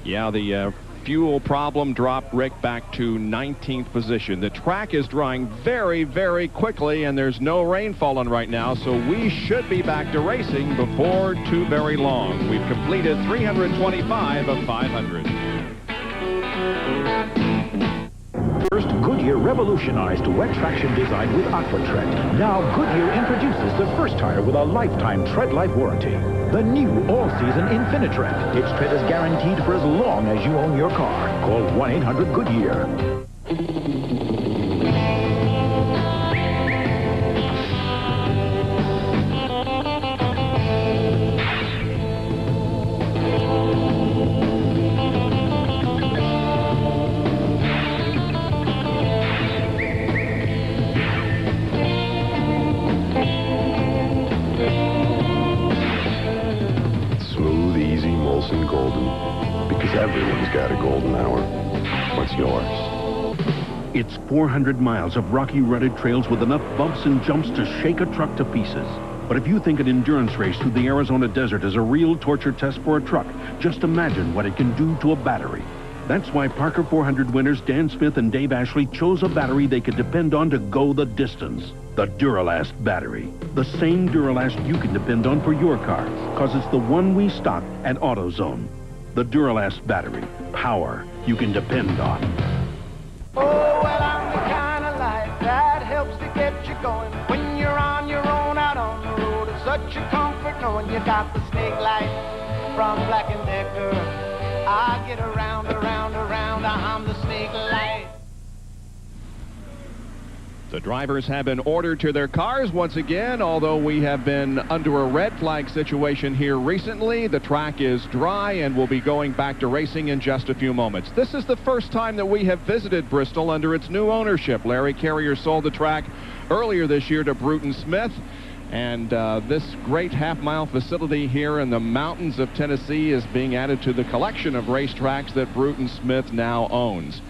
Speaker 7: Yeah, the fuel problem dropped Rick back to 19th position. The track is drying very, very quickly, and there's no rain falling right now, so we should be back to racing before too very long. We've completed 325 of 500.
Speaker 6: First, Goodyear revolutionized wet traction design with AquaTread. Now, Goodyear introduces the first tire with a lifetime tread life warranty. The new all-season Infinitread. Its tread is guaranteed for as long as you own your car. Call 1-800-GOODYEAR.
Speaker 9: Everyone's got a golden hour. What's yours?
Speaker 14: It's 400 miles of rocky, rutted trails with enough bumps and jumps to shake a truck to pieces. But if you think an endurance race through the Arizona desert is a real torture test for a truck, just imagine what it can do to a battery. That's why Parker 400 winners Dan Smith and Dave Ashley chose a battery they could depend on to go the distance. The Duralast battery. The same Duralast you can depend on for your car, because it's the one we stock at AutoZone. The Duralast battery. Power you can depend on.
Speaker 5: Oh, well, I'm the kind of life that helps to get you going. When you're on your own out on the road, it's such a comfort knowing you got the Snake Light from Black & Decker. I get around, I'm the Snake Light.
Speaker 7: The drivers have been ordered to their cars once again, although we have been under a red flag situation here recently. The track is dry and we'll be going back to racing in just a few moments. This is the first time that we have visited Bristol under its new ownership. Larry Carrier sold the track earlier this year to Bruton Smith, and this great half-mile facility here in the mountains of Tennessee is being added to the collection of racetracks that Bruton Smith now owns.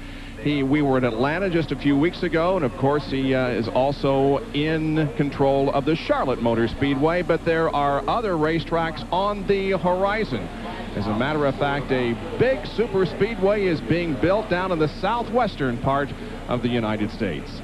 Speaker 7: We were in Atlanta just a few weeks ago, and of course he is also in control of the Charlotte Motor Speedway, but there are other racetracks on the horizon. As a matter of fact, a big super speedway is being built down in the southwestern part of the United States.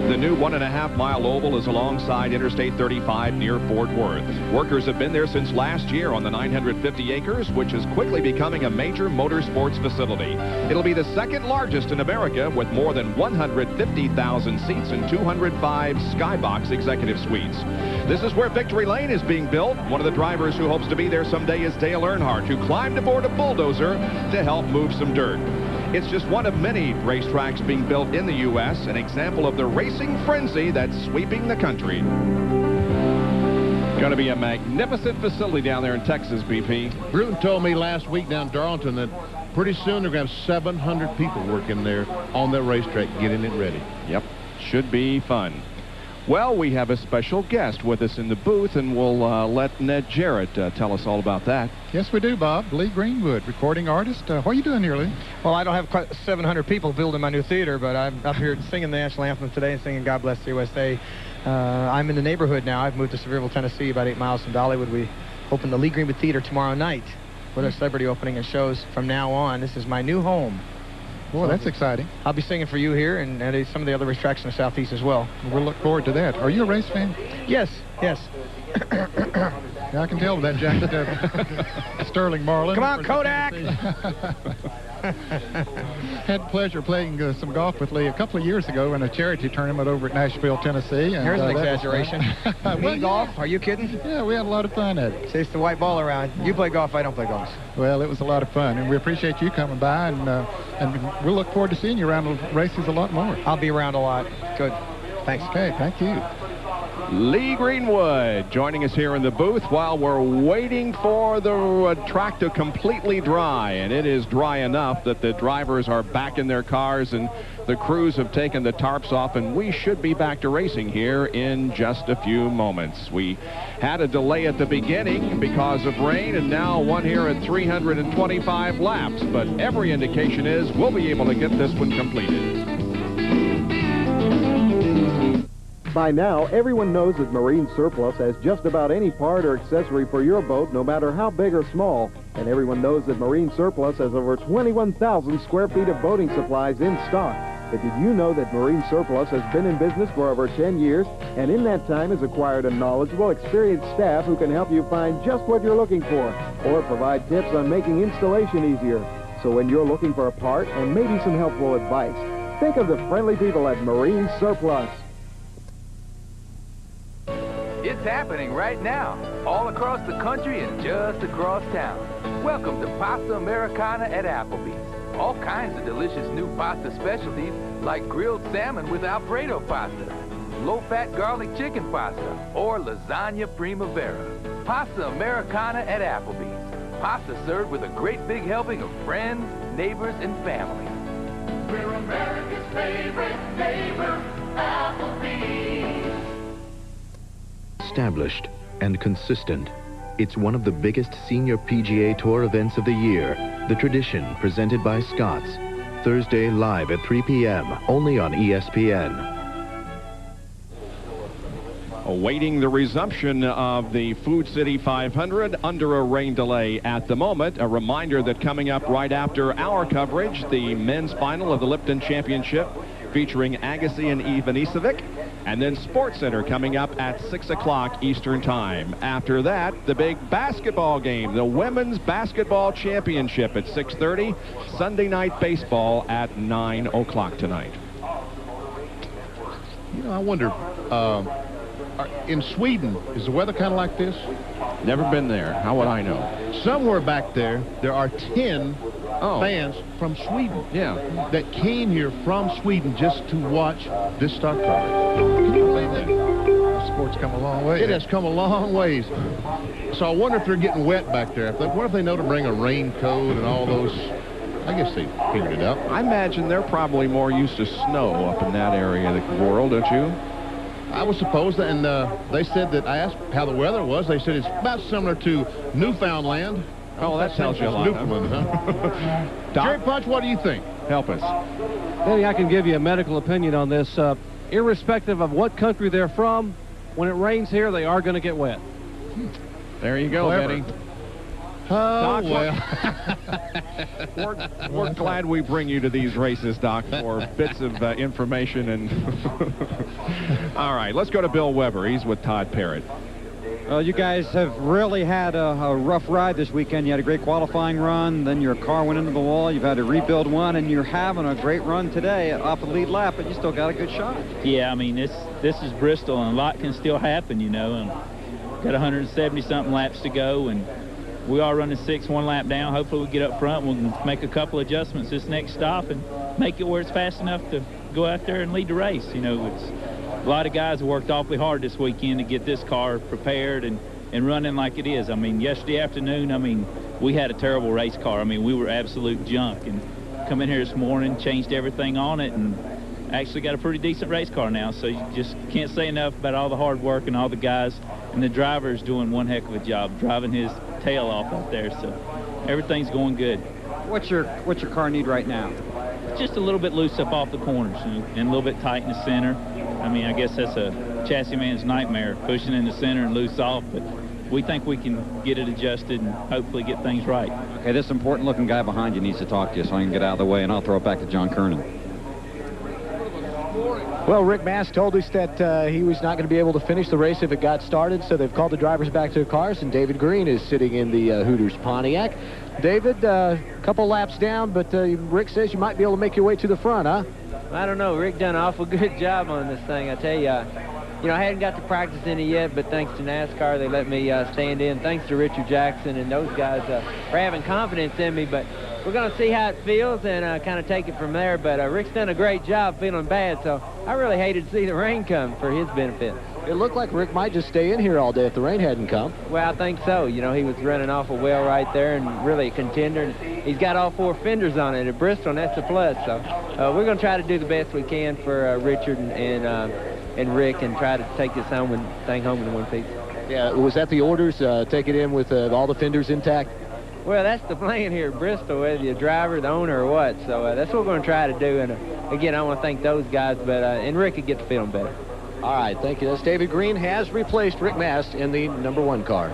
Speaker 7: The new 1.5-mile oval is alongside Interstate 35 near Fort Worth. Workers have been there since last year on the 950 acres, which is quickly becoming a major motorsports facility. It'll be the second largest in America with more than 150,000 seats and 205 Skybox executive suites. This is where Victory Lane is being built. One of the drivers who hopes to be there someday is Dale Earnhardt, who climbed aboard a bulldozer to help move some dirt. It's just one of many racetracks being built in the U.S., an example of the racing frenzy that's sweeping the country. Going to be a magnificent facility down there in Texas, BP.
Speaker 25: Bruton told me last week down in Darlington that pretty soon they're going to have 700 people working there on that racetrack getting it ready.
Speaker 7: Yep, should be fun. Well, we have a special guest with us in the booth, and we'll let Ned Jarrett tell us all about that.
Speaker 4: Yes, we do, Bob. Lee Greenwood, recording artist. What are you doing here, Lee?
Speaker 12: Well, I don't have quite 700 people building my new theater, but I'm up here singing the national anthem today and singing God Bless the USA. I'm in the neighborhood now. I've moved to Sevierville, Tennessee, about 8 miles from Dollywood. We open the Lee Greenwood Theater tomorrow night with our celebrity opening and shows from now on. This is my new home.
Speaker 4: Boy, that's exciting.
Speaker 12: I'll be singing for you here and some of the other racetracks in the Southeast as well.
Speaker 4: We'll look forward to that. Are you a race fan?
Speaker 12: Yes, yes.
Speaker 4: Yeah, I can tell with that jacket. Sterling Marlin.
Speaker 12: Come on, Kodak!
Speaker 4: Had the pleasure of playing some golf with Lee a couple of years ago in a charity tournament over at Nashville, Tennessee. And,
Speaker 12: here's an exaggeration. Me golf? Are you kidding?
Speaker 4: Yeah, we had a lot of fun at it.
Speaker 12: Chase the white ball around. You play golf, I don't play golf.
Speaker 4: Well, it was a lot of fun, and we appreciate you coming by, and we'll look forward to seeing you around the races a lot more.
Speaker 12: I'll be around a lot. Good. Thanks.
Speaker 4: Okay, thank you.
Speaker 7: Lee Greenwood joining us here in the booth while we're waiting for the track to completely dry, and it is dry enough that the drivers are back in their cars and the crews have taken the tarps off, and we should be back to racing here in just a few moments. We had a delay at the beginning because of rain, and now one here at 325 laps, but every indication is we'll be able to get this one completed.
Speaker 19: By now, everyone knows that Marine Surplus has just about any part or accessory for your boat, no matter how big or small. And everyone knows that Marine Surplus has over 21,000 square feet of boating supplies in stock. But did you know that Marine Surplus has been in business for over 10 years, and in that time has acquired a knowledgeable, experienced staff who can help you find just what you're looking for, or provide tips on making installation easier. So when you're looking for a part and maybe some helpful advice, think of the friendly people at Marine Surplus.
Speaker 21: It's happening right now, all across the country and just across town. Welcome to Pasta Americana at Applebee's. All kinds of delicious new pasta specialties like grilled salmon with Alfredo pasta, low-fat garlic chicken pasta, or lasagna primavera. Pasta Americana at Applebee's. Pasta served with a great big helping of friends, neighbors, and family.
Speaker 5: We're America's favorite neighbor, Applebee's.
Speaker 24: Established and consistent, it's one of the biggest senior PGA Tour events of the year. The Tradition, presented by Scott's. Thursday live at 3 p.m. only on ESPN.
Speaker 7: Awaiting the resumption of the Food City 500 under a rain delay at the moment. A reminder that coming up right after our coverage, the men's final of the Lipton Championship featuring Agassi and Ivanisevic. And then Sports Center coming up at 6 o'clock Eastern Time. After that, the big basketball game, the Women's Basketball Championship at 6:30. Sunday Night Baseball at 9 o'clock tonight.
Speaker 25: You know, I wonder, in Sweden, is the weather kind of like this?
Speaker 7: Never been there. How would I know?
Speaker 25: Somewhere back there, there are 10 fans from Sweden.
Speaker 7: Yeah.
Speaker 25: That came here from Sweden just to watch this stock car. Can you believe that?
Speaker 4: Sports come a long way.
Speaker 25: It has come a long ways. So I wonder if they're getting wet back there. What if they know to bring a raincoat and all those? I guess they figured it out.
Speaker 7: I imagine they're probably more used to snow up in that area of the world, don't you?
Speaker 25: I would suppose that, and they said that I asked how the weather was. They said it's about similar to Newfoundland.
Speaker 7: Oh, that tells you a lot.
Speaker 25: Newfoundland, huh? Jerry Punch, what do you think?
Speaker 7: Help us.
Speaker 8: Benny, I can give you a medical opinion on this. Irrespective of what country they're from, when it rains here, they are going to get wet.
Speaker 7: There you go, Benny. Doc,
Speaker 25: well.
Speaker 7: we're glad we bring you to these races, Doc, for bits of information. And all right, let's go to Bill Weber. He's with Todd Parrott.
Speaker 1: Well, you guys have really had a rough ride this weekend. You had a great qualifying run, then your car went into the wall. You've had to rebuild one, and you're having a great run today off the lead lap, but you still got a good shot.
Speaker 2: Yeah, I mean, this is Bristol, and a lot can still happen, you know. And got 170-something laps to go, and we are running 6 one lap down. Hopefully we get up front. We'll make a couple adjustments this next stop and make it where it's fast enough to go out there and lead the race. You know, it's a lot of guys have worked awfully hard this weekend to get this car prepared and running like it is. I mean, yesterday afternoon, I mean, we had a terrible race car. I mean, we were absolute junk. And come in here this morning, changed everything on it, and actually got a pretty decent race car now. So you just can't say enough about all the hard work and all the guys. And the driver is doing one heck of a job, driving his tail off out there. So everything's going good.
Speaker 1: What's your car need right now?
Speaker 2: Just a little bit loose up off the corners, you know, and a little bit tight in the center. I mean, I guess that's a chassis man's nightmare, pushing in the center and loose off, but we think we can get it adjusted and hopefully get things right.
Speaker 1: Okay, this important-looking guy behind you needs to talk to you, so I can get out of the way, and I'll throw it back to John Kernan.
Speaker 17: Well, Rick Mast told us that he was not going to be able to finish the race if it got started, so they've called the drivers back to their cars, and David Green is sitting in the Hooters Pontiac. David, a couple laps down, but Rick says you might be able to make your way to the front, huh?
Speaker 15: I don't know. Rick done an awful good job on this thing, I tell you. You know, I hadn't got to practice in it yet, but thanks to NASCAR, they let me stand in. Thanks to Richard Jackson and those guys for having confidence in me, but we're going to see how it feels and kind of take it from there. But Rick's done a great job feeling bad, so I really hated to see the rain come for his benefit.
Speaker 17: It looked like Rick might just stay in here all day if the rain hadn't come.
Speaker 15: Well, I think so. You know, he was running awful well right there and really a contender. And he's got all 4 fenders on it at Bristol, and that's a plus. So we're going to try to do the best we can for Richard and Rick and try to take this thing home in one piece.
Speaker 17: Yeah, was that the orders? Take it in with all the fenders intact?
Speaker 15: Well, that's the plan here at Bristol, whether you're a driver, the owner, or what. So that's what we're going to try to do. And again, I want to thank those guys, but and Rick could get to feeling better.
Speaker 17: All right, thank you. That's David Green has replaced Rick Mast in the #1 car.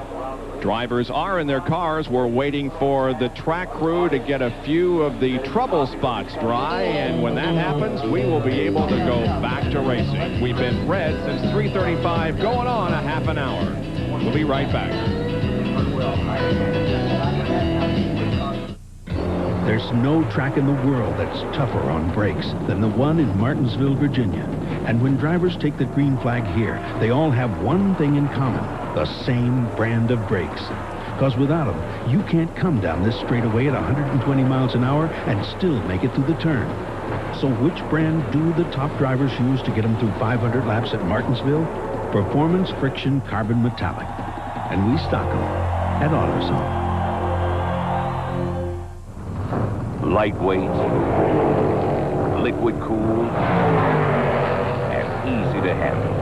Speaker 7: Drivers are in their cars. We're waiting for the track crew to get a few of the trouble spots dry, and when that happens, we will be able to go back to racing. We've been red since 3:35, going on a half an hour. We'll be right back.
Speaker 14: There's no track in the world that's tougher on brakes than the one in Martinsville, Virginia. And when drivers take the green flag here, they all have one thing in common, the same brand of brakes. Because without them, you can't come down this straightaway at 120 miles an hour and still make it through the turn. So which brand do the top drivers use to get them through 500 laps at Martinsville? Performance Friction Carbon Metallic. And we stock them at AutoZone.
Speaker 20: Lightweight, liquid cooled, and easy to handle.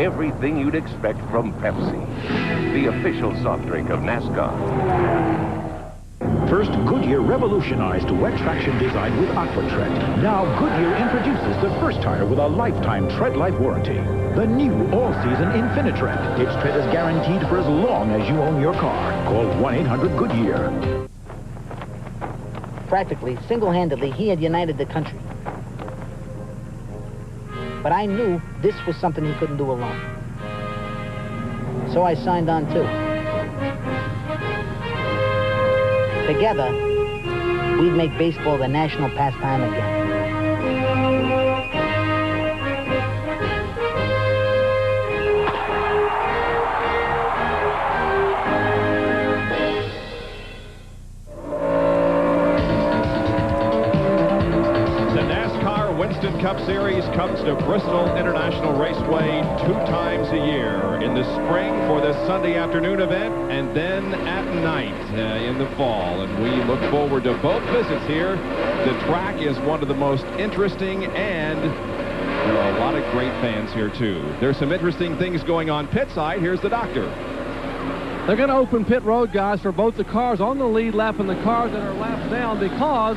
Speaker 20: Everything you'd expect from Pepsi, the official soft drink of NASCAR.
Speaker 6: First, Goodyear revolutionized wet traction design with AquaTread. Now, Goodyear introduces the first tire with a lifetime tread life warranty. The new all-season Infinitread. Its tread is guaranteed for as long as you own your car. Call 1-800-GOODYEAR.
Speaker 22: Practically, single-handedly, he had united the country. But I knew this was something he couldn't do alone. So I signed on too. Together, we'd make baseball the national pastime again.
Speaker 7: Cup Series comes to Bristol International Raceway 2 times a year, in the spring for this Sunday afternoon event and then at night in the fall. And we look forward to both visits here. The track is one of the most interesting, and there are a lot of great fans here too. There's some interesting things going on pit side. Here's the doctor.
Speaker 8: They're going to open pit road, guys, for both the cars on the lead lap and the cars that are laps down, because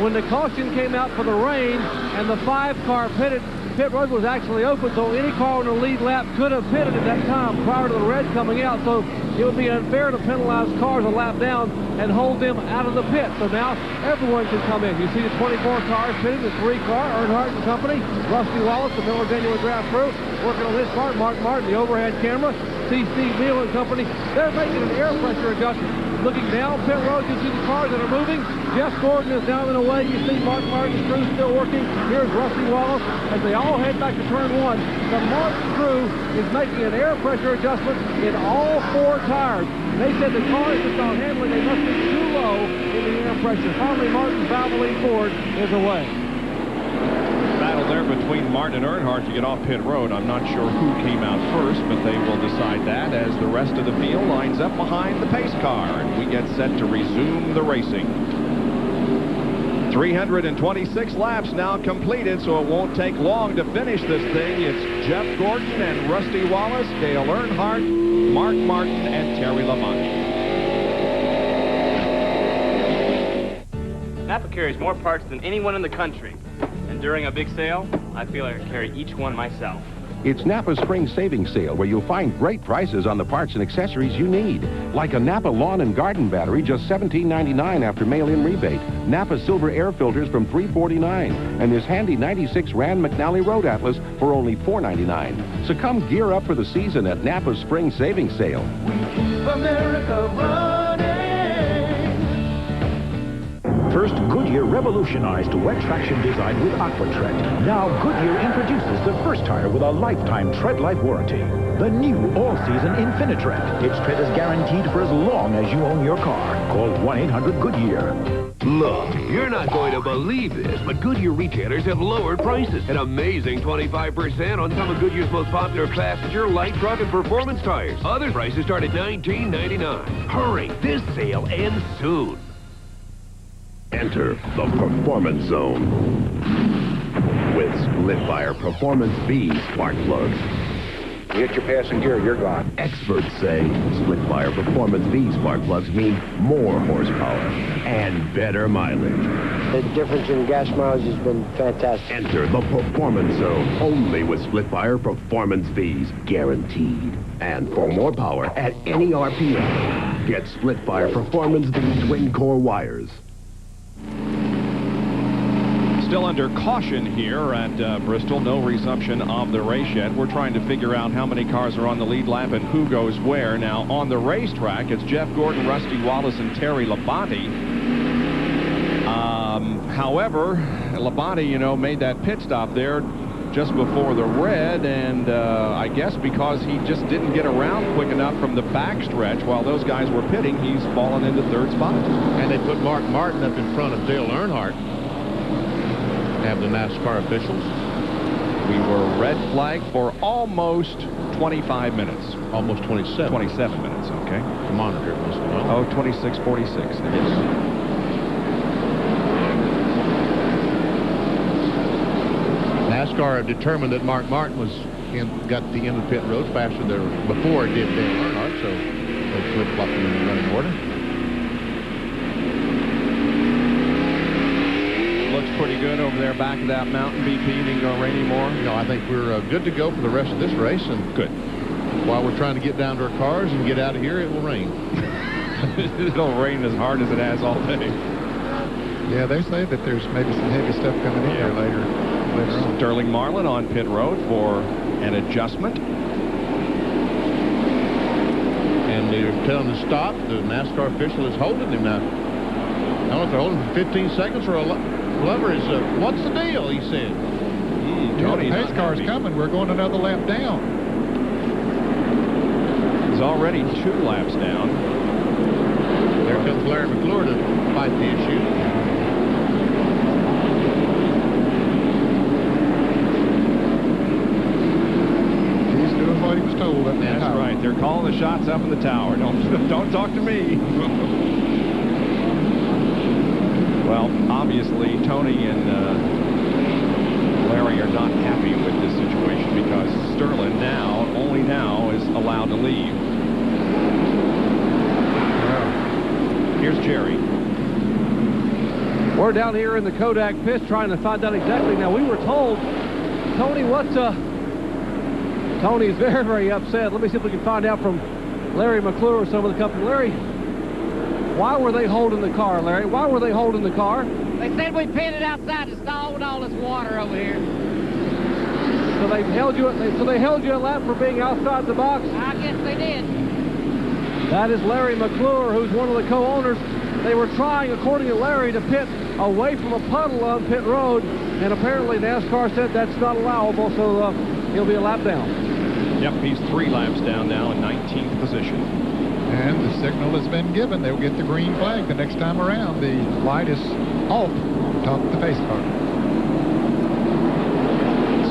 Speaker 8: when the caution came out for the rain and the 5 car pitted pit road was actually open, so any car on the lead lap could have pitted at that time prior to the red coming out. So it would be unfair to penalize cars a lap down and hold them out of the pit. So now everyone can come in. You see the 24 cars pitting, the 3 car, Earnhardt and Company, Rusty Wallace, the Miller Genuine Draft crew, working on his part, Mark Martin, the overhead camera, Steve Neal and Company. They're making an air pressure adjustment. Looking down pit road, you see the cars that are moving. Jeff Gordon is down and away. You see Mark Martin's crew still working. Here's Rusty Wallace as they all head back to turn 1. The Martin crew is making an air pressure adjustment in all 4 tires. They said the cars just not handling, they must be too low in the air pressure. Finally, Martin's Valvoline Ford is away.
Speaker 7: Battle there between Martin and Earnhardt to get off pit road. I'm not sure who came out first, but they will decide that as the rest of the field lines up behind the pace car, and we get set to resume the racing. 326 laps now completed, so it won't take long to finish this thing. It's Jeff Gordon and Rusty Wallace, Dale Earnhardt, Mark Martin, and Terry Labonte.
Speaker 10: Napa carries more parts than anyone in the country. And during a big sale, I feel I can carry each one myself.
Speaker 20: It's Napa's Spring Savings Sale, where you'll find great prices on the parts and accessories you need. Like a Napa Lawn and Garden battery, just $17.99 after mail-in rebate. Napa Silver Air Filters from $3.49. And this handy 96 Rand McNally Road Atlas for only $4.99. So come gear up for the season at Napa's Spring Savings Sale.
Speaker 5: Keep America running.
Speaker 6: First, Goodyear revolutionized wet traction design with AquaTread. Now, Goodyear introduces the first tire with a lifetime tread life warranty. The new all-season Infinitread. Its tread is guaranteed for as long as you own your car. Call 1-800-GOODYEAR.
Speaker 11: Look, you're not going to believe this, but Goodyear retailers have lowered prices. An amazing 25% on some of Goodyear's most popular passenger, light truck, and performance tires. Other prices start at $19.99. Hurry, this sale ends soon.
Speaker 9: Enter the Performance Zone with Split-Fire Performance V spark plugs.
Speaker 20: You hit your passing gear, you're gone.
Speaker 9: Experts say Split-Fire Performance V spark plugs mean more horsepower and better mileage.
Speaker 13: The difference in gas mileage has been fantastic.
Speaker 9: Enter the Performance Zone only with Split-Fire Performance Vs, guaranteed. And for more power at any RPM, get Split-Fire Performance V twin-core wires.
Speaker 7: Still under caution here at Bristol. No resumption of the race yet. We're trying to figure out how many cars are on the lead lap and who goes where. Now, on the racetrack, it's Jeff Gordon, Rusty Wallace, and Terry Labonte. However, Labonte, you know, made that pit stop there just before the red, and I guess because he just didn't get around quick enough from the backstretch while those guys were pitting, he's fallen into 3rd spot.
Speaker 25: And they put Mark Martin up in front of Dale Earnhardt. Have the NASCAR officials.
Speaker 7: We were red flagged for almost 25 minutes.
Speaker 25: Almost 27.
Speaker 7: 27 minutes, okay.
Speaker 25: The monitor was on.
Speaker 7: Oh, 26:46.
Speaker 25: Yes. NASCAR determined that Mark Martin got the end of pit road faster there before it did Dale Earnhardt, so they flip-flopped them in the running order.
Speaker 7: Looks pretty good over there back of that mountain. BP didn't go rain anymore.
Speaker 25: No, I think we're good to go for the rest of this race. And
Speaker 7: good.
Speaker 25: While we're trying to get down to our cars and get out of here, it will rain.
Speaker 7: It'll rain as hard as it has all day.
Speaker 4: Yeah, they say that there's maybe some heavy stuff coming in there later on.
Speaker 7: Sterling Marlin on pit road for an adjustment.
Speaker 25: And they're telling him to stop. The NASCAR official is holding him now. I don't know if they're holding him for 15 seconds or a Glover is, what's the deal, he said.
Speaker 4: Tony, the pace car's coming. We're going another lap down.
Speaker 7: He's already 2 laps down.
Speaker 25: There comes Larry McClure to fight the issue.
Speaker 4: He's doing what he was told up in the tower.
Speaker 7: That's right. They're calling the shots up in the tower. Don't talk to me. Well, obviously, Tony and Larry are not happy with this situation because Sterling only now is allowed to leave. Here's Jerry.
Speaker 8: We're down here in the Kodak pits trying to find out exactly. Now, we were told Tony, Tony's very, very upset. Let me see if we can find out from Larry McClure or some of the company. Larry, why were they holding the car, Larry? Why were they holding the car?
Speaker 3: They said we pitted outside to stall with all this water over here.
Speaker 8: So they held you a lap for being outside the box?
Speaker 3: I guess they did.
Speaker 8: That is Larry McClure, who's one of the co-owners. They were trying, according to Larry, to pit away from a puddle on pit road, and apparently NASCAR said that's not allowable, so he'll be a lap down.
Speaker 7: Yep, he's 3 laps down now in 19th position.
Speaker 4: And the signal has been given. They'll get the green flag the next time around. The light is off on top of the pace car.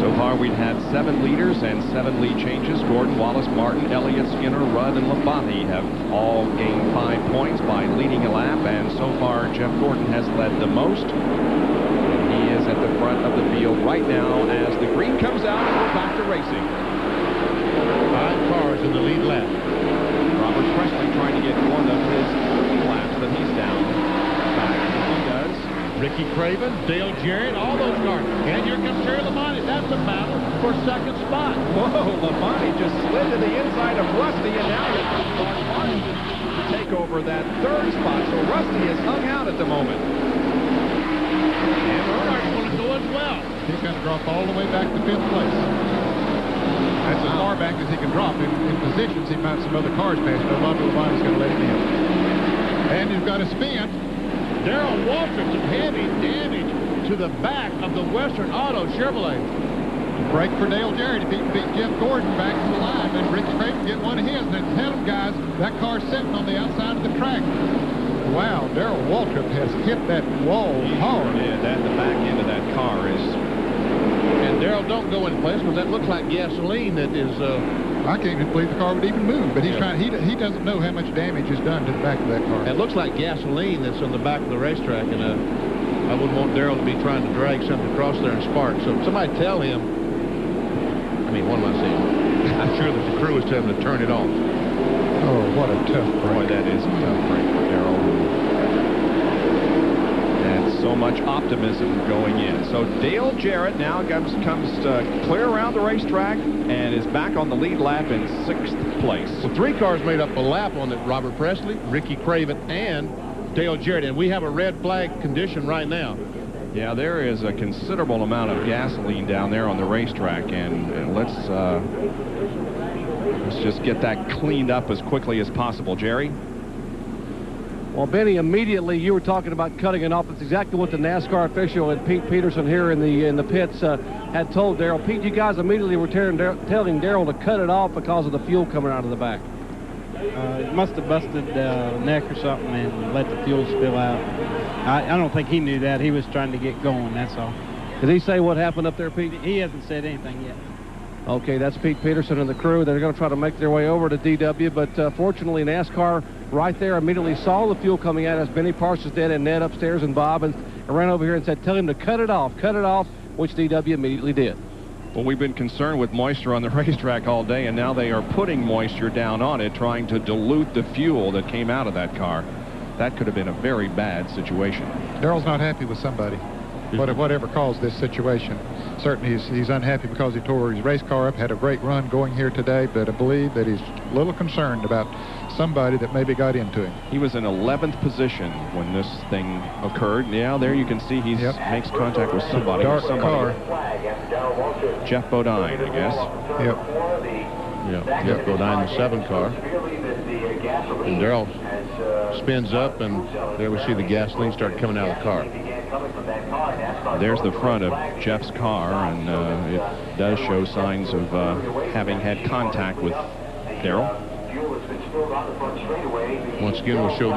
Speaker 7: So far, we've had 7 leaders and 7 lead changes. Gordon, Wallace, Martin, Elliott, Skinner, Rudd, and Labonte have all gained 5 points by leading a lap, and so far, Jeff Gordon has led the most. And he is at the front of the field right now as the green comes out and we're back to racing.
Speaker 25: 5 cars in the lead lap.
Speaker 7: Robert Presley trying to get one of his 3 laps, but he's down. Back as he does.
Speaker 25: Ricky Craven, Dale Jarrett, all those cars. And here comes Terry Labonte. That's a battle for second spot.
Speaker 7: Whoa, Labonte just slid to the inside of Rusty, and now it's Mark Martin to take over that 3rd spot. So Rusty is hung out at the moment.
Speaker 25: And Earnhardt's going to go as well.
Speaker 4: He's going to drop all the way back to 5th place. That's as far back as he can drop. In positions, he might some other cars pass, but Labonte's going to let him in. And he's got a spin.
Speaker 25: Darrell Waltrip, some heavy damage to the back of the Western Auto Chevrolet.
Speaker 4: Break for Dale Jarrett if he can beat Jeff Gordon back to the line, and Ricky Craven get one of his. And tell them, guys, that car's sitting on the outside of the track. Wow, Darrell Waltrip has hit that wall hard.
Speaker 7: Yeah, the back end of that car is...
Speaker 25: And Darrell don't go in place because that looks like gasoline that is...
Speaker 4: I can't even believe the car would even move, but he's trying. He doesn't know how much damage is done to the back of that car.
Speaker 25: It looks like gasoline that's on the back of the racetrack, and I wouldn't want Darrell to be trying to drag something across there and spark. So somebody tell him. I mean, what am I saying? I'm sure that the crew is telling him to turn it off.
Speaker 4: Oh, what a tough break!
Speaker 7: Boy, that is a tough break for Darrell. So much optimism going in. So Dale Jarrett now comes clear around the racetrack and is back on the lead lap in 6th place.
Speaker 25: So 3 cars made up a lap on it. Robert Presley, Ricky Craven, and Dale Jarrett. And we have a red flag condition right now.
Speaker 7: Yeah, there is a considerable amount of gasoline down there on the racetrack, and let's just get that cleaned up as quickly as possible, Jerry.
Speaker 8: Well, Benny, immediately you were talking about cutting it off. It's exactly what the NASCAR official and Pete Peterson here in the pits had told Darrell. Pete, you guys immediately were telling Darrell to cut it off because of the fuel coming out of the back.
Speaker 12: It must have busted neck or something and let the fuel spill out. I don't think he knew that. He was trying to get going, that's all.
Speaker 8: Did he say what happened up there, Pete?
Speaker 12: He hasn't said anything yet.
Speaker 8: Okay, that's Pete Peterson and the crew. They're going to try to make their way over to DW, but fortunately NASCAR right there immediately saw the fuel coming out as Benny Parsons did, and Ned upstairs and Bob, and ran over here and said, tell him to cut it off, which DW immediately did.
Speaker 7: Well, we've been concerned with moisture on the racetrack all day, and now they are putting moisture down on it, trying to dilute the fuel that came out of that car. That could have been a very bad situation.
Speaker 4: Darrell's not happy with somebody. Whatever caused this situation. Certainly he's unhappy because he tore his race car up, had a great run going here today, but I believe that he's a little concerned about somebody that maybe got into him.
Speaker 7: He was in 11th position when this thing occurred. Yeah, there you can see he makes contact with somebody.
Speaker 4: Dark car.
Speaker 7: Jeff Bodine, I guess.
Speaker 4: Yep.
Speaker 25: Yeah, Jeff Bodine, the 7 car. And Darrell spins up, and there we see the gasoline start coming out of the car.
Speaker 7: There's the front of Jeff's car, and it does show signs of having had contact with Darrell.
Speaker 25: Once again, we'll show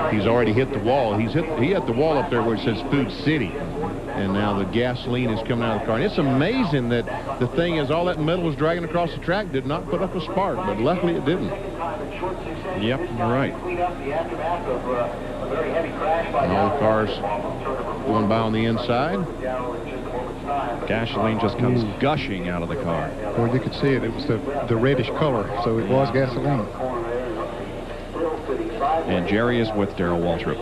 Speaker 25: he's already hit the wall. He hit the wall up there where it says Food City, and now the gasoline is coming out of the car. And it's amazing that the thing is, all that metal was dragging across the track, did not put up a spark, but luckily it didn't.
Speaker 7: Yep, you're right.
Speaker 25: And all the cars going by on the inside.
Speaker 7: Gasoline just comes gushing out of the car.
Speaker 4: Well, you could see it. It was the reddish color, so it was gasoline.
Speaker 7: And Jerry is with Darrell Waltrip.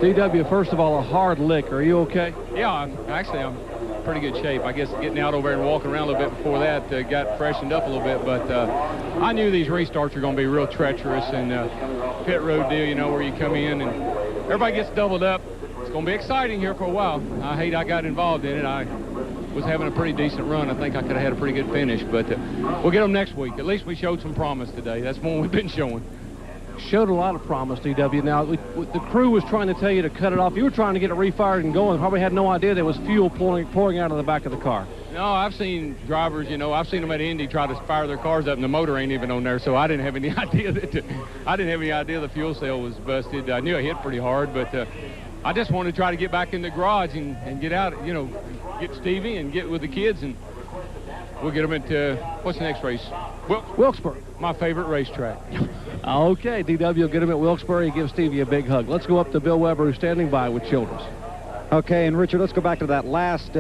Speaker 8: DW, first of all, a hard lick. Are you okay?
Speaker 12: Yeah, actually,
Speaker 16: pretty good shape. I guess getting out over there and walking around a little bit before that got freshened up a little bit. But I knew these restarts were going to be real treacherous, and pit road deal, you know, where you come in and everybody gets doubled up. It's going to be exciting here for a while. I hate I got involved in it. I was having a pretty decent run. I think I could have had a pretty good finish, but we'll get them next week. At least we showed some promise today. That's more we've been showing.
Speaker 8: Showed a lot of promise, DW. Now, the crew was trying to tell you to cut it off. You were trying to get it refired and going. Probably had no idea there was fuel pouring out of the back of the car.
Speaker 16: No, I've seen drivers, you know, I've seen them at Indy try to fire their cars up, and the motor ain't even on there, so I didn't have any idea the fuel cell was busted. I knew I hit pretty hard, but I just wanted to try to get back in the garage and get out, you know, get Stevie and get with the kids, and we'll get them at, what's the next race?
Speaker 8: Wilkesboro.
Speaker 16: My favorite racetrack.
Speaker 8: Okay, DW will get him at Wilkesboro. He gives Stevie a big hug. Let's go up to Bill Weber, who's standing by with Childress.
Speaker 1: Okay, and Richard, let's go back to that last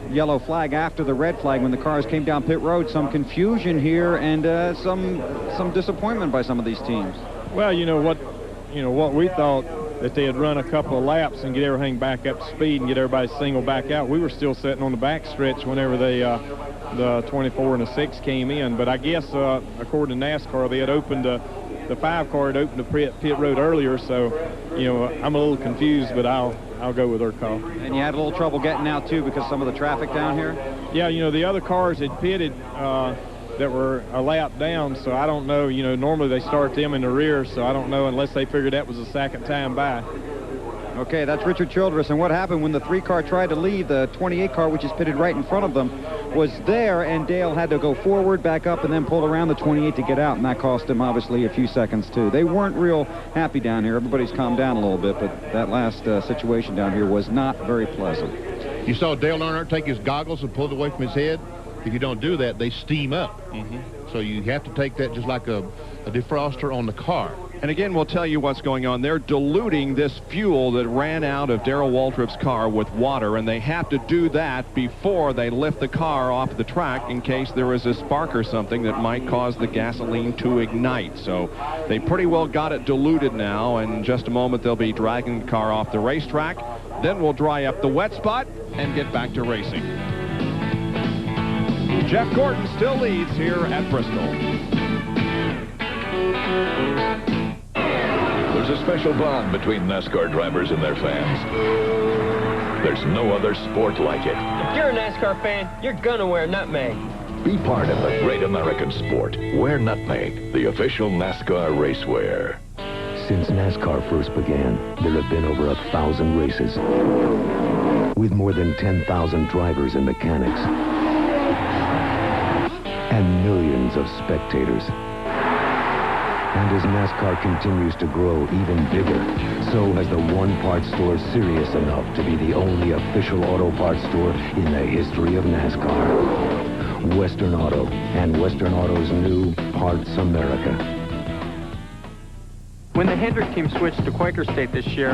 Speaker 1: yellow flag after the red flag when the cars came down pit road. Some confusion here and some disappointment by some of these teams.
Speaker 18: Well, you know what we thought, that they had run a couple of laps and get everything back up to speed and get everybody single back out. We were still sitting on the back stretch whenever the 24 and the 6 came in. But I guess according to NASCAR, they had opened the 5 car had opened the pit road earlier, so you know I'm a little confused, but I'll go with their call.
Speaker 1: And you had a little trouble getting out too because some of the traffic down here?
Speaker 18: Yeah, you know, the other cars had pitted that were a lap down, so I don't know, you know, normally they start them in the rear, so I don't know unless they figured that was the second time by.
Speaker 1: Okay, that's Richard Childress. And what happened when the 3 car tried to leave, the 28 car, which is pitted right in front of them, was there, and Dale had to go forward, back up, and then pull around the 28 to get out, and that cost him obviously a few seconds too. They weren't real happy down here. Everybody's calmed down a little bit, but that last situation down here was not very pleasant.
Speaker 25: You saw Dale Earnhardt take his goggles and pull it away from his head. If you don't do that, they steam up. So you have to take that just like a defroster on the car.
Speaker 7: And again, we'll tell you what's going on. They're diluting this fuel that ran out of Darrell Waltrip's car with water, and they have to do that before they lift the car off the track in case there is a spark or something that might cause the gasoline to ignite. So they pretty well got it diluted now, and in just a moment they'll be dragging the car off the racetrack. Then we'll dry up the wet spot and get back to racing. Jeff Gordon still leads here at Bristol.
Speaker 19: There's a special bond between NASCAR drivers and their fans. There's no other sport like it.
Speaker 15: If you're a NASCAR fan, you're gonna wear nutmeg.
Speaker 19: Be part of the great American sport. Wear nutmeg, the official NASCAR racewear.
Speaker 9: Since NASCAR first began, there have been over 1,000 races with more than 10,000 drivers and mechanics and millions of spectators. And as NASCAR continues to grow even bigger, so has the one parts store serious enough to be the only official auto parts store in the history of NASCAR. Western Auto and Western Auto's new Parts America.
Speaker 21: When the Hendrick team switched to Quaker State this year,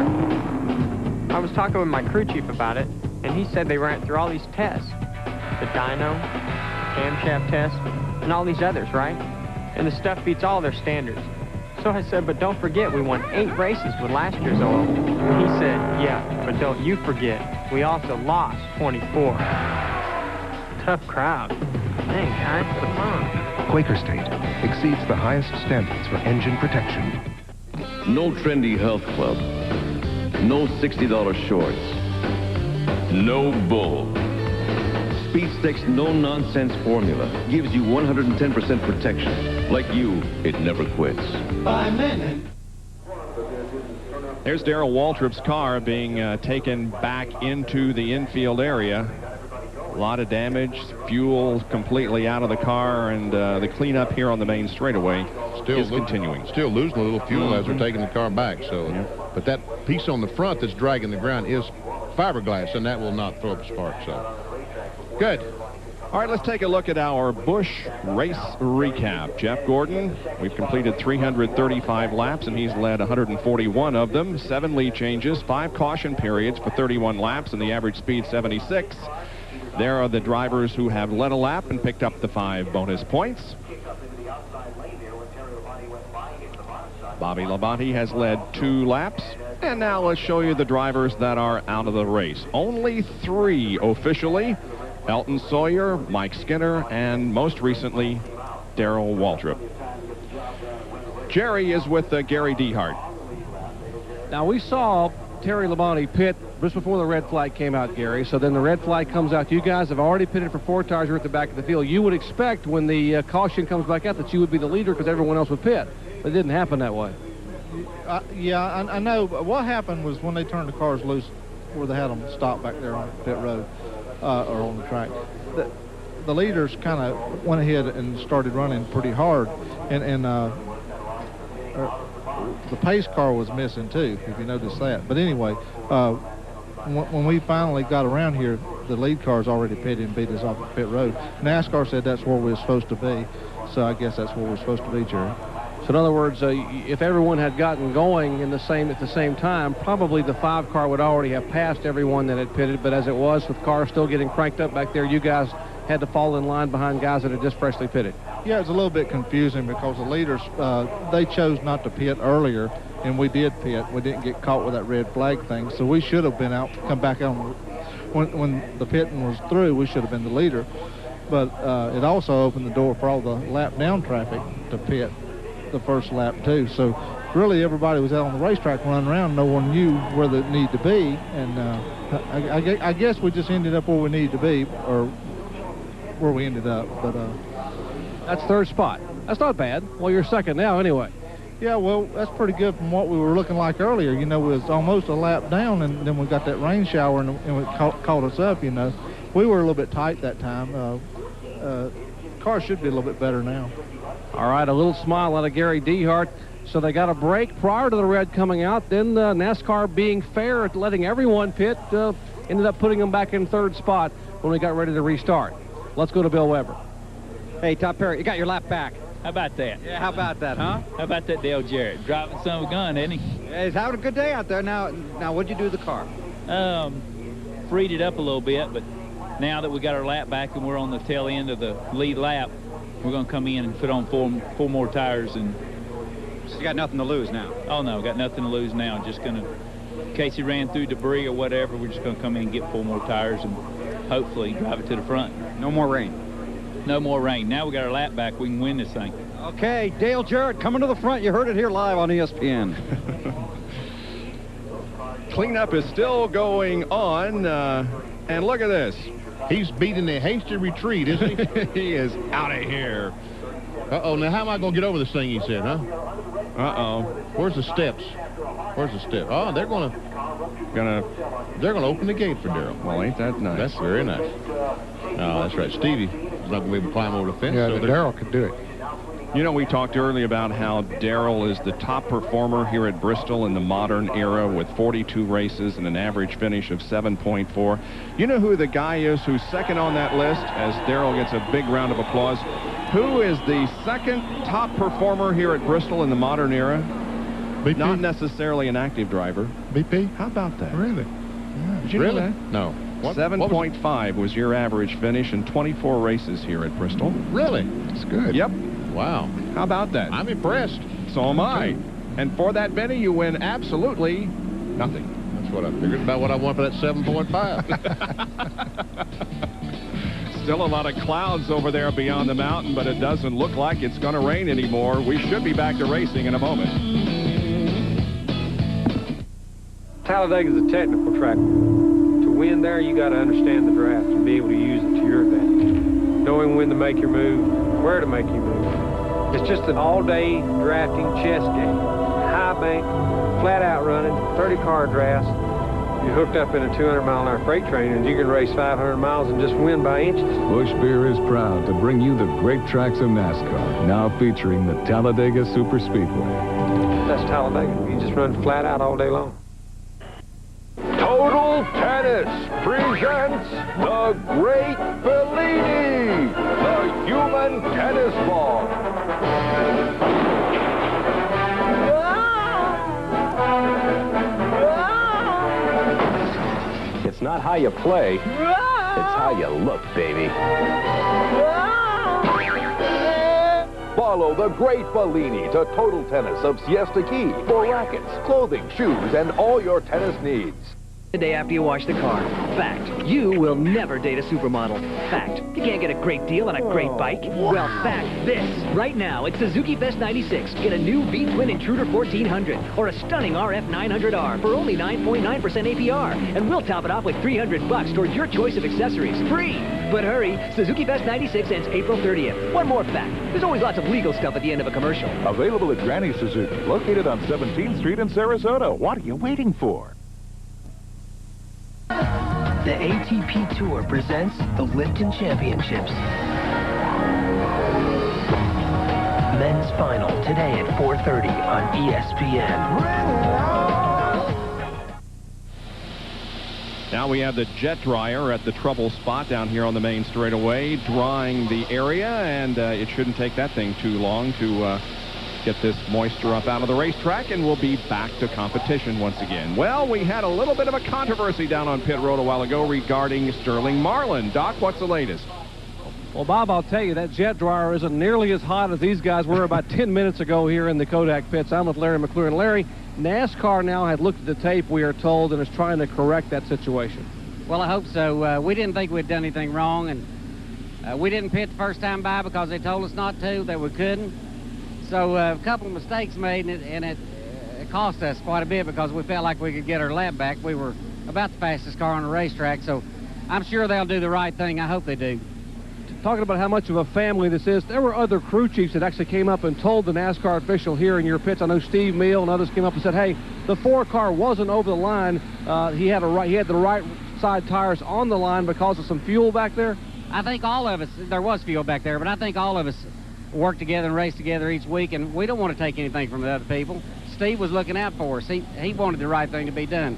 Speaker 21: I was talking with my crew chief about it, and he said they ran through all these tests. The dyno, camshaft test, and all these others, right? And the stuff beats all their standards. So I said, but don't forget, we won 8 races with last year's oil. And he said, yeah, but don't you forget, we also lost 24. Tough crowd. Dang, guys, come on.
Speaker 23: Quaker State exceeds the highest standards for engine protection.
Speaker 26: No trendy health club. No $60 shorts. No bull. Speed Stick's no-nonsense formula gives you 110% protection. Like you, it never quits.
Speaker 5: By minute.
Speaker 7: There's Darrell Waltrip's car being taken back into the infield area. A lot of damage, fuel completely out of the car, and the cleanup here on the main straightaway is continuing.
Speaker 25: Still losing a little fuel as they're taking the car back. So, but that piece on the front that's dragging the ground is fiberglass, and that will not throw up a spark. So, good.
Speaker 7: All right, let's take a look at our Busch race recap. Jeff Gordon, we've completed 335 laps, and he's led 141 of them. 7 lead changes, 5 caution periods for 31 laps, and the average speed 76. There are the drivers who have led a lap and picked up the 5 bonus points. Bobby Labonte has led 2 laps. And now let's show you the drivers that are out of the race. Only 3 officially. Elton Sawyer, Mike Skinner, and most recently, Darrell Waltrip. Jerry is with Gary Dehart.
Speaker 8: Now, we saw Terry Labonte pit just before the red flag came out, Gary. So then the red flag comes out. You guys have already pitted for 4 tires. You're at the back of the field. You would expect when the caution comes back out that you would be the leader because everyone else would pit. But it didn't happen that way.
Speaker 2: Yeah, I know. What happened was when they turned the cars loose where they had them stopped back there on pit road or on the track, the leaders kind of went ahead and started running pretty hard. And the pace car was missing too, if you notice that. But anyway, when we finally got around here, the lead car's already pitted and beat us off the pit road. NASCAR said that's where we were supposed to be, so I guess that's where we're supposed to be, Jerry.
Speaker 8: So in other words, if everyone had gotten going at the same time, probably the 5 car would already have passed everyone that had pitted. But as it was, with cars still getting cranked up back there, you guys had to fall in line behind guys that had just freshly pitted.
Speaker 2: Yeah, it's a little bit confusing because the leaders, they chose not to pit earlier, and we did pit. We didn't get caught with that red flag thing, so we should have been out, come back on. When the pitting was through, we should have been the leader. But it also opened the door for all the lap down traffic to pit the first lap too. So really everybody was out on the racetrack running around. No one knew where they needed to be, and I guess we just ended up where we needed to be, or where we ended up. But
Speaker 8: that's 3rd spot. That's not bad. Well, you're 2nd now anyway.
Speaker 2: Yeah, well, that's pretty good from what we were looking like earlier. You know, it was almost a lap down, and then we got that rain shower, and it caught us up, you know. We were a little bit tight that time. Car should be a little bit better now.
Speaker 8: All right, a little smile out of Gary Dehart. So they got a break prior to the red coming out. Then NASCAR, being fair at letting everyone pit, ended up putting them back in 3rd spot when we got ready to restart. Let's go to Bill Weber.
Speaker 1: Hey, Todd Perry, you got your lap back.
Speaker 10: How about that?
Speaker 1: Yeah, how about that, huh?
Speaker 10: How about that Dale Jarrett? Driving son of a gun, isn't he?
Speaker 1: Yeah, he's having a good day out there. Now, what'd you do to the car?
Speaker 10: Freed it up a little bit, but now that we got our lap back and we're on the tail end of the lead lap, we're going to come in and put on four more tires. And
Speaker 1: so you got nothing to lose now?
Speaker 10: Oh, no, got nothing to lose now. Just going to, in case he ran through debris or whatever, we're just going to come in and get 4 more tires and hopefully drive it to the front.
Speaker 1: No more rain?
Speaker 10: No more rain. Now we got our lap back. We can win this thing.
Speaker 1: Okay, Dale Jarrett coming to the front. You heard it here live on ESPN.
Speaker 7: Cleanup is still going on, and look at this.
Speaker 25: He's beating a hasty retreat, isn't he?
Speaker 7: He is out of here.
Speaker 25: Uh-oh, now how am I going to get over this thing, he said, huh?
Speaker 7: Uh-oh.
Speaker 25: Where's the steps? Where's the steps? Oh, they're going to open the gate for Darrell.
Speaker 7: Well, ain't that nice?
Speaker 25: That's very nice. Oh, that's right. Stevie's not going to be able to climb over the fence.
Speaker 4: Yeah,
Speaker 25: so
Speaker 4: Darrell could do it.
Speaker 7: You know, we talked earlier about how Darrell is the top performer here at Bristol in the modern era with 42 races and an average finish of 7.4. You know who the guy is who's second on that list, as Darrell gets a big round of applause? Who is the second top performer here at Bristol in the modern era?
Speaker 25: BP?
Speaker 7: Not necessarily an active driver.
Speaker 25: BP?
Speaker 7: How about that?
Speaker 25: Really?
Speaker 7: Yeah. Did you
Speaker 25: really?
Speaker 7: know that?
Speaker 25: No.
Speaker 7: 7.5 was your average finish in 24 races here at Bristol.
Speaker 25: Really?
Speaker 7: That's good. Yep.
Speaker 25: Wow.
Speaker 7: How about that?
Speaker 25: I'm impressed.
Speaker 7: So am I. And for that, Benny, you win absolutely nothing.
Speaker 25: That's what I figured about what I want for that 7.5.
Speaker 7: Still a lot of clouds over there beyond the mountain, but it doesn't look like it's going to rain anymore. We should be back to racing in a moment.
Speaker 14: Talladega is a technical track. To win there, you got to understand the draft and be able to use it to your advantage. Knowing when to make your move, where to make your move. It's just an all-day drafting chess game. High bank, flat out running, 30-car drafts. You're hooked up in a 200-mile-an-hour freight train, and you can race 500 miles and just win by inches.
Speaker 17: Busch Beer is proud to bring you the great tracks of NASCAR, now featuring the Talladega Superspeedway.
Speaker 14: That's Talladega. You just run flat out all day long.
Speaker 9: Total Tennis presents the Great Bellini, the human tennis ball.
Speaker 22: It's not how you play, it's how you look, baby.
Speaker 9: Follow the Great Bellini to Total Tennis of Siesta Key for rackets, clothing, shoes, and all your tennis needs.
Speaker 3: the day after you wash the car. Fact, you will never date a supermodel. Fact, you can't get a great deal on a great bike. Well, fact this. Right now, it's Suzuki Fest 96. Get a new V-Twin Intruder 1400 or a stunning RF 900R for only 9.9% APR. And we'll top it off with $300 towards your choice of accessories. Free! But hurry, Suzuki Fest 96 ends April 30th. One more fact, there's always lots of legal stuff at the end of a commercial.
Speaker 6: Available at Granny Suzuki, located on 17th Street in Sarasota. What are you waiting for?
Speaker 11: The ATP Tour presents the Lipton Championships. Men's final today at 4:30 on ESPN.
Speaker 7: Now we have the jet dryer at the trouble spot down here on the main straightaway, drying the area, and it shouldn't take that thing too long to get this moisture up out of the racetrack, and we'll be back to competition once again. Well, we had a little bit of a controversy down on pit road a while ago regarding Sterling Marlin. Doc, what's the latest?
Speaker 8: Well, Bob, I'll tell you, that jet dryer isn't nearly as hot as these guys were about 10 minutes ago here in the Kodak pits. I'm with Larry McClure. And Larry, NASCAR now had looked at the tape, we are told, and is trying to correct that situation.
Speaker 13: Well, I hope so. We didn't think we'd done anything wrong, and we didn't pit the first time by because they told us not to, that we couldn't. So a couple of mistakes made, and it cost us quite a bit because we felt like we could get our lap back. We were about the fastest car on the racetrack, so I'm sure they'll do the right thing. I hope they do.
Speaker 8: Talking about how much of a family this is, there were other crew chiefs that actually came up and told the NASCAR official here in your pits. I know Steve Meal and others came up and said, hey, the 4 car wasn't over the line. He had the right side tires on the line because of some fuel back there.
Speaker 13: I think all of us, there was fuel back there, but I think all of us work together and race together each week, and we don't want to take anything from the other people. Steve was looking out for us. He wanted the right thing to be done.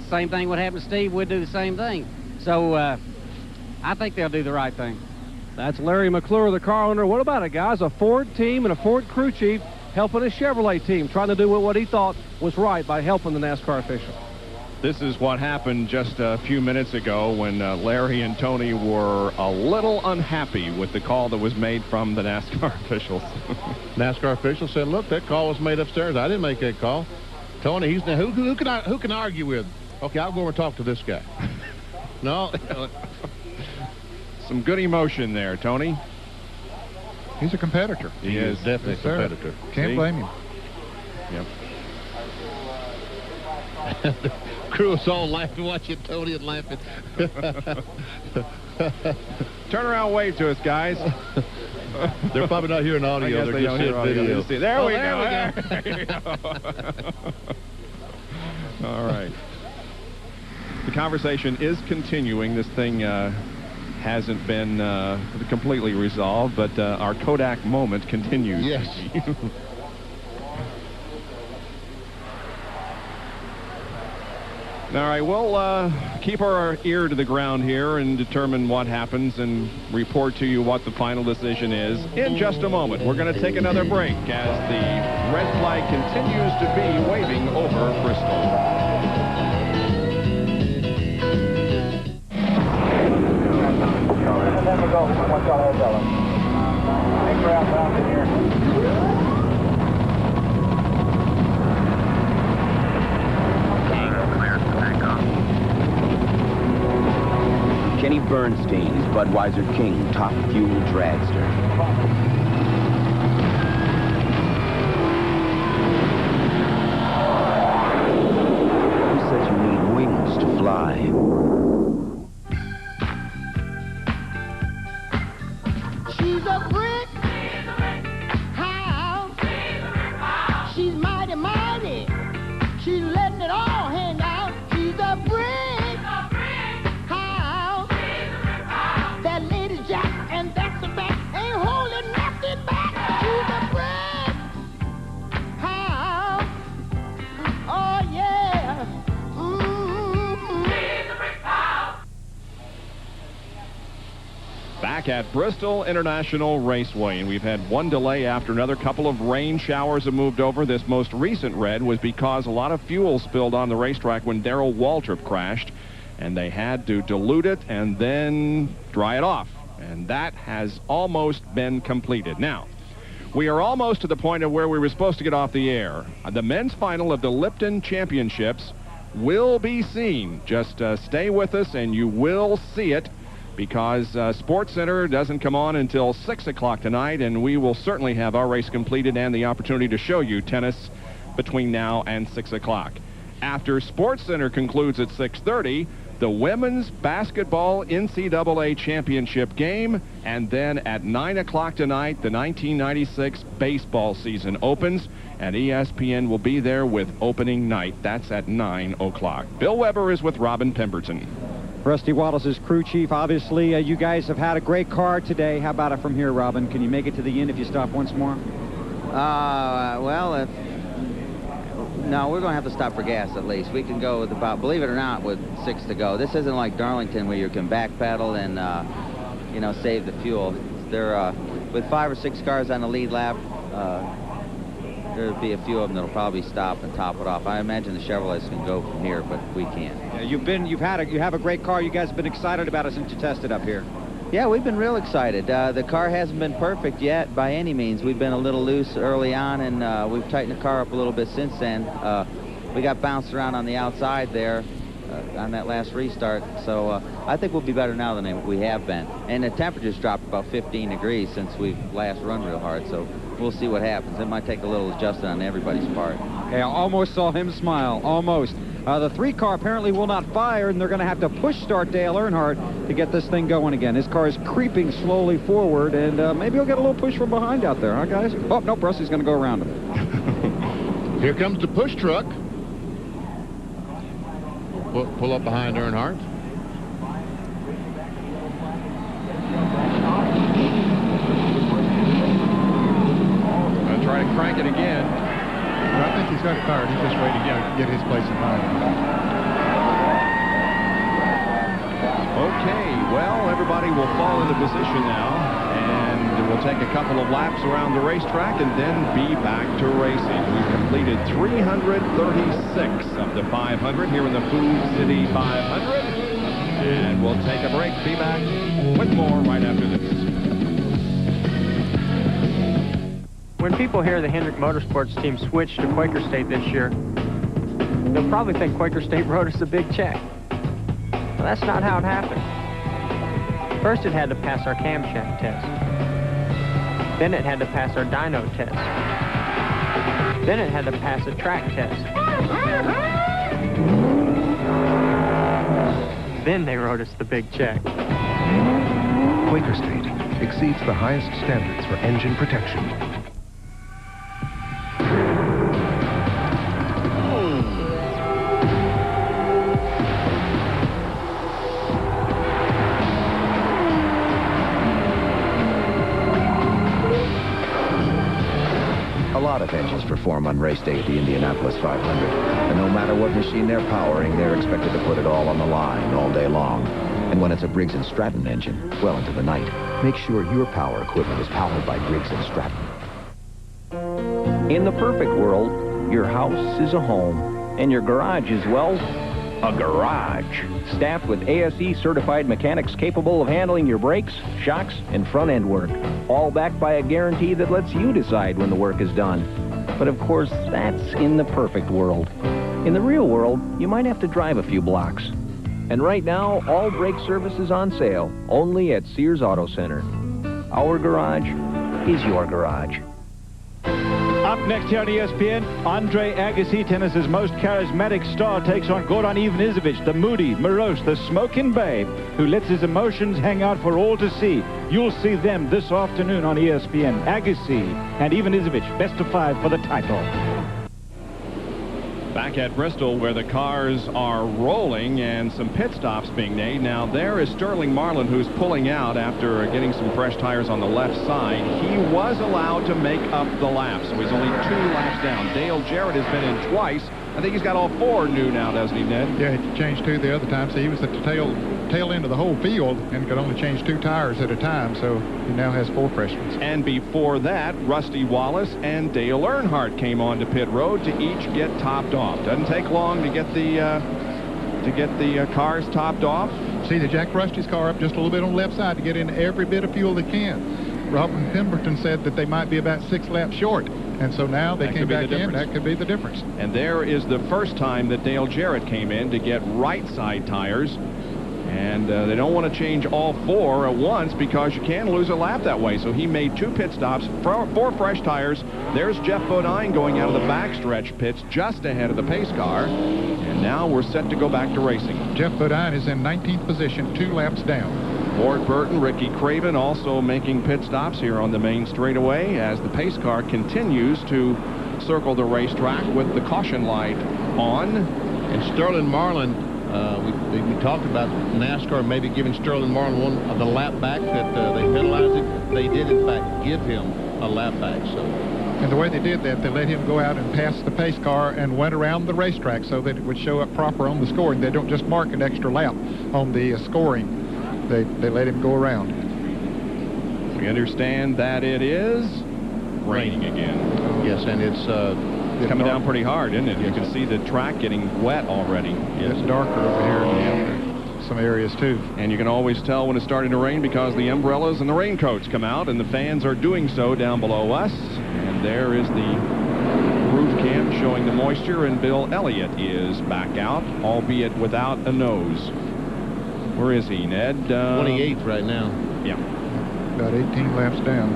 Speaker 13: Same thing would happen to Steve, we'd do the same thing. So I think they'll do the right thing.
Speaker 8: That's Larry McClure, the car owner. What about it, guys? A Ford team and a Ford crew chief helping a Chevrolet team, trying to do what he thought was right by helping the NASCAR official.
Speaker 7: This is what happened just a few minutes ago when Larry and Tony were a little unhappy with the call that was made from the NASCAR officials.
Speaker 25: NASCAR official said, look, that call was made upstairs. I didn't make that call. Tony, who can I argue with? Okay, I'll go over and talk to this guy. No.
Speaker 7: Some good emotion there, Tony.
Speaker 4: He's a competitor.
Speaker 25: He is definitely a competitor.
Speaker 4: Can't blame him.
Speaker 25: Yep. Crew was all laughing, watching Tony and laughing.
Speaker 7: Turn around, wave to us, guys.
Speaker 25: They're probably not hearing audio. They're just seeing video.
Speaker 7: There we go. All right. The conversation is continuing. This thing hasn't been completely resolved, but our Kodak moment continues.
Speaker 25: Yes.
Speaker 7: All right, we'll keep our ear to the ground here and determine what happens and report to you what the final decision is in just a moment. We're going to take another break as the red flag continues to be waving over Bristol.
Speaker 20: Kenny Bernstein's Budweiser King Top Fuel Dragster. Who says you need wings to fly?
Speaker 5: She's a brick house. She's mighty, mighty. She's letting it all hang out. She's a brick.
Speaker 7: Back at Bristol International Raceway, and we've had one delay after another. Couple of rain showers have moved over. This most recent red was because a lot of fuel spilled on the racetrack when Darrell Waltrip crashed, and they had to dilute it and then dry it off, and that has almost been completed. Now, we are almost to the point of where we were supposed to get off the air. The men's final of the Lipton Championships will be seen. Just stay with us and you will see it, because Sports Center doesn't come on until 6 o'clock tonight, and we will certainly have our race completed and the opportunity to show you tennis between now and 6 o'clock. After Sports Center concludes at 6:30, the women's basketball NCAA championship game, and then at 9 o'clock tonight, the 1996 baseball season opens, and ESPN will be there with opening night. That's at 9 o'clock. Bill Weber is with Robin Pemberton.
Speaker 1: Rusty Wallace is crew chief. Obviously, you guys have had a great car today. How about it from here, Robin? Can you make it to the end if you stop once more?
Speaker 12: Well, no, we're going to have to stop for gas at least. We can go with about, believe it or not, with 6 to go. This isn't like Darlington where you can back pedal and, save the fuel. There, with 5 or 6 cars on the lead lap, there'll be a few of them that'll probably stop and top it off. I imagine the Chevrolets can go from here, but we can't.
Speaker 1: Yeah, you have a great car. You guys have been excited about it since you tested up here.
Speaker 12: Yeah, we've been real excited. The car hasn't been perfect yet by any means. We've been a little loose early on, and we've tightened the car up a little bit since then. We got bounced around on the outside there on that last restart, so I think we'll be better now than we have been. And the temperature's dropped about 15 degrees since we've last run real hard, so we'll see what happens. It might take a little adjustment on everybody's part.
Speaker 1: Okay, I almost saw him smile, almost. The 3 car apparently will not fire, and they're going to have to push start Dale Earnhardt to get this thing going again. His car is creeping slowly forward, and maybe he'll get a little push from behind out there, huh, guys? Oh, nope, Rusty's going to go around him.
Speaker 25: Here comes the push truck. Pull up behind Earnhardt.
Speaker 7: I'll try to crank it again.
Speaker 4: I think he's got it fired. He's just waiting to get his place in line.
Speaker 7: Okay, well, everybody will fall into position now, and we'll take a couple of laps around the racetrack and then be back to racing. We've completed 336 of the 500 here in the Food City 500, and we'll take a break. Be back with more right after this.
Speaker 21: When people hear the Hendrick Motorsports team switch to Quaker State this year, they'll probably think Quaker State wrote us a big check. Well, that's not how it happened. First, it had to pass our camshaft test. Then it had to pass our dyno test. Then it had to pass a track test. Then they wrote us the big check.
Speaker 23: Quaker State exceeds the highest standards for engine protection.
Speaker 20: A lot of engines perform on race day at the Indianapolis 500. And no matter what machine they're powering, they're expected to put it all on the line all day long. And when it's a Briggs & Stratton engine, well into the night, make sure your power equipment is powered by Briggs & Stratton.
Speaker 22: In the perfect world, your house is a home, and your garage is, well, a garage. Staffed with ASE certified mechanics capable of handling your brakes, shocks, and front-end work. All backed by a guarantee that lets you decide when the work is done. But of course, that's in the perfect world. In the real world, you might have to drive a few blocks. And right now, all brake service is on sale, only at Sears Auto Center. Our garage is your garage.
Speaker 15: Up next here on ESPN, Andre Agassi, tennis's most charismatic star, takes on Goran Ivanisevic, the moody, morose, the smoking babe, who lets his emotions hang out for all to see. You'll see them this afternoon on ESPN. Agassi and Ivanisevic, best of 5 for the title.
Speaker 7: Back at Bristol, where the cars are rolling and some pit stops being made. Now, there is Sterling Marlin, who's pulling out after getting some fresh tires on the left side. He was allowed to make up the lap, so he's only 2 laps down. Dale Jarrett has been in twice. I think he's got all 4 new now, doesn't he, Ned?
Speaker 4: Yeah, he changed 2 the other time, so he was at the tail end of the whole field and could only change 2 tires at a time, so he now has 4 freshmen.
Speaker 7: And before that, Rusty Wallace and Dale Earnhardt came on to pit road to each get topped off. Doesn't take long to get the cars topped off.
Speaker 4: See, they jacked Rusty's car up just a little bit on the left side to get in every bit of fuel they can. Robin Pemberton said that they might be about 6 laps short. And so now they
Speaker 7: That
Speaker 4: came
Speaker 7: could be
Speaker 4: back
Speaker 7: the
Speaker 4: in.
Speaker 7: difference.
Speaker 4: That could be the difference.
Speaker 7: And there is the first time that Dale Jarrett came in to get right side tires. And they don't want to change all 4 at once because you can lose a lap that way. So he made 2 pit stops, 4 fresh tires. There's Jeff Bodine going out of the backstretch pits just ahead of the pace car. And now we're set to go back to racing.
Speaker 4: Jeff Bodine is in 19th position, 2 laps down.
Speaker 7: Ward Burton, Ricky Craven also making pit stops here on the main straightaway as the pace car continues to circle the racetrack with the caution light on.
Speaker 25: And Sterling Marlin, we talked about NASCAR maybe giving Sterling Marlin one of the lap back that they penalized him. They did, in fact, give him a lap back. So.
Speaker 4: And the way they did that, they let him go out and pass the pace car and went around the racetrack so that it would show up proper on the scoring. They don't just mark an extra lap on the scoring. They let him go around.
Speaker 7: We understand that it is raining again.
Speaker 25: Yes, and it's
Speaker 7: coming down pretty hard, isn't it? You can see the track getting wet already.
Speaker 4: It's darker over here in some areas too.
Speaker 7: And you can always tell when it's starting to rain because the umbrellas and the raincoats come out, and the fans are doing so down below us. And there is the roof cam showing the moisture, and Bill Elliott is back out, albeit without a nose. Where is he, Ned?
Speaker 25: 28th right now.
Speaker 7: Yeah.
Speaker 4: About 18 laps down.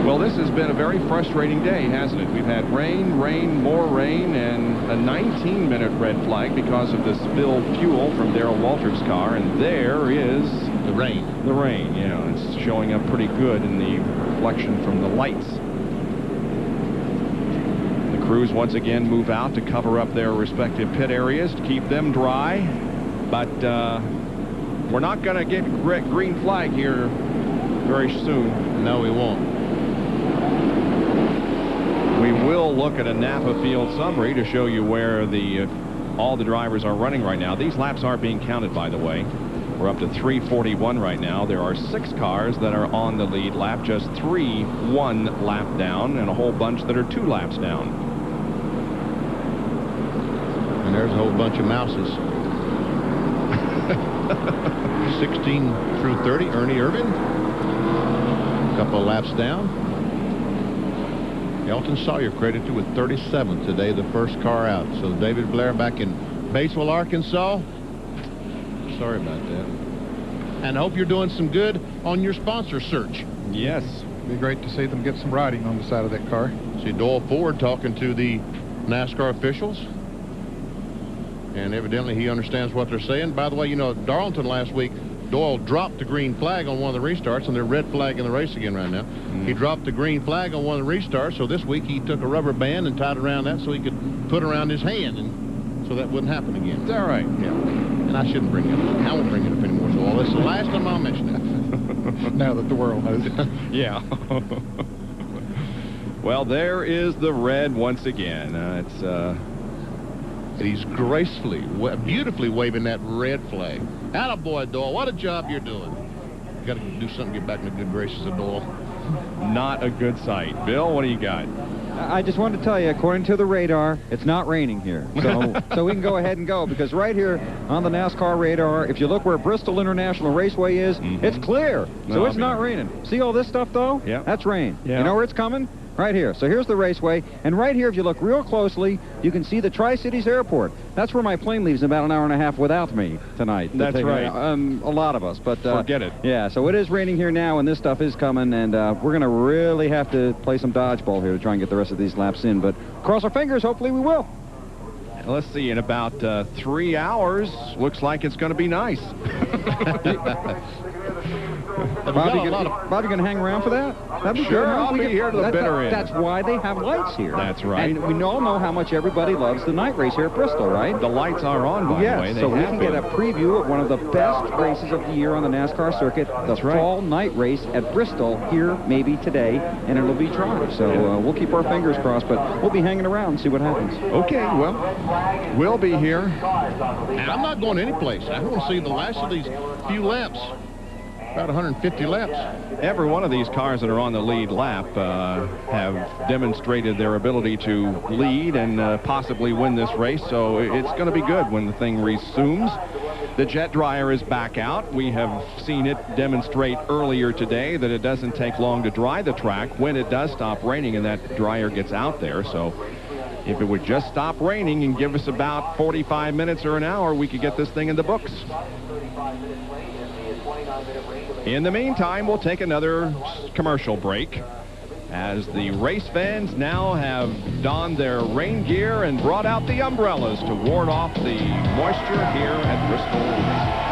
Speaker 7: Well, this has been a very frustrating day, hasn't it? We've had rain, more rain, and a 19-minute red flag because of the spilled fuel from Darrell Waltrip's car, and there is
Speaker 25: the rain.
Speaker 7: The rain, yeah. It's showing up pretty good in the reflection from the lights. The crews once again move out to cover up their respective pit areas to keep them dry, but we're not going to get green flag here very soon.
Speaker 25: No, we won't.
Speaker 7: We will look at a Napa field summary to show you where all the drivers are running right now. These laps aren't being counted, by the way. We're up to 3:41 right now. There are 6 cars that are on the lead lap, just 3 1 lap down, and a whole bunch that are 2 laps down.
Speaker 25: And there's a whole bunch of mouses. 16 through 30, Ernie Irvin. A couple of laps down. Elton Sawyer credited with 37th today, the first car out. So David Blair back in Batesville, Arkansas. Sorry about that. And I hope you're doing some good on your sponsor search.
Speaker 7: Yes.
Speaker 4: It'd be great to see them get some riding on the side of that car.
Speaker 25: See Doyle Ford talking to the NASCAR officials. And evidently he understands what they're saying. By the way, you know, Darlington last week, Doyle dropped the green flag on one of the restarts, and they're red flag in the race again right now. He dropped the green flag on one of the restarts, so this week he took a rubber band and tied it around that so he could put it around his hand, and so that wouldn't happen again.
Speaker 7: Is that right?
Speaker 25: Yeah. And I shouldn't bring it up. I won't bring it up anymore. So well, this is the last time I'll mention it.
Speaker 4: Now that the world knows it.
Speaker 7: Yeah. Well, there is the red once again.
Speaker 25: And he's gracefully, beautifully waving that red flag. Attaboy, Doyle. What a job you're doing. You got to do something to get back in the good graces of Doyle.
Speaker 7: Not a good sight. Bill, what do you got?
Speaker 1: I just wanted to tell you, according to the radar, it's not raining here. So we can go ahead and go, because right here on the NASCAR radar, if you look where Bristol International Raceway is, it's clear. So it's not raining. See all this stuff, though?
Speaker 7: Yeah.
Speaker 1: That's rain.
Speaker 7: Yeah.
Speaker 1: You know where it's coming? Right here. So here's the raceway, and right here, if you look real closely, you can see the Tri-Cities Airport. That's where my plane leaves in about an hour and a half without me tonight.
Speaker 7: That's right.
Speaker 1: A lot of us, but
Speaker 7: forget it.
Speaker 1: Yeah. So it is raining here now, and this stuff is coming, and we're going to really have to play some dodgeball here to try and get the rest of these laps in. But cross our fingers. Hopefully, we will.
Speaker 7: Let's see. In about 3 hours, looks like it's going to be nice.
Speaker 1: Bobby, gonna hang around for that? That'd be
Speaker 7: Sure,
Speaker 1: good.
Speaker 7: I'll be here to the bitter end.
Speaker 1: That's why they have lights here.
Speaker 7: That's right.
Speaker 1: And we all know how much everybody loves the night race here at Bristol, right?
Speaker 7: The lights are on, by the way.
Speaker 1: So we can get a preview of one of the best races of the year on the NASCAR circuit, the fall night race at Bristol here maybe today, and it'll be tried. So we'll keep our fingers crossed, but we'll be hanging around and see what happens.
Speaker 7: Okay, well, we'll be here.
Speaker 25: And I'm not going any place. I want to see the last of these few laps. About 150 laps.
Speaker 7: Every one of these cars that are on the lead lap have demonstrated their ability to lead and possibly win this race, so it's going to be good when the thing resumes. The jet dryer is back out. We have seen it demonstrate earlier today that it doesn't take long to dry the track when it does stop raining and that dryer gets out there. So if it would just stop raining and give us about 45 minutes or an hour, we could get this thing in the books. In the meantime, we'll take another commercial break as the race fans now have donned their rain gear and brought out the umbrellas to ward off the moisture here at Bristol Racing.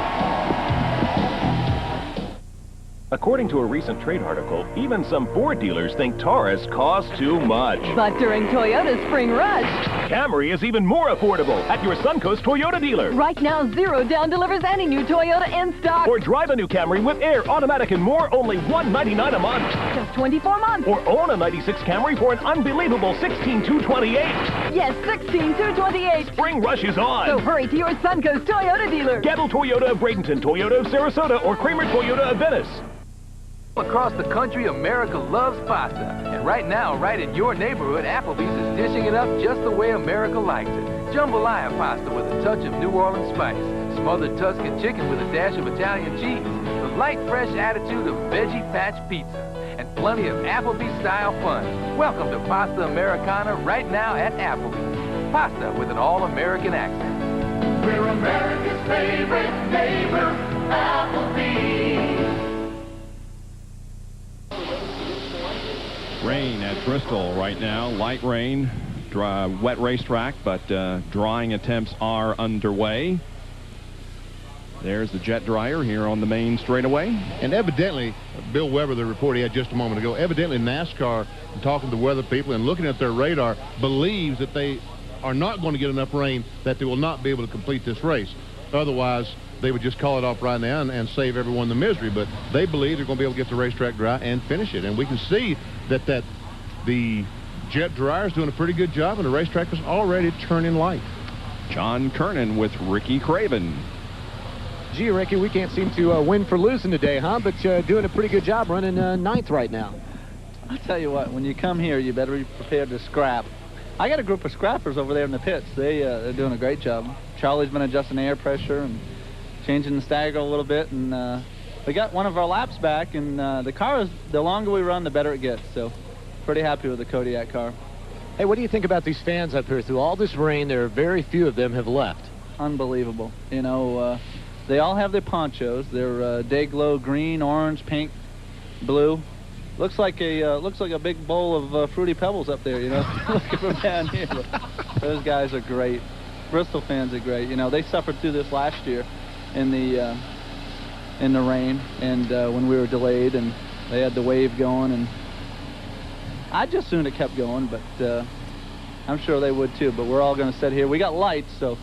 Speaker 2: According to a recent trade article, even some Ford dealers think Taurus costs too much.
Speaker 16: But during Toyota's Spring Rush,
Speaker 2: Camry is even more affordable at your Suncoast Toyota dealer.
Speaker 16: right now, Zero Down delivers any new Toyota in stock.
Speaker 2: Or drive a new Camry with air, automatic, and more, only $199 a month.
Speaker 16: Just 24 months.
Speaker 2: Or own a 96 Camry for an unbelievable $16,228.
Speaker 16: Yes, 16,228.
Speaker 2: Spring Rush is on.
Speaker 16: So hurry to your Suncoast Toyota dealer.
Speaker 2: Gettle Toyota of Bradenton, Toyota of Sarasota, or Kramer Toyota of Venice.
Speaker 18: Across the country, America loves pasta. And right now, right in your neighborhood, Applebee's is dishing it up just the way America likes it. Jambalaya pasta with a touch of New Orleans spice. Smothered Tuscan chicken with a dash of Italian cheese. The light, fresh attitude of Veggie Patch Pizza. And plenty of Applebee's-style fun. Welcome to Pasta Americana right now at Applebee's. Pasta with an all-American accent.
Speaker 5: We're America's favorite neighbor, Applebee's.
Speaker 7: Rain at Bristol right now. Light rain, dry, wet racetrack, but drying attempts are underway. There's the jet dryer here on the main straightaway.
Speaker 25: And evidently, Bill Weber, the report he had just a moment ago, evidently NASCAR, talking to weather people and looking at their radar, believes that they are not going to get enough rain, that they will not be able to complete this race. Otherwise, they would just call it off right now and save everyone the misery. But they believe they're going to be able to get the racetrack dry and finish it. And we can see that the jet dryer is doing a pretty good job, and the racetrack is already turning light.
Speaker 7: John Kernan with Ricky Craven.
Speaker 19: Gee, Ricky, we can't seem to win for losing today, huh? But doing a pretty good job running ninth right now.
Speaker 24: I'll tell you what, when you come here, you better be prepared to scrap. I got a group of scrappers over there in the pits. They're doing a great job. Charlie's been adjusting the air pressure and changing the stagger a little bit, and we got one of our laps back, and the car is, the longer we run, the better it gets. So pretty happy with the Kodiak car.
Speaker 19: Hey, what do you think about these fans up here? Through all this rain, there are very few of them have left.
Speaker 24: Unbelievable. You know, they all have their ponchos. They're day glow green, orange, pink, blue. Looks like a big bowl of Fruity Pebbles up there, you know, looking from down here. But those guys are great. Bristol fans are great. You know, they suffered through this last year in the rain, and when we were delayed, and they had the wave going, and I just soon it kept going, but I'm sure they would too. But we're all going to sit here. We got lights, so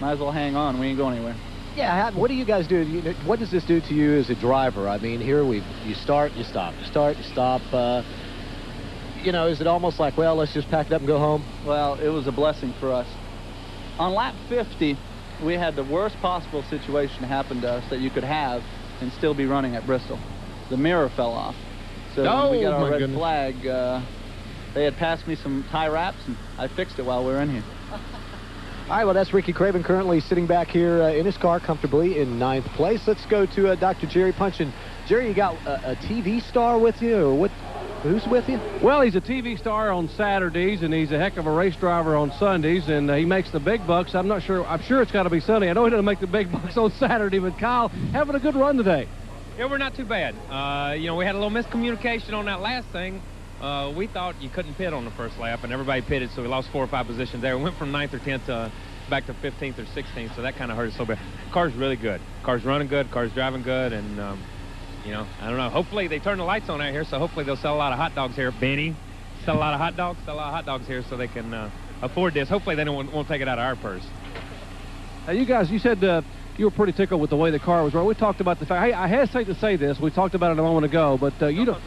Speaker 24: might as well hang on. We ain't going anywhere.
Speaker 19: Yeah, what do you guys do? What does this do to you as a driver? I mean, here you start, you stop, you start, you stop. You know, is it almost like, well, let's just pack it up and go home?
Speaker 24: Well, it was a blessing for us. On lap 50, we had the worst possible situation happen to us that you could have and still be running at Bristol. The mirror fell off. So when we got our red flag, they had passed me some tie wraps, and I fixed it while we were in here.
Speaker 19: All right, well, that's Ricky Craven currently sitting back here in his car comfortably in 9th place. Let's go to Dr. Jerry Punchin. Jerry, you got a TV star with you, or what? Who's with you?
Speaker 8: Well, he's a TV star on Saturdays, and he's a heck of a race driver on Sundays, and he makes the big bucks. I'm sure it's got to be Sunday. I know he doesn't make the big bucks on Saturday, but Kyle, having a good run today.
Speaker 26: Yeah, we're not too bad. You know, we had a little miscommunication on that last thing. We thought you couldn't pit on the first lap, and everybody pitted, so we lost 4 or 5 positions there. We went from 9th or 10th back to 15th or 16th, so that kind of hurt us so bad. Car's really good. Car's running good. Car's driving good, and you know, I don't know. Hopefully they turn the lights on out here, so hopefully they'll sell a lot of hot dogs here. Benny, sell a lot of hot dogs here, so they can afford this. Hopefully they won't take it out of our purse.
Speaker 8: Now, you guys, you said you were pretty tickled with the way the car was running. We talked about the fact. Hey, I hesitate to say this. We talked about it a moment ago, but you don't.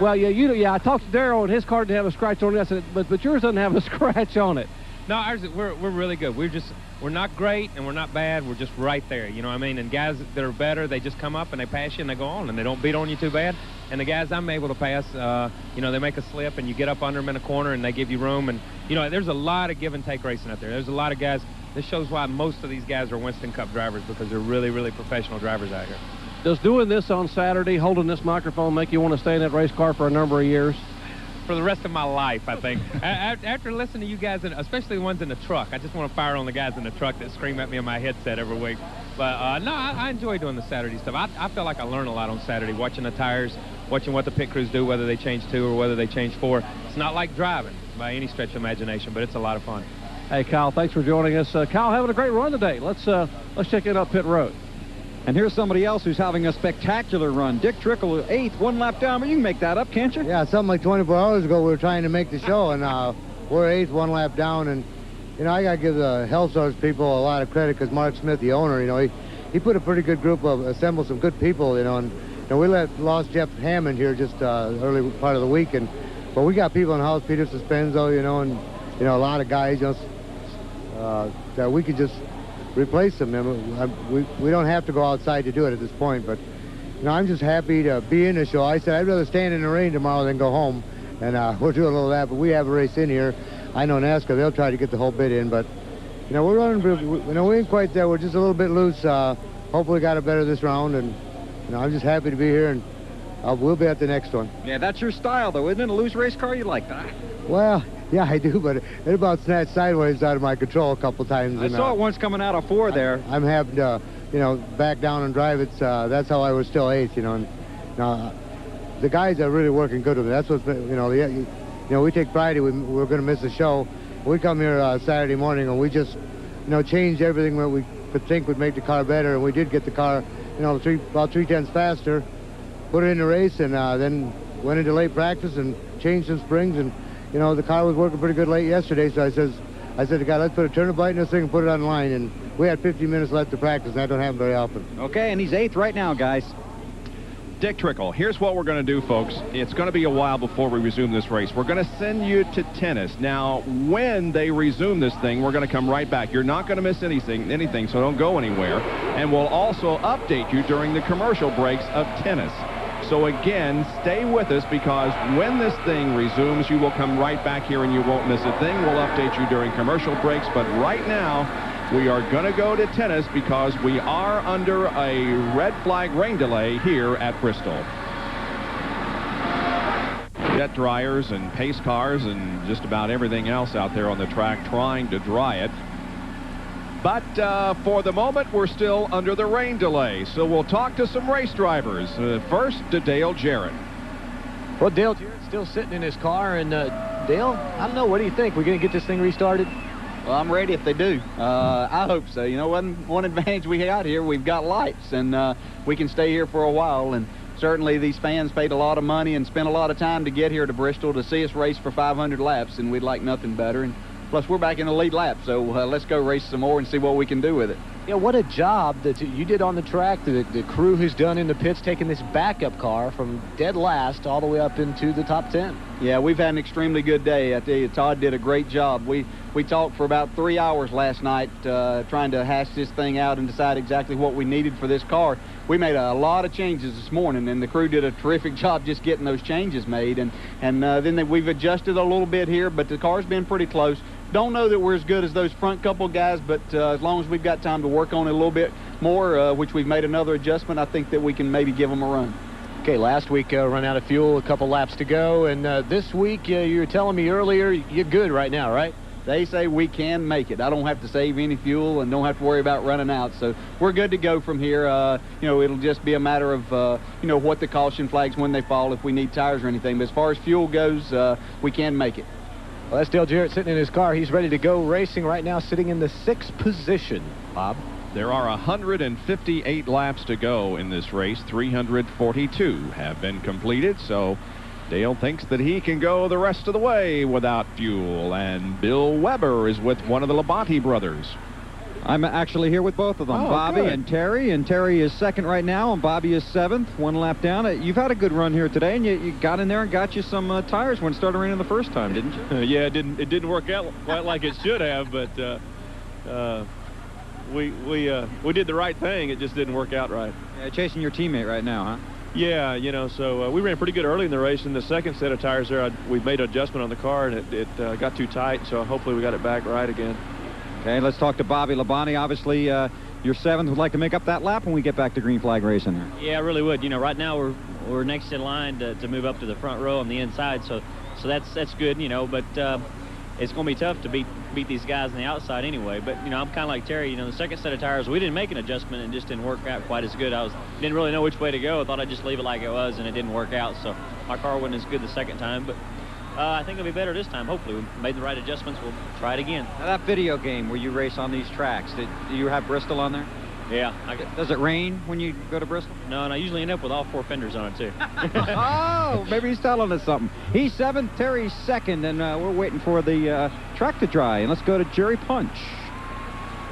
Speaker 8: Well, yeah, I talked to Darrell, and his car didn't have a scratch on it. I said, but yours doesn't have a scratch on it.
Speaker 26: No, ours, we're really good. We're not great and we're not bad. We're just right there, you know what I mean? And guys that are better, they just come up and they pass you and they go on, and they don't beat on you too bad. And the guys I'm able to pass, you know, they make a slip and you get up under them in a corner and they give you room. And, you know, there's a lot of give and take racing out there. There's a lot of guys. this shows why most of these guys are Winston Cup drivers, because they're really, really professional drivers out here.
Speaker 8: Does doing this on Saturday, holding this microphone, make you want to stay in that race car for a number of years?
Speaker 26: For the rest of my life, I think. After listening to you guys, and especially the ones in the truck, I just want to fire on the guys in the truck that scream at me on my headset every week. But no, I enjoy doing the Saturday stuff. I feel like I learn a lot on Saturday, watching the tires, watching what the pit crews do, whether they change 2 or whether they change 4. It's not like driving by any stretch of imagination, but it's a lot of fun.
Speaker 8: Hey, Kyle, thanks for joining us. Kyle, having a great run today. Let's check in up pit road.
Speaker 1: And here's somebody else who's having a spectacular run. Dick Trickle, 8th, 1 lap down. But you can make that up, can't you?
Speaker 3: Yeah, something like 24 hours ago, we were trying to make the show, and we're 8th, 1 lap down. And, you know, I got to give the Hell Source people a lot of credit, because Mark Smith, the owner, you know, he put a pretty good group of, assembled some good people, you know. And we lost Jeff Hammond here just early part of the week. But we got people in the house, Peter Suspenzo, you know, and, you know, a lot of guys, you know, that we could just replace them. We don't have to go outside to do it at this point, but you know, I'm just happy to be in the show. I said I'd rather stand in the rain tomorrow than go home, and we're doing a little of that, but we have a race in here. I know NASCAR, they'll try to get the whole bit in, but you know, we're running, you know, we ain't quite there. We're just a little bit loose. Hopefully got it better this round, and you know, I'm just happy to be here, and we'll be at the next one.
Speaker 1: Yeah, that's your style, though, isn't it? A loose race car, you like that?
Speaker 3: Well, yeah, I do, but it about snatched sideways out of my control a couple times.
Speaker 1: I saw it once coming out of 4 there.
Speaker 3: I'm having to, you know, back down and drive it. That's how I was still 8th, you know. And the guys are really working good with me. That's what's, you know, we take Friday, we're going to miss the show. We come here Saturday morning, and we just, you know, changed everything that we could think would make the car better, and we did get the car, you know, about 3/10 faster, put it in the race, and then went into late practice and changed some springs, and you know, the car was working pretty good late yesterday, so I said to the guy, let's put a turner bite in this thing and put it on the line. And we had 15 minutes left to practice, and that don't happen very often.
Speaker 1: Okay, and he's 8th right now, guys.
Speaker 7: Dick Trickle, here's what we're going to do, folks. It's going to be a while before we resume this race. We're going to send you to tennis. Now, when they resume this thing, we're going to come right back. You're not going to miss anything, so don't go anywhere. And we'll also update you during the commercial breaks of tennis. So again, stay with us, because when this thing resumes, you will come right back here and you won't miss a thing. We'll update you during commercial breaks, but right now we are going to go to tennis because we are under a red flag rain delay here at Bristol. Jet dryers and pace cars and just about everything else out there on the track trying to dry it. But for the moment, we're still under the rain delay. So we'll talk to some race drivers. First, to Dale Jarrett.
Speaker 19: Well, Dale Jarrett's still sitting in his car. And Dale, I don't know, what do you think? We're going to get this thing restarted?
Speaker 24: Well, I'm ready if they do. I hope so. You know, one advantage we got here, we've got lights, and we can stay here for a while. And certainly these fans paid a lot of money and spent a lot of time to get here to Bristol to see us race for 500 laps, and we'd like nothing better. And plus, we're back in the lead lap, so let's go race some more and see what we can do with it.
Speaker 19: Yeah, what a job that you did on the track. The crew has done in the pits, taking this backup car from dead last all the way up into the top 10.
Speaker 24: Yeah, we've had an extremely good day. I tell you, Todd did a great job. We talked for about 3 hours last night trying to hash this thing out and decide exactly what we needed for this car. We made a lot of changes this morning, and the crew did a terrific job just getting those changes made. And then we've adjusted a little bit here, but the car's been pretty close. Don't know that we're as good as those front couple guys, but as long as we've got time to work on it a little bit more, which we've made another adjustment, I think that we can maybe give them a run.
Speaker 19: Okay, last week run out of fuel, a couple laps to go, and this week you were telling me earlier you're good right now, right?
Speaker 24: They say we can make it. I don't have to save any fuel and don't have to worry about running out, so we're good to go from here. You know, it'll just be a matter of you know, what the caution flags when they fall, if we need tires or anything. But as far as fuel goes, we can make it.
Speaker 19: Well, that's Dale Jarrett sitting in his car. He's ready to go racing right now, sitting in the 6th position. Bob?
Speaker 7: There are 158 laps to go in this race. 342 have been completed, so Dale thinks that he can go the rest of the way without fuel. And Bill Weber is with one of the Labonte brothers.
Speaker 1: I'm actually here with both of them, Bobby and Terry. And Terry is 2nd right now, and Bobby is 7th, 1 lap down. You've had a good run here today, and you got in there and got you some tires when it started raining the first time, didn't you?
Speaker 6: Yeah, it didn't work out quite like it should have, but we did the right thing. It just didn't work out right.
Speaker 1: Yeah, chasing your teammate right now, huh?
Speaker 6: Yeah, you know, so we ran pretty good early in the race. In the second set of tires there, we made an adjustment on the car, and it got too tight, so hopefully we got it back right again.
Speaker 1: Okay, let's talk to Bobby Labonte. Obviously, your 7th would like to make up that lap when we get back to green flag racing here.
Speaker 9: Yeah, I really would. You know, right now we're next in line to move up to the front row on the inside, so that's good, you know, but it's going to be tough to beat these guys on the outside anyway. But, you know, I'm kind of like Terry. You know, the second set of tires, we didn't make an adjustment and just didn't work out quite as good. Didn't really know which way to go. I thought I'd just leave it like it was, and it didn't work out. So my car wasn't as good the second time, but I think it'll be better this time. Hopefully, we made the right adjustments. We'll try it again.
Speaker 1: Now, that video game where you race on these tracks, do you have Bristol on there?
Speaker 9: Yeah.
Speaker 1: Does it rain when you go to Bristol?
Speaker 9: No, and I usually end up with all 4 fenders on it, too.
Speaker 1: Oh, maybe he's telling us something. He's 7th, Terry's 2nd, and we're waiting for the track to dry. And let's go to Jerry Punch.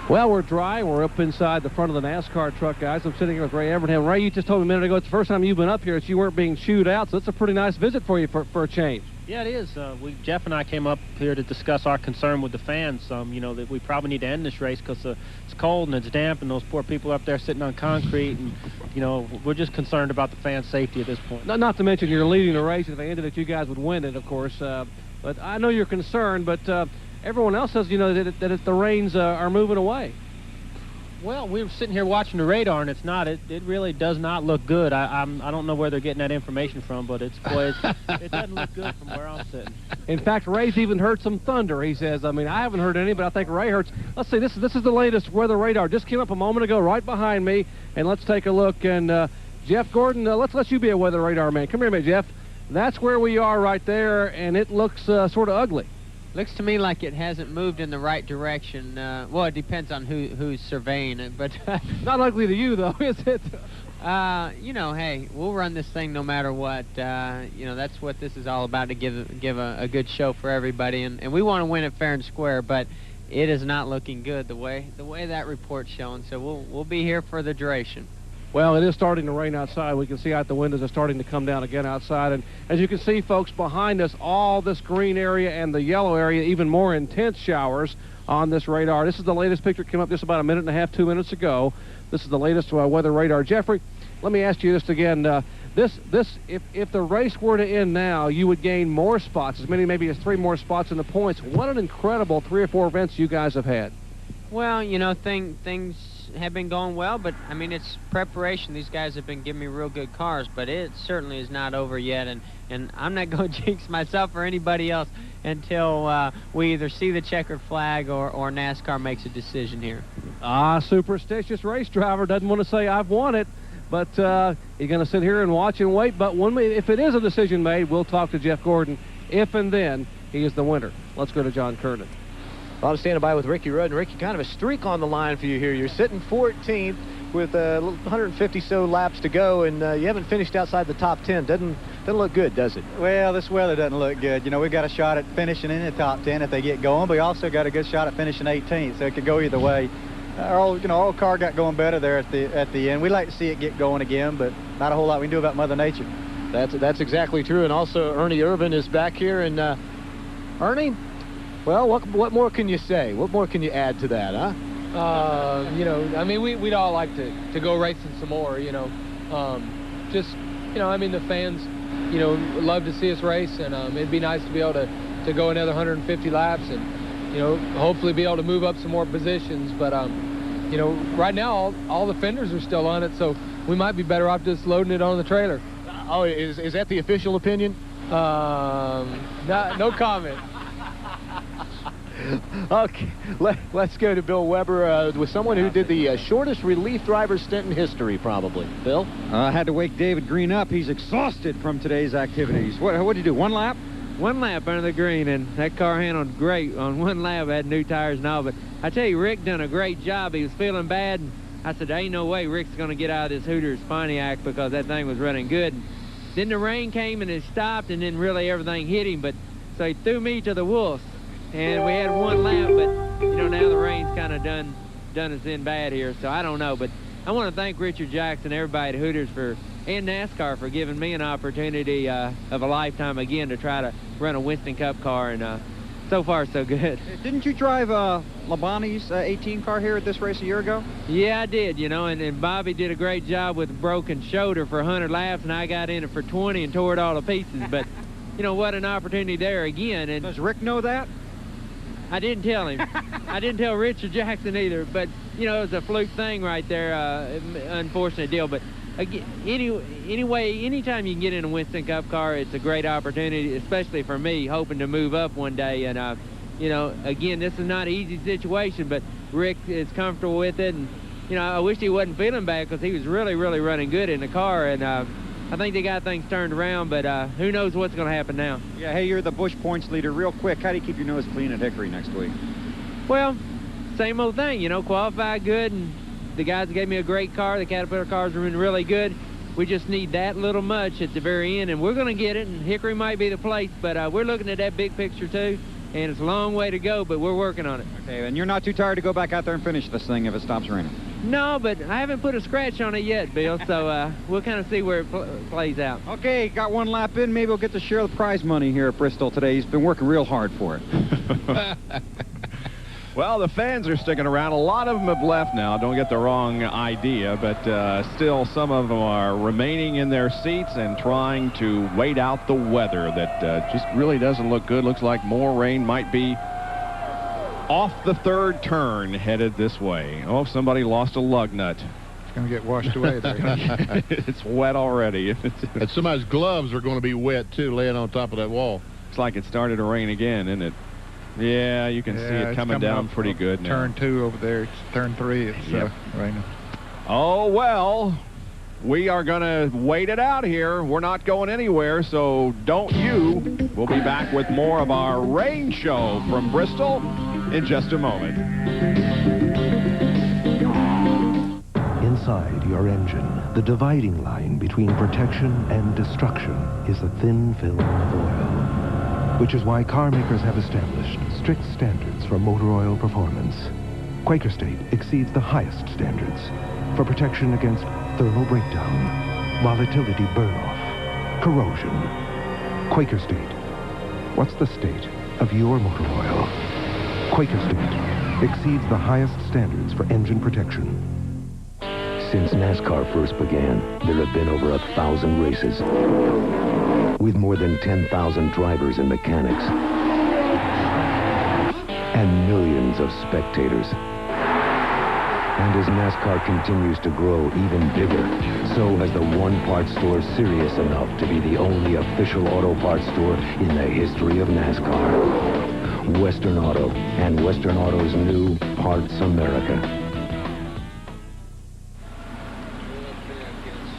Speaker 8: Well, we're dry. We're up inside the front of the NASCAR truck, guys. I'm sitting here with Ray Evernham. Ray, you just told me a minute ago it's the first time you've been up here that you weren't being chewed out, so it's a pretty nice visit for you for a change.
Speaker 26: Yeah, it is. Jeff and I came up here to discuss our concern with the fans. You know, that we probably need to end this race because it's cold and it's damp, and those poor people up there sitting on concrete. And, you know, we're just concerned about the fans' safety at this point.
Speaker 8: Not to mention you're leading the race. If they ended it, you guys would win it, of course. But I know you're concerned, but everyone else says, you know, that the rains are moving away.
Speaker 26: Well, we were sitting here watching the radar, and it's not. It really does not look good. I don't know where they're getting that information from, but it doesn't look good from where I'm sitting.
Speaker 8: In fact, Ray's even heard some thunder, he says. I mean, I haven't heard any, but I think Ray heard. Let's see, this is the latest weather radar. Just came up a moment ago right behind me, and let's take a look. And Jeff Gordon, let's let you be a weather radar man. Come here a minute, Jeff. That's where we are right there, and it looks sort of ugly.
Speaker 21: Looks to me like it hasn't moved in the right direction. Well, it depends on who's surveying it, but
Speaker 8: not ugly to you, though, is it?
Speaker 21: You know, hey, we'll run this thing no matter what. You know, that's what this is all about, to give a good show for everybody, and we want to win it fair and square. But it is not looking good the way that report's showing. So we'll be here for the duration.
Speaker 8: Well, it is starting to rain outside. We can see out the windows are starting to come down again outside. And as you can see, folks, behind us, all this green area and the yellow area, even more intense showers on this radar. This is the latest picture. It came up just about a minute and a half, 2 minutes ago. This is the latest weather radar. Jeffrey, let me ask you this again. If the race were to end now, you would gain more spots, as many maybe as 3 more spots in the points. What an incredible 3 or 4 events you guys have had.
Speaker 21: Well, you know, things have been going well, but I mean, it's preparation. These guys have been giving me real good cars, but it certainly is not over yet, and I'm not going to jinx myself or anybody else until we either see the checkered flag or NASCAR makes a decision here.
Speaker 8: Superstitious race driver doesn't want to say I've won it, but he's going to sit here and watch and wait. But if it is a decision made, we'll talk to Jeff Gordon if and then he is the winner. Let's go to John Kernan.
Speaker 19: Well, I'm standing by with Ricky Rudd, and Ricky, kind of a streak on the line for you here. You're sitting 14th with 150 so laps to go, and you haven't finished outside the top 10. Doesn't look good, does it?
Speaker 10: Well, this weather doesn't look good. You know, we've got a shot at finishing in the top 10 if they get going, but we also got a good shot at finishing 18th, so it could go either way. Our car got going better there at the end. We like to see it get going again, but not a whole lot we can do about Mother Nature.
Speaker 19: That's exactly true. And also, Ernie Irvan is back here, and Ernie. Well, what more can you say? What more can you add to that, huh?
Speaker 11: You know, I mean, we'd all like to go racing some more, you know. Just, you know, I mean, the fans, you know, love to see us race, and it'd be nice to be able to go another 150 laps and, you know, hopefully be able to move up some more positions. But, you know, right now, all the fenders are still on it, so we might be better off just loading it on the trailer.
Speaker 19: Oh, is that the official opinion?
Speaker 11: No comment.
Speaker 19: Okay, let's go to Bill Weber with someone who did the shortest relief driver stint in history, probably. Bill?
Speaker 1: I had to wake David Green up. He's exhausted from today's activities. What did you do, 1 lap?
Speaker 13: 1 lap under the green, and that car handled great on 1 lap. Had new tires and all, but I tell you, Rick done a great job. He was feeling bad, and I said, there ain't no way Rick's going to get out of this Hooters Pontiac because that thing was running good. And then the rain came and it stopped, and then really everything hit him, but so he threw me to the wolves. And we had 1 lap, but, you know, now the rain's kind of done us in bad here, so I don't know. But I want to thank Richard Jackson, everybody at Hooters, and NASCAR for giving me an opportunity of a lifetime again to try to run a Winston Cup car, and so far so good.
Speaker 1: Didn't you drive Labonte's 18 car here at this race a year ago?
Speaker 13: Yeah, I did, you know, and Bobby did a great job with a broken shoulder for 100 laps, and I got in it for 20 and tore it all to pieces. But, you know, what an opportunity there again. And
Speaker 1: does Rick know that?
Speaker 13: I didn't tell him. I didn't tell Richard Jackson either. But, you know, it was a fluke thing right there, unfortunate deal. But anyway, anytime you can get in a Winston Cup car, it's a great opportunity, especially for me, hoping to move up one day. And, you know, again, this is not an easy situation, but Rick is comfortable with it. And, you know, I wish he wasn't feeling bad because he was really, really running good in the car. And I think they got things turned around, but who knows what's going to happen now.
Speaker 1: Yeah, hey, you're the Busch points leader. Real quick, how do you keep your nose clean at Hickory next week?
Speaker 13: Well, same old thing, you know, qualify good, and the guys gave me a great car. The Caterpillar cars are really good. We just need that little much at the very end, and we're going to get it, and Hickory might be the place, but we're looking at that big picture too, and it's a long way to go, but we're working on it.
Speaker 1: Okay, and you're not too tired to go back out there and finish this thing if it stops raining?
Speaker 13: No, but I haven't put a scratch on it yet, Bill, so we'll kind of see where it plays out.
Speaker 1: Okay, got one lap in. Maybe we'll get to share the prize money here at Bristol today. He's been working real hard for it.
Speaker 7: Well, the fans are sticking around. A lot of them have left now. Don't get the wrong idea, but still some of them are remaining in their seats and trying to wait out the weather that just really doesn't look good. Looks like more rain might be off the third turn headed this way. Oh, somebody lost a lug nut.
Speaker 4: It's going to get washed away there.
Speaker 7: It's wet already.
Speaker 25: And somebody's gloves are going to be wet, too, laying on top of that wall.
Speaker 7: Looks like it started to rain again, isn't it? Yeah, you can see it coming down pretty good now.
Speaker 4: Turn 2 over there. It's turn 3. It's raining.
Speaker 7: Oh, well, we are going to wait it out here. We're not going anywhere, so don't you. We'll be back with more of our rain show from Bristol in just a moment.
Speaker 12: Inside your engine, the dividing line between protection and destruction is a thin film of oil, which is why car makers have established strict standards for motor oil performance. Quaker State exceeds the highest standards for protection against thermal breakdown, volatility burn-off, corrosion. Quaker State. What's the state of your motor oil? Quaker State exceeds the highest standards for engine protection. Since NASCAR first began, there have been over 1,000 races with more than 10,000 drivers and mechanics and millions of spectators. And as NASCAR continues to grow even bigger, so has the One Part Store serious enough to be the only official auto parts store in the history of NASCAR. Western Auto and Western Auto's new Parts America.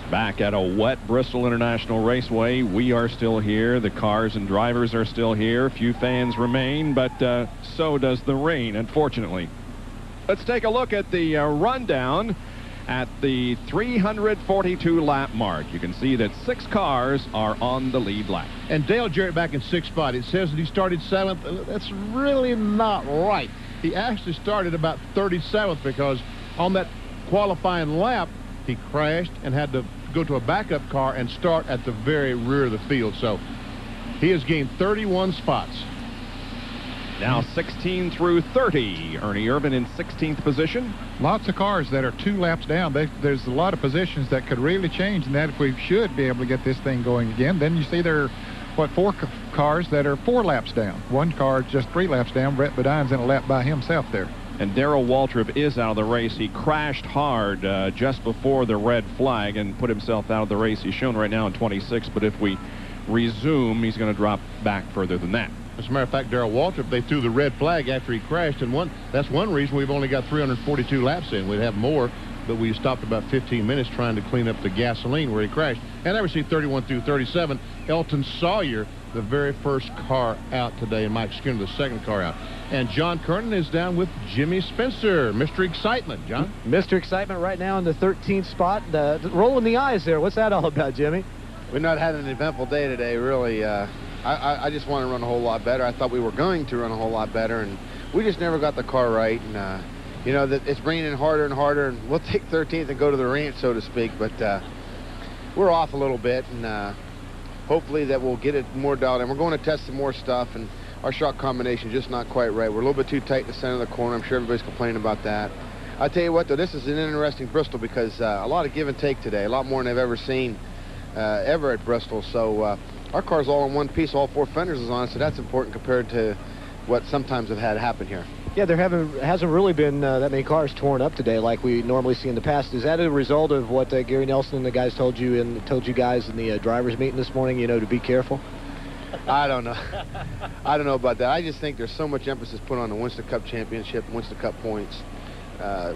Speaker 7: Back at a wet Bristol International Raceway, we are still here. The cars and drivers are still here. Few fans remain, but so does the rain, unfortunately. Let's take a look at the rundown at the 342 lap mark. You can see that 6 cars are on the lead lap.
Speaker 25: And Dale Jarrett back in 6th spot. It says that he started 7th. That's really not right. He actually started about 37th because on that qualifying lap, he crashed and had to go to a backup car and start at the very rear of the field. So he has gained 31 spots.
Speaker 7: Now 16 through 30. Ernie Irvan in 16th position.
Speaker 4: Lots of cars that are 2 laps down. There's a lot of positions that could really change, and that if we should be able to get this thing going again, then you see there are, 4 cars that are 4 laps down. 1 car just 3 laps down. Brett Bedine's in a lap by himself there.
Speaker 7: And Darrell Waltrip is out of the race. He crashed hard just before the red flag and put himself out of the race. He's shown right now in 26, but if we resume, he's going to drop back further than that.
Speaker 25: As a matter of fact, Darrell Waltrip, they threw the red flag after he crashed, and that's one reason we've only got 342 laps in. We'd have more, but we stopped about 15 minutes trying to clean up the gasoline where he crashed. And I received 31 through 37. Elton Sawyer, the very first car out today, and Mike Skinner, the second car out. And John Kernan is down with Jimmy Spencer. Mr. Excitement, John.
Speaker 19: Mr. Excitement right now in the 13th spot. Rolling the eyes there. What's that all about, Jimmy?
Speaker 14: We've not had an eventful day today, really. I just want to run a whole lot better. I thought we were going to run a whole lot better, and we just never got the car right. And, you know, that it's raining harder and harder, and we'll take 13th and go to the ranch, so to speak. But we're off a little bit, and hopefully that we'll get it more dialed in. We're going to test some more stuff, and our shot combination is just not quite right. We're a little bit too tight in the center of the corner. I'm sure everybody's complaining about that. I tell you what, though, this is an interesting Bristol because a lot of give and take today, a lot more than I've ever seen ever at Bristol. So our car's all in one piece, all 4 fenders is on it, so that's important compared to, what sometimes have had happen here.
Speaker 19: Yeah, there hasn't really been that many cars torn up today like we normally see in the past. Is that a result of what Gary Nelson and the guys told you guys in the drivers' meeting this morning, to be careful?
Speaker 14: I don't know. I don't know about that. I just think there's so much emphasis put on the Winston Cup Championship, Winston Cup points.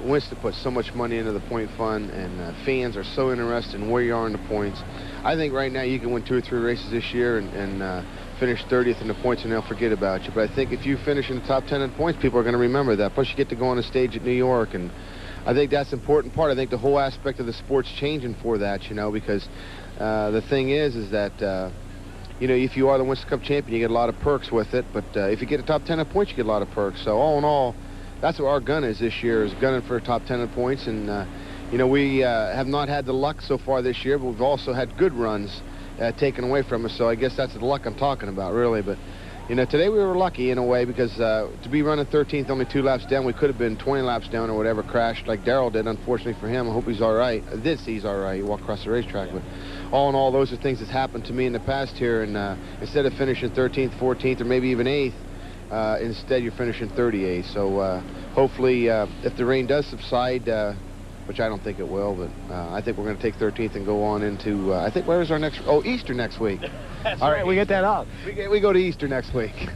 Speaker 14: Winston puts so much money into the point fund, and fans are so interested in where you are in the points. I think right now you can win 2 or 3 races this year and finish 30th in the points, and they'll forget about you. But I think if you finish in the top 10 in points, people are going to remember that. Plus, you get to go on a stage at New York, and I think that's an important part. I think the whole aspect of the sport's changing for that, because the thing is that if you are the Winston Cup champion, you get a lot of perks with it. But if you get a top 10 in points, you get a lot of perks. So all in all, that's what our gun is this year, is gunning for a top 10 in points. And, we have not had the luck so far this year, but we've also had good runs taken away from us. So I guess that's the luck I'm talking about, really. But, today we were lucky in a way, because to be running 13th, only 2 laps down, we could have been 20 laps down or whatever, crashed like Darrell did, unfortunately for him. I hope he's all right. I did see he's all right. He walked across the racetrack. But all in all, those are things that's happened to me in the past here. And instead of finishing 13th, 14th, or maybe even 8th, instead you're finishing 38th. So hopefully, if the rain does subside, which I don't think it will, but I think we're going to take 13th and go on into, I think, where's our next, Easter next week.
Speaker 19: That's all right, we get that out.
Speaker 14: We go to Easter next week.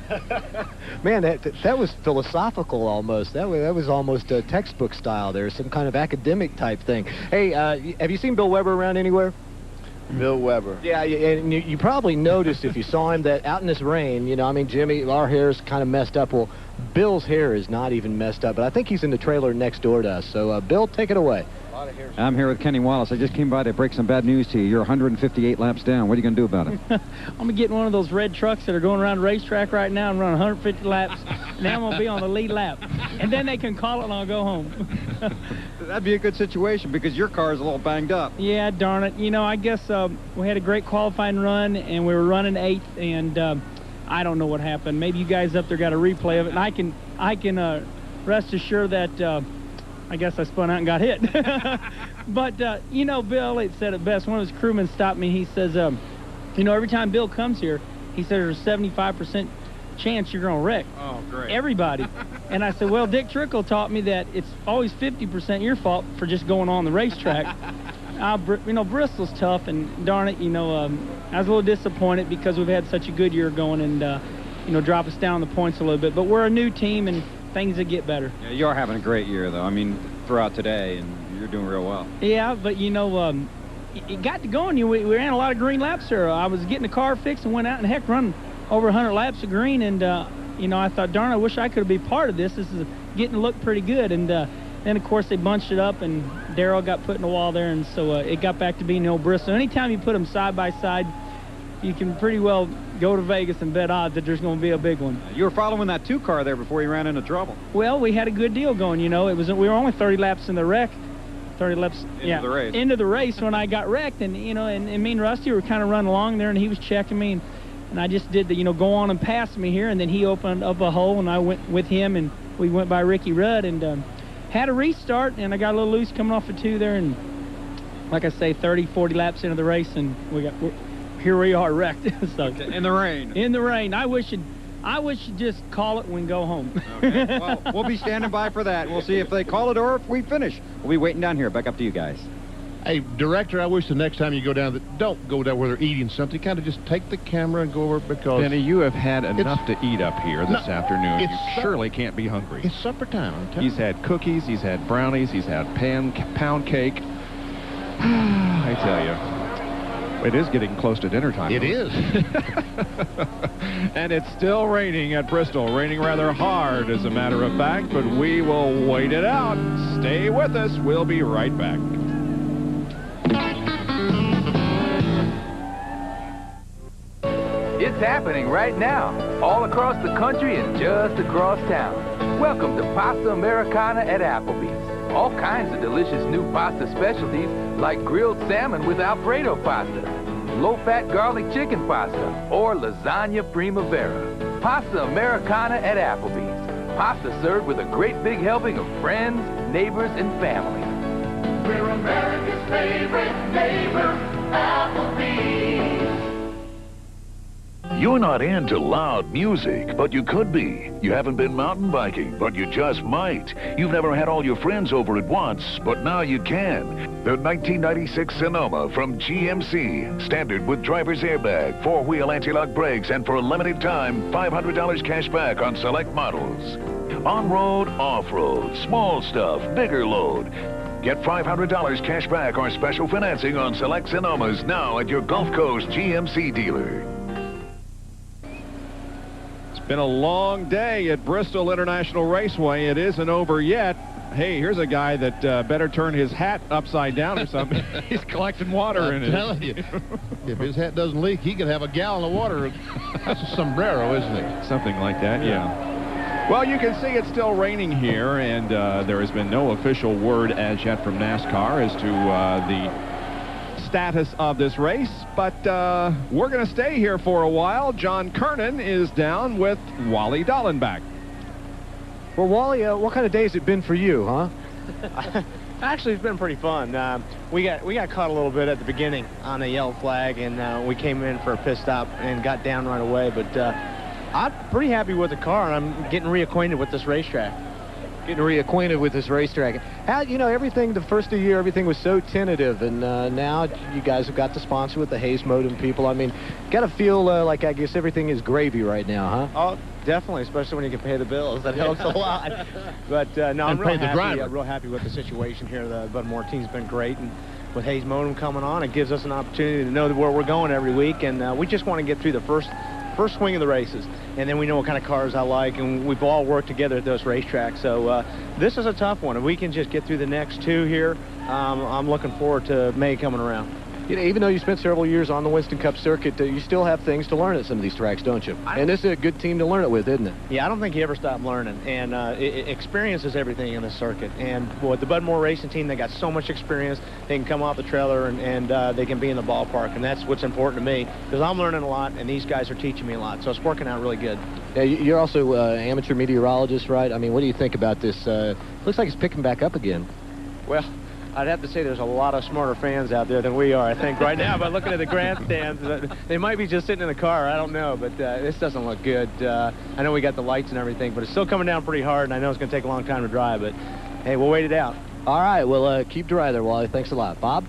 Speaker 19: Man, that was philosophical almost. That was almost a textbook style there, some kind of academic type thing. Hey, have you seen Bill Weber around anywhere?
Speaker 14: Bill Weber.
Speaker 19: Yeah, and you probably noticed if you saw him that out in this rain, Jimmy, our hair's kind of messed up. Well, Bill's hair is not even messed up, but I think he's in the trailer next door to us. So, Bill, take it away.
Speaker 15: I'm here with Kenny Wallace. I just came by to break some bad news to you. You're 158 laps down. What are you going to do about it?
Speaker 16: I'm going to get one of those red trucks that are going around the racetrack right now and run 150 laps, and then I'm going to be on the lead lap. And then they can call it and I'll go home.
Speaker 1: That'd be a good situation because your car is a little banged up.
Speaker 16: Yeah, darn it. I guess we had a great qualifying run, and we were running 8th, and I don't know what happened. Maybe you guys up there got a replay of it, and I can rest assured that I guess I spun out and got hit. But, Bill, it said it best. One of his crewmen stopped me. He says, every time Bill comes here, he says there's a 75% chance you're going to wreck.
Speaker 1: Oh, great.
Speaker 16: Everybody. And I said, well, Dick Trickle taught me that it's always 50% your fault for just going on the racetrack. Bristol's tough, and darn it, I was a little disappointed because we've had such a good year going and, drop us down the points a little bit. But we're a new team, and things will get better.
Speaker 1: Yeah, you're having a great year, though. I mean, throughout today, and you're doing real well.
Speaker 16: Yeah, but, it got to going. We ran a lot of green laps there. I was getting the car fixed and went out and, heck, run over 100 laps of green. And, I thought, darn, I wish I could be part of this. This is getting to look pretty good. And then, of course, they bunched it up, and Darrell got put in the wall there. And so it got back to being the old Bristol. Anytime you put them side by side, you can pretty well go to Vegas and bet odds that there's going to be a big one.
Speaker 1: You were following that 2 car there before you ran into trouble.
Speaker 16: Well, we had a good deal going, we were only 30 laps in the wreck. 30 laps into the race when I got wrecked, and and me and Rusty were kind of running along there, and he was checking me, and I just did the go on and pass me here, and then he opened up a hole, and I went with him, and we went by Ricky Rudd, and had a restart, and I got a little loose coming off of 2 there, and like I say, 30-40 laps into the race, and here we are wrecked. So,
Speaker 1: okay. In the rain.
Speaker 16: In the rain. I wish you'd just call it when we go home.
Speaker 1: Okay. Well, we'll be standing by for that. We'll see if they call it or if we finish. We'll be waiting down here. Back up to you guys.
Speaker 25: Hey, Director, I wish the next time you go down, don't go down where they're eating something. Kind of just take the camera and go over because...
Speaker 7: Benny, you have had enough to eat up here this afternoon. You surely can't be hungry.
Speaker 25: It's supper time.
Speaker 7: He's had cookies, he's had brownies, he's had pound cake. I tell you. It is getting close to dinner time.
Speaker 25: It is.
Speaker 7: And it's still raining at Bristol. Raining rather hard, as a matter of fact, but we will wait it out. Stay with us. We'll be right back.
Speaker 18: It's happening right now, all across the country and just across town. Welcome to Pasta Americana at Applebee's. All kinds of delicious new pasta specialties like grilled salmon with Alfredo pasta, low-fat garlic chicken pasta, or lasagna primavera. Pasta Americana at Applebee's. Pasta served with a great big helping of friends, neighbors, and family.
Speaker 5: We're America's favorite neighbor, Applebee's.
Speaker 2: You're not into loud music, but you could be. You haven't been mountain biking, but you just might. You've never had all your friends over at once, but now you can. The 1996 Sonoma from GMC. Standard with driver's airbag, 4-wheel anti-lock brakes, and for a limited time, $500 cash back on select models. On-road, off-road, small stuff, bigger load. Get $500 cash back or special financing on select Sonomas now at your Gulf Coast GMC dealer.
Speaker 7: Been a long day at Bristol International Raceway. It isn't over yet. Hey, here's a guy that better turn his hat upside down or something. He's collecting water in it.
Speaker 25: I'm telling you, if his hat doesn't leak, he could have a gallon of water. That's a sombrero, isn't it?
Speaker 7: Something like that, yeah. Well, you can see it's still raining here, and there has been no official word as yet from NASCAR as to the status of this race, but we're going to stay here for a while. John Kernan is down with Wally Dallenbach.
Speaker 19: Well, Wally, what kind of day has it been for you, huh? Actually, it's been pretty fun. We got caught a little bit at the beginning on a yellow flag, and we came in for a pit stop and got down right away. But I'm pretty happy with the car, and I'm getting reacquainted with this racetrack. Getting reacquainted with this racetrack. How, you know, everything, the first of the year, everything was so tentative, and now you guys have got the sponsor with the Hayes Modem people. I mean, got to feel like, I guess, everything is gravy right now, huh? Oh, definitely, especially when you can pay the bills. That helps a lot. But, no, I'm real happy with the situation here. The Bud Moore team's been great, and with Hayes Modem coming on, it gives us an opportunity to know where we're going every week, and we just want to get through the first swing of the races, and then we know what kind of cars I like, and we've all worked together at those racetracks. So this is a tough one. If we can just get through the next two here, I'm looking forward to May coming around. You know, even though you spent several years on the Winston Cup circuit, you still have things to learn at some of these tracks, don't you? And this is a good team to learn it with, isn't it? Yeah, I don't think you ever stop learning, and experience is everything in this circuit. And with the Bud Moore Racing team, they got so much experience. They can come off the trailer, and they can be in the ballpark, and that's what's important to me, because I'm learning a lot, and these guys are teaching me a lot, so it's working out really good. Yeah, you're also an amateur meteorologist, right? I mean, what do you think about this? Looks like it's picking back up again. Well, I'd have to say there's a lot of smarter fans out there than we are, I think, right now, by looking at the grandstands. They might be just sitting in the car, I don't know, but this doesn't look good. I know we got the lights and everything, but it's still coming down pretty hard, and I know it's going to take a long time to dry, but hey, we'll wait it out. All right, well, keep dry there, Wally. Thanks a lot. Bob?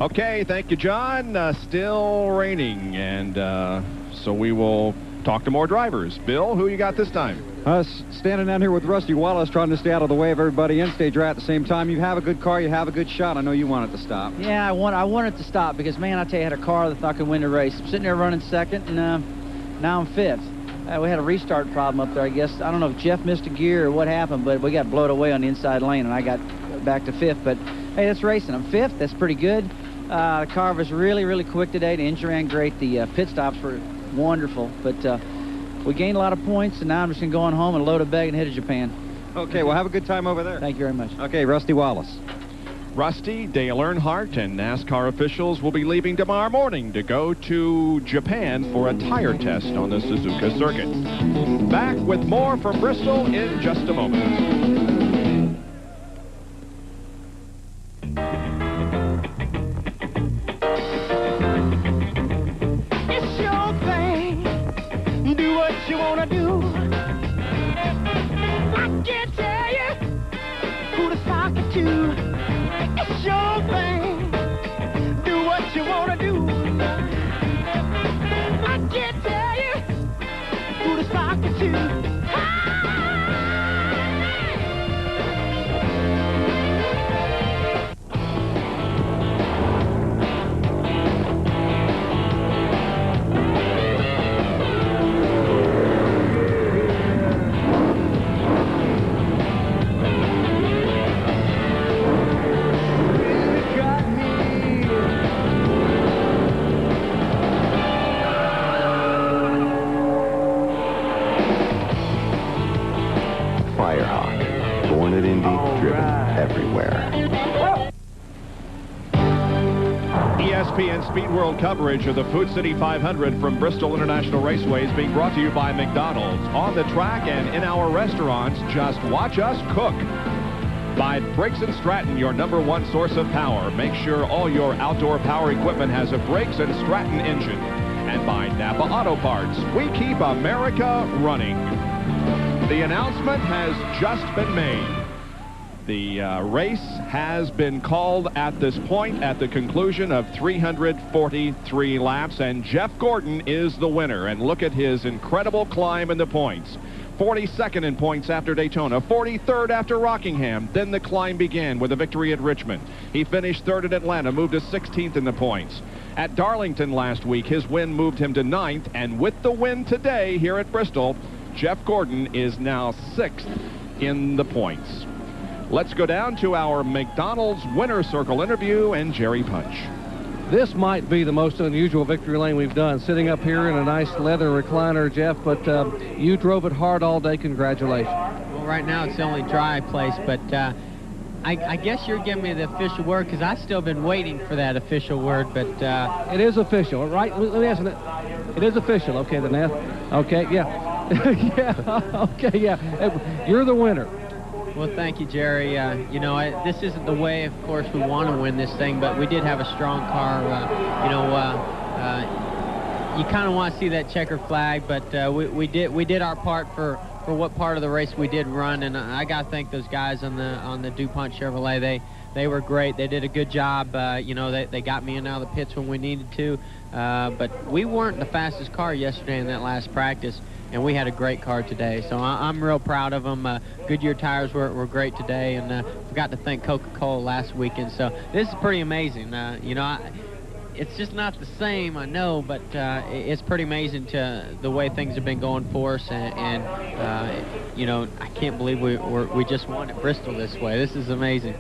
Speaker 7: Okay, thank you, John. Still raining, and so we will talk to more drivers. Bill, who you got this time?
Speaker 15: Standing down here with Rusty Wallace, trying to stay out of the way of everybody and stay dry at the same time. You have a good car, you have a good shot. I know you want it to stop.
Speaker 3: Yeah, I want it to stop because, man, I tell you, I had a car that thought I could win the race. I'm sitting there running second, and now I'm fifth. We had a restart problem up there, I guess. I don't know if Jeff missed a gear or what happened, but we got blowed away on the inside lane, and I got back to fifth. But, hey, that's racing. I'm fifth. That's pretty good. The car was really, really quick today. The engine ran great. The pit stops were wonderful, but we gained a lot of points, and now I'm just going to go on home and load a bag and head to Japan.
Speaker 15: Okay, well, have a good time over there.
Speaker 3: Thank you very much.
Speaker 15: Okay, Rusty Wallace.
Speaker 7: Rusty, Dale Earnhardt, and NASCAR officials will be leaving tomorrow morning to go to Japan for a tire test on the Suzuka circuit. Back with more from Bristol in just a moment.
Speaker 5: You wanna do? I can't tell you who to sock it to. It's your thing. Do what you wanna do. I can't tell you who to sock it to.
Speaker 7: ESPN Speed World coverage of the Food City 500 from Bristol International Raceway is being brought to you by McDonald's. On the track and in our restaurants, just watch us cook. By Brakes & Stratton, your #1 source of power. Make sure all your outdoor power equipment has a Brakes & Stratton engine. and by Napa Auto Parts. We keep America running. The announcement has just been made. The race has been called at this point at the conclusion of 343 laps, and Jeff Gordon is the winner. And look at his incredible climb in the points. 42nd in points after Daytona, 43rd after Rockingham. Then the climb began with a victory at Richmond. He finished 3rd at Atlanta, moved to 16th in the points. At Darlington last week, his win moved him to 9th, and with the win today here at Bristol, Jeff Gordon is now 6th in the points. Let's go down to our McDonald's Winner's Circle interview and Jerry Punch.
Speaker 8: This might be the most unusual victory lane we've done, sitting up here in a nice leather recliner, Jeff, but you drove it hard all day. Congratulations.
Speaker 21: Well, right now it's the only dry place, but I guess you're giving me the official word because I've still been waiting for that official word, but...
Speaker 8: It is official, right? Let me ask you, it is official. Okay, then, okay, yeah. Yeah, okay, yeah. You're the winner.
Speaker 21: Well, thank you, Jerry. You know, this isn't the way, of course, we want to win this thing, but we did have a strong car. You kind of want to see that checker flag, but we did our part for what part of the race we did run, and I got to thank those guys on the DuPont Chevrolet. They were great. They did a good job. You know, they got me in and out of the pits when we needed to, but we weren't the fastest car yesterday in that last practice. And we had a great car today, so I'm real proud of them. Goodyear tires were great today, and forgot to thank Coca-Cola last weekend. So this is pretty amazing. You know, it's just not the same, I know, but it's pretty amazing to the way things have been going for us. And you know, I can't believe we just won at Bristol this way. This is amazing.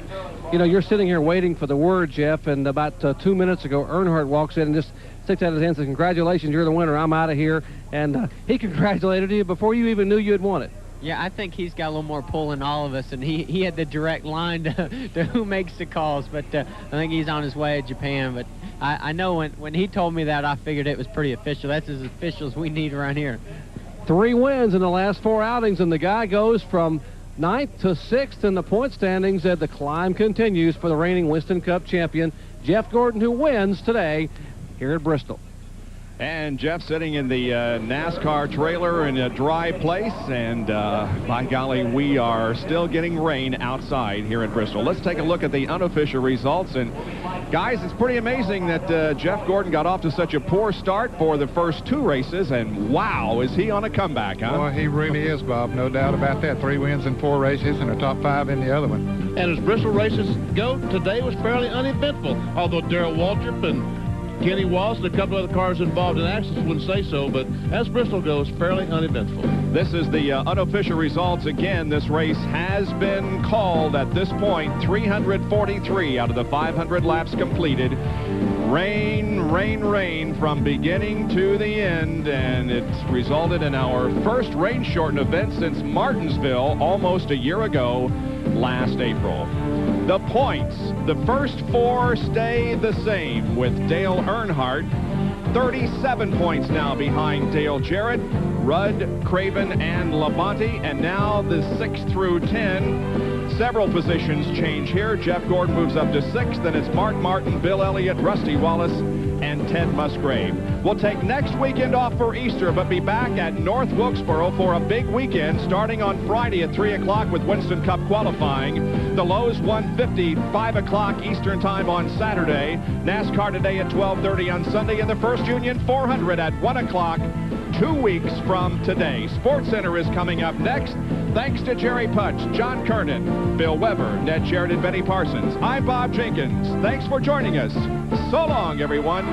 Speaker 8: You know, you're sitting here waiting for the word, Jeff, and about 2 minutes ago, Earnhardt walks in and just sticks out his hand and says, "Congratulations, you're the winner. I'm out of here." And he congratulated you before you even knew you had won it.
Speaker 21: Yeah, I think he's got a little more pull than all of us, and he had the direct line to who makes the calls. But I think he's on his way to Japan. But I know when he told me that, I figured it was pretty official. That's as official as we need around here.
Speaker 8: 3 wins in the last 4 outings, and the guy goes from 9th to 6th in the point standings as the climb continues for the reigning Winston Cup champion, Jeff Gordon, who wins today here at Bristol.
Speaker 7: And Jeff sitting in the NASCAR trailer in a dry place, and by golly, we are still getting rain outside here at Bristol. Let's take a look at the unofficial results. And guys, it's pretty amazing that Jeff Gordon got off to such a poor start for the first 2 races, and wow, is he on a comeback, huh?
Speaker 4: Boy, he really is, Bob. No doubt about that. 3 wins in 4 races and a top 5 in the other one.
Speaker 25: And as Bristol races go, today was fairly uneventful, although Darrell Waltrip and Kenny Walsh and a couple other cars involved in accidents wouldn't say so, but as Bristol goes, fairly uneventful.
Speaker 7: This is the unofficial results. Again, this race has been called at this point 343 out of the 500 laps completed. Rain, rain, rain from beginning to the end, and it's resulted in our first rain-shortened event since Martinsville almost a year ago last April. The points, the first 4 stay the same with Dale Earnhardt, 37 points now behind Dale Jarrett, Rudd, Craven, and Labonte, and now the 6 through 10. Several positions change here. Jeff Gordon moves up to 6th, then it's Mark Martin, Bill Elliott, Rusty Wallace, and Ted Musgrave. We'll take next weekend off for Easter, but be back at North Wilkesboro for a big weekend starting on Friday at 3 o'clock with Winston Cup qualifying. The Lowe's 150, 5 o'clock Eastern time on Saturday. NASCAR today at 12:30 on Sunday, and the First Union 400 at 1 o'clock 2 weeks from today. Sports Center is coming up next. Thanks to Jerry Punch, John Kernan, Bill Weber, Ned Jarrett, and Benny Parsons. I'm Bob Jenkins. Thanks for joining us. So long, everyone.